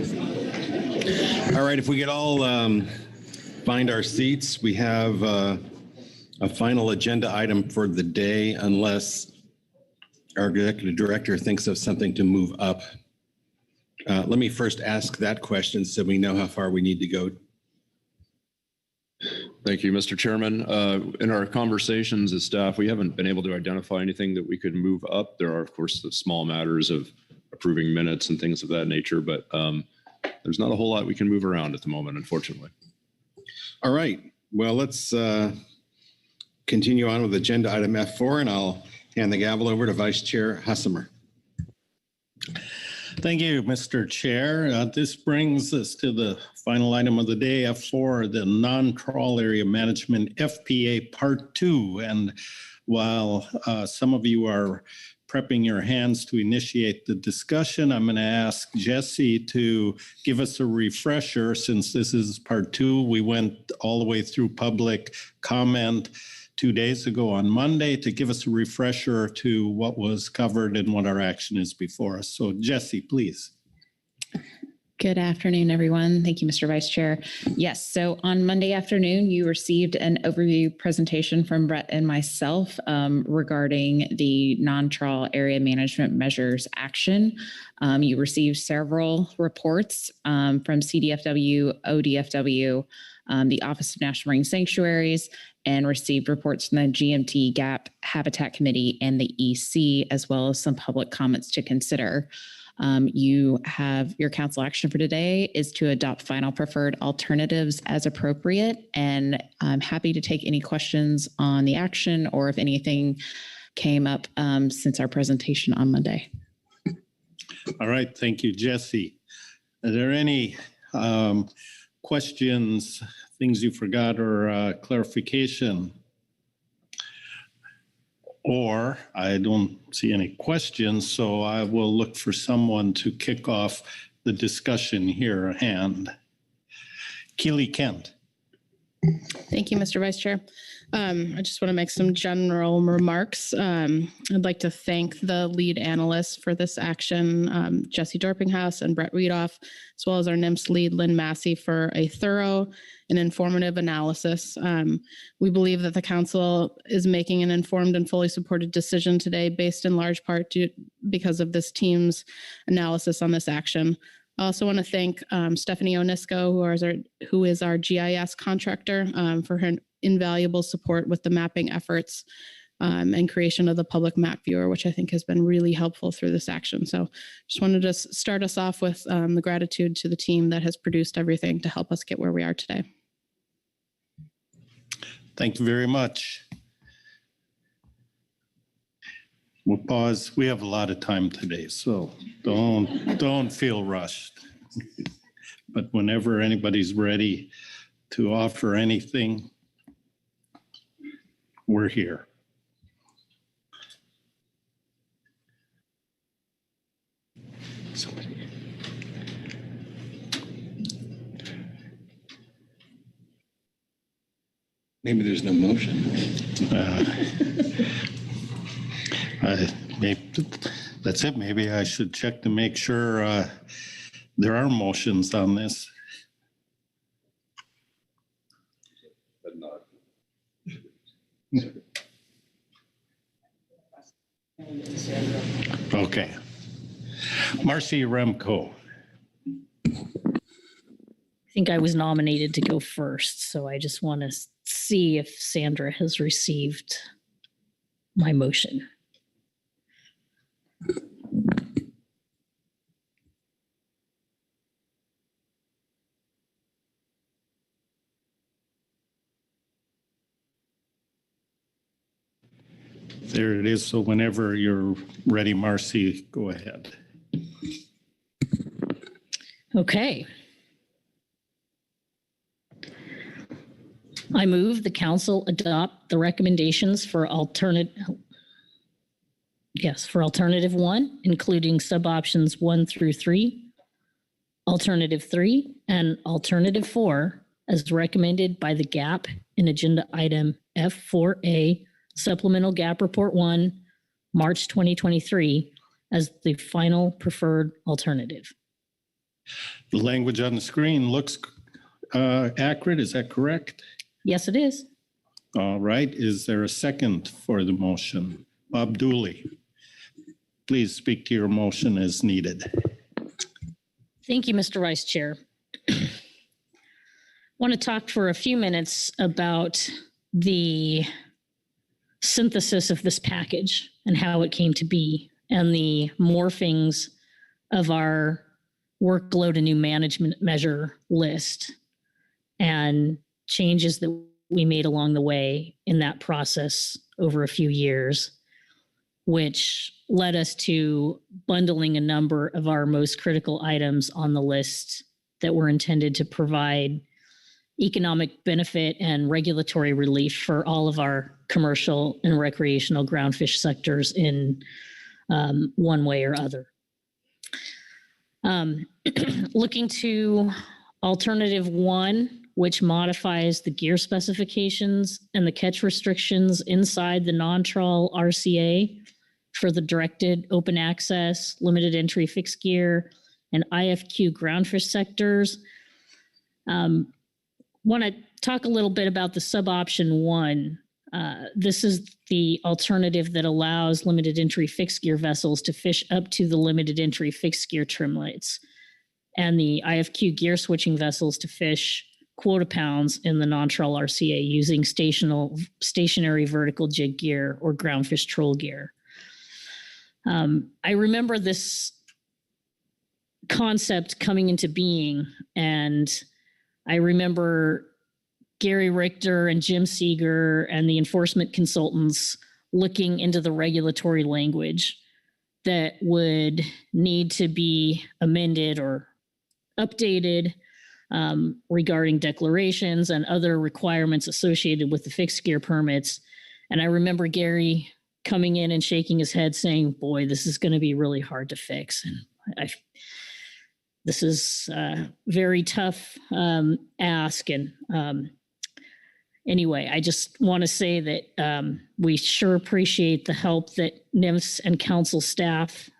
All right, if we could all find our seats, we have a final agenda item for the day, unless our executive director thinks of something to move up. Let me first ask that question so we know how far we need to go. Thank you, Mr. Chairman. In our conversations as staff, we haven't been able to identify anything that we could move up. There are, of course, the small matters of approving minutes and things of that nature, but there's not a whole lot we can move around at the moment, unfortunately. All right, well, let's continue on with agenda item F4, and I'll hand the gavel over to Vice Chair Hassemer. Thank you, Mr. Chair. This brings us to the final item of the day, F4, the Non-Trawl Area Management FPA Part 2. And while some of you are prepping your hands to initiate the discussion, I'm going to ask Jesse to give us a refresher. Since this is Part 2, we went all the way through public comment 2 days ago on Monday, to give us a refresher to what was covered and what our action is before us. So Jesse, please. Good afternoon, everyone. Thank you, Mr. Vice Chair. Yes, so on Monday afternoon, you received an overview presentation from Brett and myself regarding the non-trawl area management measures action. You received several reports from CDFW, ODFW, the Office of National Marine Sanctuaries, and received reports from the GMT GAP Habitat Committee and the EC, as well as some public comments to consider. You have your council action for today is to adopt final preferred alternatives as appropriate. And I'm happy to take any questions on the action or if anything came up since our presentation on Monday. All right, thank you, Jesse. Are there any questions, things you forgot, or clarification? Or I don't see any questions, so I will look for someone to kick off the discussion here at hand. Keely Kent. Thank you, Mr. Vice Chair. I just want to make some general remarks. I'd like to thank the lead analysts for this action, Jesse Dorpinghouse and Brett Reedoff, as well as our NIMS lead, Lynn Massey, for a thorough and informative analysis. We believe that the council is making an informed and fully supported decision today based in large part because of this team's analysis on this action. I also want to thank Stephanie Onisco, who is our GIS contractor, for her invaluable support with the mapping efforts and creation of the public map viewer, which I think has been really helpful through this action. So just wanted to start us off with the gratitude to the team that has produced everything to help us get where we are today. Thank you very much. We'll pause. We have a lot of time today, so don't feel rushed. But whenever anybody's ready to offer anything, we're here. Maybe there's no motion. That's it. Maybe I should check to make sure there are motions on this. Okay. Marcy Remco. I think I was nominated to go first, so I just want to see if Sandra has received my motion. There it is. So whenever you're ready, Marcy, go ahead. Okay. I move the council adopt the recommendations for alternative 1, including sub-options 1 through 3, alternative 3, and alternative 4 as recommended by the GAP in agenda item F4A, Supplemental GAP Report 1, March 2023, as the final preferred alternative. The language on the screen looks accurate. Is that correct? Yes, it is. All right. Is there a second for the motion? Bob Dooley, please speak to your motion as needed. Thank you, Mr. Vice Chair. I want to talk for a few minutes about the synthesis of this package and how it came to be and the morphings of our workload and new management measure list and changes that we made along the way in that process over a few years, which led us to bundling a number of our most critical items on the list that were intended to provide economic benefit and regulatory relief for all of our commercial and recreational groundfish sectors in one way or other. Looking to alternative 1, which modifies the gear specifications and the catch restrictions inside the non-trawl RCA for the directed open access, limited entry fixed gear, and IFQ groundfish sectors. Want to talk a little bit about the sub-option 1. This is the alternative that allows limited entry fixed gear vessels to fish up to the limited entry fixed gear trim limits, and the IFQ gear switching vessels to fish quota pounds in the non-trawl RCA using stationary vertical jig gear or groundfish troll gear. I remember this concept coming into being, and I remember Gary Richter and Jim Seeger and the enforcement consultants looking into the regulatory language that would need to be amended or updated regarding declarations and other requirements associated with the fixed gear permits. And I remember Gary coming in and shaking his head saying, boy, this is going to be really hard to fix. And this is a very tough ask. And anyway, I just want to say that we sure appreciate the help that NIMS and council staff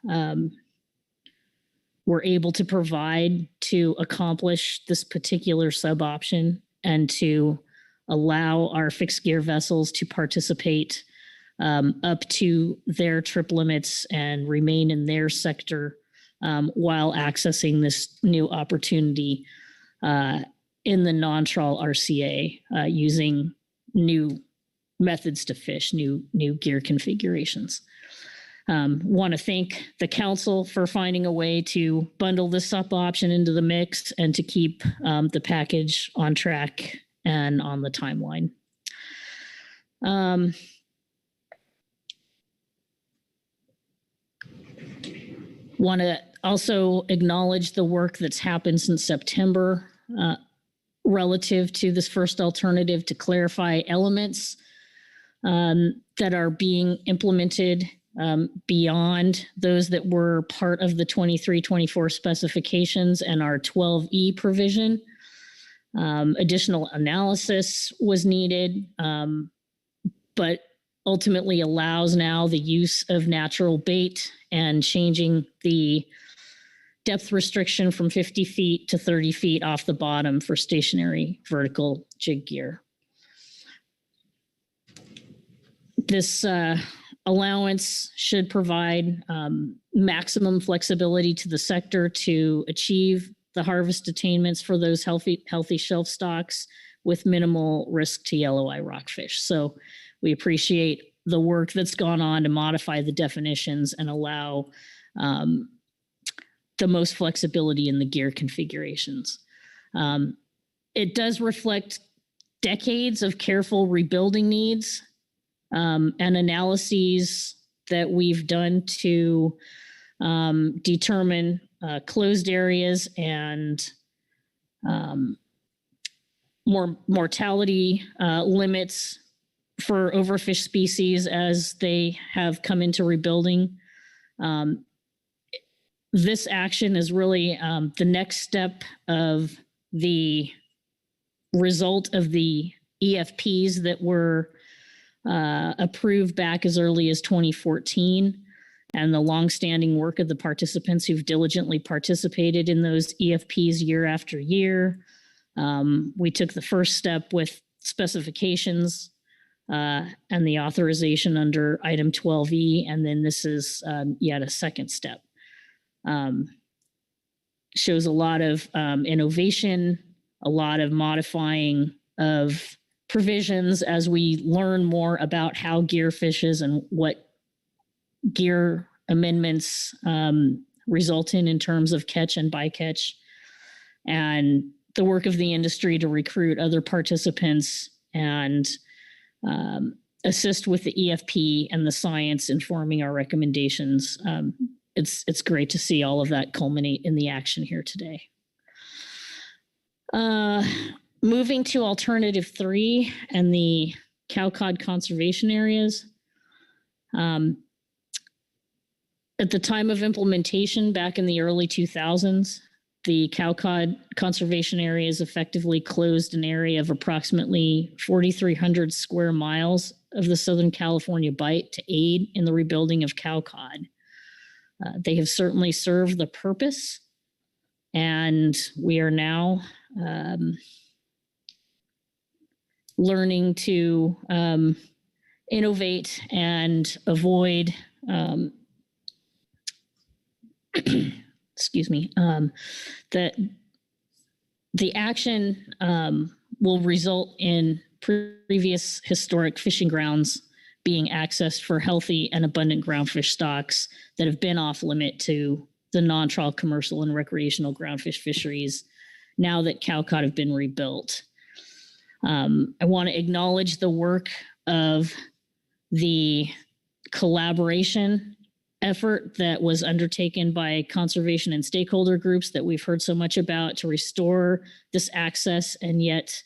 were able to provide to accomplish this particular sub-option and to allow our fixed gear vessels to participate up to their trip limits and remain in their sector while accessing this new opportunity in the non-trawl RCA using new methods to fish, new gear configurations. Want to thank the council for finding a way to bundle this sub-option into the mix and to keep the package on track and on the timeline. Want to also acknowledge the work that's happened since September relative to this first alternative to clarify elements that are being implemented beyond those that were part of the 23-24 specifications and our 12E provision. Additional analysis was needed, but ultimately allows now the use of natural bait and changing the depth restriction from 50 feet to 30 feet off the bottom for stationary vertical jig gear. This allowance should provide maximum flexibility to the sector to achieve the harvest attainments for those healthy shelf stocks with minimal risk to yellow eye rockfish. So we appreciate the work that's gone on to modify the definitions and allow the most flexibility in the gear configurations. It does reflect decades of careful rebuilding needs and analyses that we've done to determine closed areas and more mortality limits for overfish species as they have come into rebuilding. This action is really the next step of the result of the EFPs that were approved back as early as 2014. and the longstanding work of the participants who've diligently participated in those EFPs year after year. We took the first step with specifications and the authorization under item 12E, and then this is yet a second step. Shows a lot of innovation, a lot of modifying of provisions as we learn more about how gear fishes and what gear amendments result in terms of catch and bycatch, and the work of the industry to recruit other participants and assist with the EFP and the science informing our recommendations. It's great to see all of that culminate in the action here today. Moving to alternative 3 and the cow-cod conservation areas. At the time of implementation back in the early 2000s, the cow-cod conservation areas effectively closed an area of approximately 4,300 square miles of the Southern California Bight to aid in the rebuilding of cow-cod. They have certainly served the purpose, and we are now learning to innovate and avoid excuse me, that the action will result in previous historic fishing grounds being accessed for healthy and abundant groundfish stocks that have been off limit to the non-trawl commercial and recreational groundfish fisheries now that cow-cod have been rebuilt. I want to acknowledge the work of the collaboration effort that was undertaken by conservation and stakeholder groups that we've heard so much about to restore this access and yet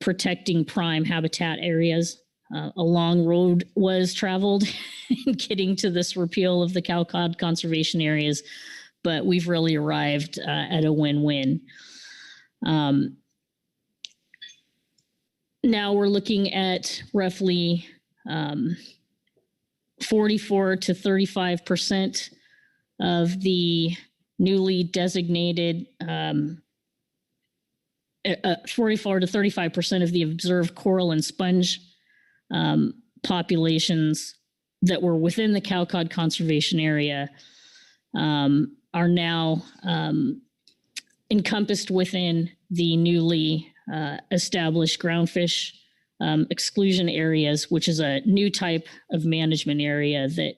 protecting prime habitat areas. A long road was traveled in getting to this repeal of the cow-cod conservation areas, but we've really arrived at a win-win. Now we're looking at roughly 44 to 35% of the newly designated 44 to 35% of the observed coral and sponge populations that were within the cow-cod conservation area are now encompassed within the newly established groundfish exclusion areas, which is a new type of management area that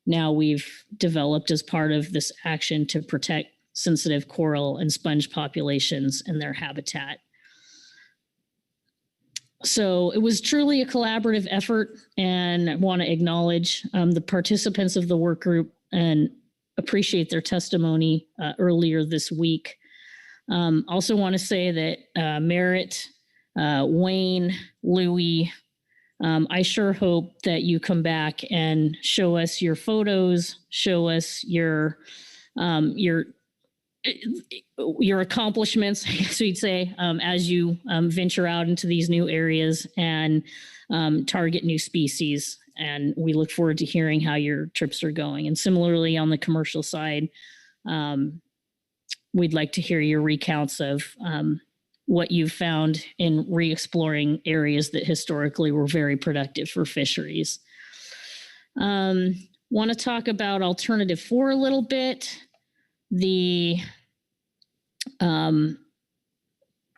now we've developed as part of this action to protect sensitive coral and sponge populations and their habitat. So it was truly a collaborative effort, and I want to acknowledge the participants of the work group and appreciate their testimony earlier this week. Also want to say that Merritt, Wayne, Louie, I sure hope that you come back and show us your photos, show us your accomplishments, I guess we'd say, as you venture out into these new areas and target new species. And we look forward to hearing how your trips are going. And similarly, on the commercial side, we'd like to hear your recounts of what you've found in re-exploring areas that historically were very productive for fisheries. Want to talk about alternative 4 a little bit. The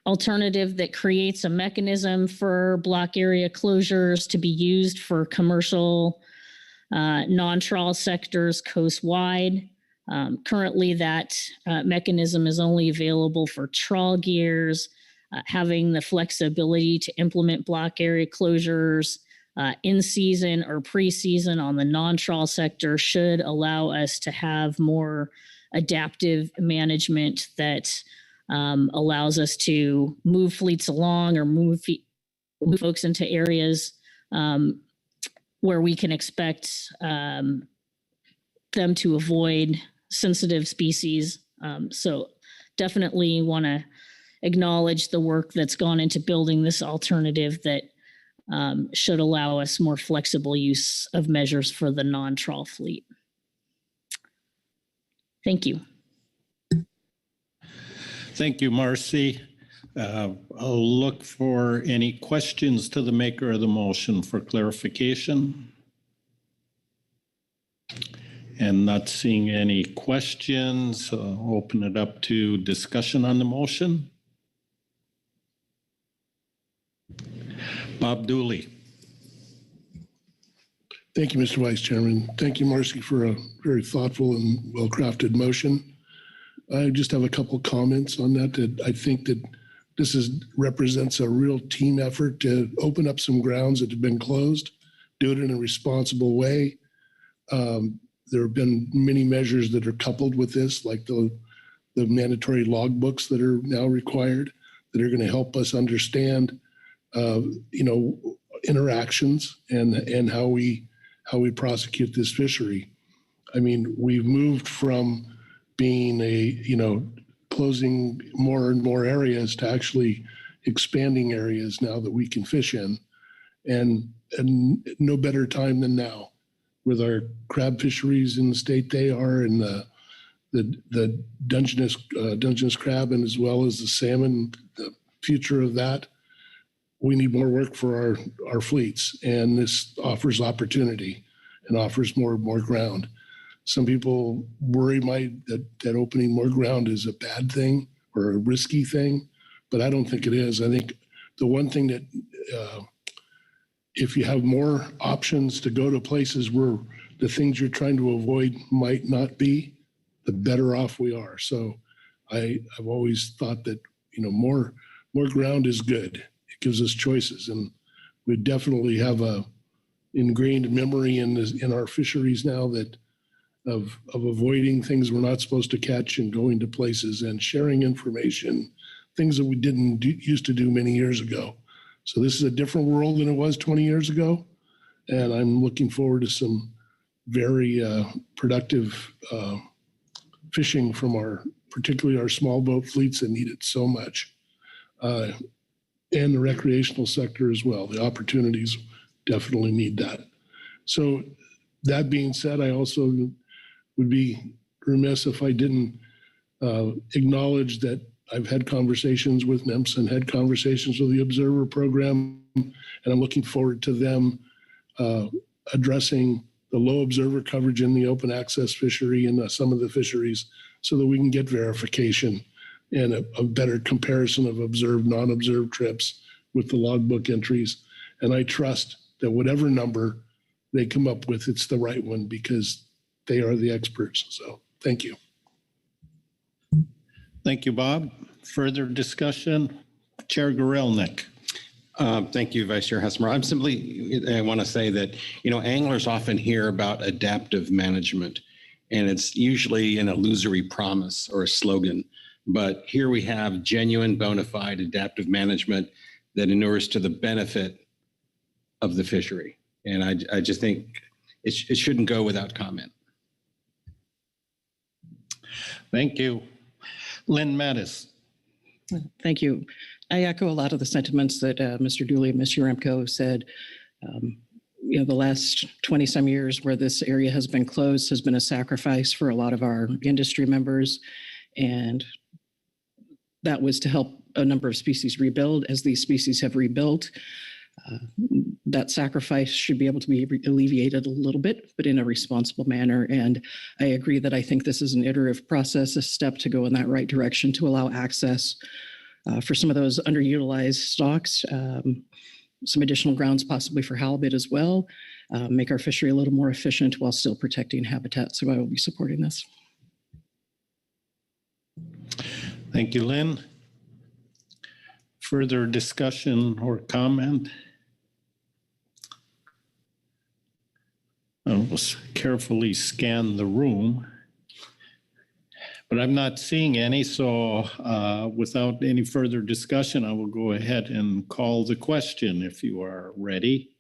alternative that creates a mechanism for block area closures to be used for commercial non-trawl sectors coast-wide. Currently, that mechanism is only available for trawl gears. Having the flexibility to implement block area closures in season or pre-season on the non-trawl sector should allow us to have more adaptive management that allows us to move fleets along or move folks into areas where we can expect them to avoid sensitive species. So definitely want to acknowledge the work that's gone into building this alternative that should allow us more flexible use of measures for the non-trawl fleet. Thank you. Thank you, Marcy. I'll look for any questions to the maker of the motion for clarification. And not seeing any questions, I'll open it up to discussion on the motion. Bob Dooley. Thank you, Mr. Vice Chairman. Thank you, Marcy, for a very thoughtful and well-crafted motion. I just have a couple comments on that. I think that this represents a real team effort to open up some grounds that have been closed, do it in a responsible way. There have been many measures that are coupled with this, like the mandatory logbooks that are now required, that are going to help us understand, interactions and how we prosecute this fishery. I mean, we've moved from being closing more and more areas to actually expanding areas now that we can fish in, and no better time than now with our crab fisheries in the state they are, and the Dungeness crab, and as well as the salmon, the future of that. We need more work for our fleets, and this offers opportunity and offers more ground. Some people worry that opening more ground is a bad thing or a risky thing, but I don't think it is. I think the one thing that if you have more options to go to places where the things you're trying to avoid might not be, the better off we are. So I've always thought that more ground is good. It gives us choices, and we definitely have a ingrained memory in our fisheries now that of avoiding things we're not supposed to catch and going to places and sharing information, things that we didn't used to do many years ago. So this is a different world than it was 20 years ago, and I'm looking forward to some very productive fishing from particularly our small boat fleets that need it so much, and the recreational sector as well. The opportunities definitely need that. So that being said, I also would be remiss if I didn't acknowledge that I've had conversations with NIMS and had conversations with the Observer Program, and I'm looking forward to them addressing the low observer coverage in the open access fishery and some of the fisheries so that we can get verification and a better comparison of observed, non-observed trips with the logbook entries. And I trust that whatever number they come up with, it's the right one because they are the experts. So thank you. Thank you, Bob. Further discussion? Chair Gorelnik. Thank you, Vice Chair Hesmer. I want to say that, anglers often hear about adaptive management, and it's usually an illusory promise or a slogan. But here we have genuine, bona fide adaptive management that inures to the benefit of the fishery. And I just think it shouldn't go without comment. Thank you. Lynn Mattis. Thank you. I echo a lot of the sentiments that Mr. Dooley and Ms. Uremko said. The last 20 some years where this area has been closed has been a sacrifice for a lot of our industry members. And that was to help a number of species rebuild. As these species have rebuilt, that sacrifice should be able to be alleviated a little bit, but in a responsible manner. And I agree that I think this is an iterative process, a step to go in that right direction to allow access for some of those underutilized stocks, some additional grounds possibly for halibut as well, make our fishery a little more efficient while still protecting habitat. So I will be supporting this. Thank you, Lynn. Further discussion or comment? I will carefully scan the room, but I'm not seeing any. So without any further discussion, I will go ahead and call the question if you are ready.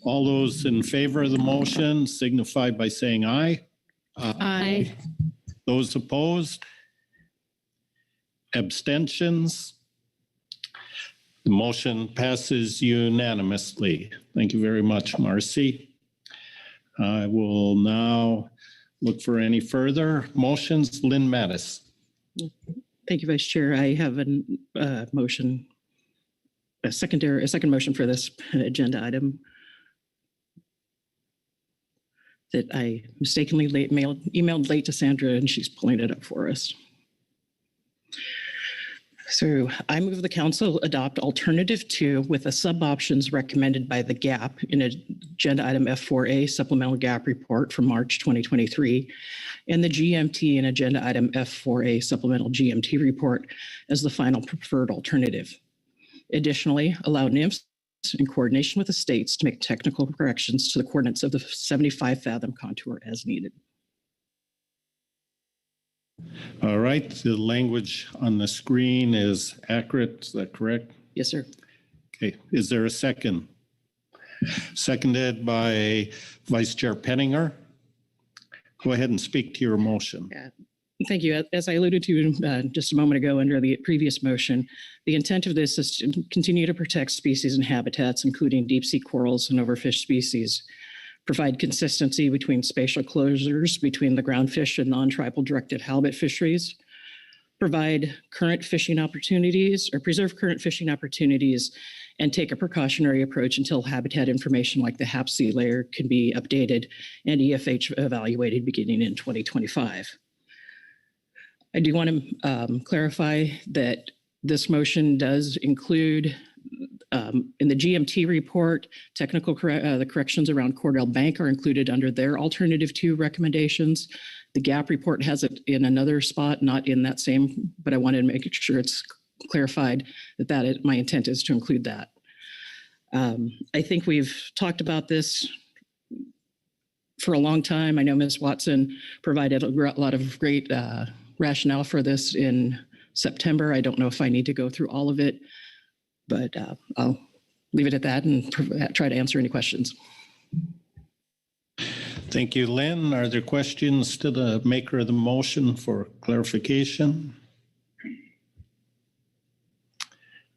All those in favor of the motion signify by saying aye. Aye. Those opposed? Abstentions? The motion passes unanimously. Thank you very much, Marcy. I will now look for any further motions. Lynn Mattis. Thank you, Vice Chair. I have a motion, a second motion for this agenda item that I mistakenly emailed late to Sandra, and she's pulling it up for us. So I move the council adopt alternative 2 with the sub-options recommended by the GAP in agenda item F4A supplemental GAP report from March 2023 and the GMT in agenda item F4A supplemental GMT report as the final preferred alternative. Additionally, allow NIMS in coordination with the states to make technical corrections to the coordinates of the 75 fathom contour as needed. All right, the language on the screen is accurate. Is that correct? Yes, sir. Okay, is there a second? Seconded by Vice Chair Penninger. Go ahead and speak to your motion. Yeah. Thank you. As I alluded to just a moment ago under the previous motion, the intent of this is to continue to protect species and habitats, including deep sea corals and overfish species, provide consistency between spatial closures between the groundfish and non-tribal directed halibut fisheries, provide current fishing opportunities or preserve current fishing opportunities, and take a precautionary approach until habitat information like the HAP sea layer can be updated and EFH evaluated beginning in 2025. I do want to clarify that this motion does include in the GMT report, the corrections around Cordell Bank are included under their alternative 2 recommendations. The GAP report has it in another spot, not in that same, but I wanted to make sure it's clarified that my intent is to include that. I think we've talked about this for a long time. I know Ms. Watson provided a lot of great rationale for this in September. I don't know if I need to go through all of it, but I'll leave it at that and try to answer any questions. Thank you, Lynn. Are there questions to the maker of the motion for clarification?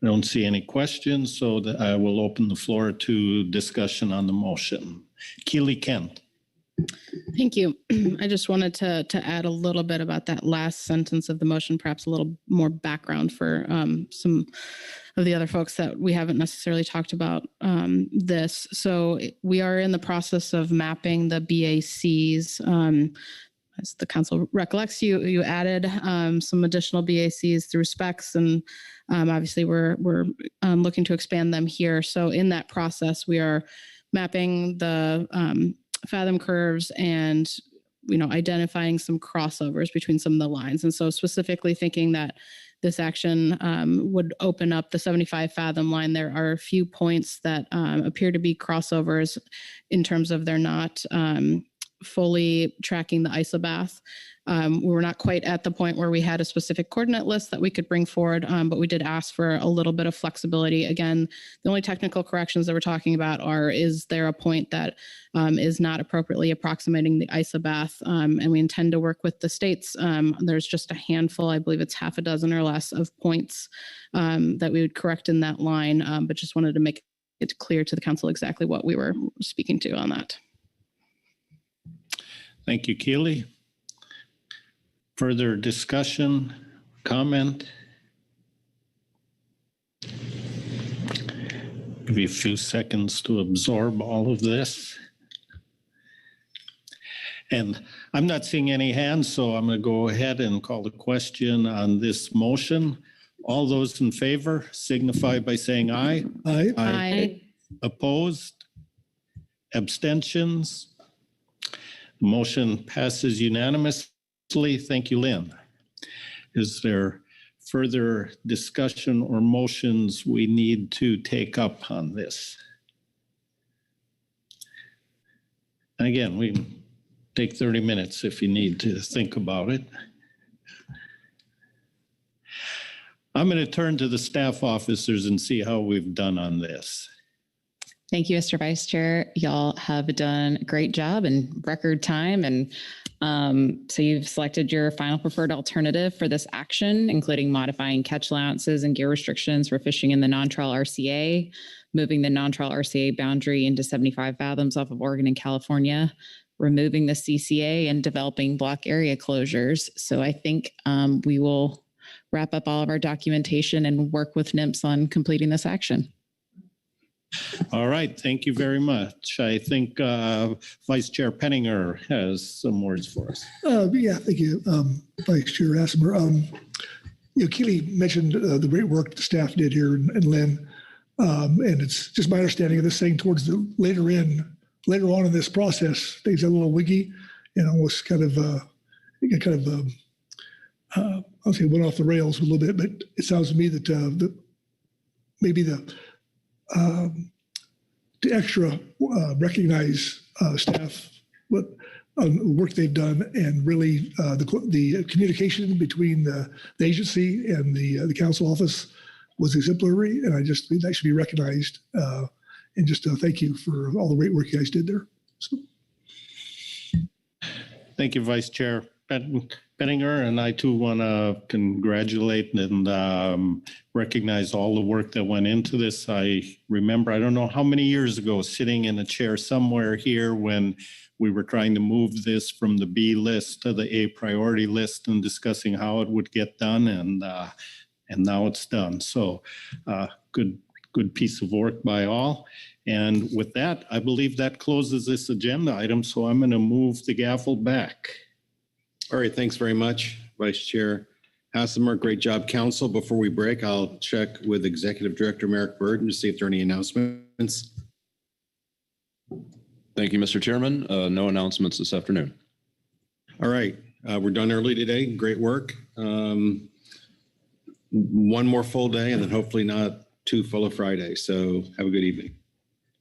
I don't see any questions, so I will open the floor to discussion on the motion. Keely Kent. Thank you. I just wanted to add a little bit about that last sentence of the motion, perhaps a little more background for some of the other folks that we haven't necessarily talked about this. So we are in the process of mapping the BACs. As the council recollects, you added some additional BACs through specs, and obviously we're looking to expand them here. So in that process, we are mapping the fathom curves and identifying some crossovers between some of the lines. And so specifically thinking that this action would open up the 75 fathom line, there are a few points that appear to be crossovers in terms of they're not fully tracking the isobath. We were not quite at the point where we had a specific coordinate list that we could bring forward, but we did ask for a little bit of flexibility. Again, the only technical corrections that we're talking about is there a point that is not appropriately approximating the isobath, and we intend to work with the states. There's just a handful, I believe it's half a dozen or less of points that we would correct in that line, but just wanted to make it clear to the council exactly what we were speaking to on that. Thank you, Keely. Further discussion, comment? Give you a few seconds to absorb all of this. And I'm not seeing any hands, so I'm going to go ahead and call the question on this motion. All those in favor signify by saying aye. Aye. Aye. Opposed? Abstentions? The motion passes unanimously. Thank you, Lynn. Is there further discussion or motions we need to take up on this? And again, we can take 30 minutes if you need to think about it. I'm going to turn to the staff officers and see how we've done on this. Thank you, Mr. Vice Chair. Y'all have done a great job in record time. And so you've selected your final preferred alternative for this action, including modifying catch allowances and gear restrictions for fishing in the non-trawl RCA, moving the non-trawl RCA boundary into 75 fathoms off of Oregon and California, removing the CCA, and developing block area closures. So I think we will wrap up all of our documentation and work with NIMS on completing this action. All right, thank you very much. I think Vice Chair Penninger has some words for us. Yeah, thank you, Vice Chair Assimer. Keely mentioned the great work the staff did here, and Lynn, and it's just my understanding of this thing towards the later on in this process, things got a little wiggy and almost I'll say went off the rails a little bit, but it sounds to me that maybe to extra recognize staff what work they've done, and really the communication between the agency and the council office was exemplary, and I just think that should be recognized. And just thank you for all the great work you guys did there. So. Thank you, Vice Chair Penninger, and I too want to congratulate and recognize all the work that went into this. I remember, I don't know how many years ago, sitting in a chair somewhere here when we were trying to move this from the B list to the A priority list and discussing how it would get done, and now it's done. So good piece of work by all. And with that, I believe that closes this agenda item. So I'm going to move the gavel back. All right, thanks very much, Vice Chair Assimer. Great job, Council. Before we break, I'll check with Executive Director Merrick Burton to see if there are any announcements. Thank you, Mr. Chairman. No announcements this afternoon. All right, we're done early today. Great work. One more full day, and then hopefully not too full of Friday. So have a good evening.